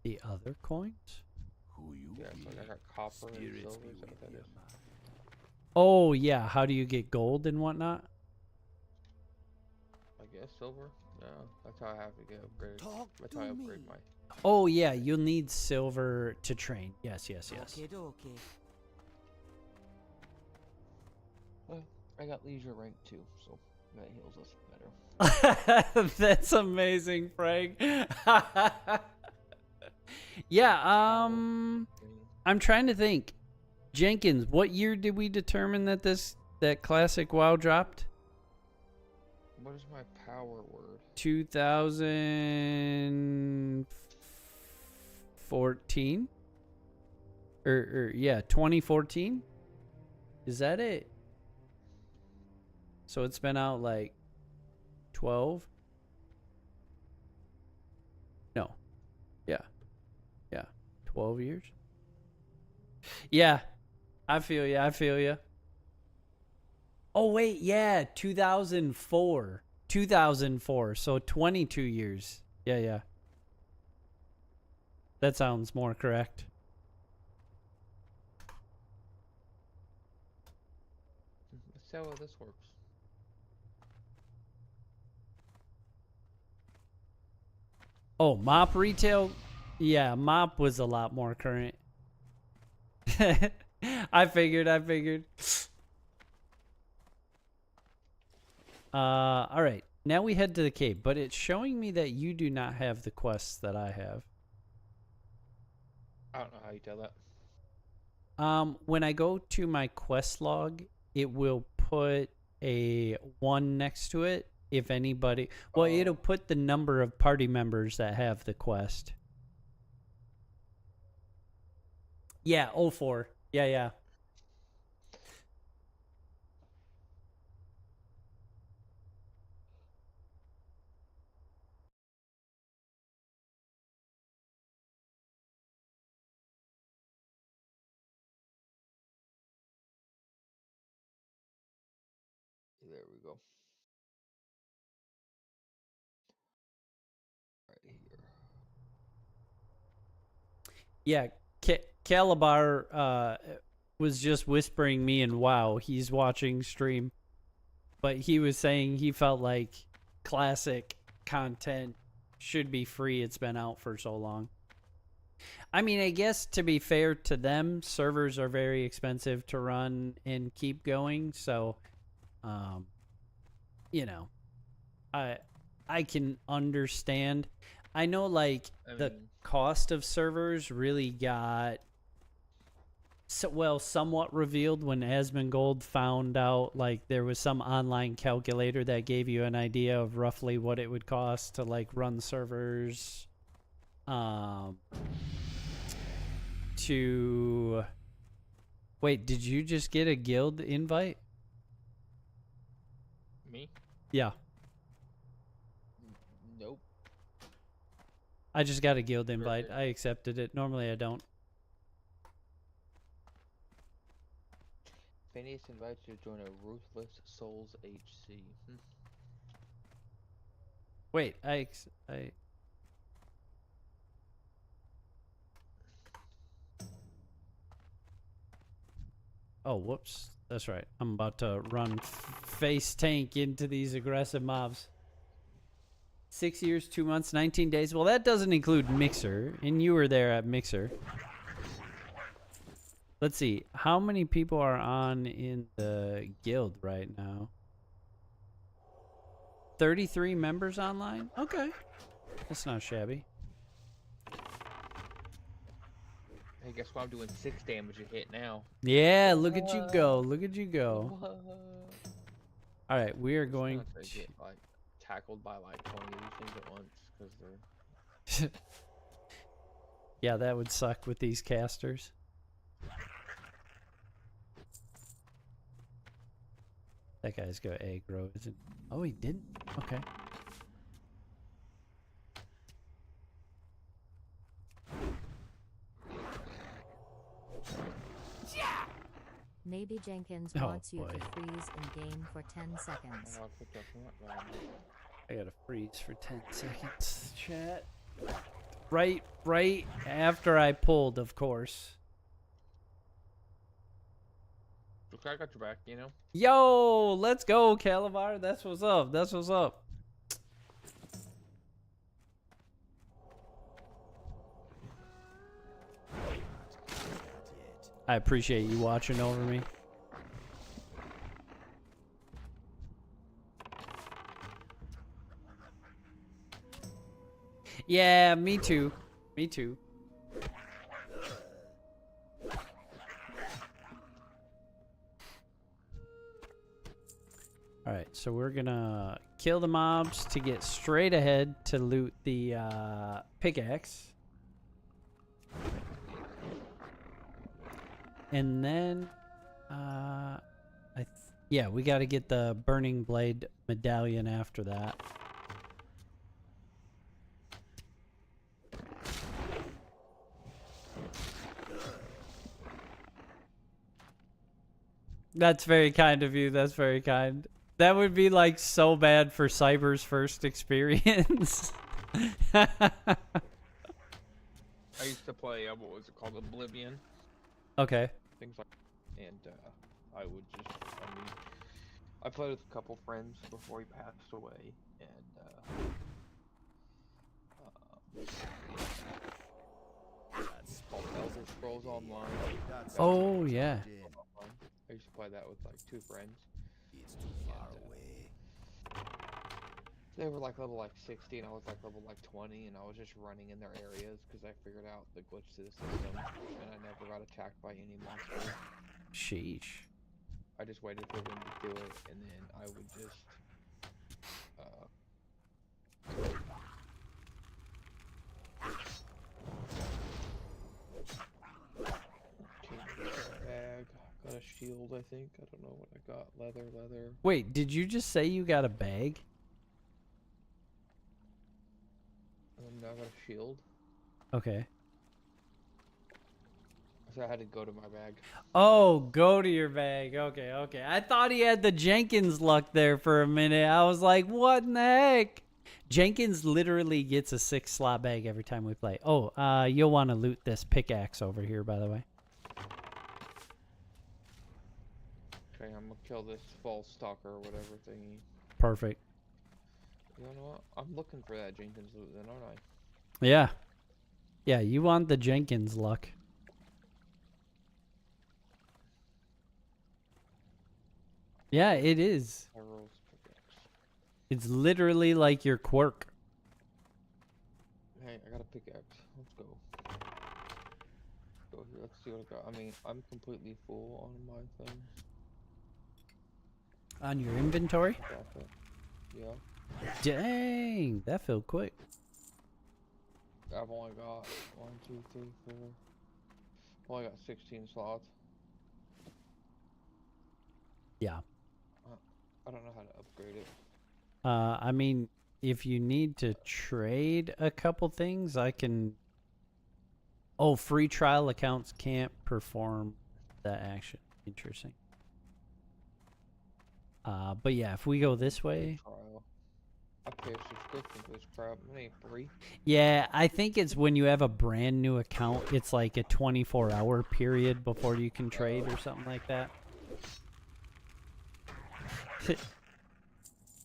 The other coins? Who you Yeah, be? so like I got copper and Spirits silver. be Is that with what that you, is? man. Oh, yeah. How do you get gold and whatnot? I guess silver. No, that's how I have to get upgraded. Talk That's to how I me. upgrade my. Oh, yeah. You'll need silver to train. Yes, yes, yes. Okay, okay. Well, I got leisure rank too, so that heals us better. That's amazing, Frank. Yeah, I'm trying to think. Jenkins, what year did we determine that that classic WoW dropped? What is my power word? 2014? Or yeah, 2014? Is that it? So it's been out like 12? No. Yeah. Yeah. 12 years? Yeah. I feel you. I feel you. Oh, wait. Yeah. 2004. 2004. So 22 years. Yeah, yeah. That sounds more correct. Let's see how this works. Oh, MoP retail? Yeah, MoP was a lot more current. I figured. All right. Now we head to the cave, but it's showing me that you do not have the quests that I have. I don't know how you tell that. When I go to my quest log, it will put a 1 next to it if anybody... Well, it'll put the number of party members that have the quest. Yeah, 04. Yeah, yeah. There we go. Right here. Yeah, Calabar was just whispering me and wow, he's watching stream. But he was saying he felt like classic content should be free. It's been out for so long. I mean, I guess to be fair to them, servers are very expensive to run and keep going. So, you know, I can understand. I know, like, the cost of servers really got somewhat revealed when Asmongold found out, like, there was some online calculator that gave you an idea of roughly what it would cost to, like, run servers. Wait, did you just get a guild invite? Me? Yeah. Nope. I just got a guild invite. I accepted it. Normally I don't. Phineas invites you to join a Ruthless Souls HC. Wait, I Oh, whoops. That's right. I'm about to run face tank into these aggressive mobs. 6 years, 2 months, 19 days. Well, that doesn't include Mixer, and you were there at Mixer. Let's see. How many people are on in the guild right now? 33 members online? Okay. That's not shabby. Hey, guess what? I'm doing 6 damage a hit now. Yeah, look at you go. Look at you go. What? All right, we are I'm just going gonna to... get like tackled by like 20 of these things at once because they're. Yeah, that would suck with these casters. That guy's got aggro, isn't? Oh, he didn't? Okay. Maybe Jenkins Oh, wants you boy. to freeze in game for 10 seconds. Oh, I picked up from that guy. I gotta freeze for 10 seconds, chat. Right after I pulled, of course. Okay, I got your back, you know? Yo, let's go, Calabar. That's what's up. That's what's up. I appreciate you watching over me. Yeah, me too. Me too. Alright, so we're gonna kill the mobs to get straight ahead to loot the pickaxe. And then, yeah, we gotta get the burning blade medallion after that. That's very kind of you. That's very kind. That would be like so bad for Cyber's first experience. I used to play, what was it called? Oblivion. Okay. Things like and I would just, I mean, I played with a couple friends before he passed away, and That's called Elder Scrolls Online. Oh, yeah. I used to play that with like 2 friends. It's too far away. They were like level like 60 and I was like level like 20, and I was just running in their areas because I figured out the glitch to the system, and I never got attacked by any monster. Sheesh. I just waited for them to do it, and then I would just bag. Got a shield, I think. I don't know what I got. Leather. Wait, did you just say you got a bag? And now I got a shield. Okay. So I had to go to my bag. Oh, go to your bag. Okay, okay. I thought he had the Jenkins luck there for a minute. I was like, what in the heck? Jenkins literally gets a 6-slot bag every time we play. Oh, you'll want to loot this pickaxe over here, by the way. Okay, I'm gonna kill this false stalker or whatever thingy. Perfect. You know what? I'm looking for that Jenkins loot then, aren't I? Yeah. Yeah, you want the Jenkins luck. Yeah, it is. Arrows, pickaxe. It's literally like your quirk. Hey, I got a pickaxe. Let's go. Go here. Let's see what I got. I mean, I'm completely full on my things. On your inventory? Got that. Yeah. Dang, that felt quick. I've only got 1, 2, 3, 4. Well, I got 16 slots. Yeah. I don't know how to upgrade it. I mean, if you need to trade a couple things, I can... Oh, free trial accounts can't perform that action. Interesting. But yeah, if we go this way... Trial. I pay a subscription to this crap. It ain't free. Yeah, I think it's when you have a brand new account, it's like a 24-hour period before you can trade or something like that.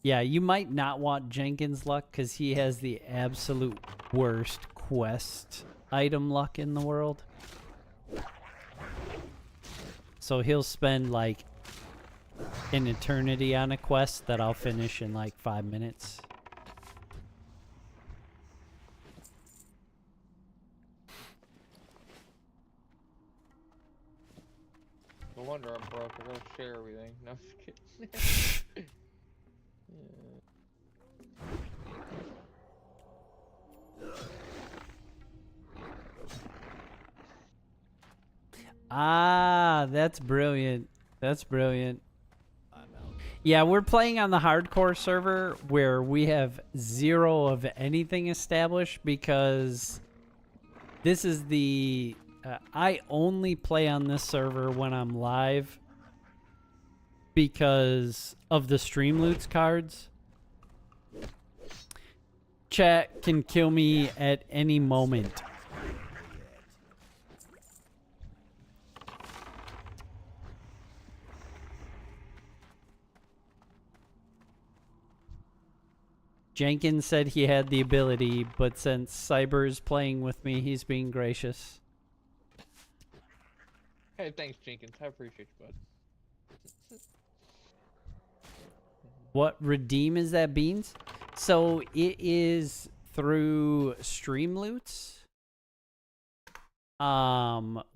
Yeah, you might not want Jenkins luck because he has the absolute worst quest item luck in the world. So he'll spend like an eternity on a quest that I'll finish in like 5 minutes. No wonder I'm broke. I gotta share everything. No, I'm just kidding. Ah, that's brilliant. That's brilliant. I'm out. Yeah, we're playing on the hardcore server where we have 0 of anything established because this is the... I only play on this server when I'm live because of the stream loots cards. Chat can kill me at any moment. Jenkins said he had the ability, but since Cyber is playing with me, he's being gracious. Hey, thanks, Jenkins. I appreciate you, bud. What redeem is that, Beans? So it is through stream loots,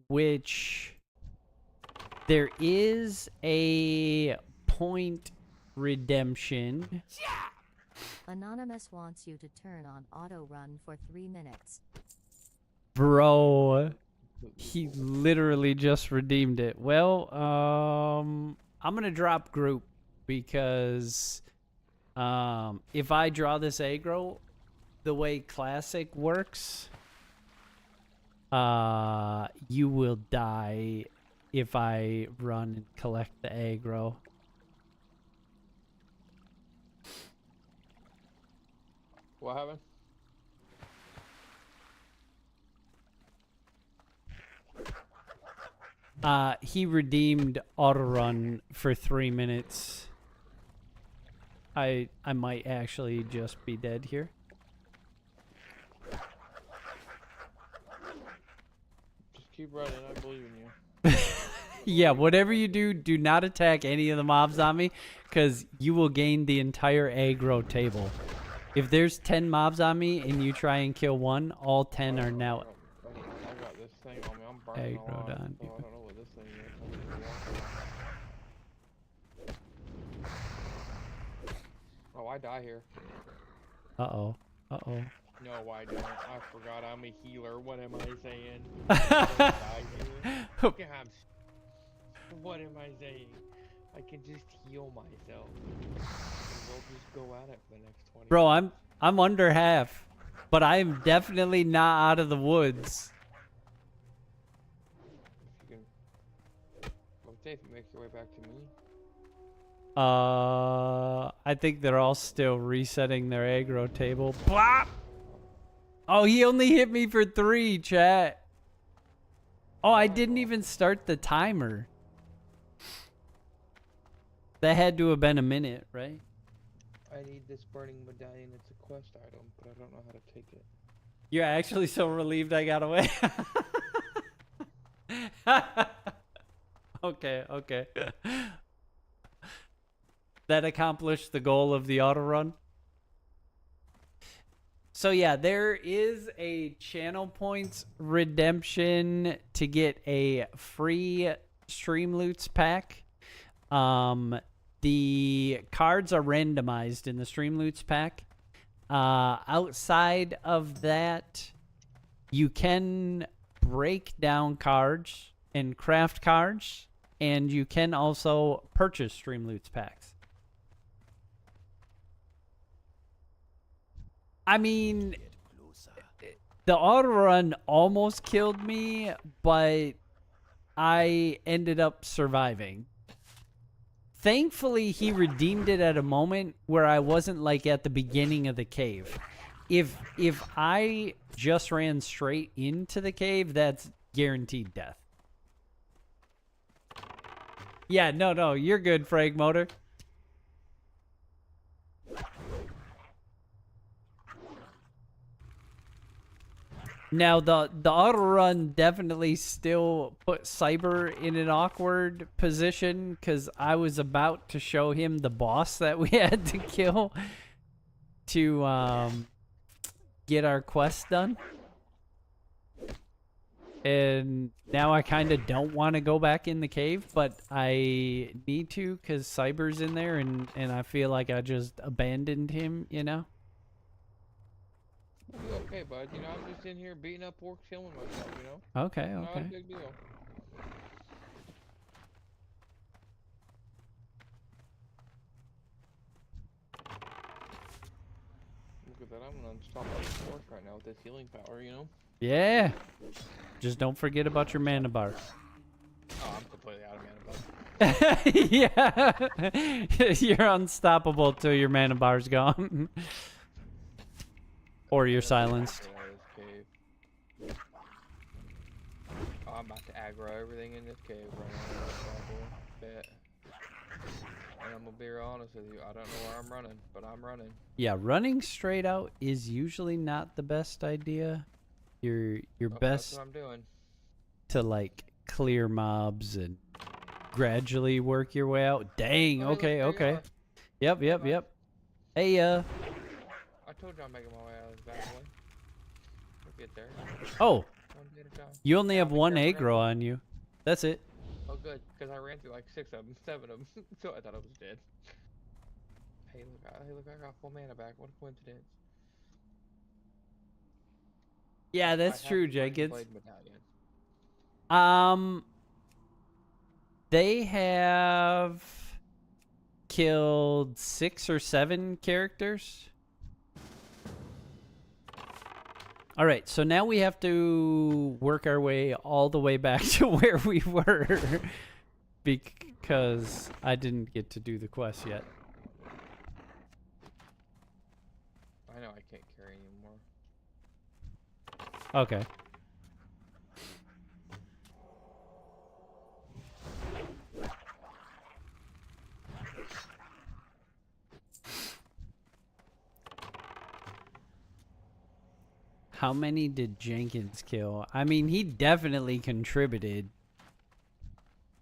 which there is a point redemption. Anonymous wants you to turn on auto run for 3 minutes. Bro, he literally just redeemed it. Well, I'm gonna drop group because if I draw this aggro the way classic works, you will die if I run and collect the aggro. What happened? He redeemed auto run for 3 minutes. I might actually just be dead here. Just keep running. I believe in you. Yeah, whatever you do, do not attack any of the mobs on me, because you will gain the entire aggro table. If there's 10 mobs on me and you try and kill one, all 10 are now I got this thing on me. I'm burning a aggroed lot, on so you. I don't know what this thing is. Oh, I die here. Uh-oh. Uh-oh. No, I don't. I forgot I'm a healer. What am I saying? I don't die here. Yeah, what am I saying? I can just heal myself. And we'll just go at it for the next 20 Bro, minutes. I'm under half, but I am definitely not out of the woods. If you can... I would say if you make your way back to me. I think they're all still resetting their aggro table. Plop! Oh, he only hit me for 3, chat. Oh, I didn't even start the timer. That had to have been a minute, right? I need this burning medallion. It's a quest item, but I don't know how to take it. You're actually so relieved I got away. Okay, okay. That accomplished the goal of the auto run. So yeah, there is a channel points redemption to get a free stream loots pack. The cards are randomized in the stream loots pack. Outside of that, you can break down cards and craft cards, and you can also purchase stream loots packs. I mean, Get closer. the auto run almost killed me, but I ended up surviving. Thankfully, he redeemed it at a moment where I wasn't like at the beginning of the cave. If I just ran straight into the cave, that's guaranteed death. Yeah, no, you're good, Frag Motor. Now the auto run definitely still put Cyber in an awkward position because I was about to show him the boss that we had to kill to get our quest done. And now I kind of don't want to go back in the cave, but I need to because Cyber's in there and I feel like I just abandoned him, you know? I'll be okay, bud. You know, I'm just in here beating up orcs, killing myself, you know? Okay, Not a okay. big deal. Look at that, I'm an unstoppable orc right now with this healing power, you know? Yeah. Just don't forget about your mana bar. Oh, I'm completely out of mana, bud. Yeah. You're unstoppable till your mana bar's gone. Or you're silenced. Get out of this cave. Oh, I'm about to aggro everything in this cave right now. Unstoppable. Bet. And I'm gonna be real honest with you, I don't know where I'm running, but I'm running. Yeah, running straight out is usually not the best idea. You're best That's what I'm doing. to like clear mobs and gradually work your way out. Dang, Oh, hey, okay, look, there you okay. are. Yep, yep, Bye. yep. Hey, I told you I'm making my way out of this bad boy. We'll get there. oh, One day at a time. you only Yeah, have I'll be one careful aggro now. on you. That's it. Oh, good, because I ran through like 6 of them, 7 of them, so I thought I was dead. Hey, look, I got full mana back. What a coincidence. Yeah, that's I have true, the Burning Jenkins. Blade medallion. They have killed 6 or 7 characters. All right, so now we have to work our way all the way back to where we were because I didn't get to do the quest yet. I know I can't carry anymore. Okay. How many did Jenkins kill? I mean, he definitely contributed.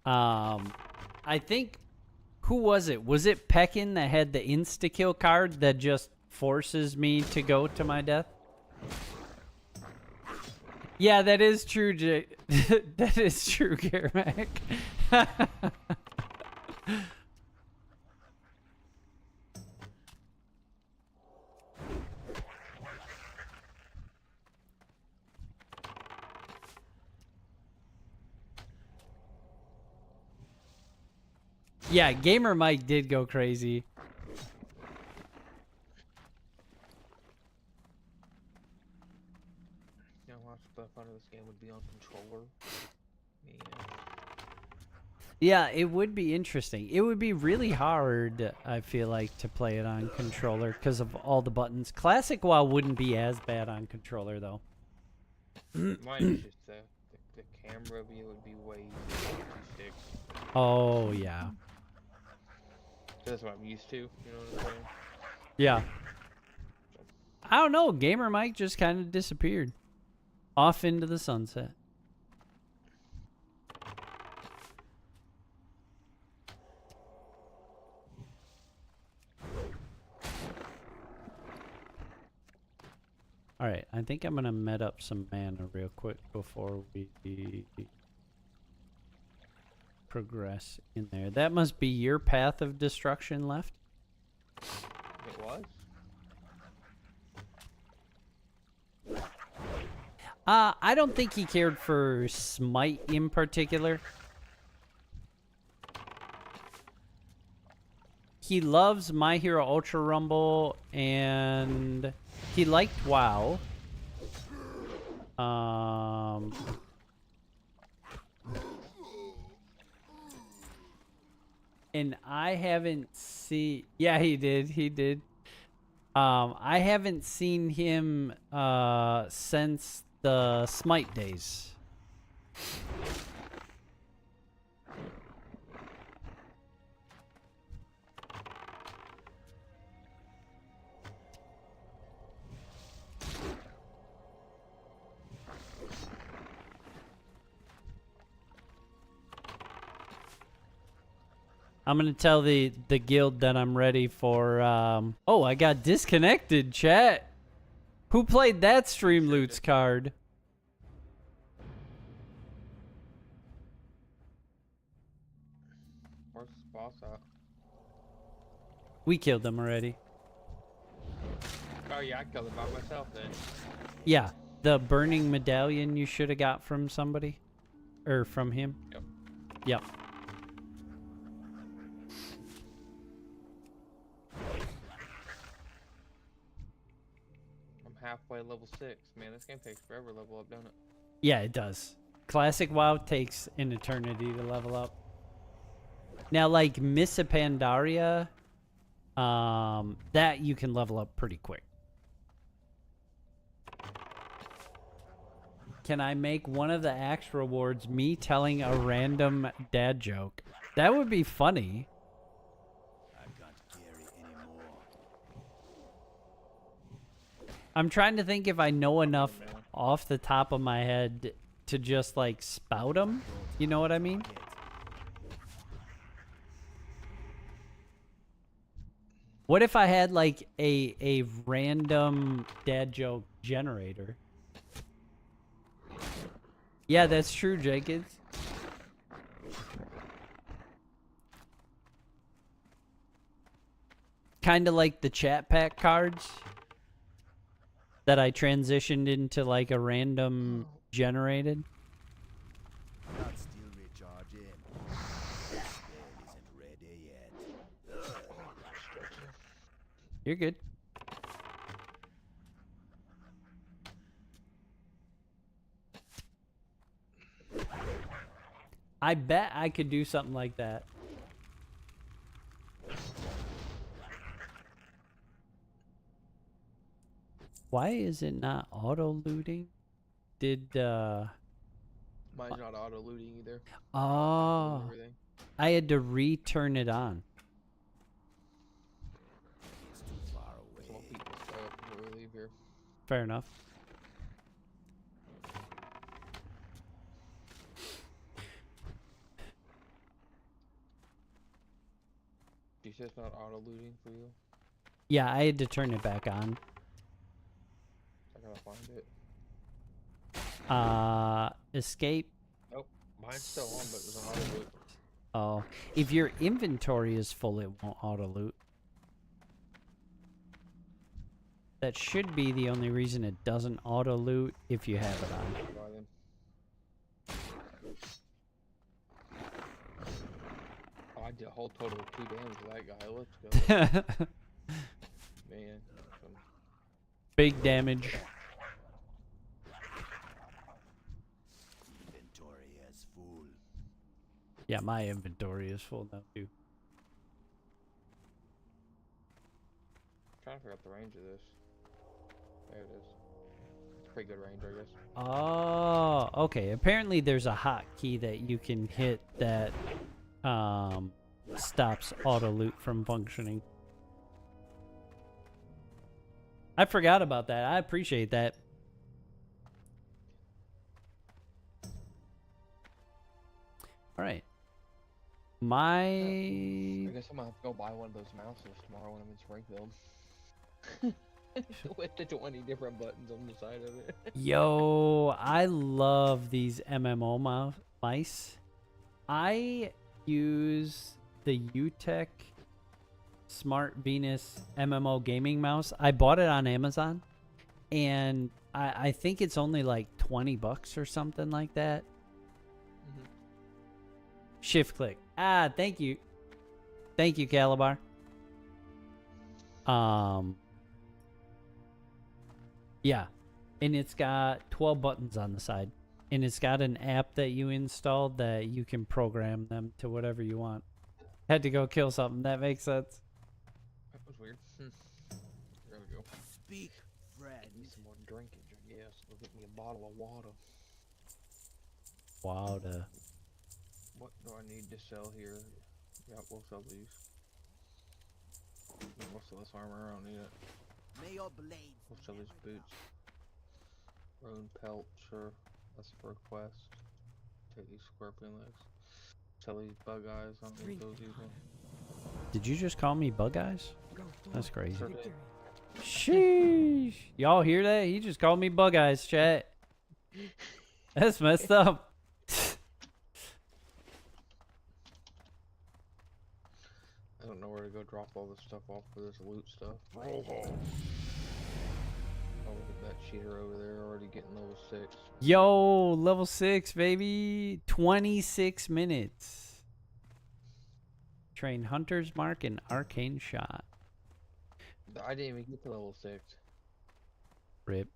I think, who was it? Was it Peckin that had the insta-kill card that just forces me to go to my death? Yeah, that is true, that is true, Garmac. Yeah, Gamer Mike did go crazy. You know, a lot of stuff out of this game would be on controller. Man. Yeah, it would be interesting. It would be really hard, I feel like, to play it on controller because of all the buttons. Classic WoW wouldn't be as bad on controller, though. Mine is just the camera view would be way easier with 2 sticks. Oh, yeah. That's what I'm used to, you know what I'm saying? Yeah. I don't know. Gamer Mike just kind of disappeared. Off into the sunset. Alright, I think I'm going to met up some mana real quick before we progress in there. That must be your path of destruction left. It was? I don't think he cared for Smite in particular. He loves My Hero Ultra Rumble and he liked WoW. And I haven't seen... Yeah, he did. He did. I haven't seen him since the Smite days. I'm gonna tell the guild that I'm ready for. Oh, I got disconnected. Chat. Who played that Stream Loots card? Where's the boss at? We killed them already. Oh yeah, I killed him by myself then. Yeah, the burning medallion you should have got from somebody, or from him. Yep. Yep. I'm halfway level 6. Man, this game takes forever to level up, don't it? Yeah, it does. Classic WoW takes an eternity to level up. Now, like Miss Pandaria, that you can level up pretty quick. Can I make one of the axe rewards me telling a random dad joke? That would be funny. I can't carry anymore. I'm trying to think if I know enough off the top of my head to just like spout them. You know what I mean? What if I had like a random dad joke generator? Yeah, that's true, Jenkins. Kind of like the chat pack cards that I transitioned into like a random generated. Not still recharging. The spell isn't ready yet. You're good. I bet I could do something like that. Why is it not auto looting? Did Mine's not auto looting either. oh, Everything. I had to return it on. It's too far So I'll away. beat this guy up before we leave here. Fair enough. You said it's not auto looting for you? Yeah, I had to turn it back on. I gotta find it. Escape. Nope. Mine's still on, but there's an auto loot. Oh, if your inventory is full, it won't auto loot. That should be the only reason it doesn't auto loot if you have it on. Buy them. Oh, I did a whole total of 2 damage to that guy. Let's go. Man. Big damage. Inventory is full. Yeah, my inventory is full now too. Trying to figure out the range of this. There it is. It's pretty good range, I guess. Oh, okay. Apparently there's a hotkey that you can hit that stops auto loot from functioning. I forgot about that. I appreciate that. All right. I guess I'm gonna have to go buy one of those mouses tomorrow when I'm in Springfield. With the 20 different buttons on the side of it. Yo, I love these MMO mice. I use the UTech Smart Venus MMO gaming mouse. I bought it on Amazon, and I think it's only like $20 or something like that. Shift click. Ah, thank you. Thank you, Calabar. Yeah. And it's got 12 buttons on the side. And it's got an app that you installed that you can program them to whatever you want. Had to go kill something. That makes sense. That was weird. There we go. Speak, friend. Get me some more drinkage, I guess. Go get me a bottle of water. Wow. What do I need to sell here? Yeah, we'll sell these. We'll sell this armor, I don't need it. May your blade. We'll sell these boots. Rune pelt, sure. That's for a quest. Take these scorpion legs. tell these bug eyes. I don't need those either. Did you just call me bug eyes? That's crazy. Sure did. Sheesh. Y'all hear that? He just called me bug eyes, chat. That's messed up. I don't know where to go drop all this stuff off for this loot stuff. Oh, look at that cheater over there already getting level 6. Yo, level 6, baby. 26 minutes. Train Hunter's Mark and Arcane Shot. I didn't even get to level 6. Rip.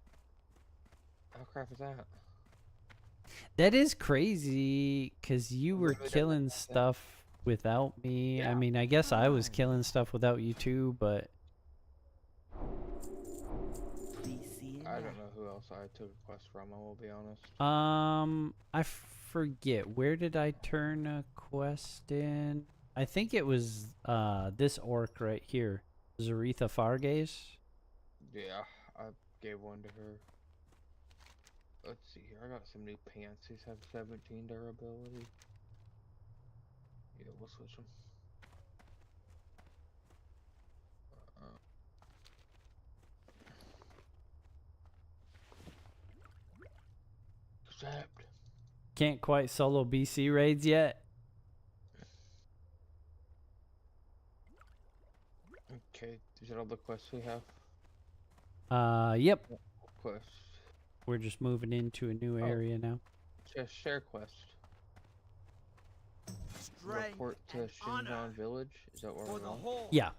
How crap is that? That is crazy, because you were Literally killing doesn't stuff without me. Yeah. I mean, I guess I was killing stuff without you too, but... I don't know who else I took a quest from, I will be honest. I forget. Where did I turn a quest in? I think it was this orc right here. Zaretha Fargaze. Yeah, I gave one to her. Let's see here, I got some new pants. These have 17 durability. Yeah, we'll switch them. Accept. Can't quite solo BC raids yet. Okay, is that all the quests we have? Yep. Quest. We're just moving into a new Oh. area now. Just share quest. Strength Report to and honor Shinjan Village. Is that where for we're the going? whole. Yeah.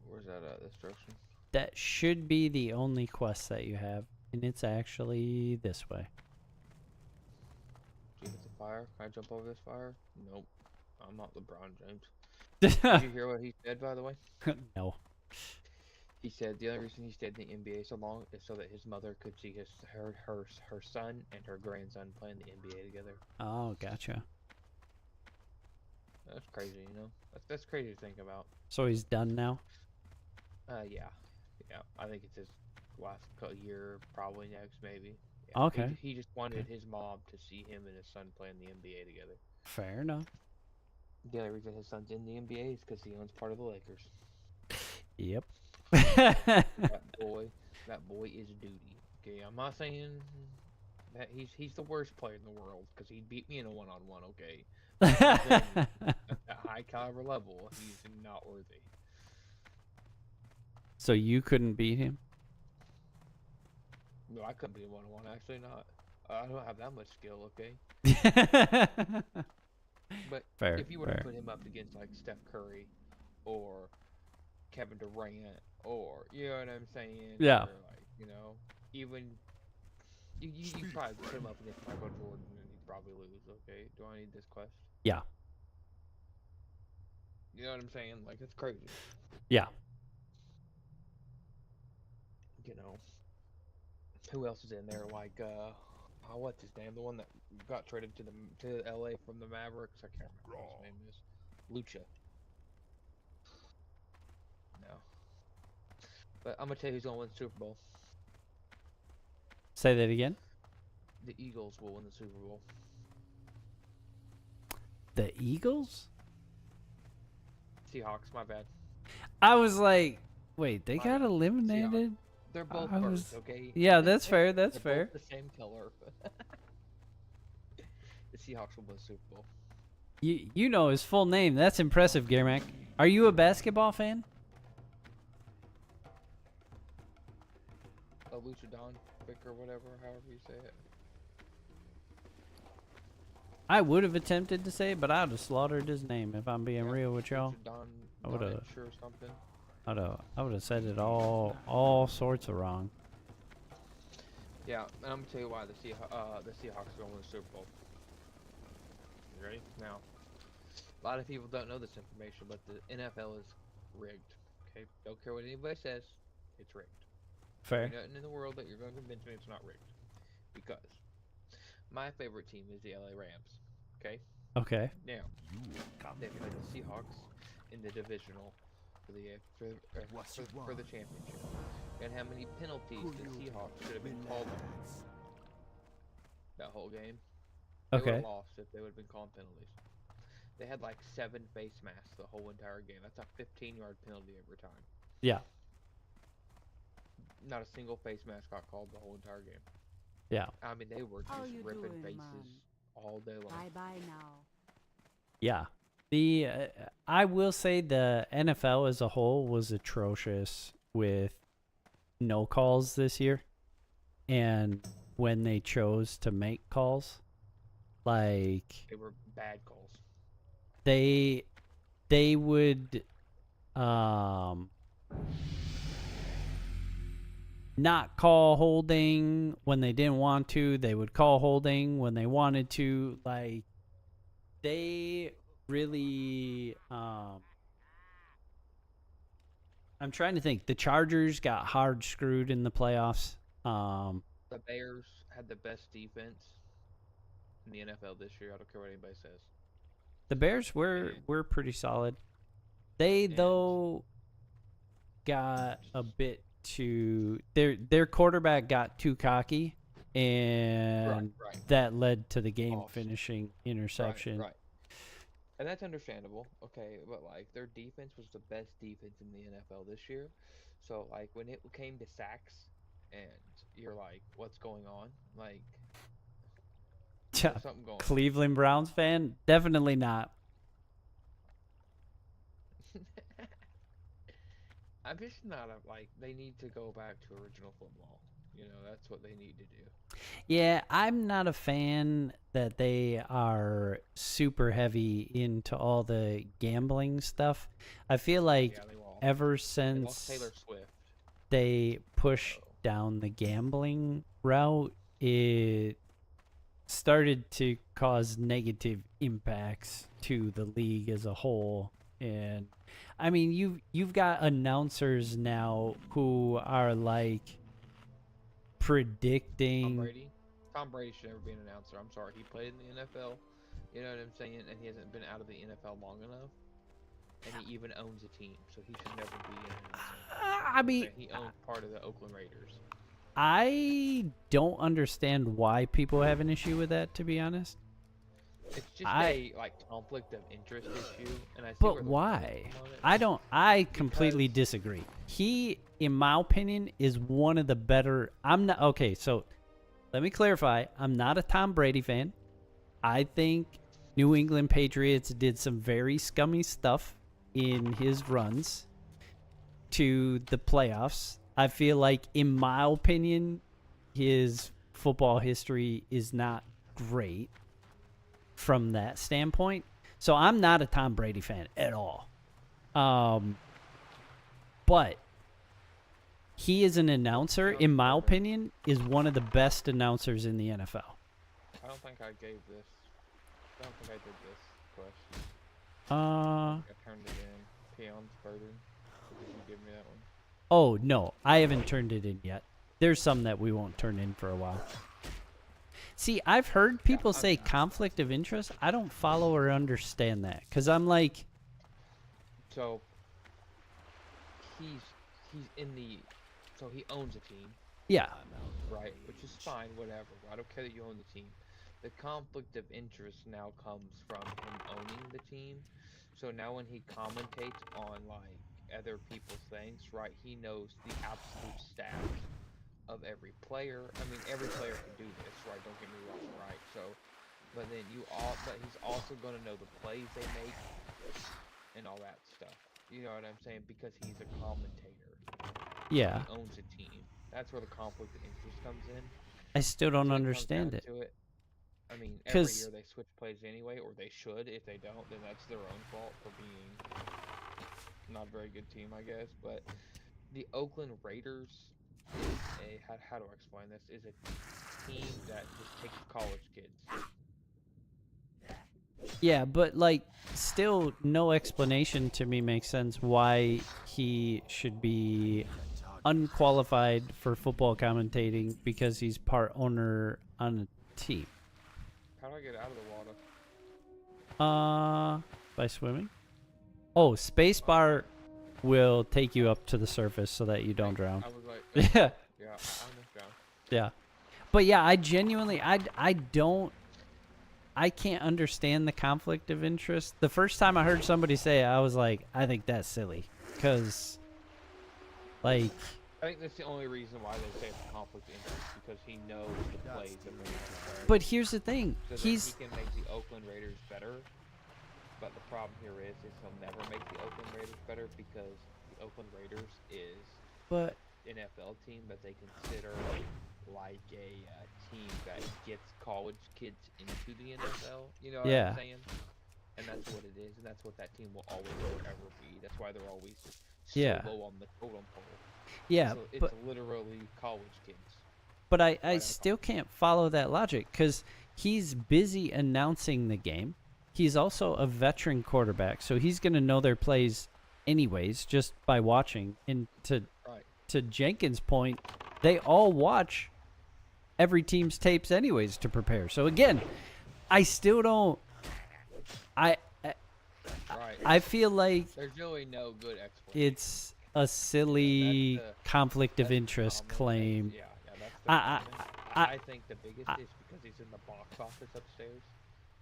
Where's that at? This direction? That should be the only quest that you have. And it's actually this way. Do you hit the fire? Can I jump over this fire? Nope. I'm not LeBron James. Did you hear what he said, by the way? No. He said the only reason he stayed in the NBA so long is so that his mother could see her son and her grandson playing the NBA together. Oh, gotcha. That's crazy, you know. That's crazy to think about. So he's done now? Yeah. I think it's his last year, probably next, maybe. Yeah. Okay. He just wanted his mom to see him and his son playing the NBA together. Fair enough. The only reason his son's in the NBA is because he owns part of the Lakers. Yep. that boy is duty. Okay, I'm not saying that he's the worst player in the world because he beat me in a one-on-one. Okay, at that high caliber level, he's not worthy. So you couldn't beat him? No, I couldn't beat him one-on-one. Actually, not. I don't have that much skill. Okay, but Fair, if you were to fair. put him up against like Steph Curry or Kevin Durant, or you know what I'm saying? Yeah. Or like, you know, even you probably put him up against Michael Jordan and he'd probably lose. Okay, do I need this quest? Yeah. You know what I'm saying? Like, it's crazy. Yeah. You know, who else is in there? Like, what's his name? The one that got traded to LA from the Mavericks. I can't remember what his name is. Lucha. No. But I'm gonna tell you who's gonna win the Super Bowl. Say that again. The Eagles will win the Super Bowl. The Eagles? Seahawks, my bad. I was like, wait, they My got bad. eliminated? They're both I birds, was- okay? Yeah, that's fair, that's They're fair. both the same color. The Seahawks will win the Super Bowl. You know his full name. That's impressive, Germac. Are you a basketball fan? Lucha Don, Vic, or whatever, however you say it. I would have attempted to say it, but I would have slaughtered his name if I'm being Yeah, real with y'all. Lucha Don, I would've- Donich or something. I would have said it all sorts of wrong. Yeah, and I'm gonna tell you why the Seahawks are gonna win the Super Bowl. You ready? Now, a lot of people don't know this information, but the NFL is rigged. Okay, don't care what anybody says, it's rigged. Fair. There's nothing in the world that you're going to convince me it's not rigged. Because my favorite team is the LA Rams. Okay? Okay. Now, they played the Seahawks in the divisional for the championship. And how many penalties the Seahawks should have been called on that whole game? They Okay. would've lost if they would have been calling penalties. They had like 7 face masks the whole entire game. That's a 15-yard penalty every time. Yeah. Not a single face mask got called the whole entire game. Yeah. I mean, they were How just you ripping doing, faces man? all day long. Bye-bye now. Yeah. The I will say the NFL as a whole was atrocious with no calls this year. And when they chose to make calls, like They were bad calls. they would not call holding when they didn't want to. They would call holding when they wanted to. Like they really I'm trying to think. The Chargers got hard screwed in the playoffs. The Bears had the best defense in the NFL this year. I don't care what anybody says. The Bears were pretty solid. They though got a bit too their quarterback got too cocky, and Right. that led to the game Off. finishing interception. Right. And that's understandable. Okay, but like their defense was the best defense in the NFL this year. So like when it came to sacks, and you're like, what's going on? Like, Yeah, there's something going on. Cleveland Browns fan? Definitely not. I'm just not like they need to go back to original football. You know, that's what they need to do. Yeah, I'm not a fan that they are super heavy into all the gambling stuff. I feel like Yeah, they lost. ever They lost since Taylor Swift. they pushed down the gambling route, it started to cause negative impacts to the league as a whole. And I mean, you've got announcers now who are like predicting. Tom Brady should never be an announcer. I'm sorry. He played in the NFL. You know what I'm saying? And he hasn't been out of the NFL long enough. And he even owns a team, so he should never be an announcer. I mean, he owns part of the Oakland Raiders. I don't understand why people have an issue with that, to be honest. It's just a like conflict of interest issue, and I see But where they're why? coming from on it. I don't. I completely disagree. He, in my opinion, is one of the better. I'm not okay. So, let me clarify. I'm not a Tom Brady fan. I think New England Patriots did some very scummy stuff in his runs to the playoffs. I feel like, in my opinion, his football history is not great from that standpoint. So I'm not a Tom Brady fan at all. But he is an announcer, in my opinion, is one of the best announcers in the NFL. I don't think I gave this. I don't think I did this question. Uh, I turned it in. Peon's burden. Did you give me that one? oh, no, I haven't turned it in yet. There's some that we won't turn in for a while. See, I've heard people say conflict of interest. I don't follow or understand that, because I'm like, So he's in the, so he owns a team, yeah, right? Which is fine, whatever. I don't care that you own the team. The conflict of interest now comes from him owning the team. So now when he commentates on like other people's things, right? He knows the absolute stats of every player. I mean, every player can do this, right? Don't get me wrong, right? So, but then but he's also going to know the plays they make and all that stuff. You know what I'm saying? Because he's a commentator. yeah. He owns a team. That's where the conflict of interest comes in. I still don't When it comes understand down it. to it, I mean, every 'Cause- year they switch plays anyway, or they should. If they don't, then that's their own fault for being not a very good team, I guess. But the Oakland Raiders is how do I explain this? Is a team that just takes college kids. Yeah, but like, still, no explanation to me makes sense why he should be unqualified for football commentating because he's part owner on a team. How do I get out of the water? By swimming. Oh, spacebar will take you up to the surface so that you don't drown. I was like, Yeah, yeah, I almost drowned. yeah. But yeah, I genuinely, I don't I can't understand the conflict of interest. The first time I heard somebody say it, I was like, I think that's silly. Because, like, I think that's the only reason why they say it's a conflict of interest, because he knows the plays that they're going to run. but here's the thing. So that he can make the Oakland Raiders better. But the problem here is he'll never make the Oakland Raiders better, because the Oakland Raiders is But an NFL team that they consider like a team that gets college kids into the NFL. You know what Yeah. I'm saying? And that's what it is, and that's what that team will always forever be. That's why they're always so Yeah. low on the totem pole. yeah, So it's but literally college kids. but I on still can't follow that logic because he's busy announcing the game. He's also a veteran quarterback, so he's going to know their plays anyways just by watching. And Right. to Jenkins' point, they all watch every team's tapes anyways to prepare. So again, I still don't. Right. I feel like There's really no good explanation. it's a silly That's the- conflict of That's the interest common- claim. Yeah, that's the I- common. I- I think the biggest is because he's in the box office upstairs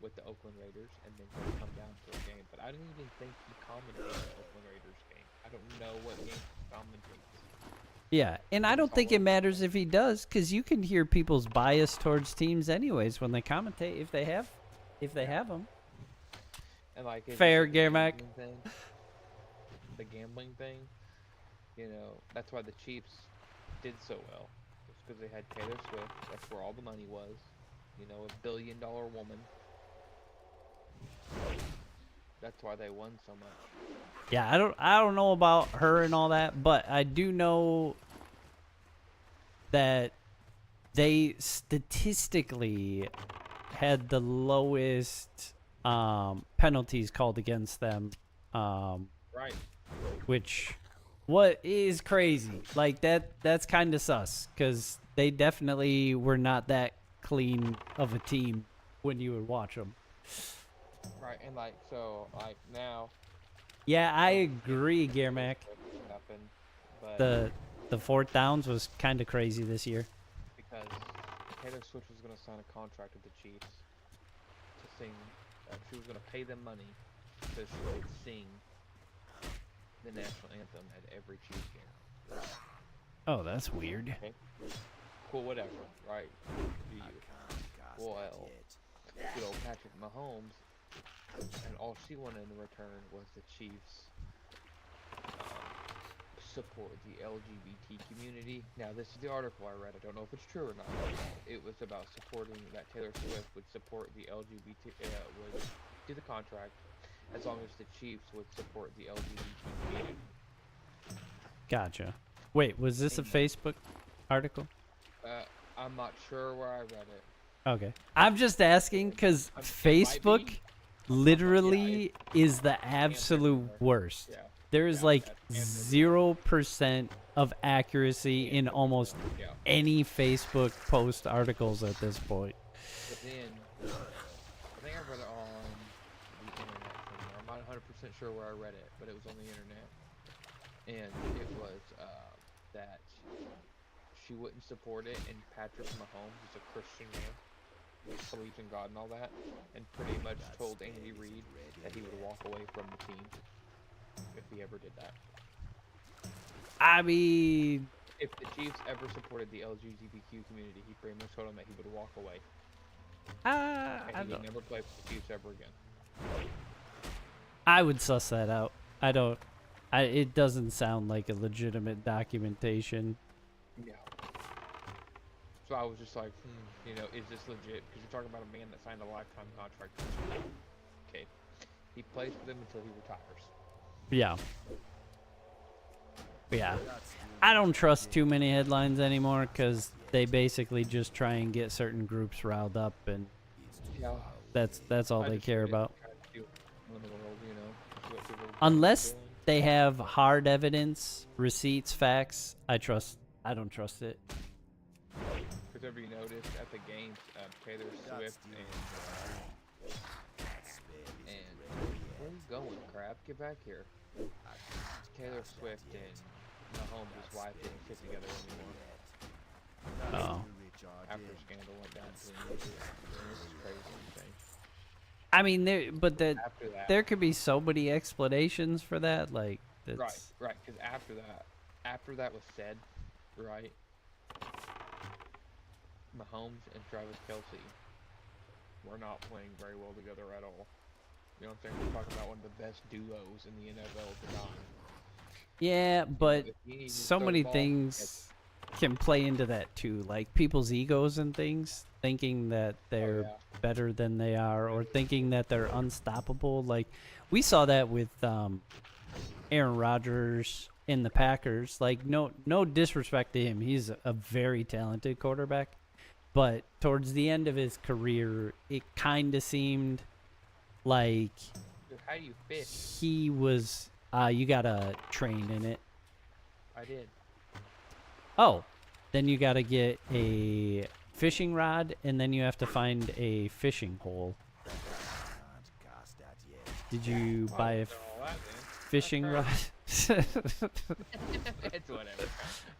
with the Oakland Raiders, and then he'll come down to a game. But I don't even think he commentates the Oakland Raiders game. I don't know what game he commentates. Yeah, and I don't think it matters if he does, because you can hear people's bias towards teams anyways when they commentate if they have them. And like it's Fair, just Garmack. the gambling thing, you know, that's why the Chiefs did so well. It's because they had Taylor Swift. That's where all the money was. You know, $1 billion woman. That's why they won so much. Yeah, I don't know about her and all that, but I do know that they statistically had the lowest penalties called against them, Right. which what is crazy. Like that's kind of sus because they definitely were not that clean of a team when you would watch them. Right, and like so, like now. Yeah, I agree, Garmack. Happened, but The fourth downs was kind of crazy this year. because Taylor Swift was going to sign a contract with the Chiefs to sing. She was going to pay them money so she could sing the national anthem at every Chiefs game. Oh, that's weird. Okay. Cool, whatever. Right. Do you? Well, good old Patrick Mahomes, and all she wanted in return was the Chiefs support the LGBT community. Now, this is the article I read. I don't know if it's true or not. It was about supporting that Taylor Swift would support the LGBT, would do the contract as long as the Chiefs would support the LGBT community. Gotcha. Wait, was this a Facebook article? I'm not sure where I read it. Okay. I'm just asking because Facebook literally is the absolute worst. Yeah. There is Yeah, like that's 0% of accuracy in almost Yeah. any Facebook post articles at this point. But then, I think I read it on the internet somewhere. I'm not 100% sure where I read it, but it was on the internet. And it was that she wouldn't support it, and Patrick Mahomes is a Christian man, believes in God and all that, and pretty much told Andy Reid that he would walk away from the team if he ever did that. I mean, If the Chiefs ever supported the LGBTQ community, he pretty much told him that he would walk away. I And he don't. would never play for the Chiefs ever again. I would suss that out. I don't. It doesn't sound like a legitimate documentation. Yeah. So I was just like, you know, is this legit? Because you're talking about a man that signed a lifetime contract. Okay. He plays for them until he retires. Yeah. Yeah. I don't trust too many headlines anymore because they basically just try and get certain groups riled up, and Yeah. that's all I they just care read it about. to kind of see what's going on in the world, you know, see what people are Unless doing. they have hard evidence, receipts, facts, I don't trust it. Because ever you noticed at the games, Taylor Swift and where are you going, crap? Get back here. Taylor Swift and Mahomes' wife didn't sit together anymore Oh. after scandal went down to the news. This is crazy. Insane. I mean, After that, there could be so many explanations for that. Like, that's, right. Because after that was said, right? Mahomes and Travis Kelce were not playing very well together at all. You know what I'm saying? We're talking about one of the best duos in the NFL at the time. yeah, but If you need to so throw the many ball, things can play into that too, like people's egos and things, thinking that they're better than they are, or thinking that they're unstoppable. Like we saw that with Aaron Rodgers in the Packers. Like no disrespect to him, he's a very talented quarterback, but towards the end of his career, it kind of seemed like Dude, how do you fish? he was. You gotta train in it. I did. Oh, then you gotta get a fishing rod, and then you have to find a fishing hole. Can't cast that yet. Did you buy a All that, man. fishing rod? It's whatever.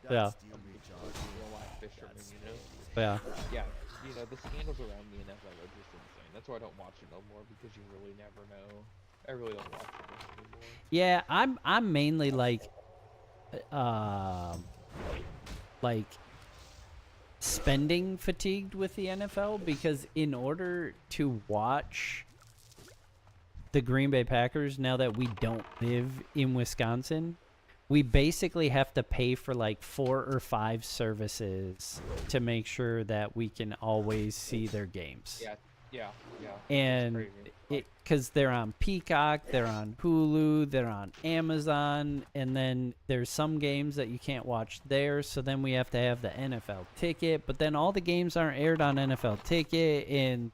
Yeah. Still recharge Real life fisherman, you know? Yeah. Yeah, you know, the scandals around the NFL are just insane. That's why I don't watch it no more, because you really never know. I really don't watch it much anymore. Yeah, I'm mainly like spending fatigued with the NFL, because in order to watch the Green Bay Packers, now that we don't live in Wisconsin, we basically have to pay for like 4 or 5 services to make sure that we can always see their games. Yeah. And It's crazy. because they're on Peacock, they're on Hulu, they're on Amazon, and then there's some games that you can't watch there, so then we have to have the NFL ticket, but then all the games aren't aired on NFL ticket, and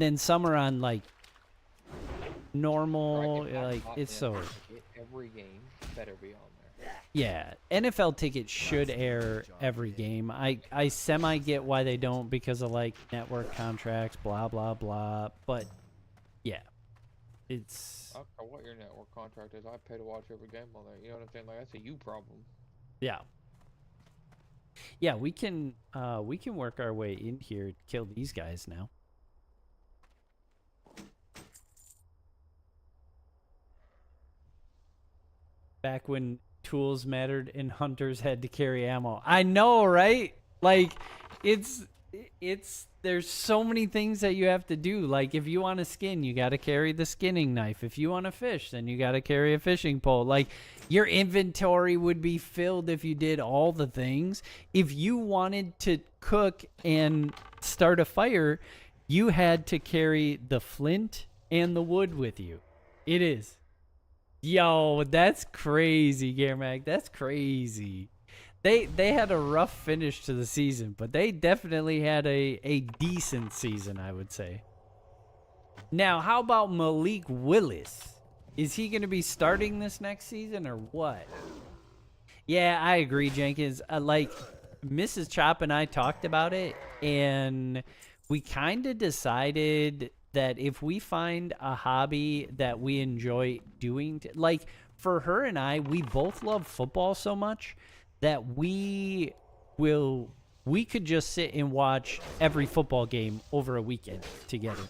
then some are on like normal, Right, if I'm like not it's in so. the ticket, every game better be on there. Yeah, NFL tickets should air every game. I semi get why they don't, because of like network contracts, blah blah blah. But yeah, it's I don't care what your network contract is. I pay to watch every game on there. You know what I'm saying? Like, that's a you problem. yeah. We can work our way in here to kill these guys now. Back when tools mattered and hunters had to carry ammo. I know, right? Like it's there's so many things that you have to do. Like if you want to skin, you got to carry the skinning knife. If you want to fish, then you got to carry a fishing pole. Like your inventory would be filled if you did all the things. If you wanted to cook and start a fire, you had to carry the flint and the wood with you. It is. Yo, that's crazy, Garmac. That's crazy. They had a rough finish to the season, but they definitely had a decent season, I would say. Now, how about Malik Willis? Is he going to be starting this next season or what? Yeah, I agree, Jenkins. Like, Mrs. Chop and I talked about it, and we kind of decided that if we find a hobby that we enjoy doing, like for her and I, we both love football so much that we could just sit and watch every football game over a weekend together.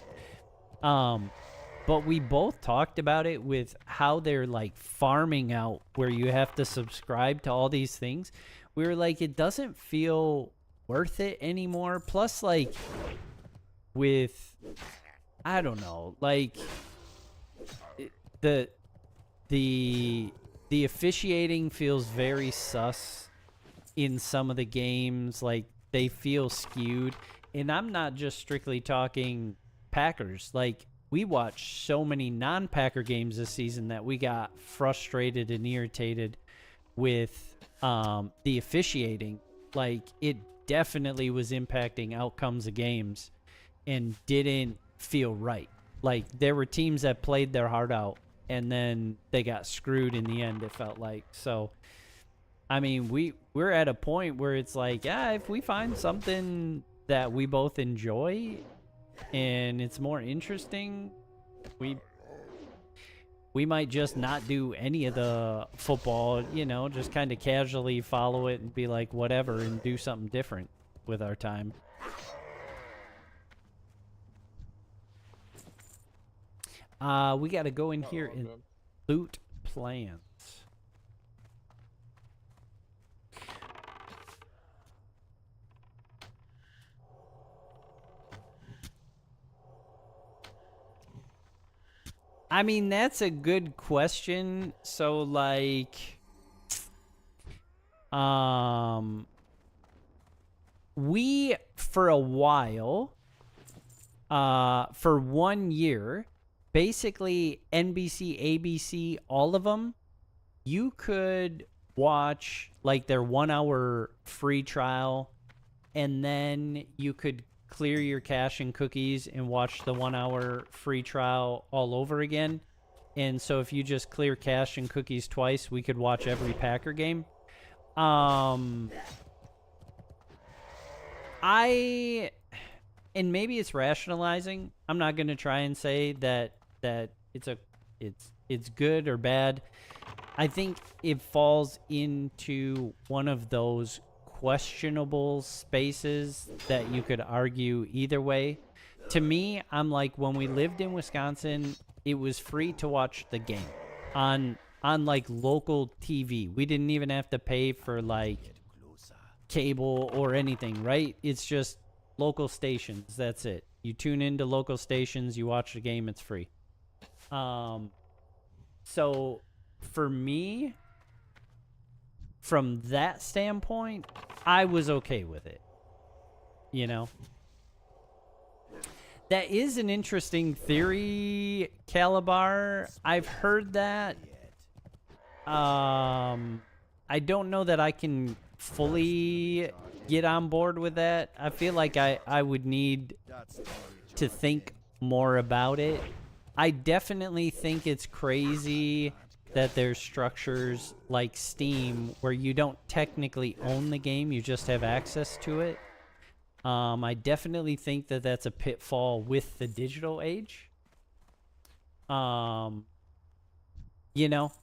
But we both talked about it with how they're like farming out, where you have to subscribe to all these things. We were like, it doesn't feel worth it anymore. Plus, like with, I don't know, like the officiating feels very sus in some of the games. Like they feel skewed, and I'm not just strictly talking Packers. Like we watched so many non-Packer games this season that we got frustrated and irritated with the officiating. Like it definitely was impacting outcomes of games and didn't feel right. Like there were teams that played their heart out and then they got screwed in the end, it felt like. So I mean, we're at a point where it's like, yeah, if we find something that we both enjoy and it's more interesting, we might just not do any of the football, you know, just kind of casually follow it and be like whatever and do something different with our time. We got to go in here Uh-oh, and man. loot plans. I mean, that's a good question. So, like, we, for a while, for 1 year, basically NBC, ABC, all of them, you could watch like their 1 hour free trial, and then you could clear your cache and cookies and watch the 1 hour free trial all over again. And so if you just clear cache and cookies twice, we could watch every Packer game. And maybe it's rationalizing. I'm not going to try and say that it's good or bad. I think it falls into one of those questionable spaces that you could argue either way. To me, I'm like, when we lived in Wisconsin, it was free to watch the game on like local TV. We didn't even have to pay for like cable or anything, right? It's just local stations. That's it. You tune into local stations, you watch the game, it's free. So for me, from that standpoint, I was okay with it. You know? That is an interesting theory, Calabar. I've heard that. I don't know that I can fully get on board with that. I feel like I would need to think more about it. I definitely think it's crazy that there's structures like Steam where you don't technically own the game, you just have access to it. I definitely think that that's a pitfall with the digital age. You know,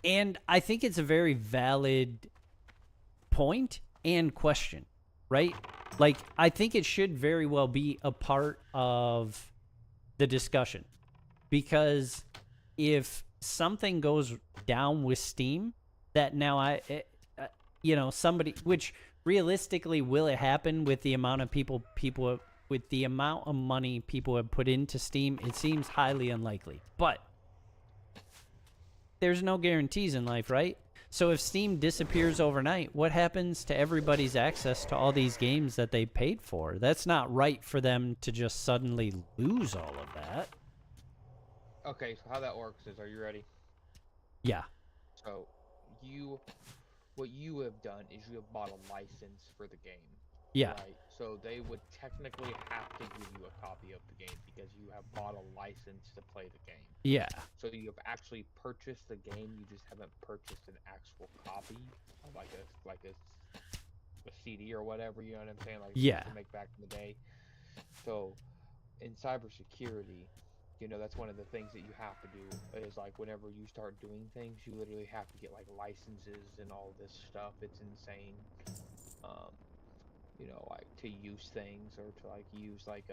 and I think it's a very valid point and question, right? Like, I think it should very well be a part of the discussion, because if something goes down with Steam, that now somebody, which realistically, will it happen with the amount of people with the amount of money people have put into Steam? It seems highly unlikely, but there's no guarantees in life, right? So if Steam disappears overnight, what happens to everybody's access to all these games that they paid for? That's not right for them to just suddenly lose all of that. Okay, so how that works is, are you ready? Yeah. So, what you have done is you have bought a license for the game. Yeah. Right? So they would technically have to give you a copy of the game because you have bought a license to play the game. Yeah. So you have actually purchased the game, you just haven't purchased an actual copy of like a CD or whatever, you know what I'm saying? Like Yeah. to make back in the day. So in cybersecurity, that's one of the things that you have to do is like whenever you start doing things, you literally have to get like licenses and all this stuff. It's insane. Like to use things or to like use like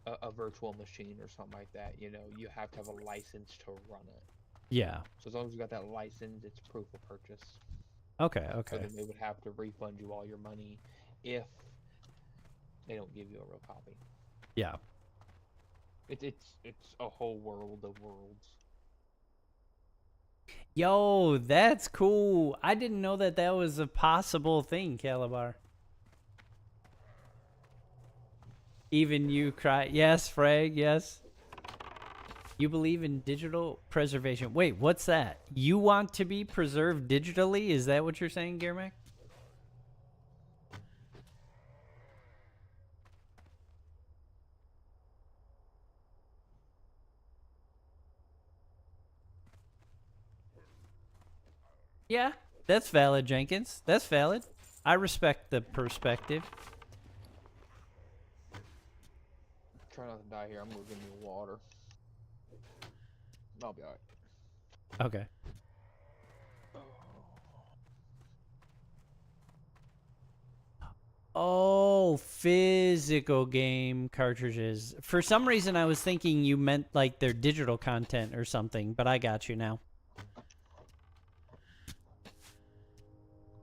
a virtual machine or something like that, you have to have a license to run it. Yeah. So as long as you got that license, it's proof of purchase. Okay. So then they would have to refund you all your money if they don't give you a real copy. Yeah. It's a whole world of worlds. Yo, that's cool. I didn't know that was a possible thing, Calabar. Even you cry. Yes, Frag, yes. You believe in digital preservation. Wait, what's that? You want to be preserved digitally? Is that what you're saying, Germac? Yeah, that's valid, Jenkins. That's valid. I respect the perspective. Try not to die here. I'm gonna give you water. I'll be alright. Okay. Oh, Oh, physical game cartridges. For some reason, I was thinking you meant like their digital content or something, but I got you now.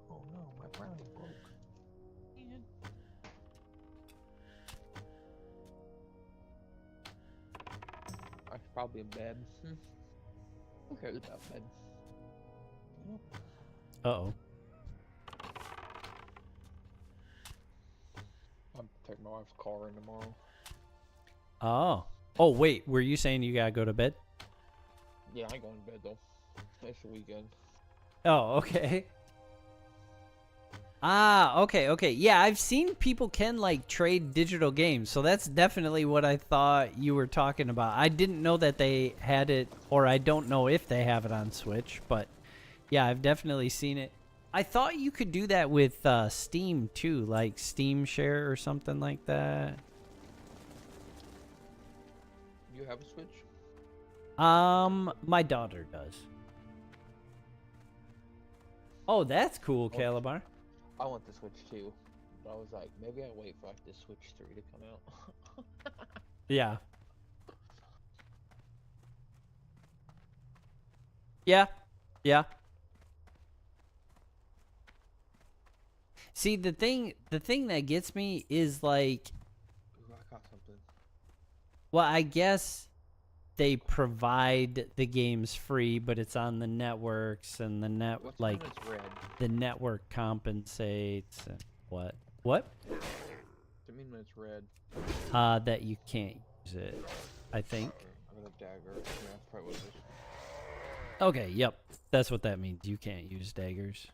Oh no, my brownie broke. Man. I should probably in bed. Who cares about bed? Uh-oh. I'm taking my wife's car in tomorrow. Oh. Oh, wait. Were you saying you gotta go to bed? Yeah, I ain't going to bed though. It's the weekend. Oh, okay. Ah, okay. Yeah, I've seen people can, like, trade digital games, so that's definitely what I thought you were talking about. I didn't know that they had it, or I don't know if they have it on Switch, but yeah, I've definitely seen it. I thought you could do that with Steam, too, like Steam Share or something like that. You have a Switch? My daughter does. Oh, that's cool, Okay. Calabar. I want the Switch too. But I was like, maybe I wait for like the Switch 3 to come out. Yeah. Yeah. See, the thing that gets me is like, Ooh, I caught something. well, I guess they provide the games free, but it's on the networks, and the What's like when it's red? the network compensates. And what? What? Does it mean when it's red? That you can't use it. I think. I got a dagger. Yeah, that's probably what it is. Okay, yep. That's what that means. You can't use daggers.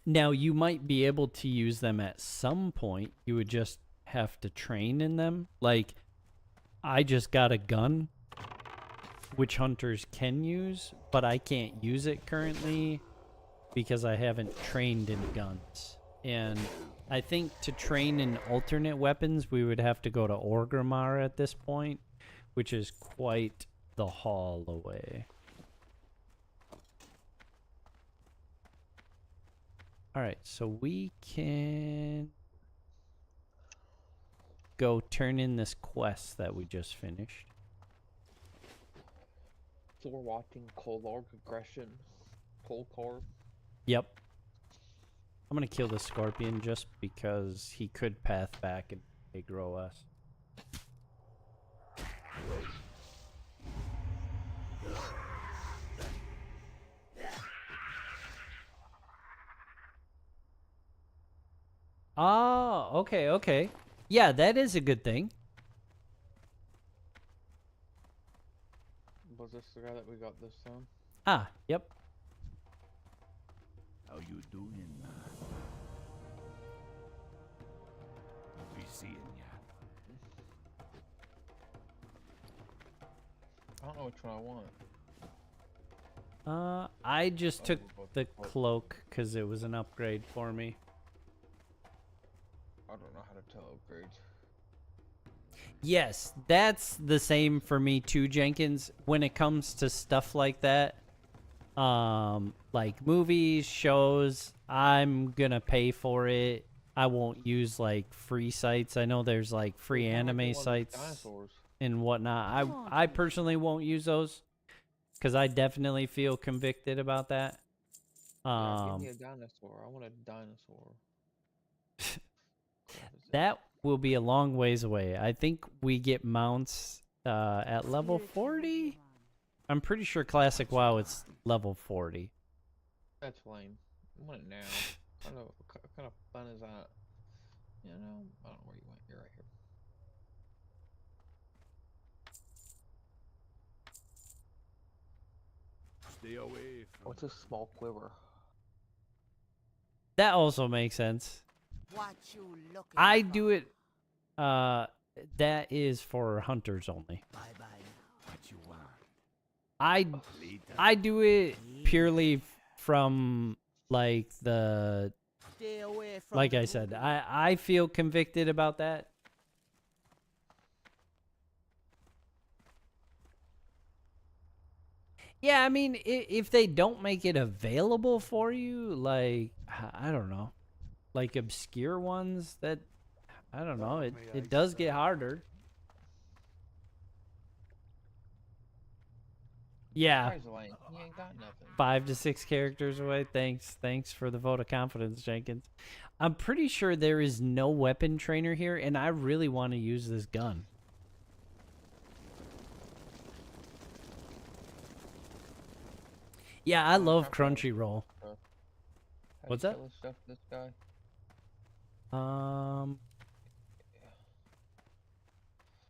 Now, you might be able to use them at some point. You would just have to train in them. Like, I just got a gun, which hunters can use, but I can't use it currently because I haven't trained in guns. And I think to train in alternate weapons, we would have to go to Orgrimmar at this point, which is quite the haul away. Alright, so we can go turn in this quest that we just finished. So we're watching Kolorg aggression. Kolkor. Yep. I'm gonna kill the scorpion just because he could path back and aggro us. Oh, okay. Yeah, that is a good thing. Was this the guy that we got this time? Ah, yep. How you doing, man? Be seeing ya. I don't know which one I want. I just took we're both the close. cloak because it was an upgrade for me. I don't know how to tell upgrades. Yes, that's the same for me too, Jenkins. When it comes to stuff like that, like movies, shows, I'm gonna pay for it. I won't use like free sites. I know there's like free It's not like anime the one with sites dinosaurs. and whatnot. I personally won't use those because I definitely feel convicted about that. Yeah, give me a dinosaur. I want a dinosaur. Crap is it? That will be a long ways away. I think we get mounts at level 40. I'm pretty sure Classic WoW it's level 40. That's lame. I want it now. What kind of fun is that? You know, I don't know where you went. You're right here. Stay away from What's a small quiver? That also makes sense. What you looking I for? do it. That is for hunters only. Bye bye. what you want. Later. I do it purely from like the Stay away from like the I said. wood. I feel convicted about that. Yeah, I mean, if they don't make it available for you, like I don't know, like obscure ones that I don't know. It May I does get say? harder. Yeah, Christ, Lane, he ain't got nothing. 5 to 6 characters away. Thanks for the vote of confidence, Jenkins. I'm pretty sure there is no weapon trainer here, and I really want to use this gun. Yeah, I love Crunchyroll. What's that? Stuff this guy.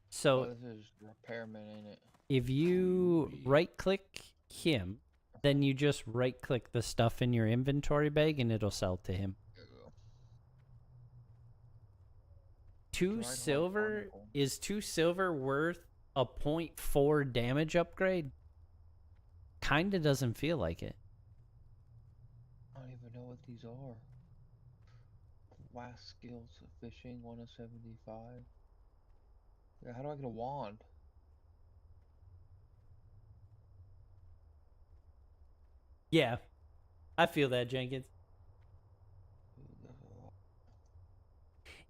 So This is repairman, ain't it? if you right-click him, then you just right-click the stuff in your inventory bag, and it'll sell to him. There you go. 2 silver is 2 silver worth a 0.4 damage upgrade? Kinda doesn't feel like it. I don't even know what these are. Last skills of fishing, 1 of 75. Yeah, how do I get a wand? Yeah, I feel that, Jenkins.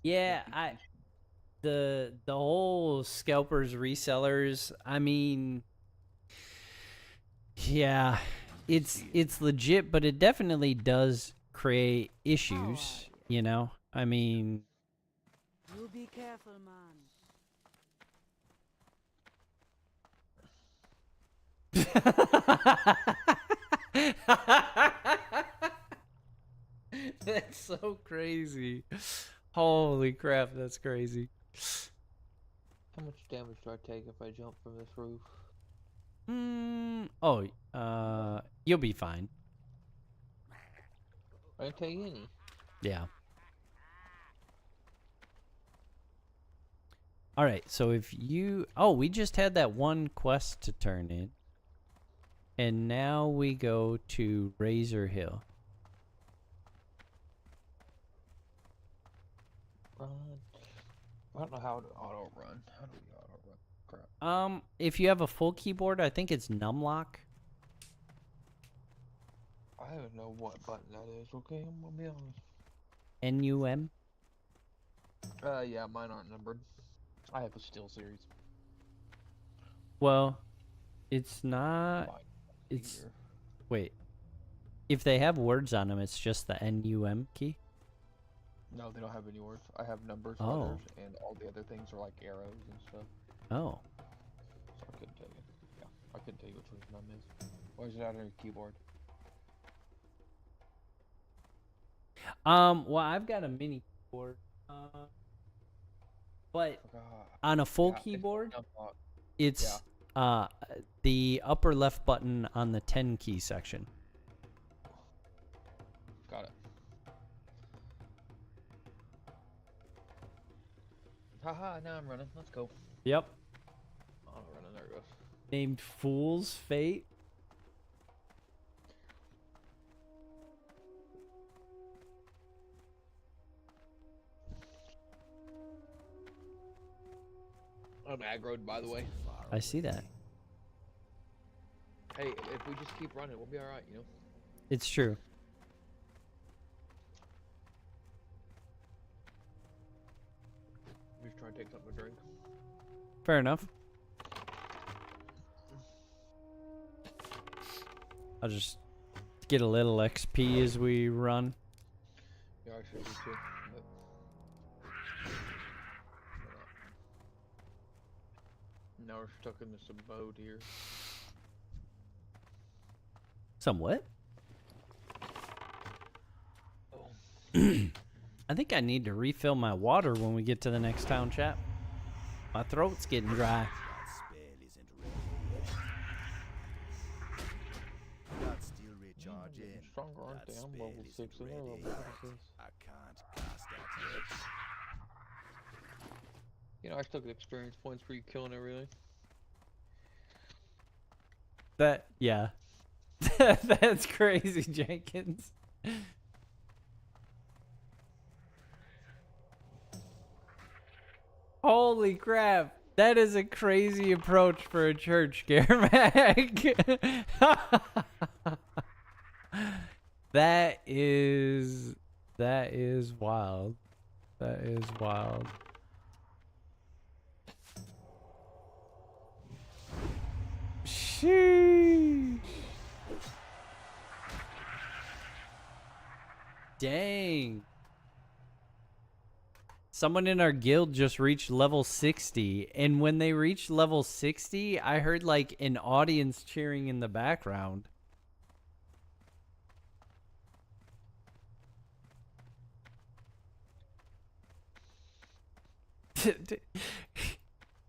Yeah, the whole scalpers resellers, I mean, yeah, it's legit, but it definitely does create issues, you know? I mean, You be careful, man. that's so crazy. Holy crap, that's crazy. How much damage do I take if I jump from this roof? You'll be fine. I didn't take any. Yeah. All right, so if you... Oh, we just had that one quest to turn in. And now we go to Razor Hill. Run. I don't know how to auto run. How do we auto run? Crap. If you have a full keyboard, I think it's numlock. I don't know what button that is, okay? I'm gonna be honest. NUM? Yeah, mine aren't numbered. I have a Steel series. Well, it's not... It's... Wait. If they have words on them, it's just the NUM key? No, they don't have any words. I have numbers, Oh. letters, and all the other things are like arrows and stuff. Oh. So I couldn't tell you. Yeah, I couldn't tell you which one num is. Why is it out on your keyboard? Well, I've got a mini keyboard. But on a full keyboard, it's the upper left button on the 10 key section. Got it. Haha, now I'm running. Let's go. Yep. Oh, I'm running. There it goes. Named Fool's Fate. I'm aggroed, by the way. I see that. Hey, if we just keep running, we'll be alright, you know? It's true. I'm just trying to take something to drink. Fair enough. I'll just get a little XP as we run. Yeah, I should do too. But... Now we're stuck in this abode here. Somewhat. Oh. I think I need to refill my water when we get to the next town, chap. My throat's getting dry. That spell isn't ready yet. Not still recharging. Stronger, aren't That they? I'm spell level isn't 6 and they're ready level yet. 6. I can't cast that yet. You know, I still get experience points for you killing everything. That, yeah. That's crazy, Jenkins. Holy crap. That is a crazy approach for a church, Garmac. That is wild. That is wild. Sheesh. Dang. Someone in our guild just reached level 60, and when they reached level 60, I heard like an audience cheering in the background.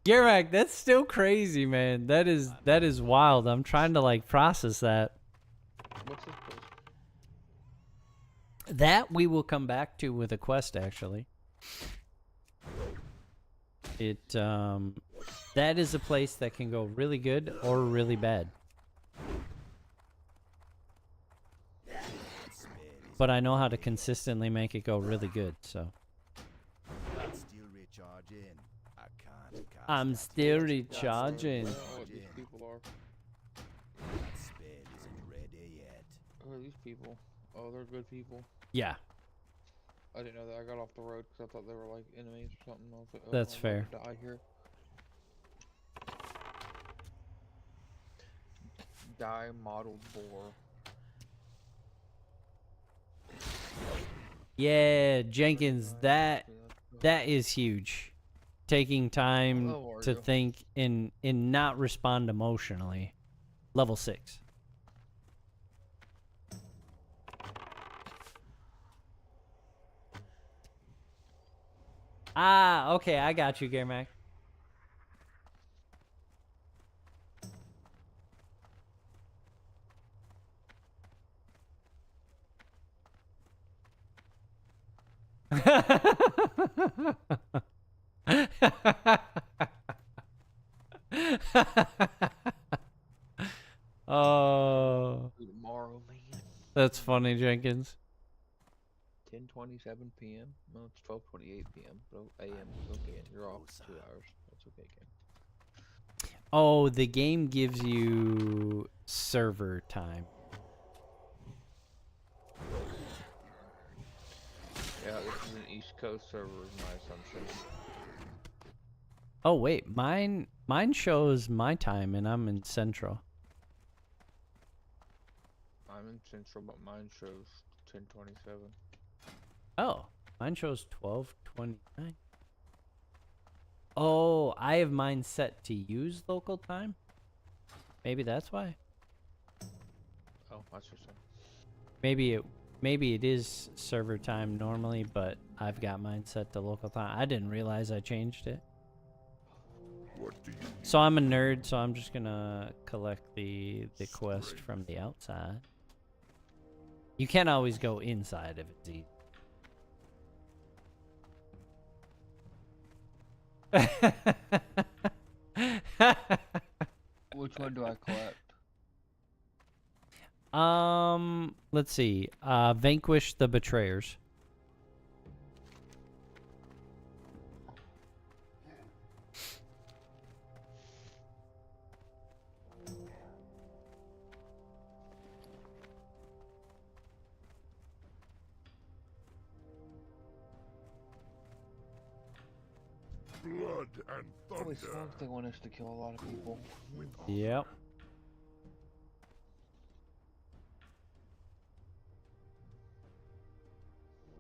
Garak, that's still crazy, man. That is wild. I'm trying to like process that. What's this place? That we will come back to with a quest, actually. That is a place that can go really good or really bad. But I know how to consistently make it go really good, so. Still recharging. I can't cast I'm that still yet. recharging. I don't know what these people are. That spell isn't ready yet. Who are these people? Oh, they're good people. Yeah, I didn't know that. I got off the road because I thought they were like enemies or something. I was like, oh, That's I'm fair. about to die here. Die modeled boar. yeah, Jenkins, that is huge. Taking time level are to you? think and not respond emotionally. Level 6. Ah, okay, I got you, Gamermack. Oh, Tomorrow, man. that's funny, Jenkins. 10:27 p.m. Well, it's 12:28 p.m. So a.m. Okay, you're off 2 hours. That's okay, Ken. Oh, the game gives you server time. Yeah, this is an East Coast server, is my assumption. Oh wait, mine shows my time and I'm in Central. I'm in Central, but mine shows 10:27. Oh, mine shows 12:29. Oh, I have mine set to use local time. Maybe that's why. Oh, that's your son. Maybe it is server time normally, but I've got mine set to local time. I didn't realize I changed it. What do you So I'm a nerd, so I'm just gonna collect the quest from the outside. You can't always go inside if it's easy. Which one do I collect? Let's see. Vanquish the betrayers. blood and Always thunder? fun if they want us to kill a lot of people. Yep.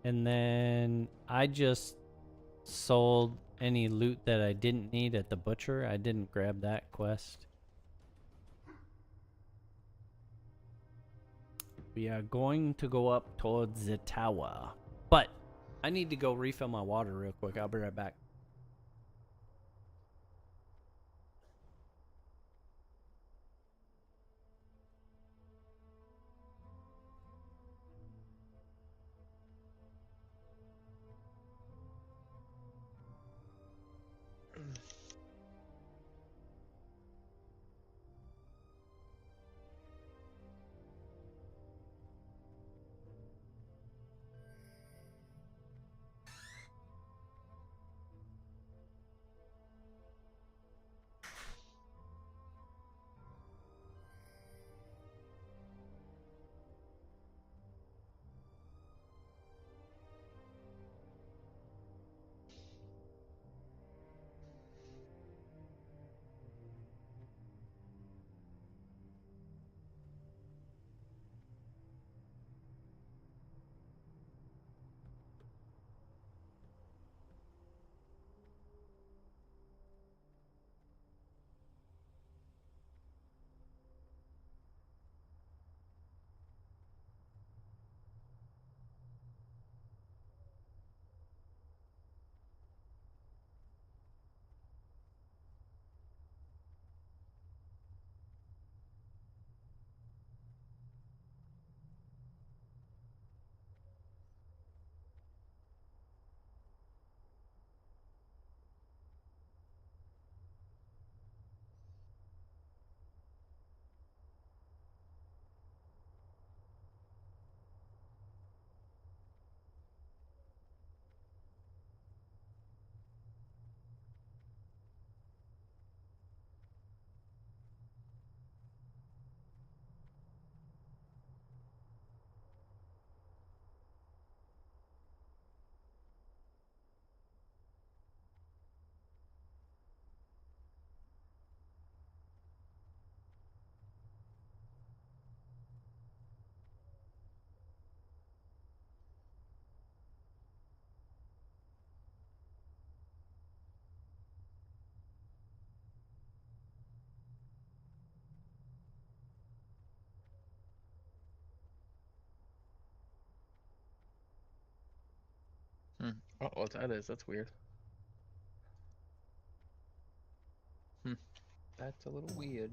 And then I just sold any loot that I didn't need at the butcher. I didn't grab that quest. We are going to go up towards the tower. But I need to go refill my water real quick. I'll be right back. Oh, what that is? That's weird. That's a little weird.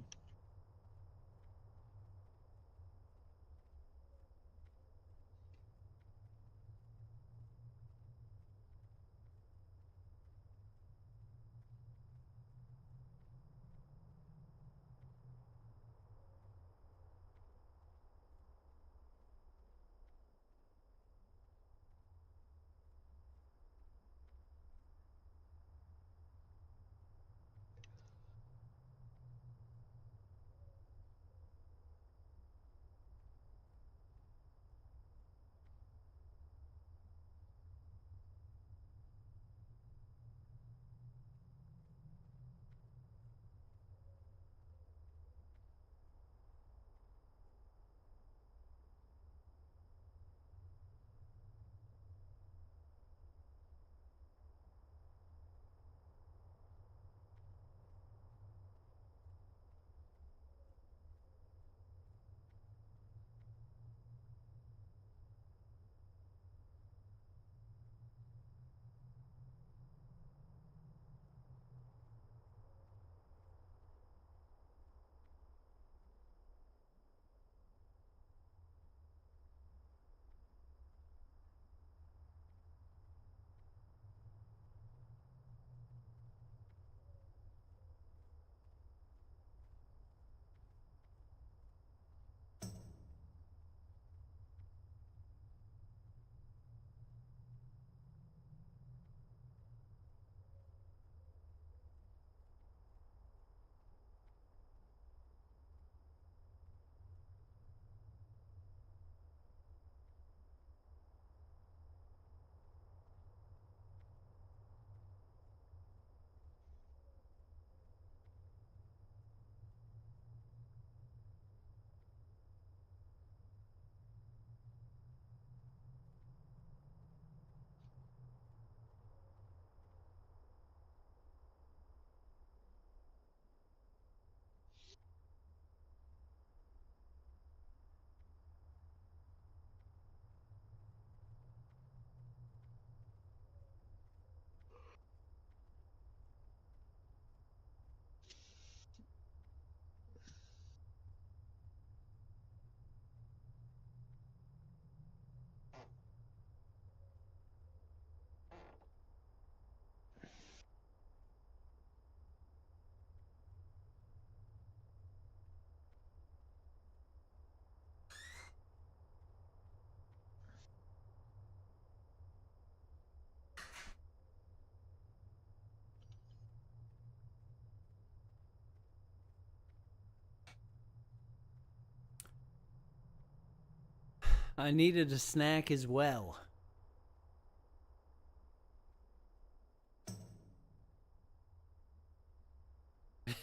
I needed a snack as well.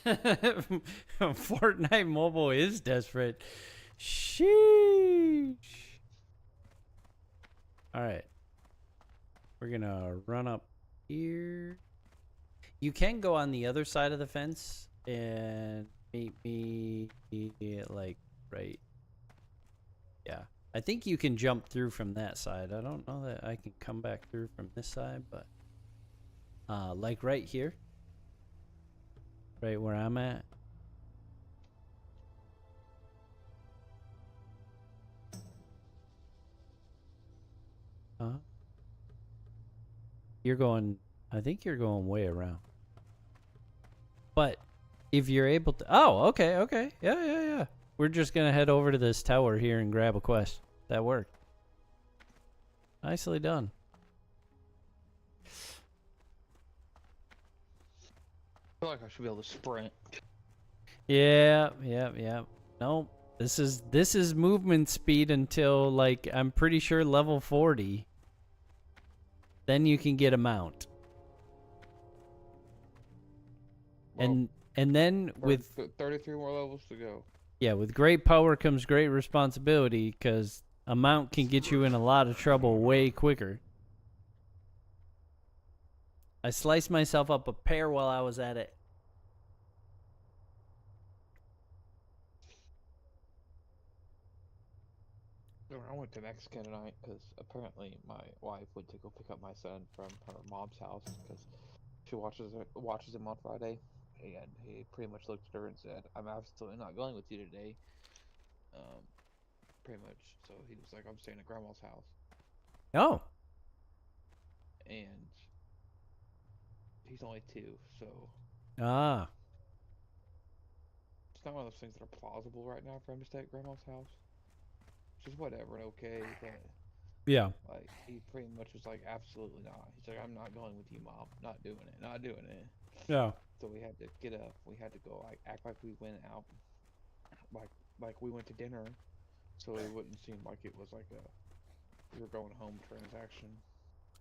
Fortnite Mobile is desperate. Sheesh. All right. We're going to run up here. You can go on the other side of the fence and meet me like right. Yeah. I think you can jump through from that side. I don't know that I can come back through from this side, but like right here. Right where I'm at. You're going, I think you're going way around. But if you're able to, oh, okay. Yeah. We're just going to head over to this tower here and grab a quest. That worked. Nicely done. I feel like I should be able to sprint. Yeah. Nope. This is movement speed until like I'm pretty sure level 40. Then you can get a mount. Well, and then with 33 more levels to go. Yeah, with great power comes great responsibility, because a mount can get you in a lot of trouble way quicker. I sliced myself up a pear while I was at it. I went to Mexico tonight because apparently my wife went to go pick up my son from her mom's house because she watches him on Friday, and he pretty much looked at her and said, "I'm absolutely not going with you today." Um, pretty much. So he was like, "I'm staying at Grandma's house," Oh. and he's only 2, so Ah. it's not one of those things that are plausible right now for him to stay at Grandma's house. Which is whatever and okay, but Yeah. like he pretty much was like, absolutely not. He's like, I'm not going with you, Mom. Not doing it. Not doing it. Yeah. So we had to get up. We had to go like act like we went out, like we went to dinner, so it wouldn't seem like it was like a we were going home transaction.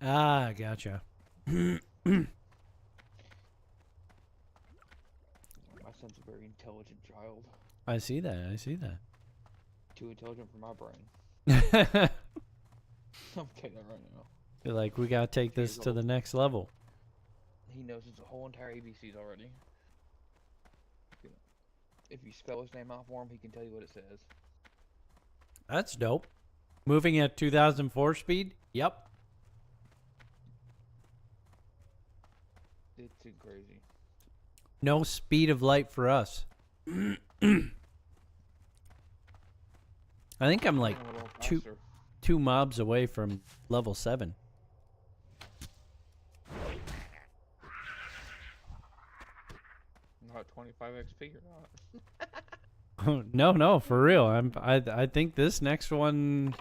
Ah, gotcha. My son's a very intelligent child. I see that. I see that. Too intelligent for my brain. I'm telling you that right now. You're like, we gotta take this to the next level. He knows his whole entire ABCs already. If you spell his name out for him, he can tell you what it says. That's dope. Moving at 2004 speed? Yep. It's too crazy. No speed of light for us. I think I'm like A little two faster. 2 mobs away from level 7. Not 25 XP or not. No, for real. I think this next one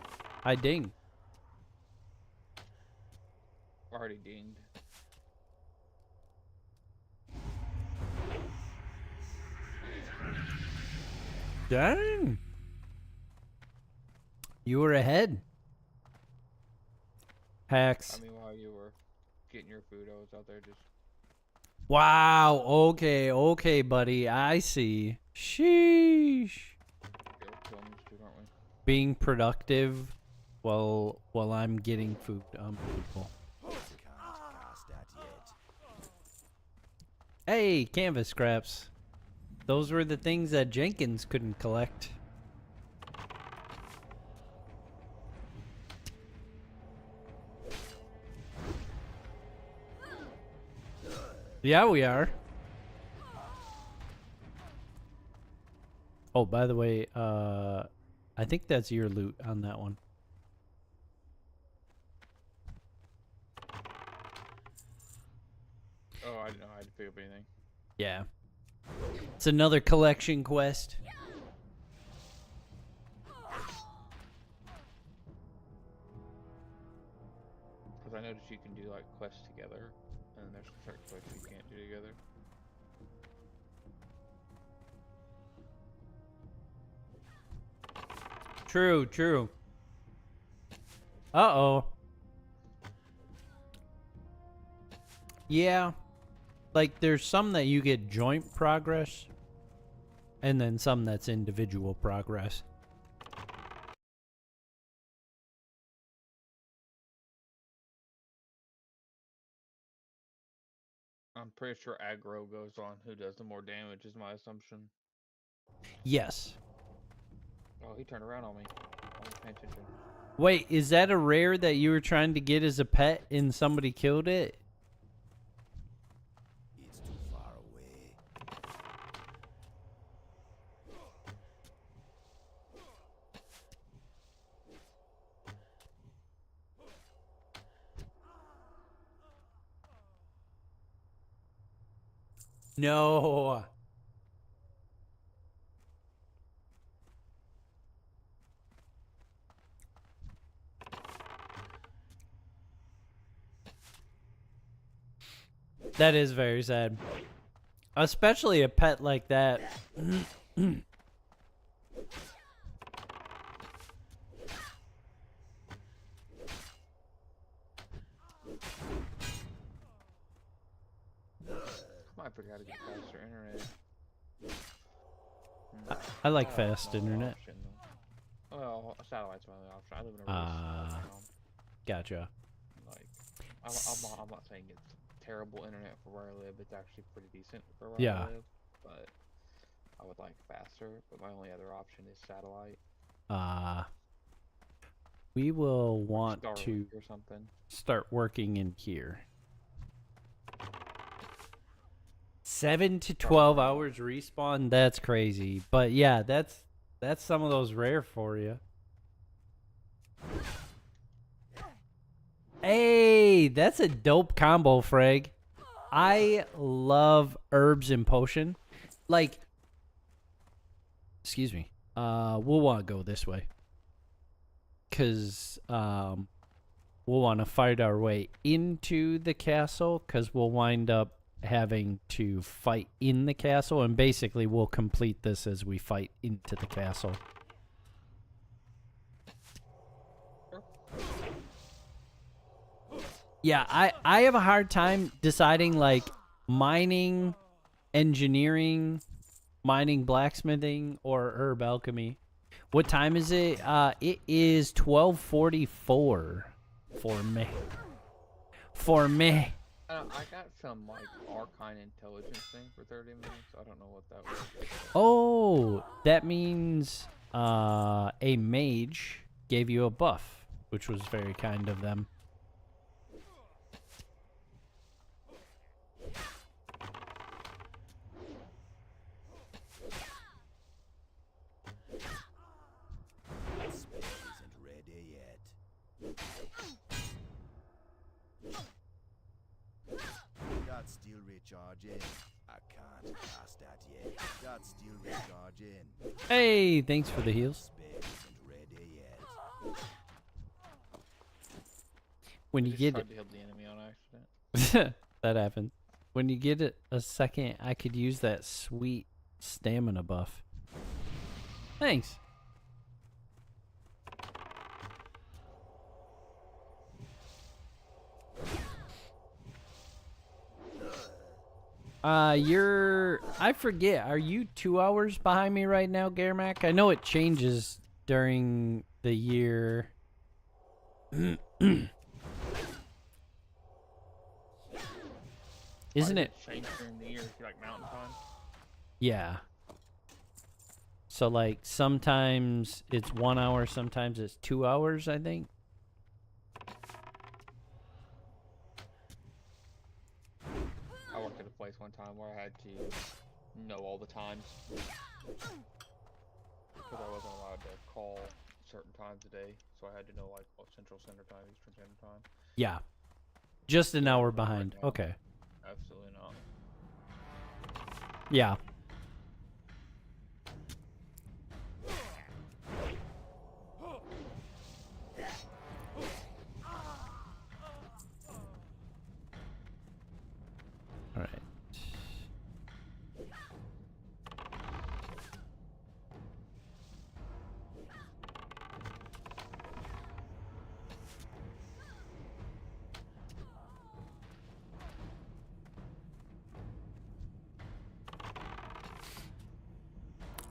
I ding. Already dinged. Dang. You were ahead. Hacks. I mean, while you were getting your food, I was out there just. Wow. Okay, buddy. I see. Sheesh. Killing these two, aren't we? Being productive while I'm getting food. People. Can't cast that yet. Hey, canvas scraps. Those were the things that Jenkins couldn't collect. Yeah, we are. Oh, by the way, I think that's your loot on that one. Oh, I didn't know I had to pick up anything. Yeah. It's another collection quest. Because I noticed you can do like quests together, and then there's certain quests you can't do together. True. Uh-oh. Yeah. Like, there's some that you get joint progress, and then some that's individual progress. I'm pretty sure aggro goes on who does the more damage, is my assumption. Yes. Oh, he turned around on me. I wasn't paying attention. Wait, is that a rare that you were trying to get as a pet and somebody killed it? It's too far away. No. That is very sad. Especially a pet like that. Might figure out how to get faster internet. I like Oh, fast not an internet. option, though. Well, satellite's my only option. I live in a really small town. Gotcha. Like, I'm not saying it's terrible internet for where I live. It's actually pretty decent for where Yeah. I live. But I would like faster. But my only other option is satellite. we will want Starlink to or something. start working in here. 7 to 12 hours respawn. That's crazy. But yeah, that's some of those rare for you. Hey, that's a dope combo, Frag. I love herbs and potion. Like, excuse me. We'll want to go this way. Because we'll want to fight our way into the castle. Because we'll wind up having to fight in the castle. And basically, we'll complete this as we fight into the castle. Yeah, I have a hard time deciding, like, mining, engineering, mining, blacksmithing, or herb alchemy. What time is it? It is 12:44 for me. For me. I got some, like, arcane intelligence thing for 30 minutes. I don't know what that was. Oh, that means a mage gave you a buff, which was very kind of them. That spell isn't ready yet. Got steel recharging. I can't cast that yet. Got steel recharging. Hey, thanks for the heals. Spell isn't ready yet. When you Just get tried it, to heal the enemy on accident. that happens. When you get it a second, I could use that sweet stamina buff. Thanks. I forget, are you 2 hours behind me right now, Garmac? I know it changes during the year. Isn't Why it? does change during the year? Like mountain time? Yeah. So, like, sometimes it's 1 hour, sometimes it's 2 hours, I think. I worked at a place one time where I had to know all the times. Because I wasn't allowed to call certain times a day. So I had to know, like, what Central Standard Time, Eastern Standard Time. Yeah. Just an hour behind. Okay. Absolutely not. Yeah. All right.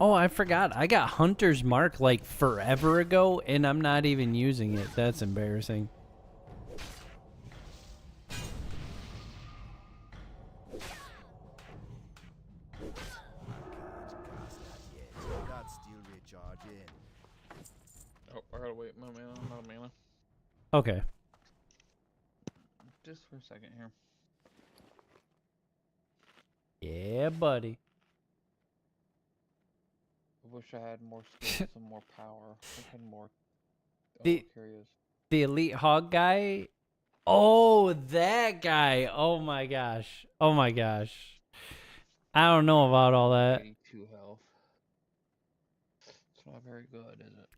Oh, I forgot. I got Hunter's Mark like forever ago, and I'm not even using it. That's embarrassing. Cast that yet. Got steel recharging. Oh, I gotta wait. My mana. I'm out of mana. Okay. Just for a second here. Yeah, buddy. I wish I had more skills and more power. I had more. Oh, The- curious. The Elite Hog guy. Oh, that guy. Oh my gosh. Oh my gosh. I don't know about all that. 82 health. It's not very good, is it?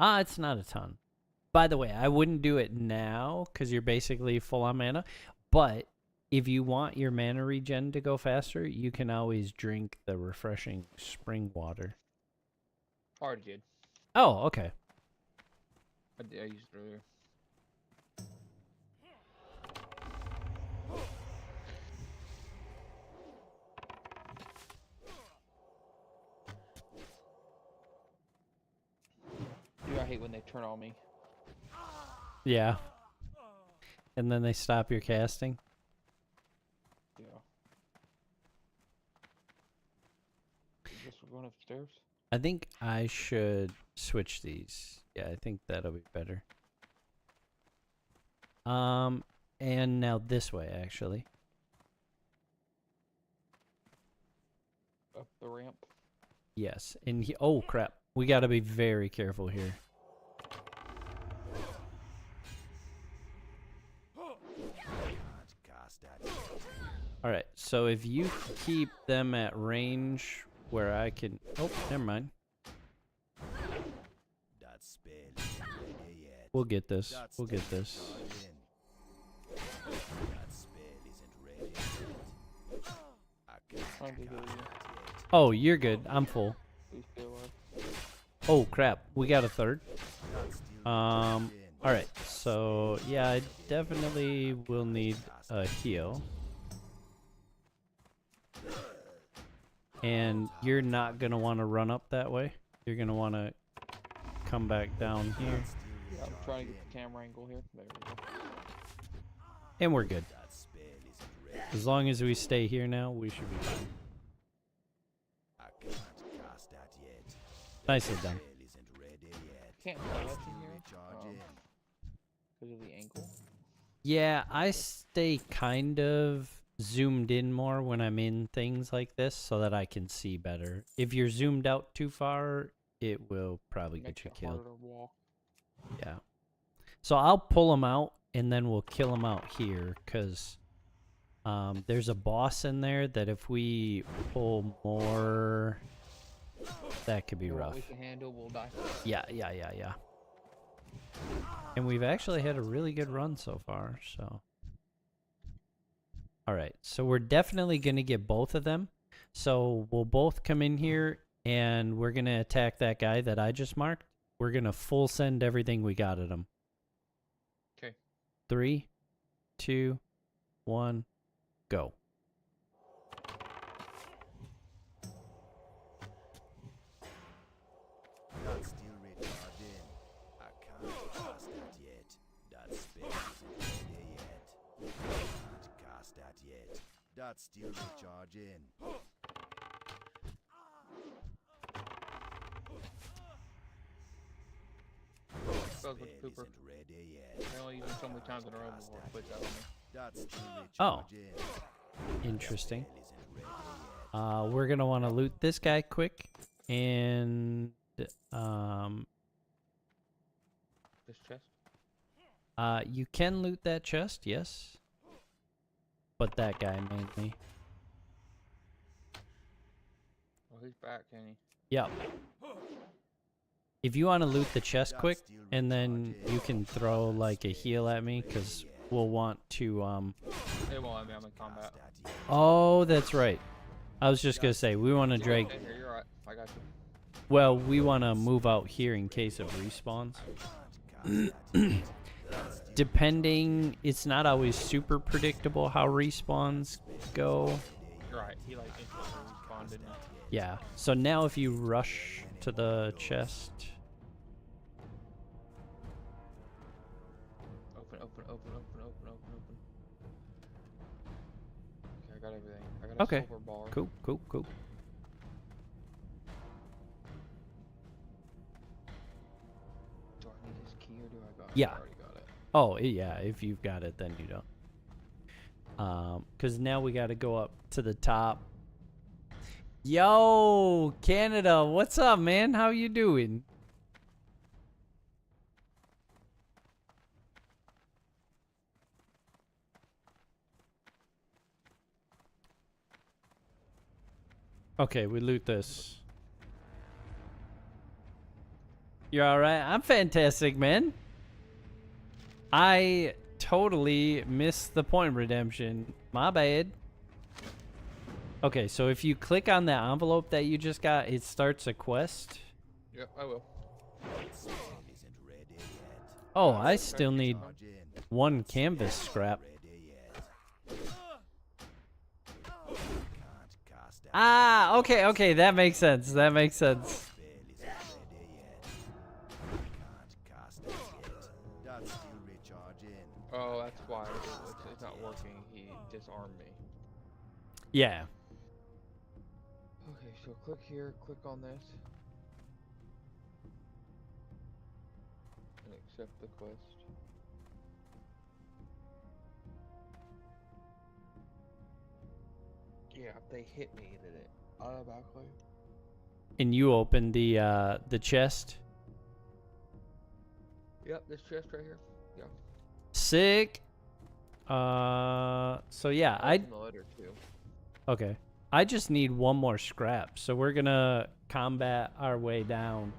It's not a ton. By the way, I wouldn't do it now because you're basically full on mana. But if you want your mana regen to go faster, you can always drink the refreshing spring water. Already did. Oh, okay. I used it earlier. Dude, I hate when they turn on me. Yeah. And then they stop your casting. Yeah. I guess we're going upstairs. I think I should switch these. Yeah, I think that'll be better. And now this way, actually. Up the ramp. Yes, and oh crap, we got to be very careful here. All right, so if you keep them at range where I can, oh, never mind. We'll get this. We'll get this. Trying to heal you. Oh, you're good. I'm full. Please stay alive. Oh crap, we got a third. All right, so yeah, I definitely will need a heal. And you're not gonna want to run up that way. You're gonna want to come back down here. Yeah, I'm trying to get the camera angle here. There we go. And we're good. As long as we stay here now, we should be fine. Nicely done. Can't play us in here. Because of the angle. Yeah, I stay kind of zoomed in more when I'm in things like this so that I can see better. If you're zoomed out too far, it will probably get you killed. Yeah. So I'll pull them out and then we'll kill them out here because there's a boss in there that if we pull more, that could be rough. We can handle, we'll die. Yeah. And we've actually had a really good run so far, so. All right, so we're definitely going to get both of them. So we'll both come in here and we're going to attack that guy that I just marked. We're going to full send everything we got at him. Okay. 3, 2, 1, go. That's still recharging. Spells with Cooper. I only used it so many times in a row before it quits out on me. That's still Oh, recharging. interesting. We're going to want to loot this guy quick. And This chest? you can loot that chest, yes. But that guy mainly. Oh, he's back, can he? Yep. If you want to loot the chest quick, and then you can throw like a heal at me, because we'll want to, It won't let me, I'm in combat. Oh, that's right. I was just going to say, we want to drag... Stay here, you're right. I got you. Well, we want to move out here in case of respawns. Depending, it's not always super predictable how respawns go. You're right, he like instantly respawned, didn't he? Yeah, so now if you rush to the chest... Open. Okay, I got everything. I got a Okay, silver bar. cool. Do I need his key or do I got it? Yeah. I already got it. Oh, yeah, if you've got it, then you don't. Because now we got to go up to the top. Yo, Canada, what's up, man? How you doing? Okay, we loot this. You're alright? I'm fantastic, man. I totally missed the point redemption. My bad. Okay, so if you click on that envelope that you just got, it starts a quest. Yep, I will. Oh, I still need one canvas scrap. Ah, okay, that makes sense. Oh, that's why it's not working. He disarmed me. Yeah. Okay, so click here, click on this. And accept the quest. Yeah, if they hit me, did it automatically? And you opened the chest. Yep, this chest right here. Yeah. Sick. So yeah, Open the letter too. okay. I just need one more scrap, so we're gonna combat our way down.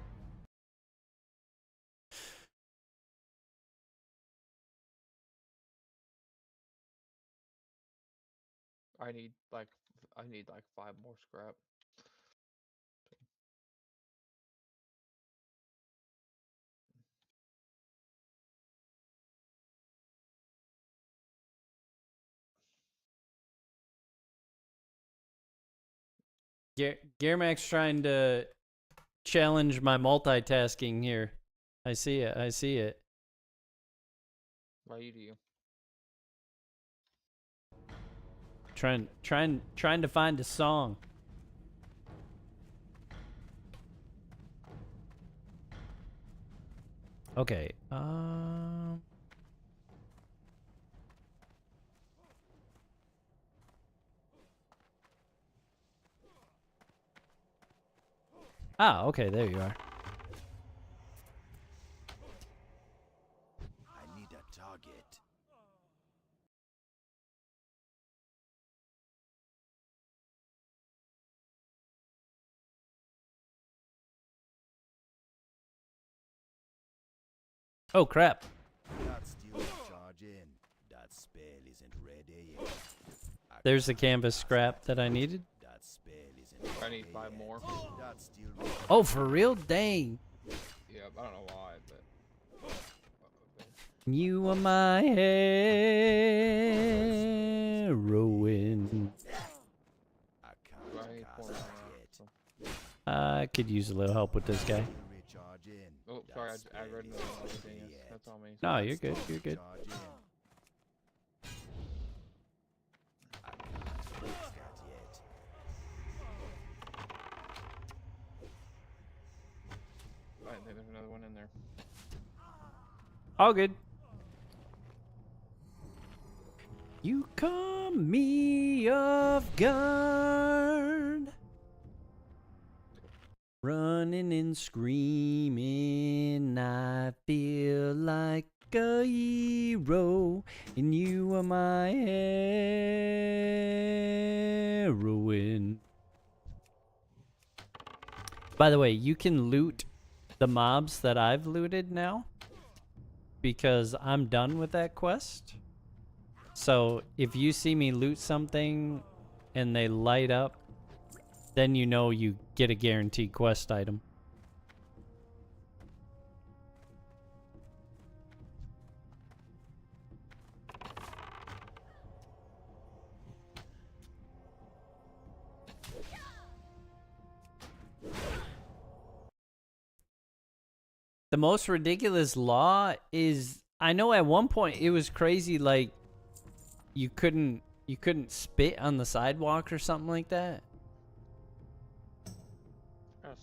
I need like 5 more scrap. Gearmax trying to challenge my multitasking here. I see it. I see it. Why do you? Trying to find a song. Okay. Okay, there you are. I need a target. Oh crap. That's still recharging. That spell isn't ready yet. There's the canvas scrap that I needed. That spell isn't I need 5 more. That's still recharging. Oh, for real? Dang. Yeah, I don't know why, but You are my heroine. I do I can't need 4 cast more that now, yet. so- I could use a little help with this guy. Still recharging. Oh, That sorry, I spell read isn't the ready thing. yet. That's all me. No, you're good. You're good. Recharging. I can't fix that yet. I think there's another one in there. All good. You caught me off guard. Running and screaming, I feel like a hero, and you are my heroine. By the way, you can loot the mobs that I've looted now, because I'm done with that quest. So if you see me loot something and they light up, then you know you get a guaranteed quest item. The most ridiculous law is, I know at one point it was crazy, like you couldn't spit on the sidewalk or something like that.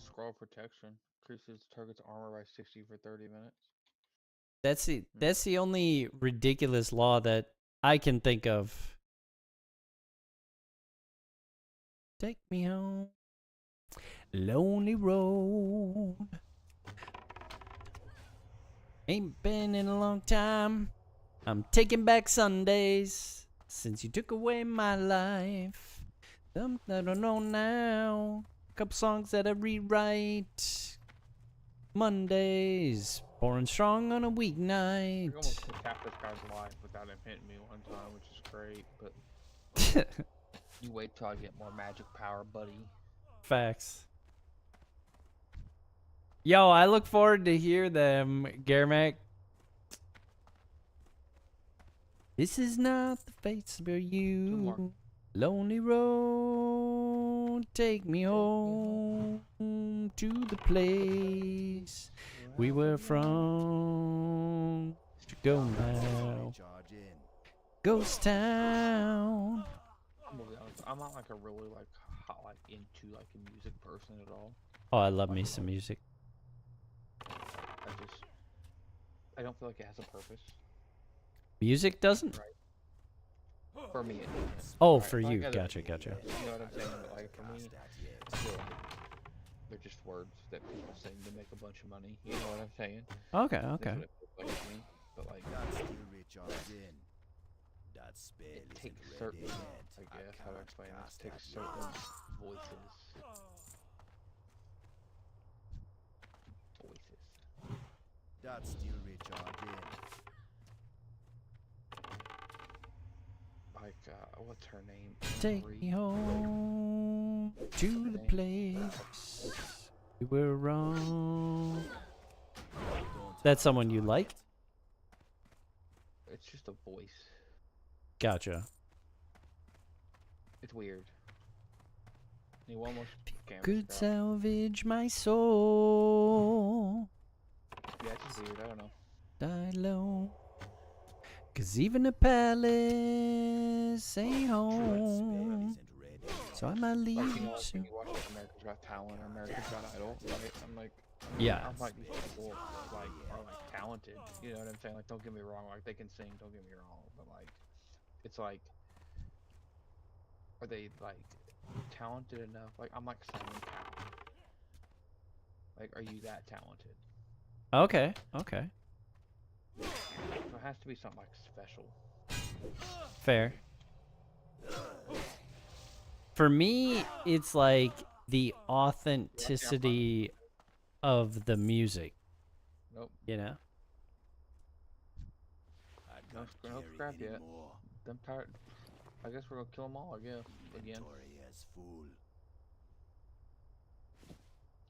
Scroll protection increases target's armor by 60 for 30 minutes. That's the only ridiculous law that I can think of. Take me home, lonely road. Ain't been in a long time. I'm taking back Sundays since you took away my life. Something I don't know now. Couple songs that I rewrite. Mondays, pouring strong on a I weeknight. almost capped this guy's life without him hitting me one time, which is great, but you wait till I get more magic power, buddy. Facts. Yo, I look forward to hear them, Garmac. This is not the face for you. Lonely road, take me home to the place we were from. To go now, Recharging. ghost town. I'm gonna be honest, I'm not like a really hot into a music person at all. Oh, I love me some music. I just I don't feel like it has a purpose. Music doesn't? For me, it doesn't. Oh, Right, for like you. other Gotcha, people, gotcha. You know what I'm saying? But, like for me, I feel like they're just words that people sing to make a bunch of money. You know what I'm saying? Okay, That's okay. what it feels like to me. But like, That steel recharged in. That spell it isn't takes ready certain, yet. I guess how to can't explain this. cast It takes that certain yet. voices. Voices. That steel recharged in. Like, what's her name? Take Marie. me home to the place we were wrong. Don't That's have someone you target. like? It's just a voice. Gotcha. It's weird. You almost can't. Could salvage my soul. Yeah, it's just weird. I don't know. Die low. 'Cause even the palace ain't Spell home. isn't ready yet. So I might leave Like, you know, like soon. when you watch like America's Got Talent or America's Got Idol, right? I'm like, Yeah. I'm like, these people like are like talented. You know what I'm saying? Like, don't get me wrong. Like, they can sing. Don't get me wrong. But like, it's like, are they like talented enough? Like, I'm like Simon Cowell. Like, are you that talented? Okay, okay. So it has to be something like special. Fair. For me, it's like the authenticity of the music, Nope. you know? I No, can't no carry scrap yet. anymore. Them tired. I guess we're gonna kill them all. I guess again. Inventory is full.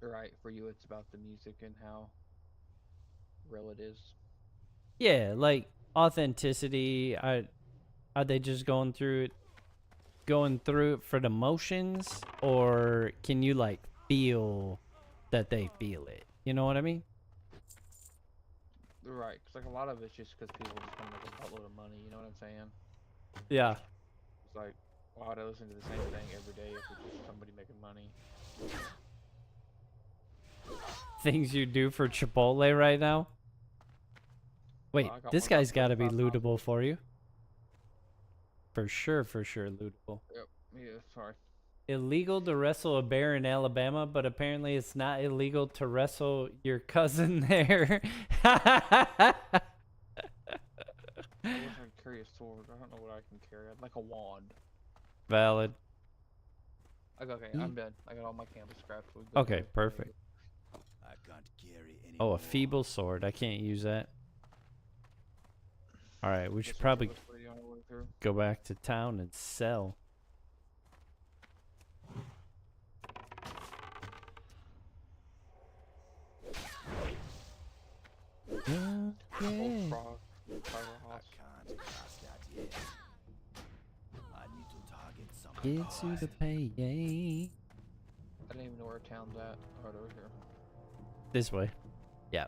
Right. For you, it's about the music and how real it is. Yeah, like authenticity. Are they just going through it for the motions, or can you like feel that they feel it? You know what I mean? Right. Cause like a lot of it's just because people just want to make a buttload of money. You know what I'm saying? Yeah. It's like, why would I listen to the same thing every day if it's just somebody making money? Things you do for Chipotle right now. Wait, I got this one guy's about got to be 35 lootable for you. For sure lootable. Yep. Yeah. Sorry. Illegal to wrestle a bear in Alabama, but apparently it's not illegal to wrestle your cousin there. I wish I could carry a sword. I don't know what I can carry. I'd like a wand. Valid. Okay, I'm done. I got all my campus scraps. We Okay, perfect. I can't carry anymore. Oh, a feeble sword. I can't use that. All right, we should probably go back to town and sell. Yeah. I can't cast that yet. I need to target something. Get to the pay. I didn't even know where town's at. Right over here. This way. Yeah.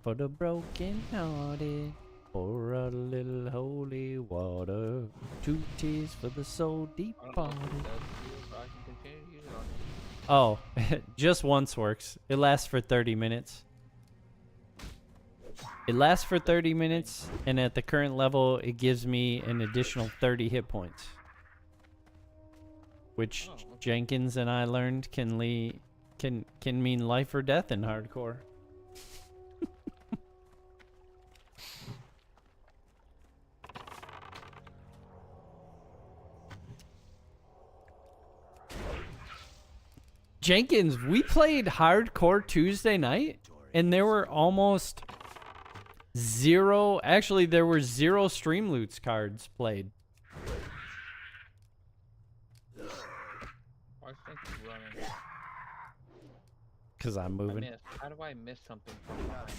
For the broken hearted, pour out a little holy water. 2 tears for the soul I don't know if departed. it does for you, but I can continue to use it on you. Oh, just once works. It lasts for 30 minutes. It lasts for 30 minutes, and at the current level, it gives me an additional 30 hit points. Which Jenkins and I learned can mean life or death in hardcore. Jenkins, we played hardcore Tuesday night, and there were almost zero. Actually, there were 0 stream loots cards played. I think it's running. Because I'm I moving. missed. How do I miss something from behind?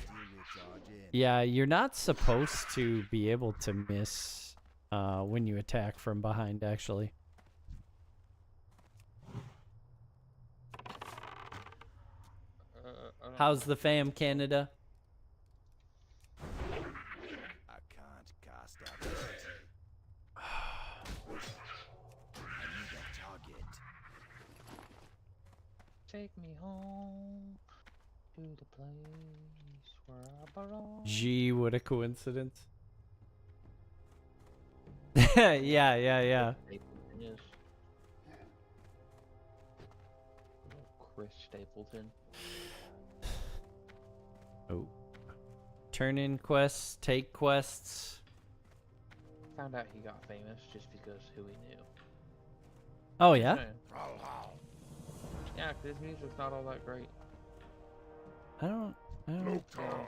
Yeah, you're not supposed to be able to miss when you attack from behind, actually. I don't How's know. the fam, Canada? I can't cast that yet. I need a target. Take me home to the place Where I belong. Gee, what a coincidence. Yeah. Stapleton is. Little Chris Stapleton. Oh. Turn in quests, take quests. Found out he got famous just because who he knew. Oh, yeah? Yeah, 'cause his music's not all that great. I don't Loktar.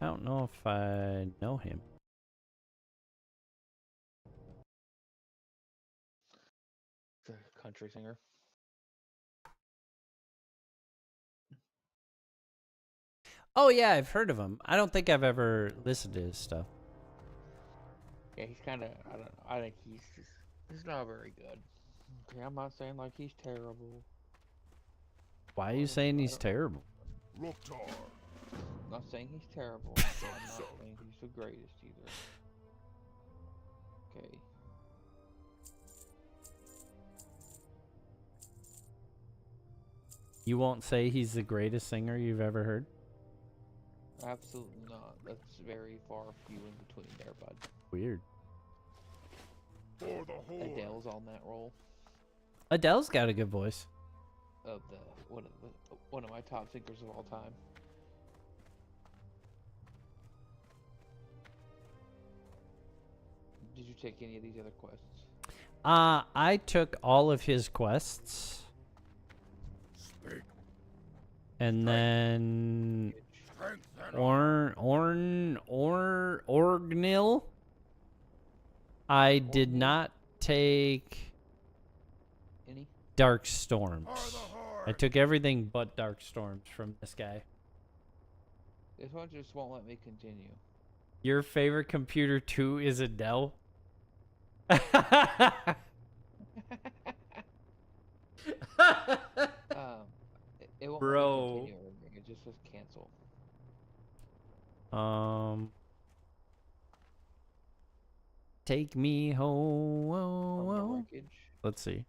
I don't know if I know him. He's a country singer. Oh, yeah, I've heard of him. I don't think I've ever listened to his stuff. Yeah, he's kind of, I don't know. I think he's not very good. Okay, I'm not saying like he's terrible. Why are you saying he's terrible? Loktar. I'm not saying he's terrible. But I'm not saying he's the greatest either. Okay. You won't say he's the greatest singer you've ever heard? Absolutely not. That's very far few in between there, bud. Weird. For the horde. Adele's on that role Adele's got a good voice. of one of my top singers of all time. Did you take any of these other quests? I took all of his quests. Speak. And then Strength and Orgnil. I did Orgnil? not take Any? Dark Storms. For the horde. I took everything but Dark Storms from this guy. This one just won't let me continue. Your favorite computer too is Adele? It won't Bro. let me continue or anything. It just says cancel. Take me From the home. wreckage. Let's see.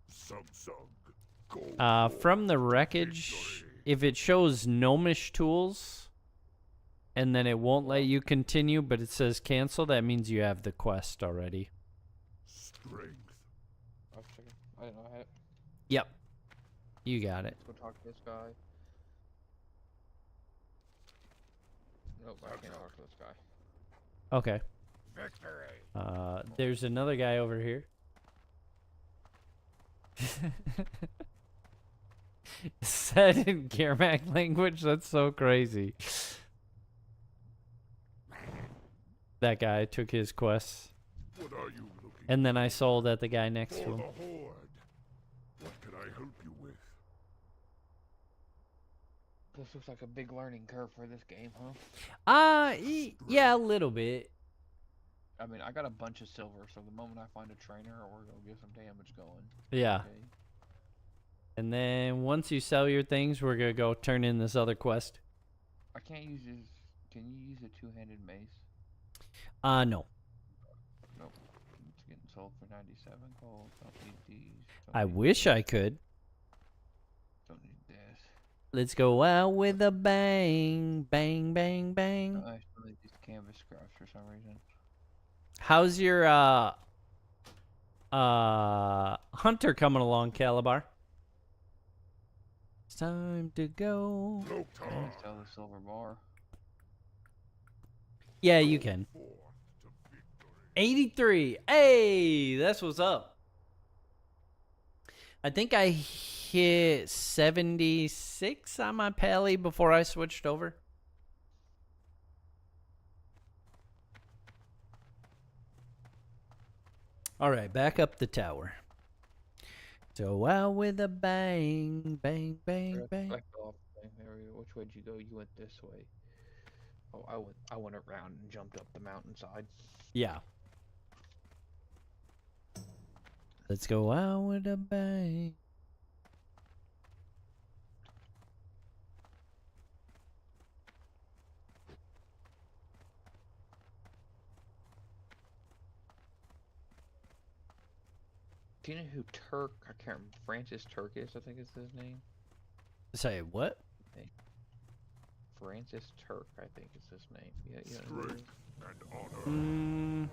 Sug. From the wreckage, if it shows gnomish tools, and then it won't let you continue, but it says cancel, that means you have the quest already. Strength. I was checking. I didn't know I had it. Yep. You got it. Let's go talk to this guy. Nope, I can't talk to this guy. Okay. Victory. There's another guy over here. Said in Carmack language, that's so crazy. That guy took his quests. What are you looking And then I sold at the guy next to for? him. The horde. What can I help you with? This looks like a big learning curve for this game, huh? Yeah, a little bit. I mean, I got a bunch of silver, so the moment I find a trainer, we're gonna get some damage going. Yeah. Okay. And then once you sell your things, we're gonna go turn in this other quest. I can't use this. Can you use a two-handed mace? No. Nope. It's getting sold for 97 gold. Don't need these. I wish I could. Don't need this. Let's go out with a bang, bang, bang, bang. No, I still need these canvas scraps for some reason. How's your hunter coming along, Calabar? It's time to go. I Loktar. can sell the silver bar. Yeah, you can. Forth to victory. 83. Hey, that's what's up. I think I hit 76 on my pally before I switched over. All right, back up the tower. So out with a bang, bang, bang, bang. Back off. There we go. Which way did you go? You went this way. Oh, I went around and jumped up the mountainside. Yeah. Let's go out with a bang. Do you know who Turk? I can't remember. Francis Turk is, I think is his name. Say what? Francis Turk, I think is his name. Yeah, you know who it is?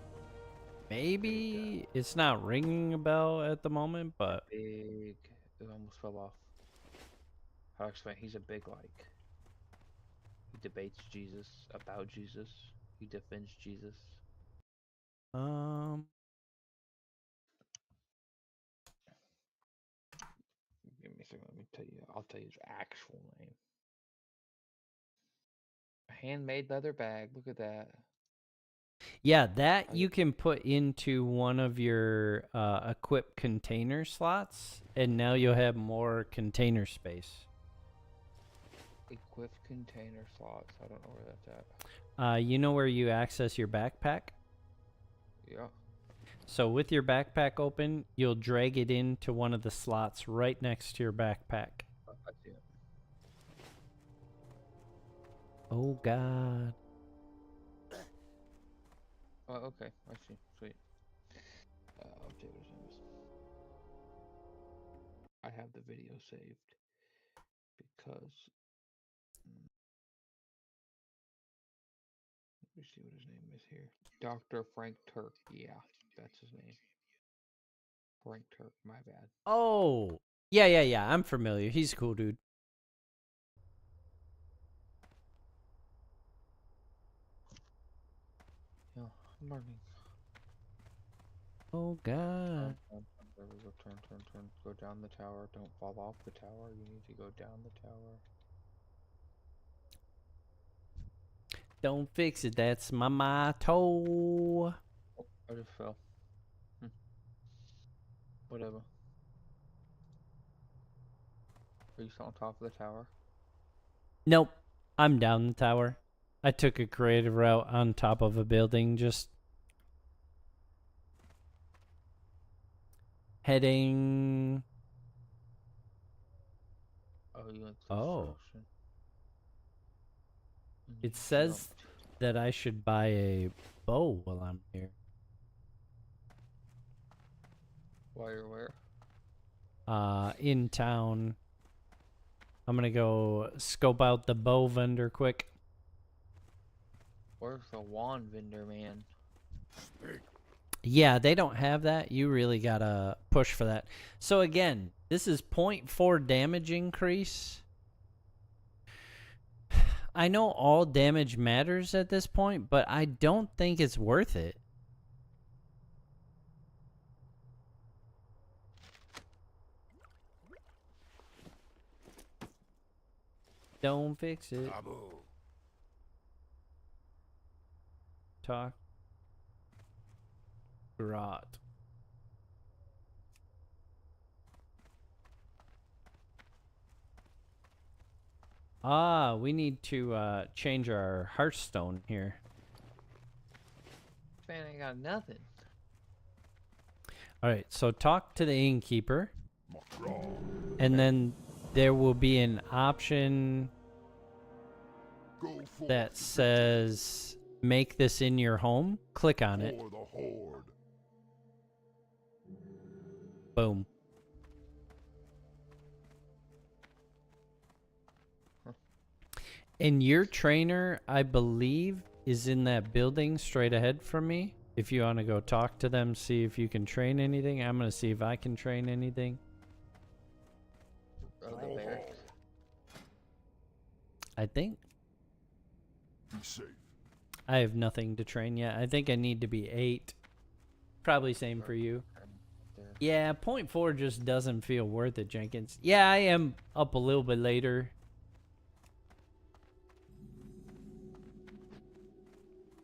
Maybe it's not ringing a bell at the moment, but Big. It almost fell off. How to explain? He's a big like. He debates Jesus about Jesus. He defends Jesus. Give me a second. Let me tell you. I'll tell you his actual name. A handmade leather bag. Look at that. yeah, that you can put into one of your equipped container slots, and now you'll have more container space. Equipped container slots. I don't know where that's at. You know where you access your backpack? Yeah. So with your backpack open, you'll drag it into one of the slots right next to your backpack. I see it. Oh, God. Oh, okay. I see. Sweet. I'll tell you what his name is. I have the video saved because. Let me see what his name is here. Dr. Frank Turk. Yeah, that's his name. Frank Turk. My bad. Oh, yeah. I'm familiar. He's a cool dude. Yeah, I'm learning. Oh, God. There we go. Turn. Go down the tower. Don't fall off the tower. You need to go down the tower. Don't fix it. That's my motto. Oh, I just fell. Whatever. Are you still on top of the tower? Nope. I'm down the tower. I took a creative route on top of a building, just heading. Oh, you went Oh. construction. It says that I should buy a bow while I'm here. While you're where? In town. I'm gonna go scope out the bow vendor quick. Where's the wand vendor, man? Yeah, they don't have that. You really gotta push for that. So again, this is 0.4 damage increase. I know all damage matters at this point, but I don't think it's worth it. Don't fix it. Talk. Grot. Ah, we need to change our Hearthstone here. Man, I got nothing. Alright, so talk to the innkeeper. And then there will be an option that says make this in your home. Click on it. Boom. And your trainer, I believe, is in that building straight ahead from me. If you want to go talk to them, see if you can train anything. I'm going to see if I can train anything. Oh, the barracks. I think. Be safe. I have nothing to train yet. I think I need to be 8. Probably same for you. Yeah, 0.4 just doesn't feel worth it, Jenkins. Yeah, I am up a little bit later.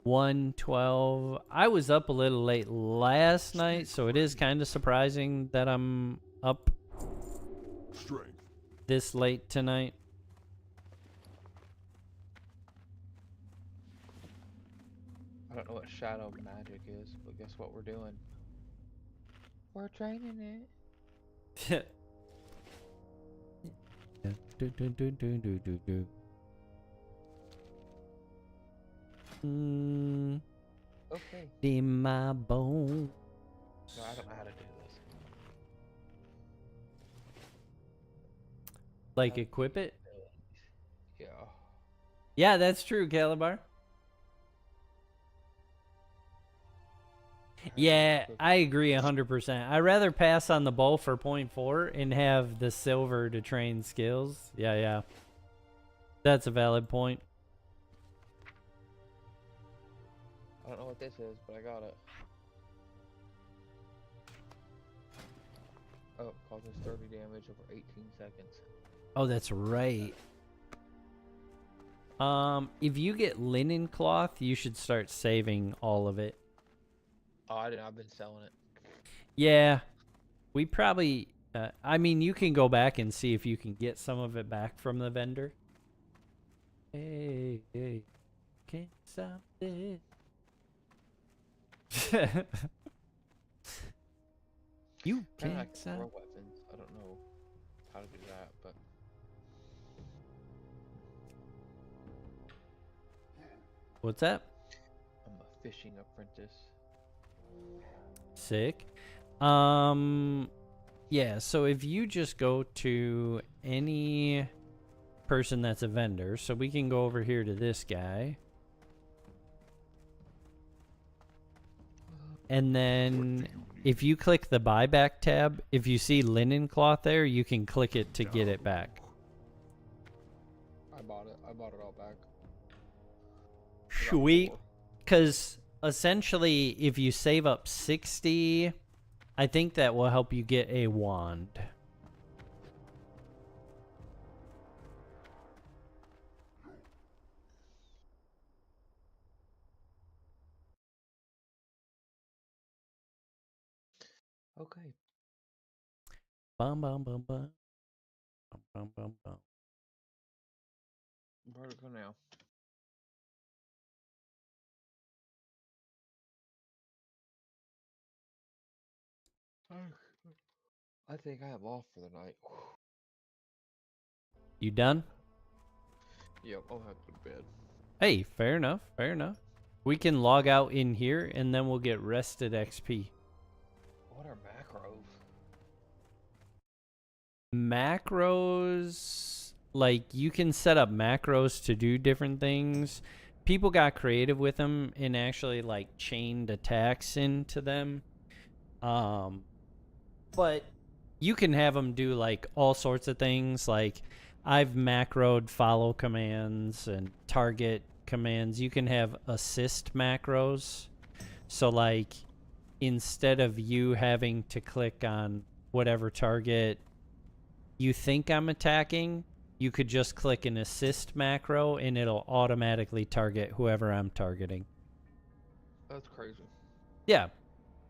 1:12. I was up a little late last night, so it is kind of surprising that I'm up this late tonight. I don't know what shadow magic is, but guess what we're doing? We're training it. Okay. In my bones. No, I don't know how to do this. Like equip it? Yeah. Yeah, that's true, Calabar. Yeah, I agree 100%. I'd rather pass on the bow for point 4 and have the silver to train skills. Yeah, yeah. That's a valid point. I don't know what this is, but I got it. Oh, causes 30 damage over 18 seconds. Oh, that's right. If you get linen cloth, you should start saving all of it. Oh, I've been selling it. Yeah, we probably. I mean, you can go back and see if you can get some of it back from the vendor. Hey, hey, can't stop this. You Kinda can't like stop. throw weapons. I don't know how to do that, but What's that? I'm a fishing apprentice. Sick. Yeah, so if you just go to any person that's a vendor, so we can go over here to this guy. And then if you click the buyback tab, if you see linen cloth there, you can click it to get it back. I bought it. I bought it all back. Sweet. Because essentially, if you save up 60, I think that will help you get a wand. Okay. Bum, bum, bum, bum. Bum, bum, bum, bum. Where to go now? I think I am off for the night. You done? Yep, I'll have to go to bed. Hey, fair enough, fair enough. We can log out in here, and then we'll get rested XP. What are macros? Macros, like, you can set up macros to do different things. People got creative with them and actually, like, chained attacks into them. But you can have them do, like, all sorts of things. Like, I've macroed follow commands and target commands. You can have assist macros. So, like, instead of you having to click on whatever target you think I'm attacking, you could just click an assist macro and it'll automatically target whoever I'm targeting. That's crazy. Yeah,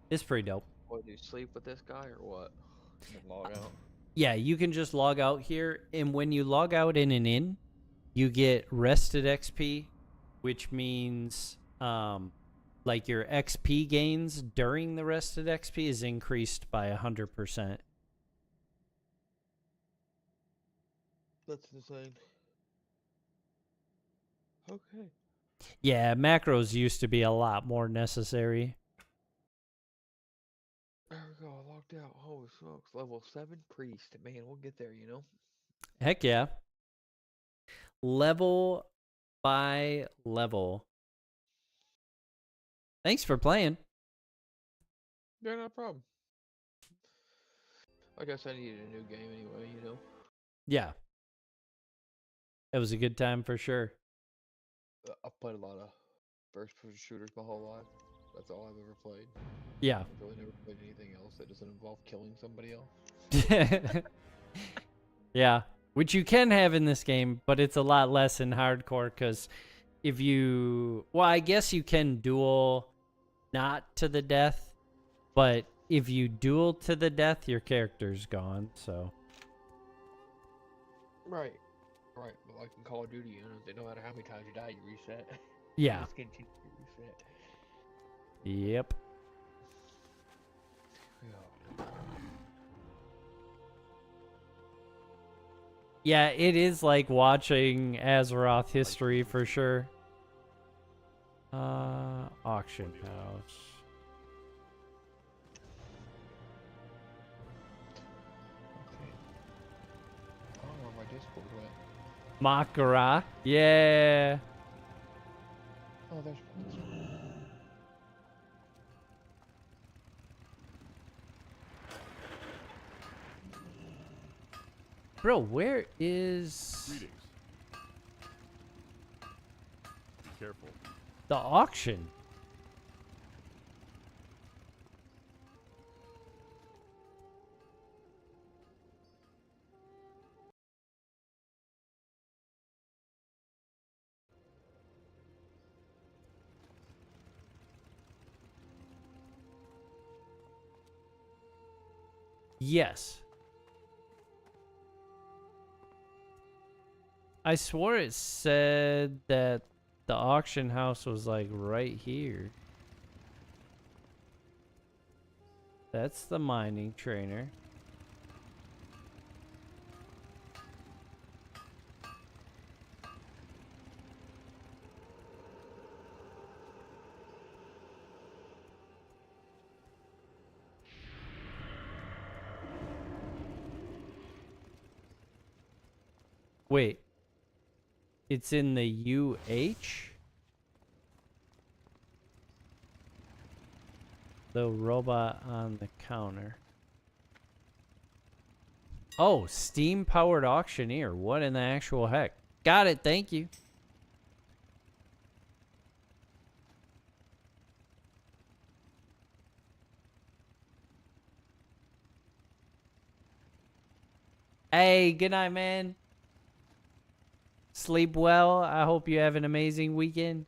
it's pretty dope. What, do you sleep with this guy or what? And log out? Yeah, you can just log out here, and when you log out in an inn, you get rested XP, which means like your XP gains during the rested XP is increased by 100%. That's insane. Okay. Yeah, macros used to be a lot more necessary. There we go. I logged out. Holy smokes. Level 7 priest. Man, we'll get there, you know? Heck yeah. Level by level. Thanks for playing. Yeah, no problem. I guess I needed a new game anyway, you know? Yeah. It was a good time for sure. I've played a lot of first-person shooters my whole life. That's all I've ever played. Yeah. I've really never played anything else that doesn't involve killing somebody else. Yeah. Which you can have in this game, but it's a lot less in hardcore because if you... Well, I guess you can duel not to the death, but if you duel to the death, your character's gone, so... Right. Right, but like in Call of Duty, you know, no matter how many times you die, you reset. Yeah. Just continue to reset. Yep. Yeah, it is like watching Azeroth history for sure. Auction house. Okay. I don't know where my disc Makara. Yeah. Oh, there's. Bro, where is Greetings. Be careful. the auction? Yes. I swore it said that the auction house was like right here. That's the mining trainer. Wait. It's in the UH? The robot on the counter. Oh, steam-powered auctioneer. What in the actual heck? Got it, thank you. Hey, good night, man. Sleep well. I hope you have an amazing weekend.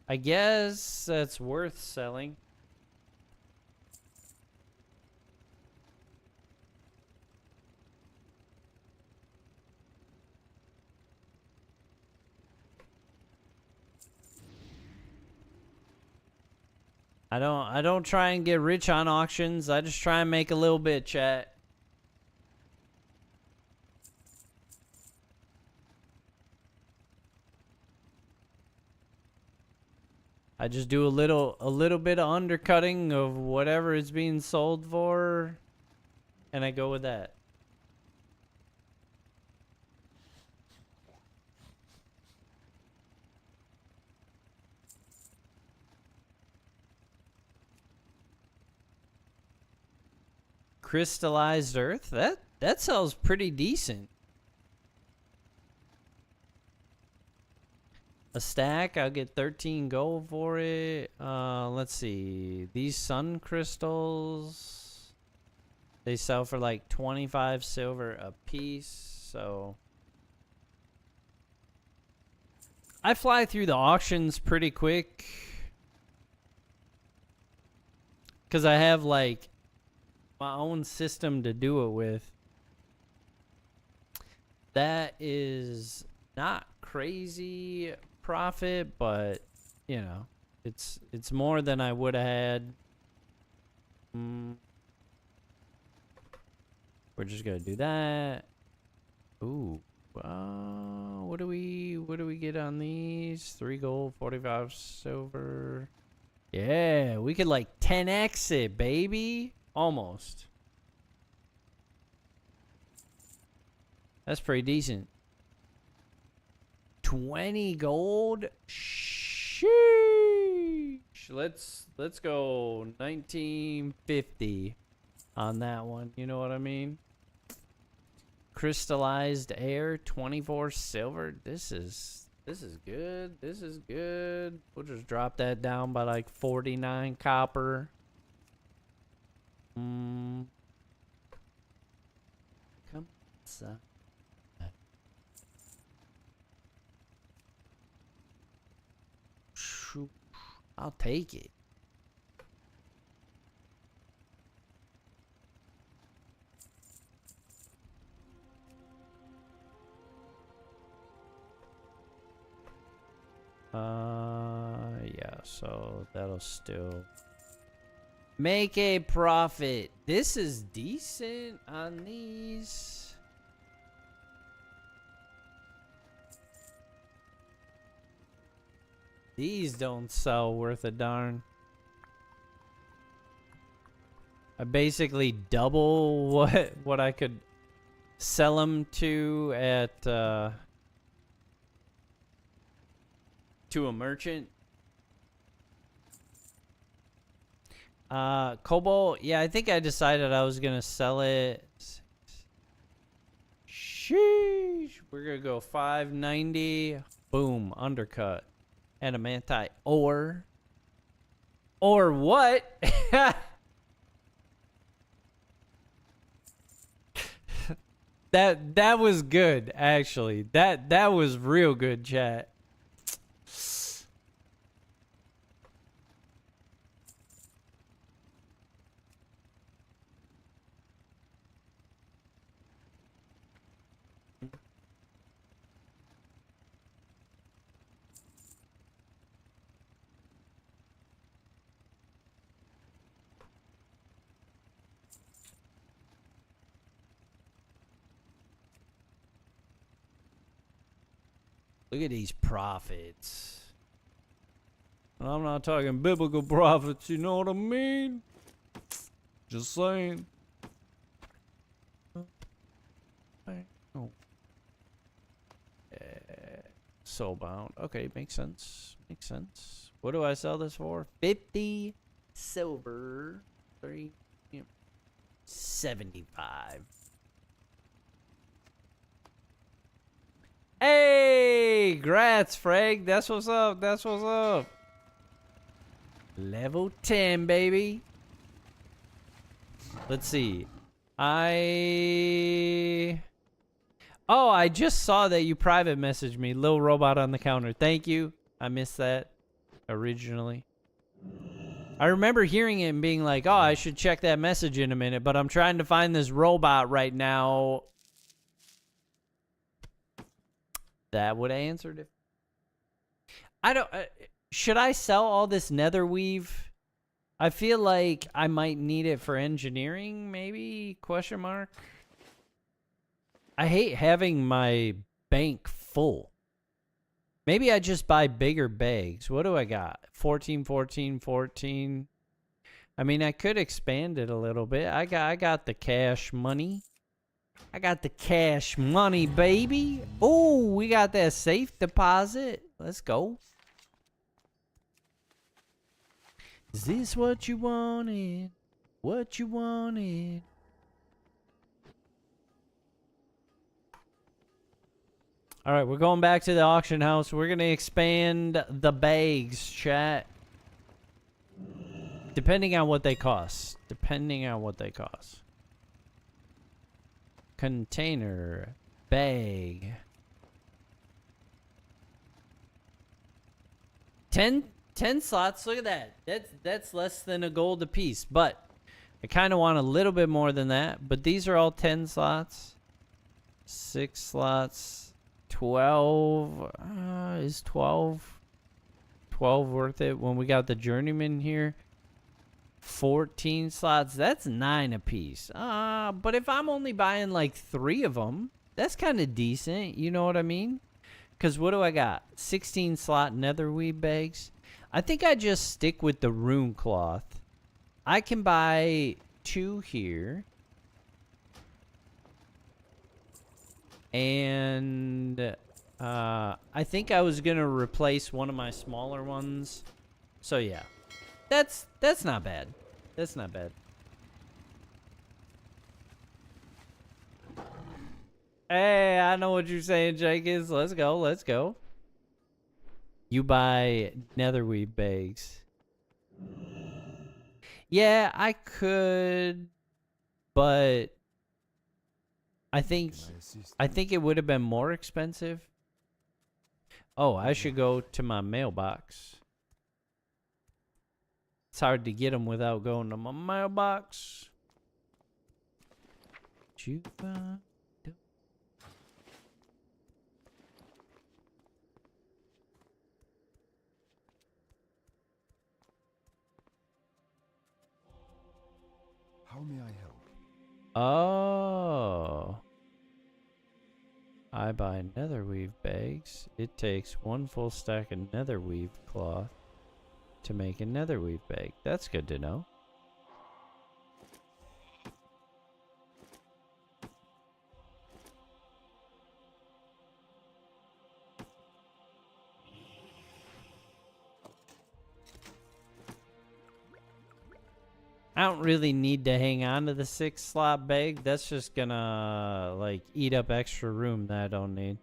I guess that's worth selling. I don't try and get rich on auctions. I just try and make a little bit, chat. I just do a little bit of undercutting of whatever it's being sold for, and I go with that. Crystallized earth? That sells pretty decent. A stack, I'll get 13 gold for it. Let's see. These sun crystals, they sell for like 25 silver a piece, so I fly through the auctions pretty quick because I have like my own system to do it with. That is not crazy profit, but you know, it's more than I would have had. We're just gonna do that. Ooh, what do we get on these? 3 gold, 45 silver. Yeah, we could like 10x it, baby. Almost. That's pretty decent. 20 gold. Sheesh. Let's go 1950 on that one. You know what I mean? Crystallized air, 24 silver. This is good. This is good. We'll just drop that down by like 49 copper. Come on. I'll take it. Yeah, so that'll still make a profit. This is decent on these. These don't sell worth a darn. I basically double what I could sell them to at to a merchant. Cobalt, yeah, I think I decided I was gonna sell it. Sheesh. We're gonna go 590. Boom, undercut. Adamantite ore. Or what? That was good, actually. That was real good, chat. Look at these profits. I'm not talking biblical profits, you know what I mean? Just saying. Oh. Soulbound. Okay, makes sense. Makes sense. What do I sell this for? 50 silver. 75. Hey, grats, Frag. That's what's up. That's what's up. Level 10, baby. Let's see. I just saw that you private messaged me. Little robot on the counter. Thank you. I missed that originally. I remember hearing it and being like, oh, I should check that message in a minute, but I'm trying to find this robot right now. That would have answered it. I don't... should I sell all this nether weave? I feel like I might need it for engineering, maybe? Question mark. I hate having my bank full. Maybe I just buy bigger bags. What do I got? 14, 14, 14. I mean, I could expand it a little bit. I got the cash money. I got the cash money, baby. Oh, we got that safe deposit. Let's go. Is this what you wanted? What you wanted? All right, we're going back to the auction house. We're going to expand the bags, chat. Depending on what they cost. Depending on what they cost. Container. Bag. 10 slots. Look at that. That's less than a gold a piece. But I kind of want a little bit more than that. But these are all 10 slots. 6 slots. 12. Is 12 worth it when we got the journeyman here? 14 slots. That's 9 a piece. But if I'm only buying like 3 of them, that's kind of decent. You know what I mean? Because what do I got? 16 slot netherweave bags. I think I just stick with the rune cloth. I can buy 2 here. And I think I was going to replace one of my smaller ones. So yeah. That's not bad. That's not bad. Hey, I know what you're saying, Jenkins. Let's go. Let's go. You buy netherweave bags. Yeah, I could, but I think it would have been more expensive. Oh, I should go to my mailbox. It's hard to get them without going to my mailbox. How may I help? Oh. I buy nether weave bags. It takes 1 full stack of nether weave cloth to make a nether weave bag. That's good to know. I don't really need to hang on to the 6 slot bag. That's just gonna like eat up extra room that I don't need.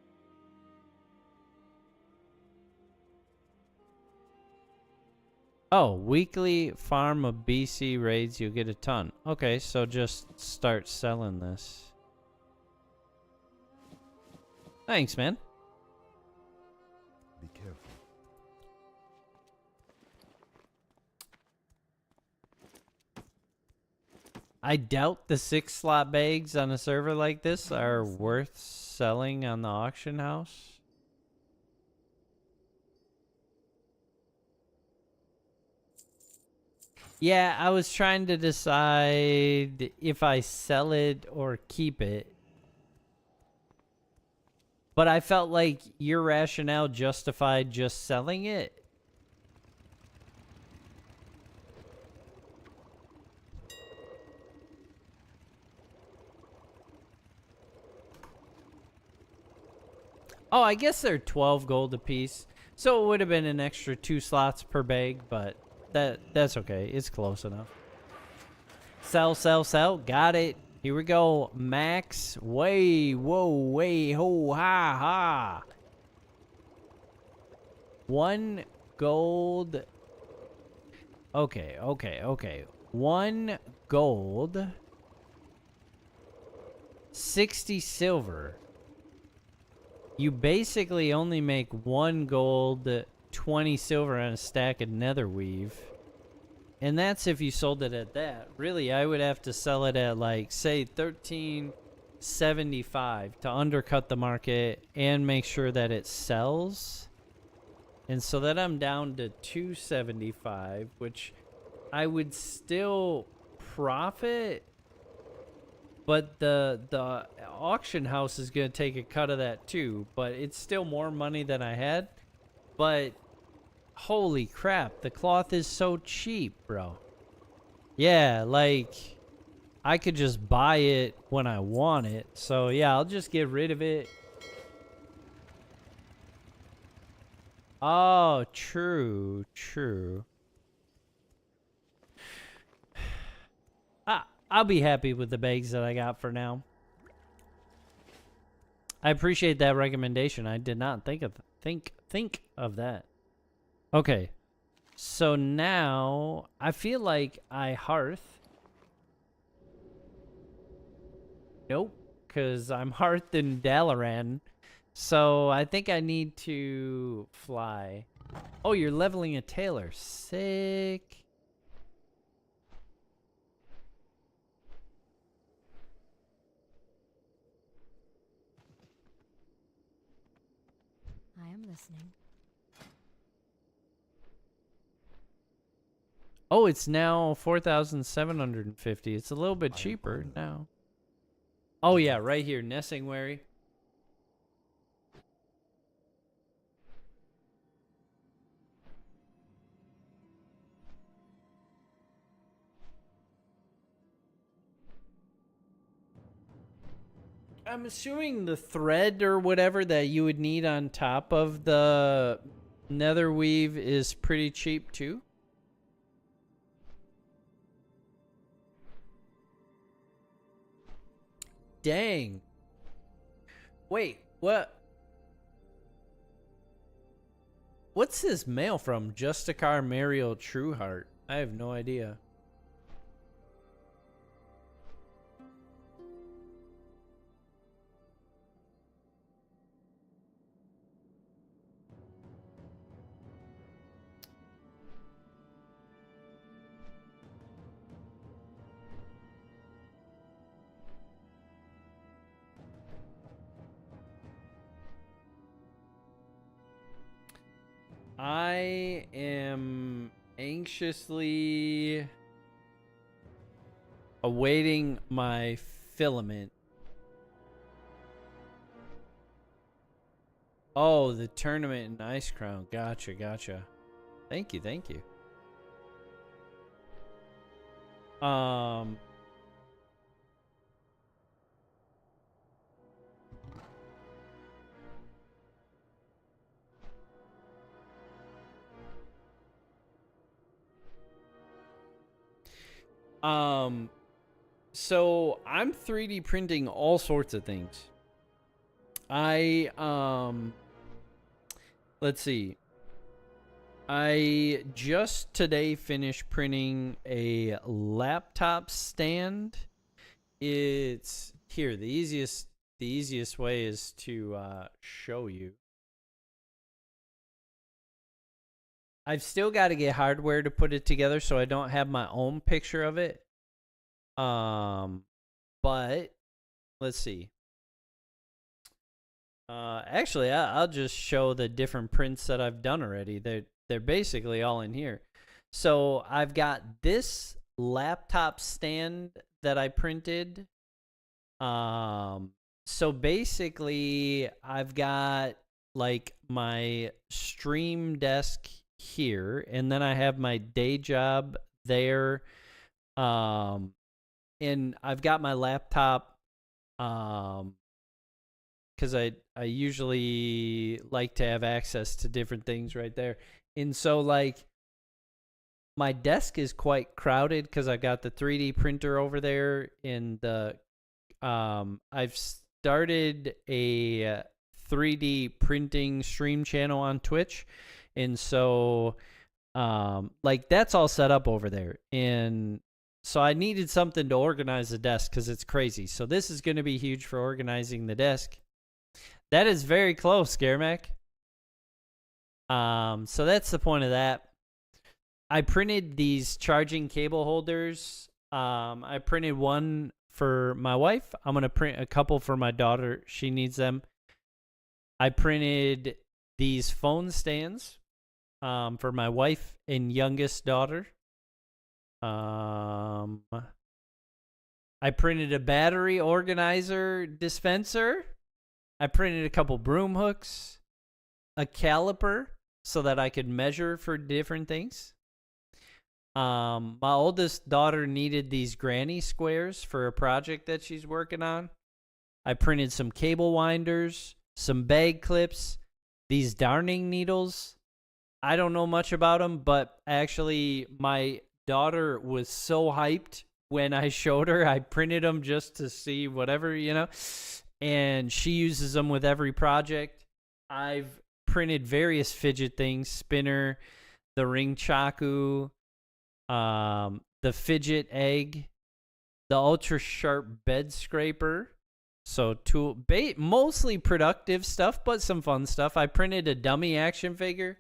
Oh, weekly farm of BC raids, you get a ton. Okay, so just start selling this. Thanks, man. Be careful. I doubt the 6 slot bags on a server like this are worth selling on the auction house. Yeah, I was trying to decide if I sell it or keep it. But I felt like your rationale justified just selling it. Oh, I guess they're 12 gold apiece. So it would have been an extra 2 slots per bag, but that's okay. It's close enough. Sell, sell, sell. Got it. Here we go. Max. Way, whoa, way, ho, ha, ha. 1 gold. Okay, okay, okay. 1 gold. 60 silver. You basically only make 1 gold, 20 silver on a stack of nether weave. And that's if you sold it at that. Really, I would have to sell it at like, say, 13.75 to undercut the market and make sure that it sells. And so that I'm down to 2.75, which I would still profit. But the auction house is going to take a cut of that too. But it's still more money than I had. But holy crap, the cloth is so cheap, bro. Yeah, like I could just buy it when I want it. So yeah, I'll just get rid of it. Oh, true, true. I'll be happy with the bags that I got for now. I appreciate that recommendation. I did not think of that. Okay. So now I feel like I hearth. Nope, cuz I'm hearth in Dalaran. So I think I need to fly. Oh, you're leveling a tailor. Sick. I am listening. Oh, it's now 4,750. It's a little bit cheaper now. Oh yeah, right here, Nessingwary. I'm assuming the thread or whatever that you would need on top of the nether weave is pretty cheap too. Dang. Wait, what? What's this mail from? Justicar Mariel Trueheart. I have no idea. I am anxiously awaiting my filament. Oh, the tournament in Ice Crown. Gotcha, gotcha. Thank you, thank you. So I'm 3D printing all sorts of things. Let's see. I just today finished printing a laptop stand. It's here. The easiest way is to show you. I've still got to get hardware to put it together, so I don't have my own picture of it. But let's see. Actually, I'll just show the different prints that I've done already. They're basically all in here. So I've got this laptop stand that I printed. So basically, I've got like my stream desk here, and then I have my day job there. And I've got my laptop, because I usually like to have access to different things right there. And so, like, my desk is quite crowded because I got the 3D printer over there. And I've started a 3D printing stream channel on Twitch. And so, like, that's all set up over there. And so I needed something to organize the desk because it's crazy. So this is going to be huge for organizing the desk. That is very close, Garmac. So that's the point of that. I printed these charging cable holders. I printed one for my wife. I'm going to print a couple for my daughter. She needs them. I printed these phone stands for my wife and youngest daughter. I printed a battery organizer dispenser. I printed a couple broom hooks, a caliper so that I could measure for different things. My oldest daughter needed these granny squares for a project that she's working on. I printed some cable winders, some bag clips, these darning needles. I don't know much about them, but actually my daughter was so hyped when I showed her. I printed them just to see whatever, and she uses them with every project. I've printed various fidget things, spinner, the ring chaku, the fidget egg, the ultra sharp bed scraper. So mostly productive stuff, but some fun stuff. I printed a dummy action figure.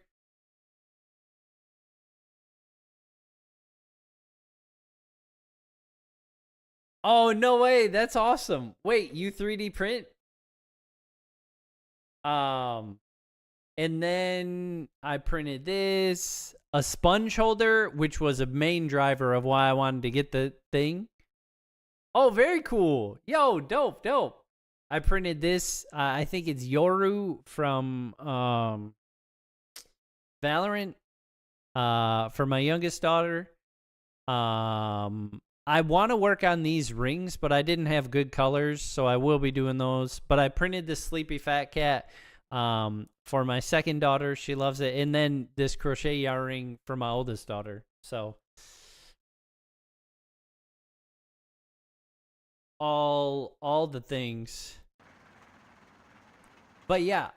Oh, no way. That's awesome. Wait, you 3D print? And then I printed this, a sponge holder, which was a main driver of why I wanted to get the thing. Oh, very cool. Yo, dope. I printed this. I think it's Yoru from Valorant for my youngest daughter. I want to work on these rings, but I didn't have good colors, so I will be doing those. But I printed this sleepy fat cat for my second daughter. She loves it. And then this crochet yarn ring for my oldest daughter. So all the things. But yeah,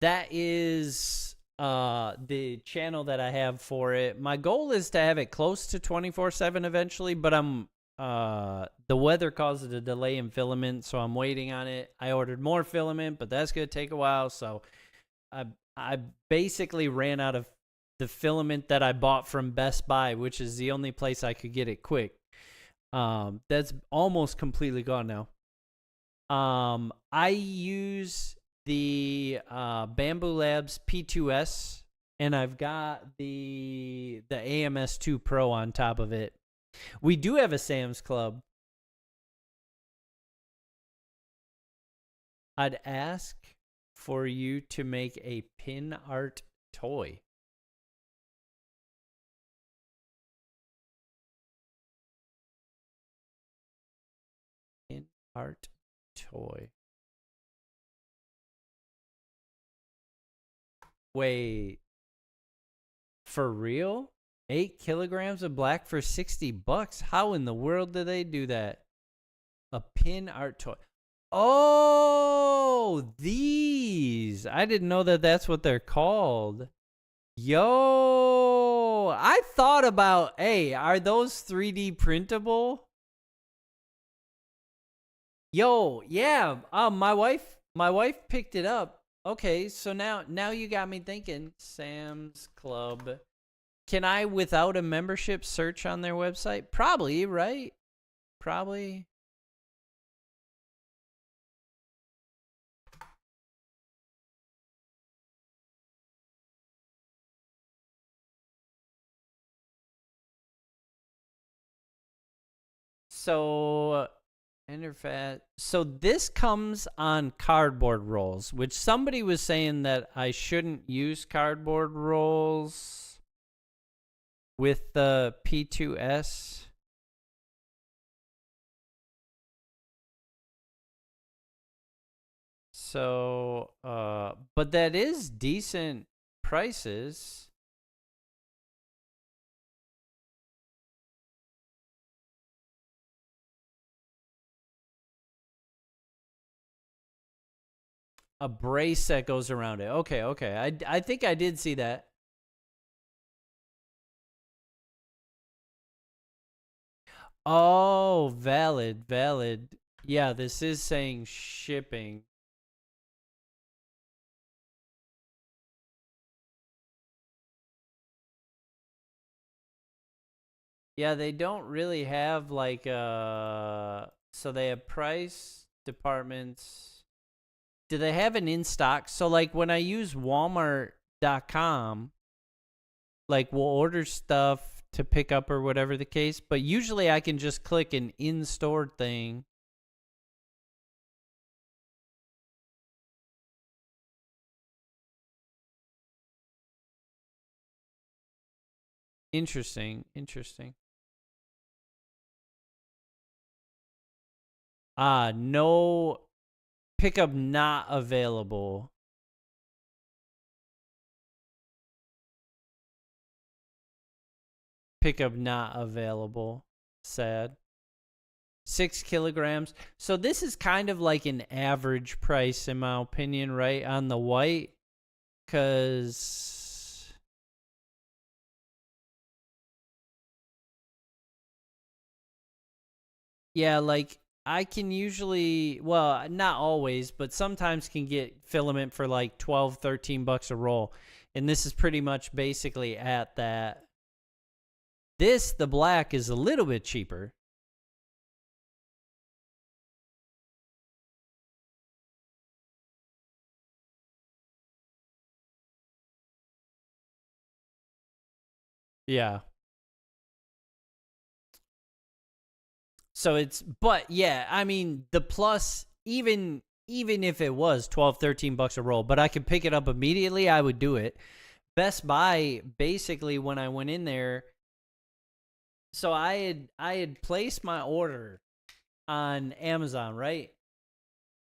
that is the channel that I have for it. My goal is to have it close to 24/7 eventually, but the weather caused a delay in filament, so I'm waiting on it. I ordered more filament, but that's going to take a while, so I basically ran out of the filament that I bought from Best Buy, which is the only place I could get it quick. That's almost completely gone now. I use the Bamboo Labs P2S and I've got the AMS2 Pro on top of it. We do have a Sam's Club. I'd ask for you to make a pin art toy. Pin art toy. Wait. For real? 8 kilograms of black for $60? How in the world do they do that? A pin art toy. Oh, these. I didn't know that that's what they're called. Yo, I thought about, hey, are those 3D printable? Yo, yeah. My wife picked it up. Okay, so now you got me thinking. Sam's Club. Can I, without a membership, search on their website? Probably, right? Probably. So, so this comes on cardboard rolls, which somebody was saying that I shouldn't use cardboard rolls with the P2S. So, but that is decent prices. A brace that goes around it. Okay. I think I did see that. Oh, valid. Yeah, this is saying shipping. Yeah, they don't really have like so they have price departments. Do they have an in stock? So like when I use Walmart.com, like we'll order stuff to pick up or whatever the case, but usually I can just click an in-store thing. Interesting. No pickup not available. Pickup not available. Sad. 6 kilograms. So this is kind of like an average price in my opinion, right? On the white. Because yeah, like I can usually, well, not always, but sometimes can get filament for like 12, $13 a roll. And this is pretty much basically at that. This, the black, is a little bit cheaper. Yeah. So it's, but yeah, I mean, the plus, even if it was 12, $13 a roll, but I could pick it up immediately, I would do it. Best Buy, basically, when I went in there, so I had placed my order on Amazon, right?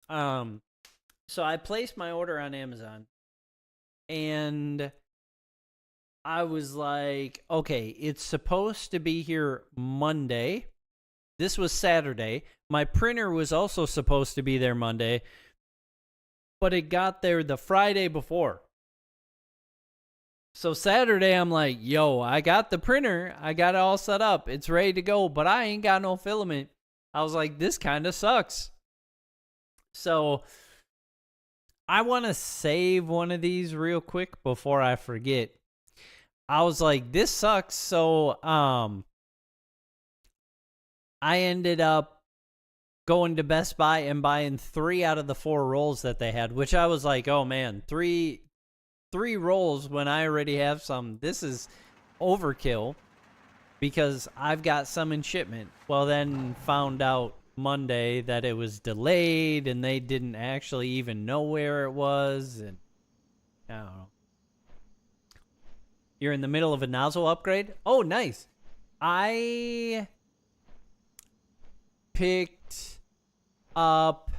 So I placed my order on Amazon, and I was like, okay, it's supposed to be here Monday. This was Saturday. My printer was also supposed to be there Monday, but it got there the Friday before. So Saturday, I'm like, yo, I got the printer. I got it all set up. It's ready to go, but I ain't got no filament. I was like, this kind of sucks. So I want to save one of these real quick before I forget. I was like, this sucks. So I ended up going to Best Buy and buying 3 out of the 4 rolls that they had, which I was like, oh man, 3 3 rolls when I already have some. This is overkill because I've got some in shipment. Well, then found out Monday that it was delayed and they didn't actually even know where it was. And I don't know. You're in the middle of a nozzle upgrade? Oh, nice. I picked up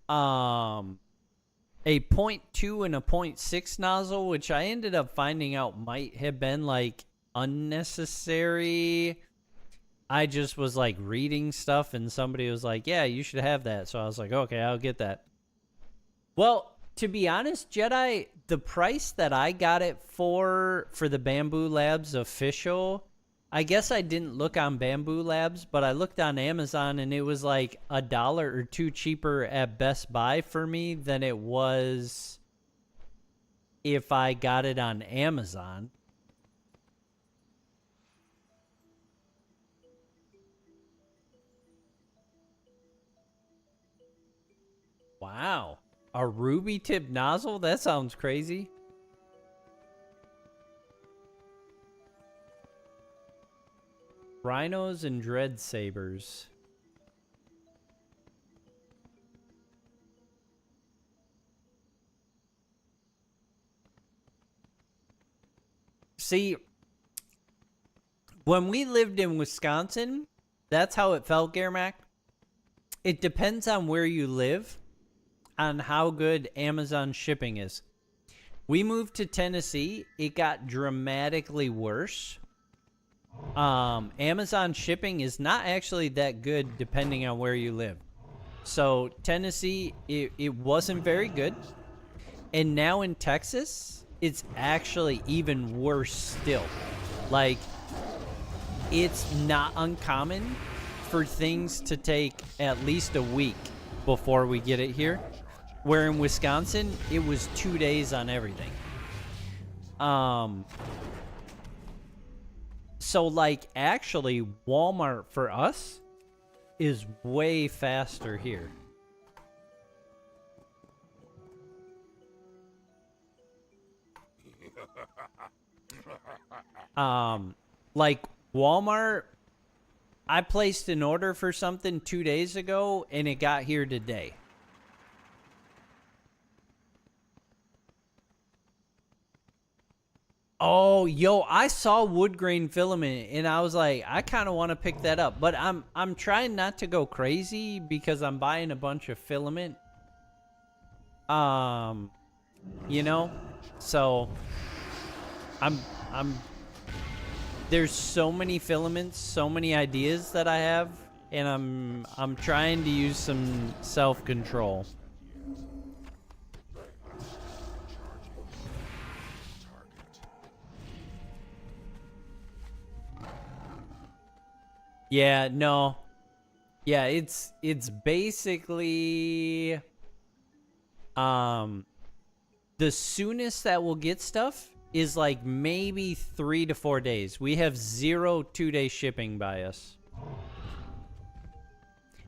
a 0.2 and a 0.6 nozzle, which I ended up finding out might have been like unnecessary. I just was like reading stuff and somebody was like, yeah, you should have that. So I was like, okay, I'll get that. Well, to be honest, Jedi, the price that I got it for the Bamboo Labs official, I guess I didn't look on Bamboo Labs, but I looked on Amazon and it was like $1 or $2 cheaper at Best Buy for me than it was if I got it on Amazon. Wow. A ruby tip nozzle? That sounds crazy. Rhinos and dread sabers. See, when we lived in Wisconsin, that's how it felt, Garmac. It depends on where you live, on how good Amazon shipping is. We moved to Tennessee, it got dramatically worse. Amazon shipping is not actually that good depending on where you live. So Tennessee, it wasn't very good. And now in Texas, it's actually even worse still. Like, it's not uncommon for things to take at least a week before we get it here. Where in Wisconsin, it was 2 days on everything. So, like, actually, Walmart for us is way faster here. Like, Walmart, I placed an order for something 2 days ago, and it got here today. Oh, yo, I saw wood grain filament and I was like, I kind of want to pick that up, but I'm trying not to go crazy because I'm buying a bunch of filament. You know? So I'm there's so many filaments, so many ideas that I have, and I'm trying to use some self-control. Yeah, no. Yeah, it's basically the soonest that we'll get stuff is like maybe 3 to 4 days. We have 0 2-day shipping by us.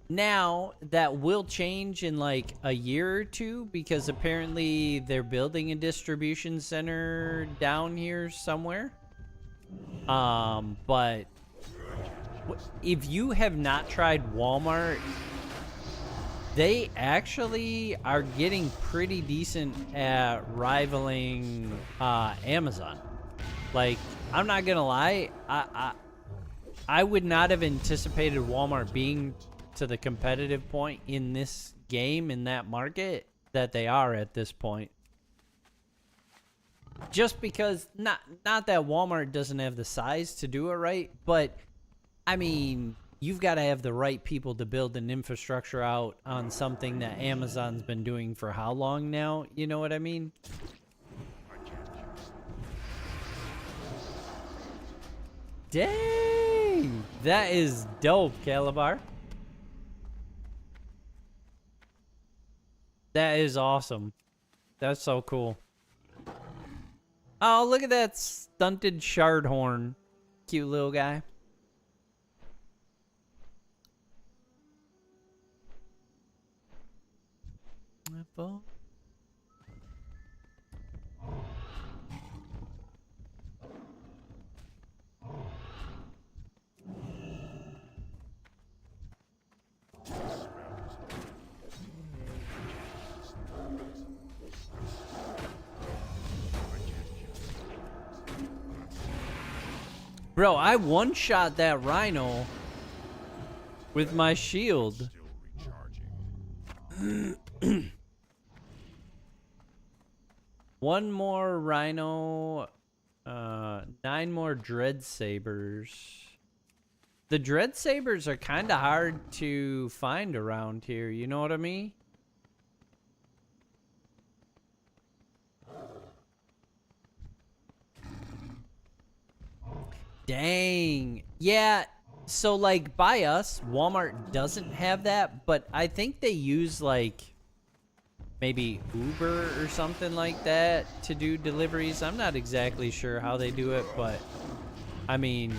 Now, that will change in like a year or two because apparently they're building a distribution center down here somewhere. But if you have not tried Walmart, they actually are getting pretty decent at rivaling Amazon. Like, I'm not gonna lie, I would not have anticipated Walmart being to the competitive point in this game, in that market, that they are at this point. Just because, not that Walmart doesn't have the size to do it right, but I mean, you've got to have the right people to build an infrastructure out on something that Amazon's been doing for how long now? You know what I mean? Dang! That is dope, Calabar. That is awesome. That's so cool. Oh, look at that stunted shardhorn. Cute little guy. Bro, I one-shot that rhino with my shield. One more rhino, 9 more dread sabers. The dread sabers are kind of hard to find around here, you know what I mean? Dang. Yeah, so like by us, Walmart doesn't have that, but I think they use like maybe Uber or something like that to do deliveries. I'm not exactly sure how they do it, but I mean,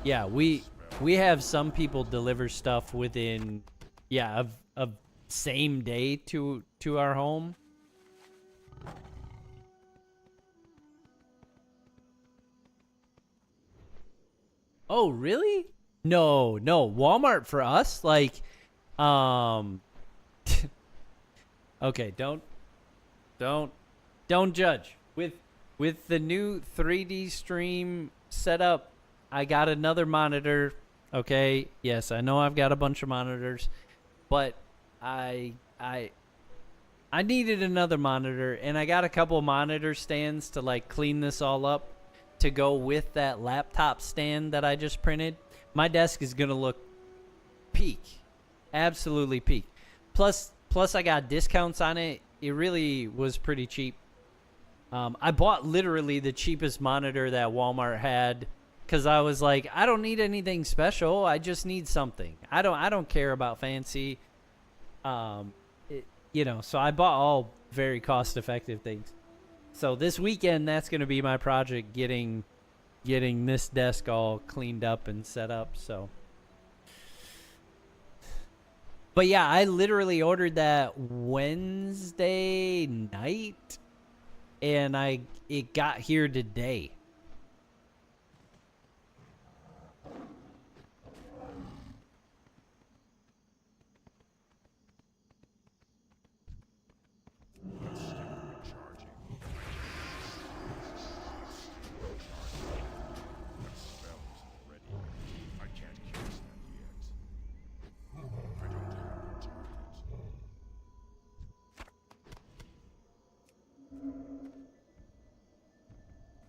yeah, we have some people deliver stuff within, yeah, of same day to our home. Oh, really? No, Walmart for us, like, okay, don't judge. With the new 3D stream setup, I got another monitor. Okay, yes, I know I've got a bunch of monitors, but I needed another monitor, and I got a couple monitor stands to like clean this all up to go with that laptop stand that I just printed. My desk is gonna look peak, absolutely peak. Plus I got discounts on it. It really was pretty cheap. I bought literally the cheapest monitor that Walmart had because I was like, I don't need anything special. I just need something. I don't care about fancy. You know, so I bought all very cost-effective things. So this weekend, that's going to be my project, getting this desk all cleaned up and set up. So, but yeah, I literally ordered that Wednesday night, and it got here today.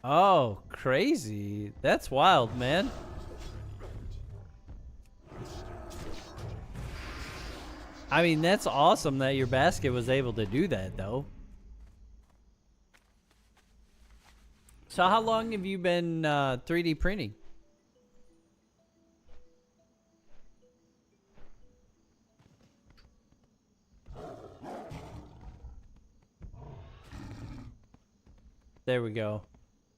Oh, crazy. That's wild, man. I mean, that's awesome that your basket was able to do that, though. So how long have you been 3D printing? There we go.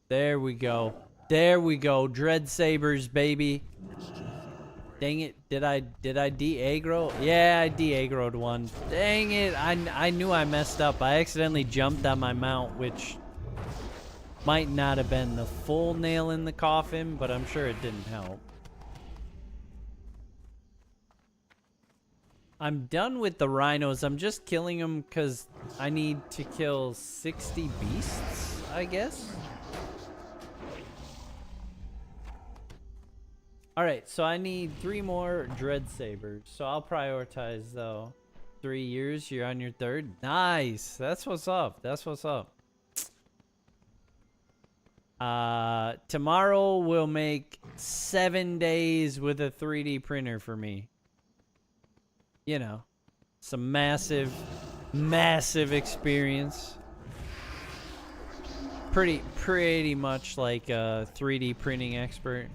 There we go. There we go. Dread sabers, baby. Dang it. Did I de-aggro? Yeah, I de-aggroed one. Dang it. I knew I messed up. I accidentally jumped on my mount, which might not have been the full nail in the coffin, but I'm sure it didn't help. I'm done with the rhinos. I'm just killing them because I need to kill 60 beasts, I guess. Alright, so I need 3 more dread sabers. So I'll prioritize though. 3 years, you're on your 3rd. Nice. That's what's up. That's what's up. Tomorrow will make 7 days with a 3D printer for me. You know, some massive experience. Pretty much like a 3D printing expert.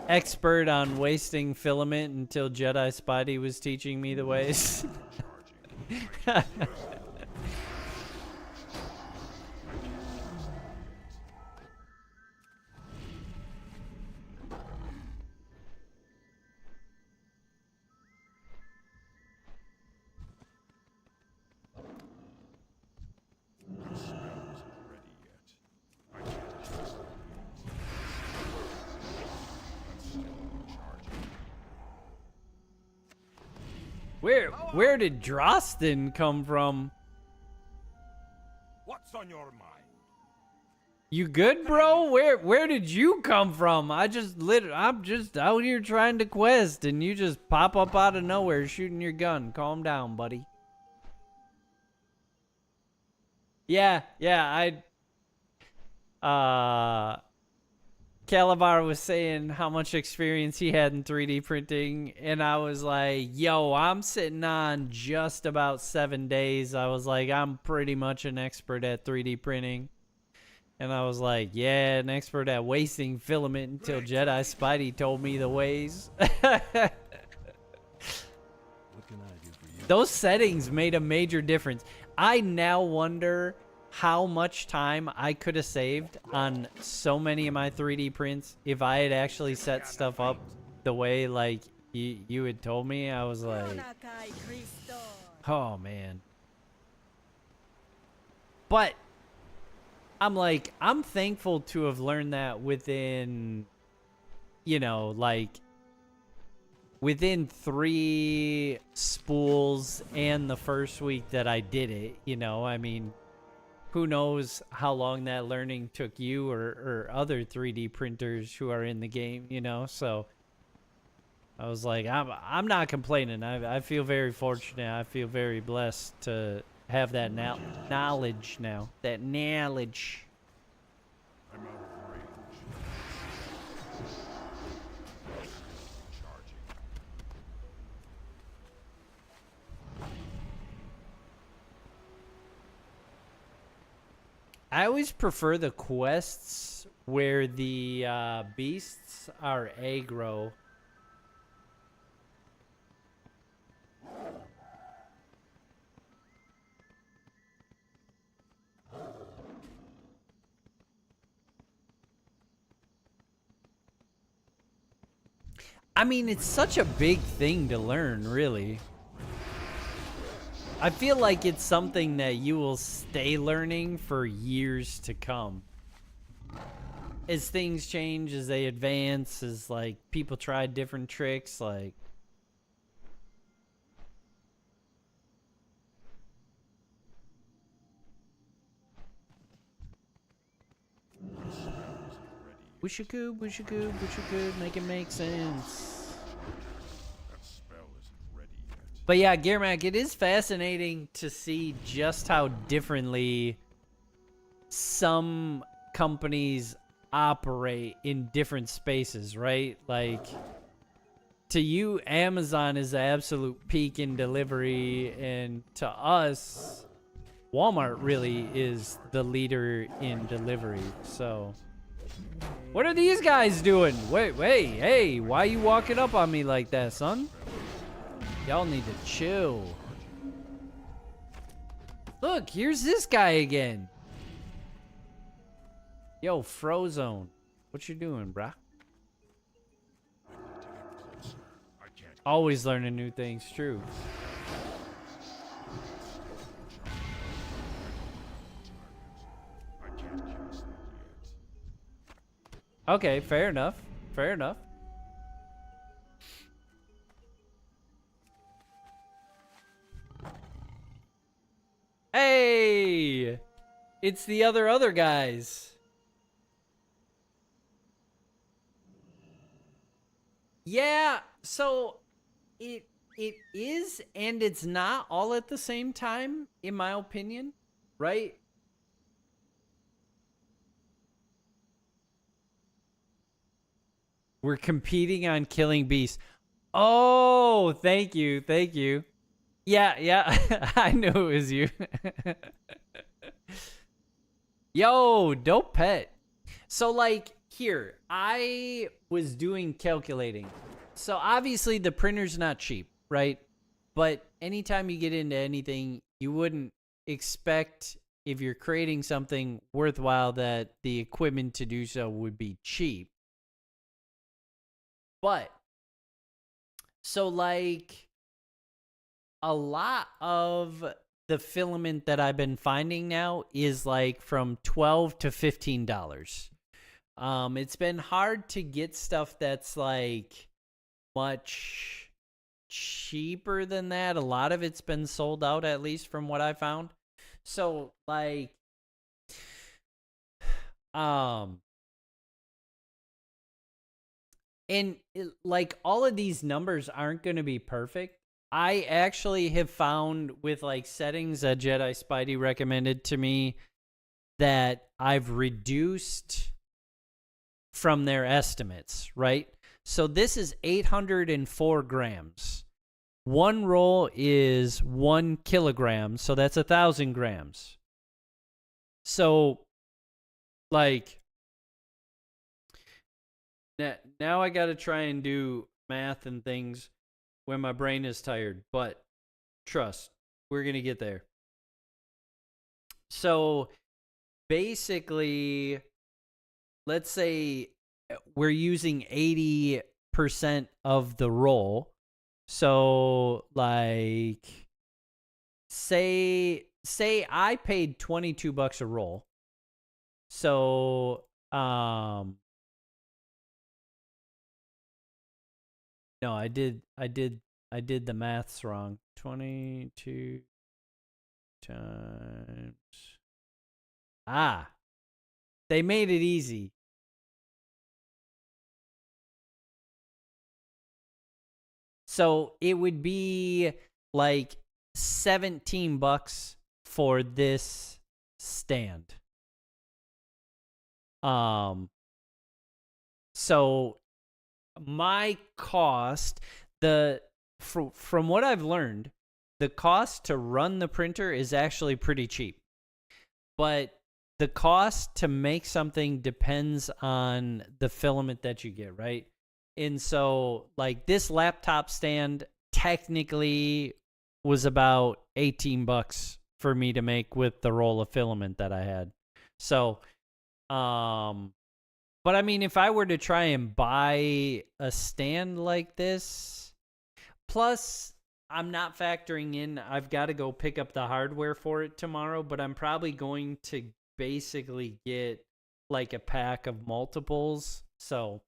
Expert on wasting filament until Jedi Spidey was teaching me the ways. Where did Drosten come from? What's on your mind? You good, bro? Where did you come from? I'm just out here trying to quest, and you just pop up out of nowhere shooting your gun. Calm down, buddy. Yeah, Calabar was saying how much experience he had in 3D printing, and I was like, yo, I'm sitting on just about 7 days. I was like, I'm pretty much an expert at 3D printing. And I was like, yeah, an expert at wasting filament until Jedi Spidey told me the ways. What can I do for you? Those settings made a major difference. I now wonder how much time I could have saved on so many of my 3D prints if I had actually set stuff up the way like you had told me. I was like, oh man. But I'm thankful to have learned that within, you know, like within 3 spools and the first week that I did it, you know. I mean, who knows how long that learning took you or other 3D printers who are in the game, you know. So I was like, I'm not complaining. I feel very fortunate. I feel very blessed to have that knowledge now. That knowledge. I'm out of range. Charging. I always prefer the quests where the beasts are aggro. I mean, it's such a big thing to learn, really. I feel like it's something that you will stay learning for years to come. As things change, as they advance, as like people try different tricks, like wish you could, make it make sense. That spell isn't ready yet. But yeah, Gearmac, it is fascinating to see just how differently some companies operate in different spaces, right? Like, to you, Amazon is the absolute peak in delivery, and to us, Walmart really is the leader in delivery. So, what are these guys doing? Wait, hey, why you walking up on me like that, son? Y'all need to chill. Look, here's this guy again. Yo, Frozone. What you doing, bruh? Always learning new things, true. I can't cast that yet. Okay, fair enough. Fair enough. Hey! It's the other guys. Yeah, so it is and it's not all at the same time, in my opinion, right? We're competing on killing beasts. Oh, thank you. Yeah, I knew it was you. Yo, dope pet. So, like, here, I was doing calculating. So, obviously, the printer's not cheap, right? But anytime you get into anything, you wouldn't expect, if you're creating something worthwhile, that the equipment to do so would be cheap. But, so, like, a lot of the filament that I've been finding now is like from $12 to $15. It's been hard to get stuff that's like much cheaper than that. A lot of it's been sold out, at least from what I found. So, like, and like all of these numbers aren't going to be perfect. I actually have found with like settings that Jedi Spidey recommended to me that I've reduced from their estimates, right? So this is 804 grams. One roll is 1 kilogram, so that's 1,000 grams. So, like, now I got to try and do math and things when my brain is tired, but trust, we're going to get there. So, basically, let's say we're using 80% of the roll. So, like, say I paid $22 a roll. So, no, I did the maths wrong. 22 times. They made it easy. So it would be like $17 for this stand. So my cost, from what I've learned, the cost to run the printer is actually pretty cheap. But the cost to make something depends on the filament that you get, right? And so, like, this laptop stand technically was about $18 for me to make with the roll of filament that I had. So, but I mean, if I were to try and buy a stand like this, plus I'm not factoring in, I've got to go pick up the hardware for it tomorrow, but I'm probably going to basically get like a pack of multiples. So,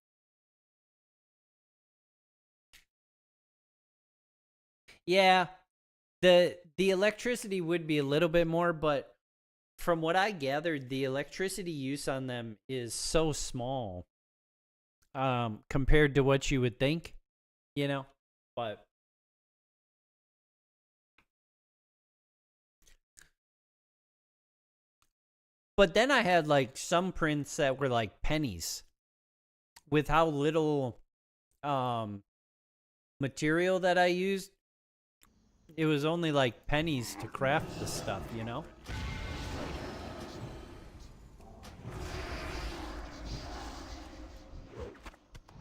yeah, the electricity would be a little bit more, but from what I gathered, the electricity use on them is so small compared to what you would think, you know? But then I had like some prints that were like pennies with how little material that I used. It was only like pennies to craft the stuff, you know?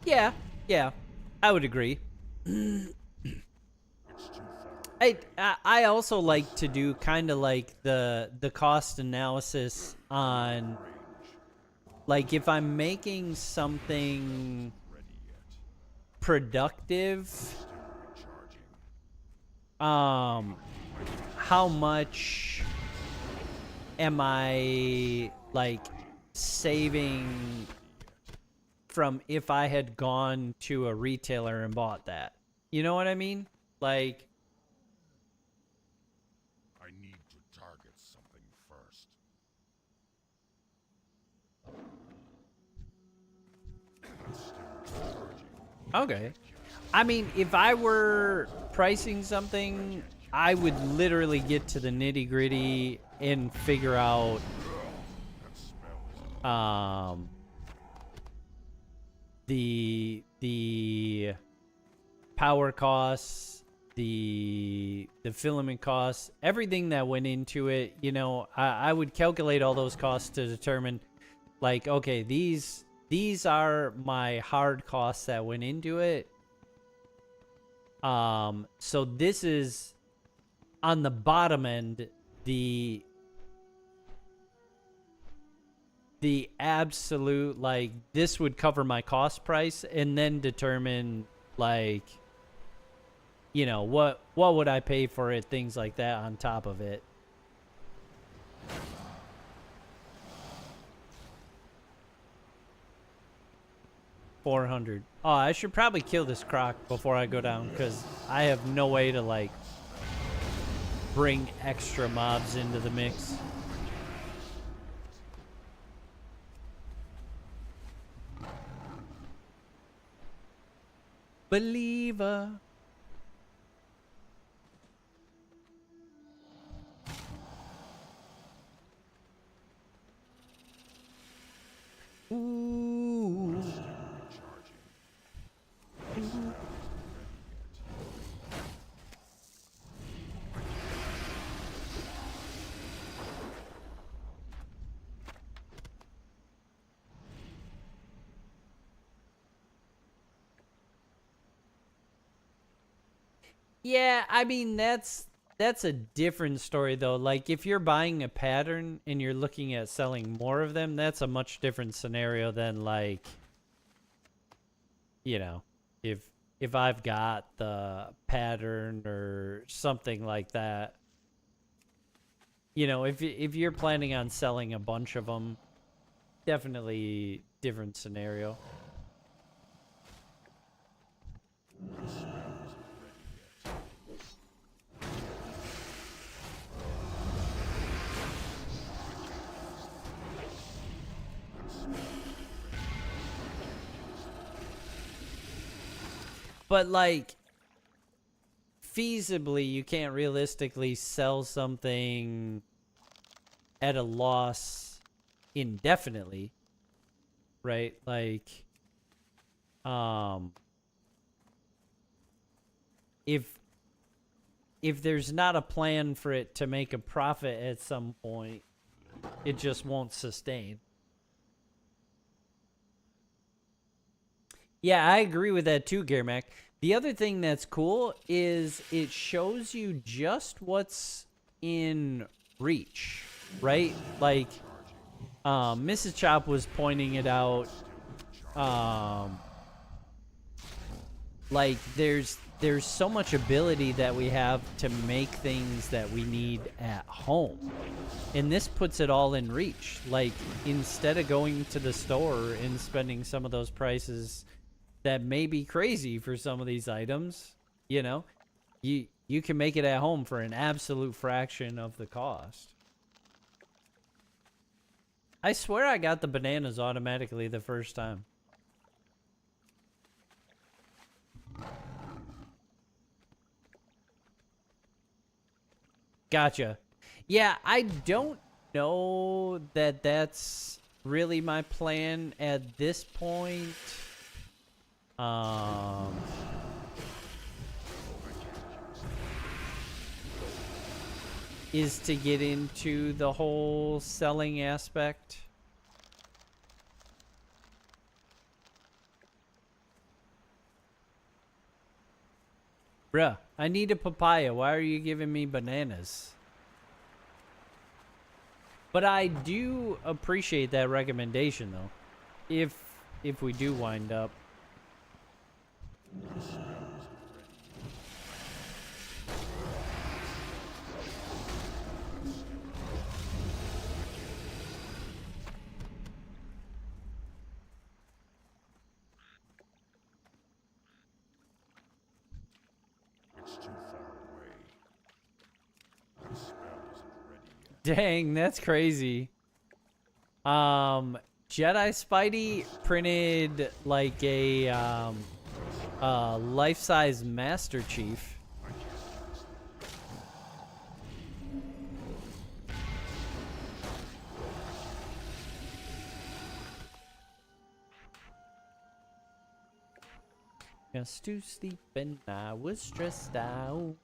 Yeah, I would agree. I also like to do kind of like the cost analysis on, like, if I'm making something productive, how much am I like saving from if I had gone to a retailer and bought that? You know what I mean? Like, I need to target something first. okay. I mean, if I were pricing something, I would literally get to the nitty gritty and figure out the power costs, the filament costs, everything that went into it. You know, I would calculate all those costs to determine, like, okay, these are my hard costs that went into it. So this is on the bottom end, the absolute, like, this would cover my cost price, and then determine, like, you know, what would I pay for it, things like that on top of it. 400. Oh, I should probably kill this croc before I go down, because I have no way to, like, bring extra mobs into the mix. Believer. Ooh. Yeah, I mean that's a different story though. Like if you're buying a pattern and you're looking at selling more of them, that's a much different scenario than like, you know, if I've got the pattern or something like that. You know, if you're planning on selling a bunch of them, definitely different scenario. But like feasibly, you can't realistically sell something at a loss indefinitely, right? Like if there's not a plan for it to make a profit at some point, it just won't sustain. Yeah, I agree with that too, Garmac. The other thing that's cool is it shows you just what's in reach, right? Like, Mrs. Chop was pointing it out. Like, there's so much ability that we have to make things that we need at home. And this puts it all in reach. Like, instead of going to the store and spending some of those prices that may be crazy for some of these items, you know, you can make it at home for an absolute fraction of the cost. I swear I got the bananas automatically the first time. Gotcha. Yeah, I don't know that that's really my plan at this point. Is to get into the whole selling aspect. Bruh, I need a papaya. Why are you giving me bananas? But I do appreciate that recommendation though. If we do wind up. It's too far away. The spell isn't ready yet. Dang, that's crazy. Jedi Spidey printed like a life-size Master Chief. Just to sleep and I was stressed out.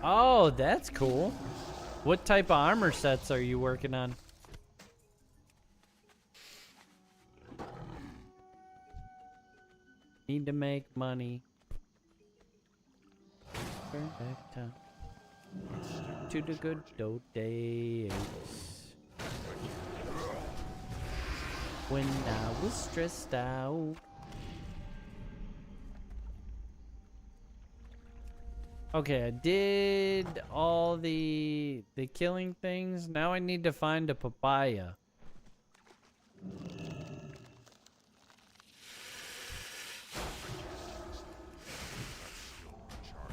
Oh, that's cool. What type of armor sets are you working on? Need to make money. Turn back time to the good old days. when I was stressed out. Okay, I did all the killing things. Now I need to find a papaya.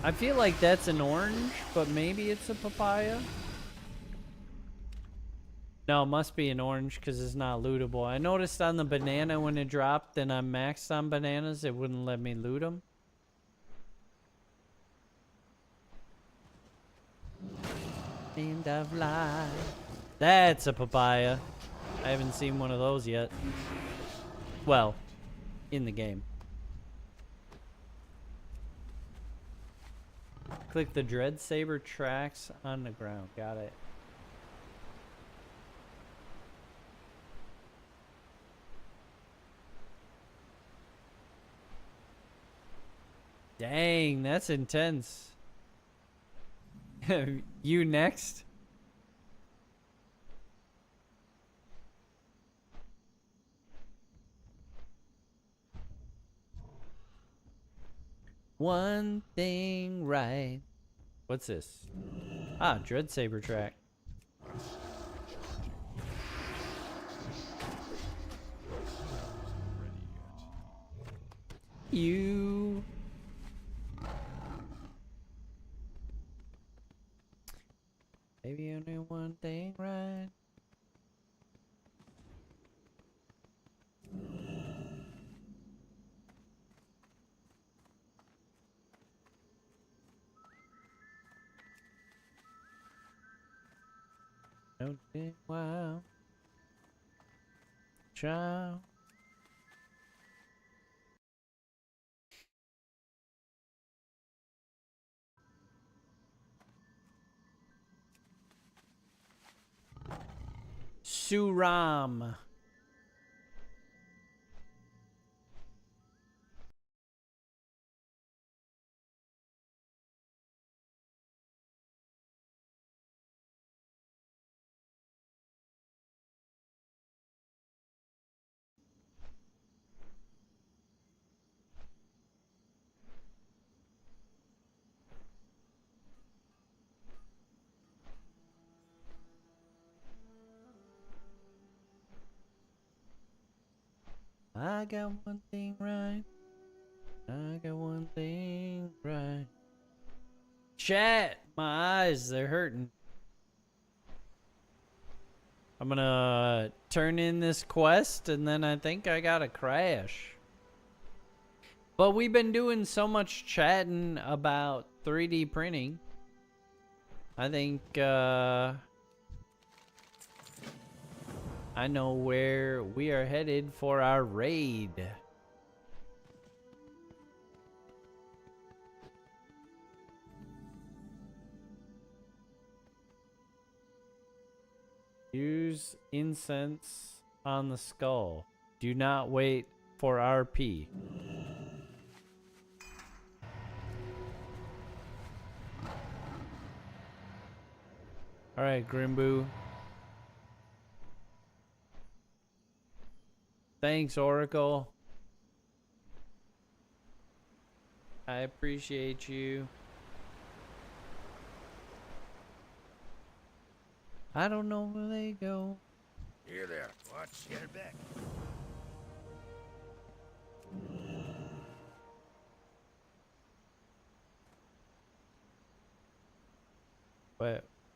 I feel like that's an orange, but maybe it's a papaya. No, it must be an orange because it's not lootable. I noticed on the banana when it dropped and I'm maxed on bananas, it wouldn't let me loot them. End of life. That's a papaya. I haven't seen one of those yet. Well, in the game. Click the Dread Saber tracks on the ground. Got it. Dang, that's intense. You next? One thing right. What's this? Ah, Dread Saber track. You. Maybe only one thing right. No thing wow. Child. Suram. I got one thing right. I got one thing right. Chat, my eyes, they're hurting. I'm gonna turn in this quest and then I think I gotta crash. But we've been doing so much chatting about 3D printing. I think I know where we are headed for our raid. Use incense on the skull. Do not wait for RP. Alright, Grimbu. Thanks, Oracle. I appreciate you. I don't know where they go. Here there. Watch your back.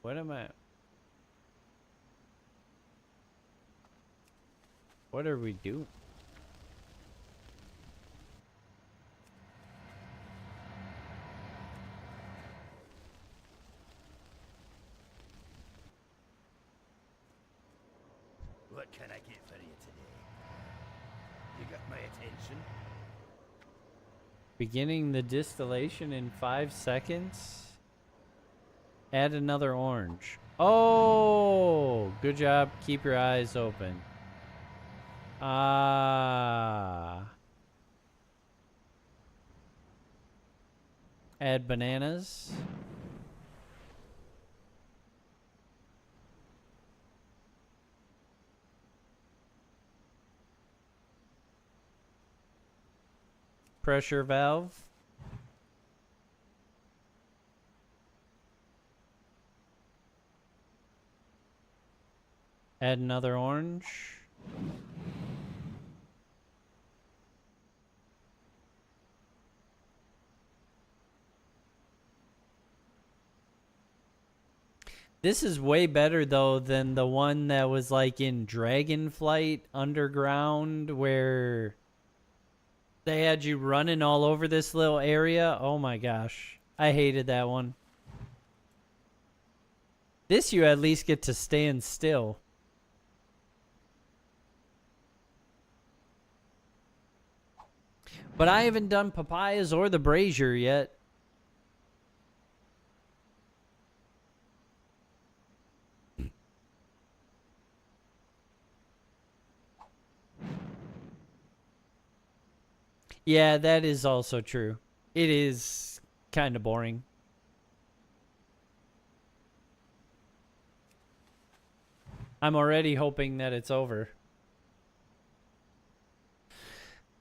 What am I? What are we doing? What can I get for you today? You got my attention? Beginning the distillation in 5 seconds. Add another orange. Oh, good job. Keep your eyes open. Ah. Add bananas. pressure valve. Add another orange. This is way better, though, than the one that was, like, in Dragonflight Underground, where they had you running all over this little area. Oh, my gosh. I hated that one. This, you at least get to stand still. But I haven't done papayas or the brazier yet. Yeah, that is also true. It is kind of boring. I'm already hoping that it's over.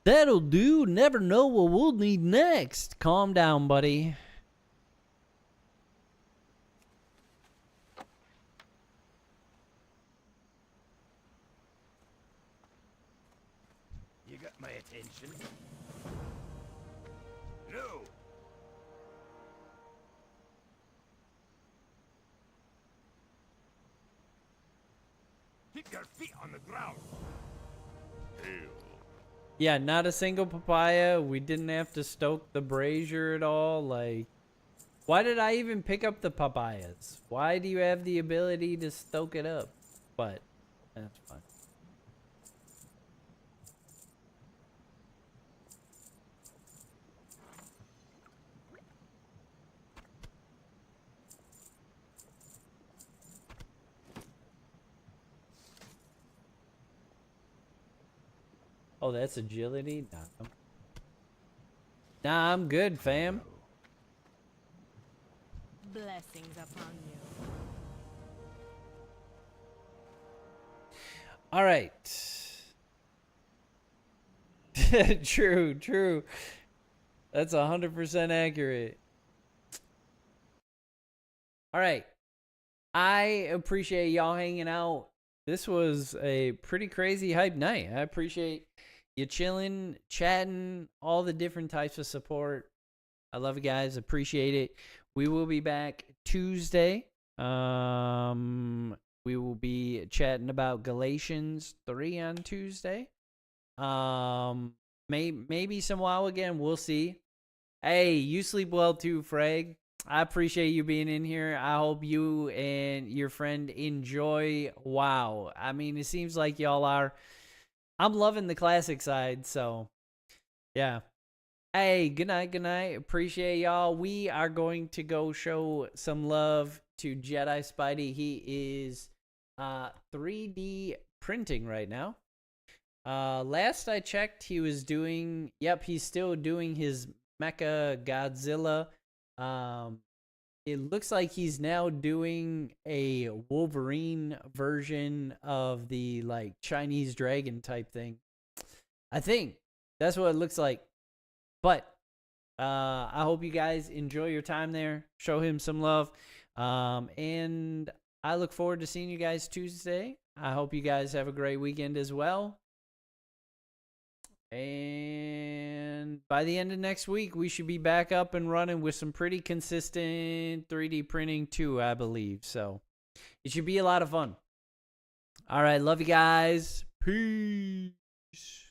That'll do. Never know what we'll need next. Calm down, buddy. You got my attention. No. Keep your feet on the ground. Hail. Yeah, not a single papaya. We didn't have to stoke the brazier at all. Like, why did I even pick up the papayas? Why do you have the ability to stoke it up? But that's fine. Oh, that's agility? Nah, I'm good, fam. Blessings upon you. All right. True, true. That's 100% accurate. All right. I appreciate y'all hanging out. This was a pretty crazy hype night. I appreciate you chilling, chatting, all the different types of support. I love you guys. Appreciate it. We will be back Tuesday. We will be chatting about Galatians 3 on Tuesday. Maybe some WoW again. We'll see. Hey, you sleep well too, Frag. I appreciate you being in here. I hope you and your friend enjoy WoW. I mean, it seems like y'all are. I'm loving the classic side, so yeah. Hey, good night, good night. Appreciate y'all. We are going to go show some love to Jedi Spidey. He is 3D printing right now. Last I checked, he was doing, he's still doing his Mecha Godzilla. It looks like he's now doing a Wolverine version of the like Chinese dragon type thing. I think that's what it looks like. But I hope you guys enjoy your time there. Show him some love. And I look forward to seeing you guys Tuesday. I hope you guys have a great weekend as well. And by the end of next week, we should be back up and running with some pretty consistent 3D printing too, I believe. So it should be a lot of fun. All right. Love you guys. Peace.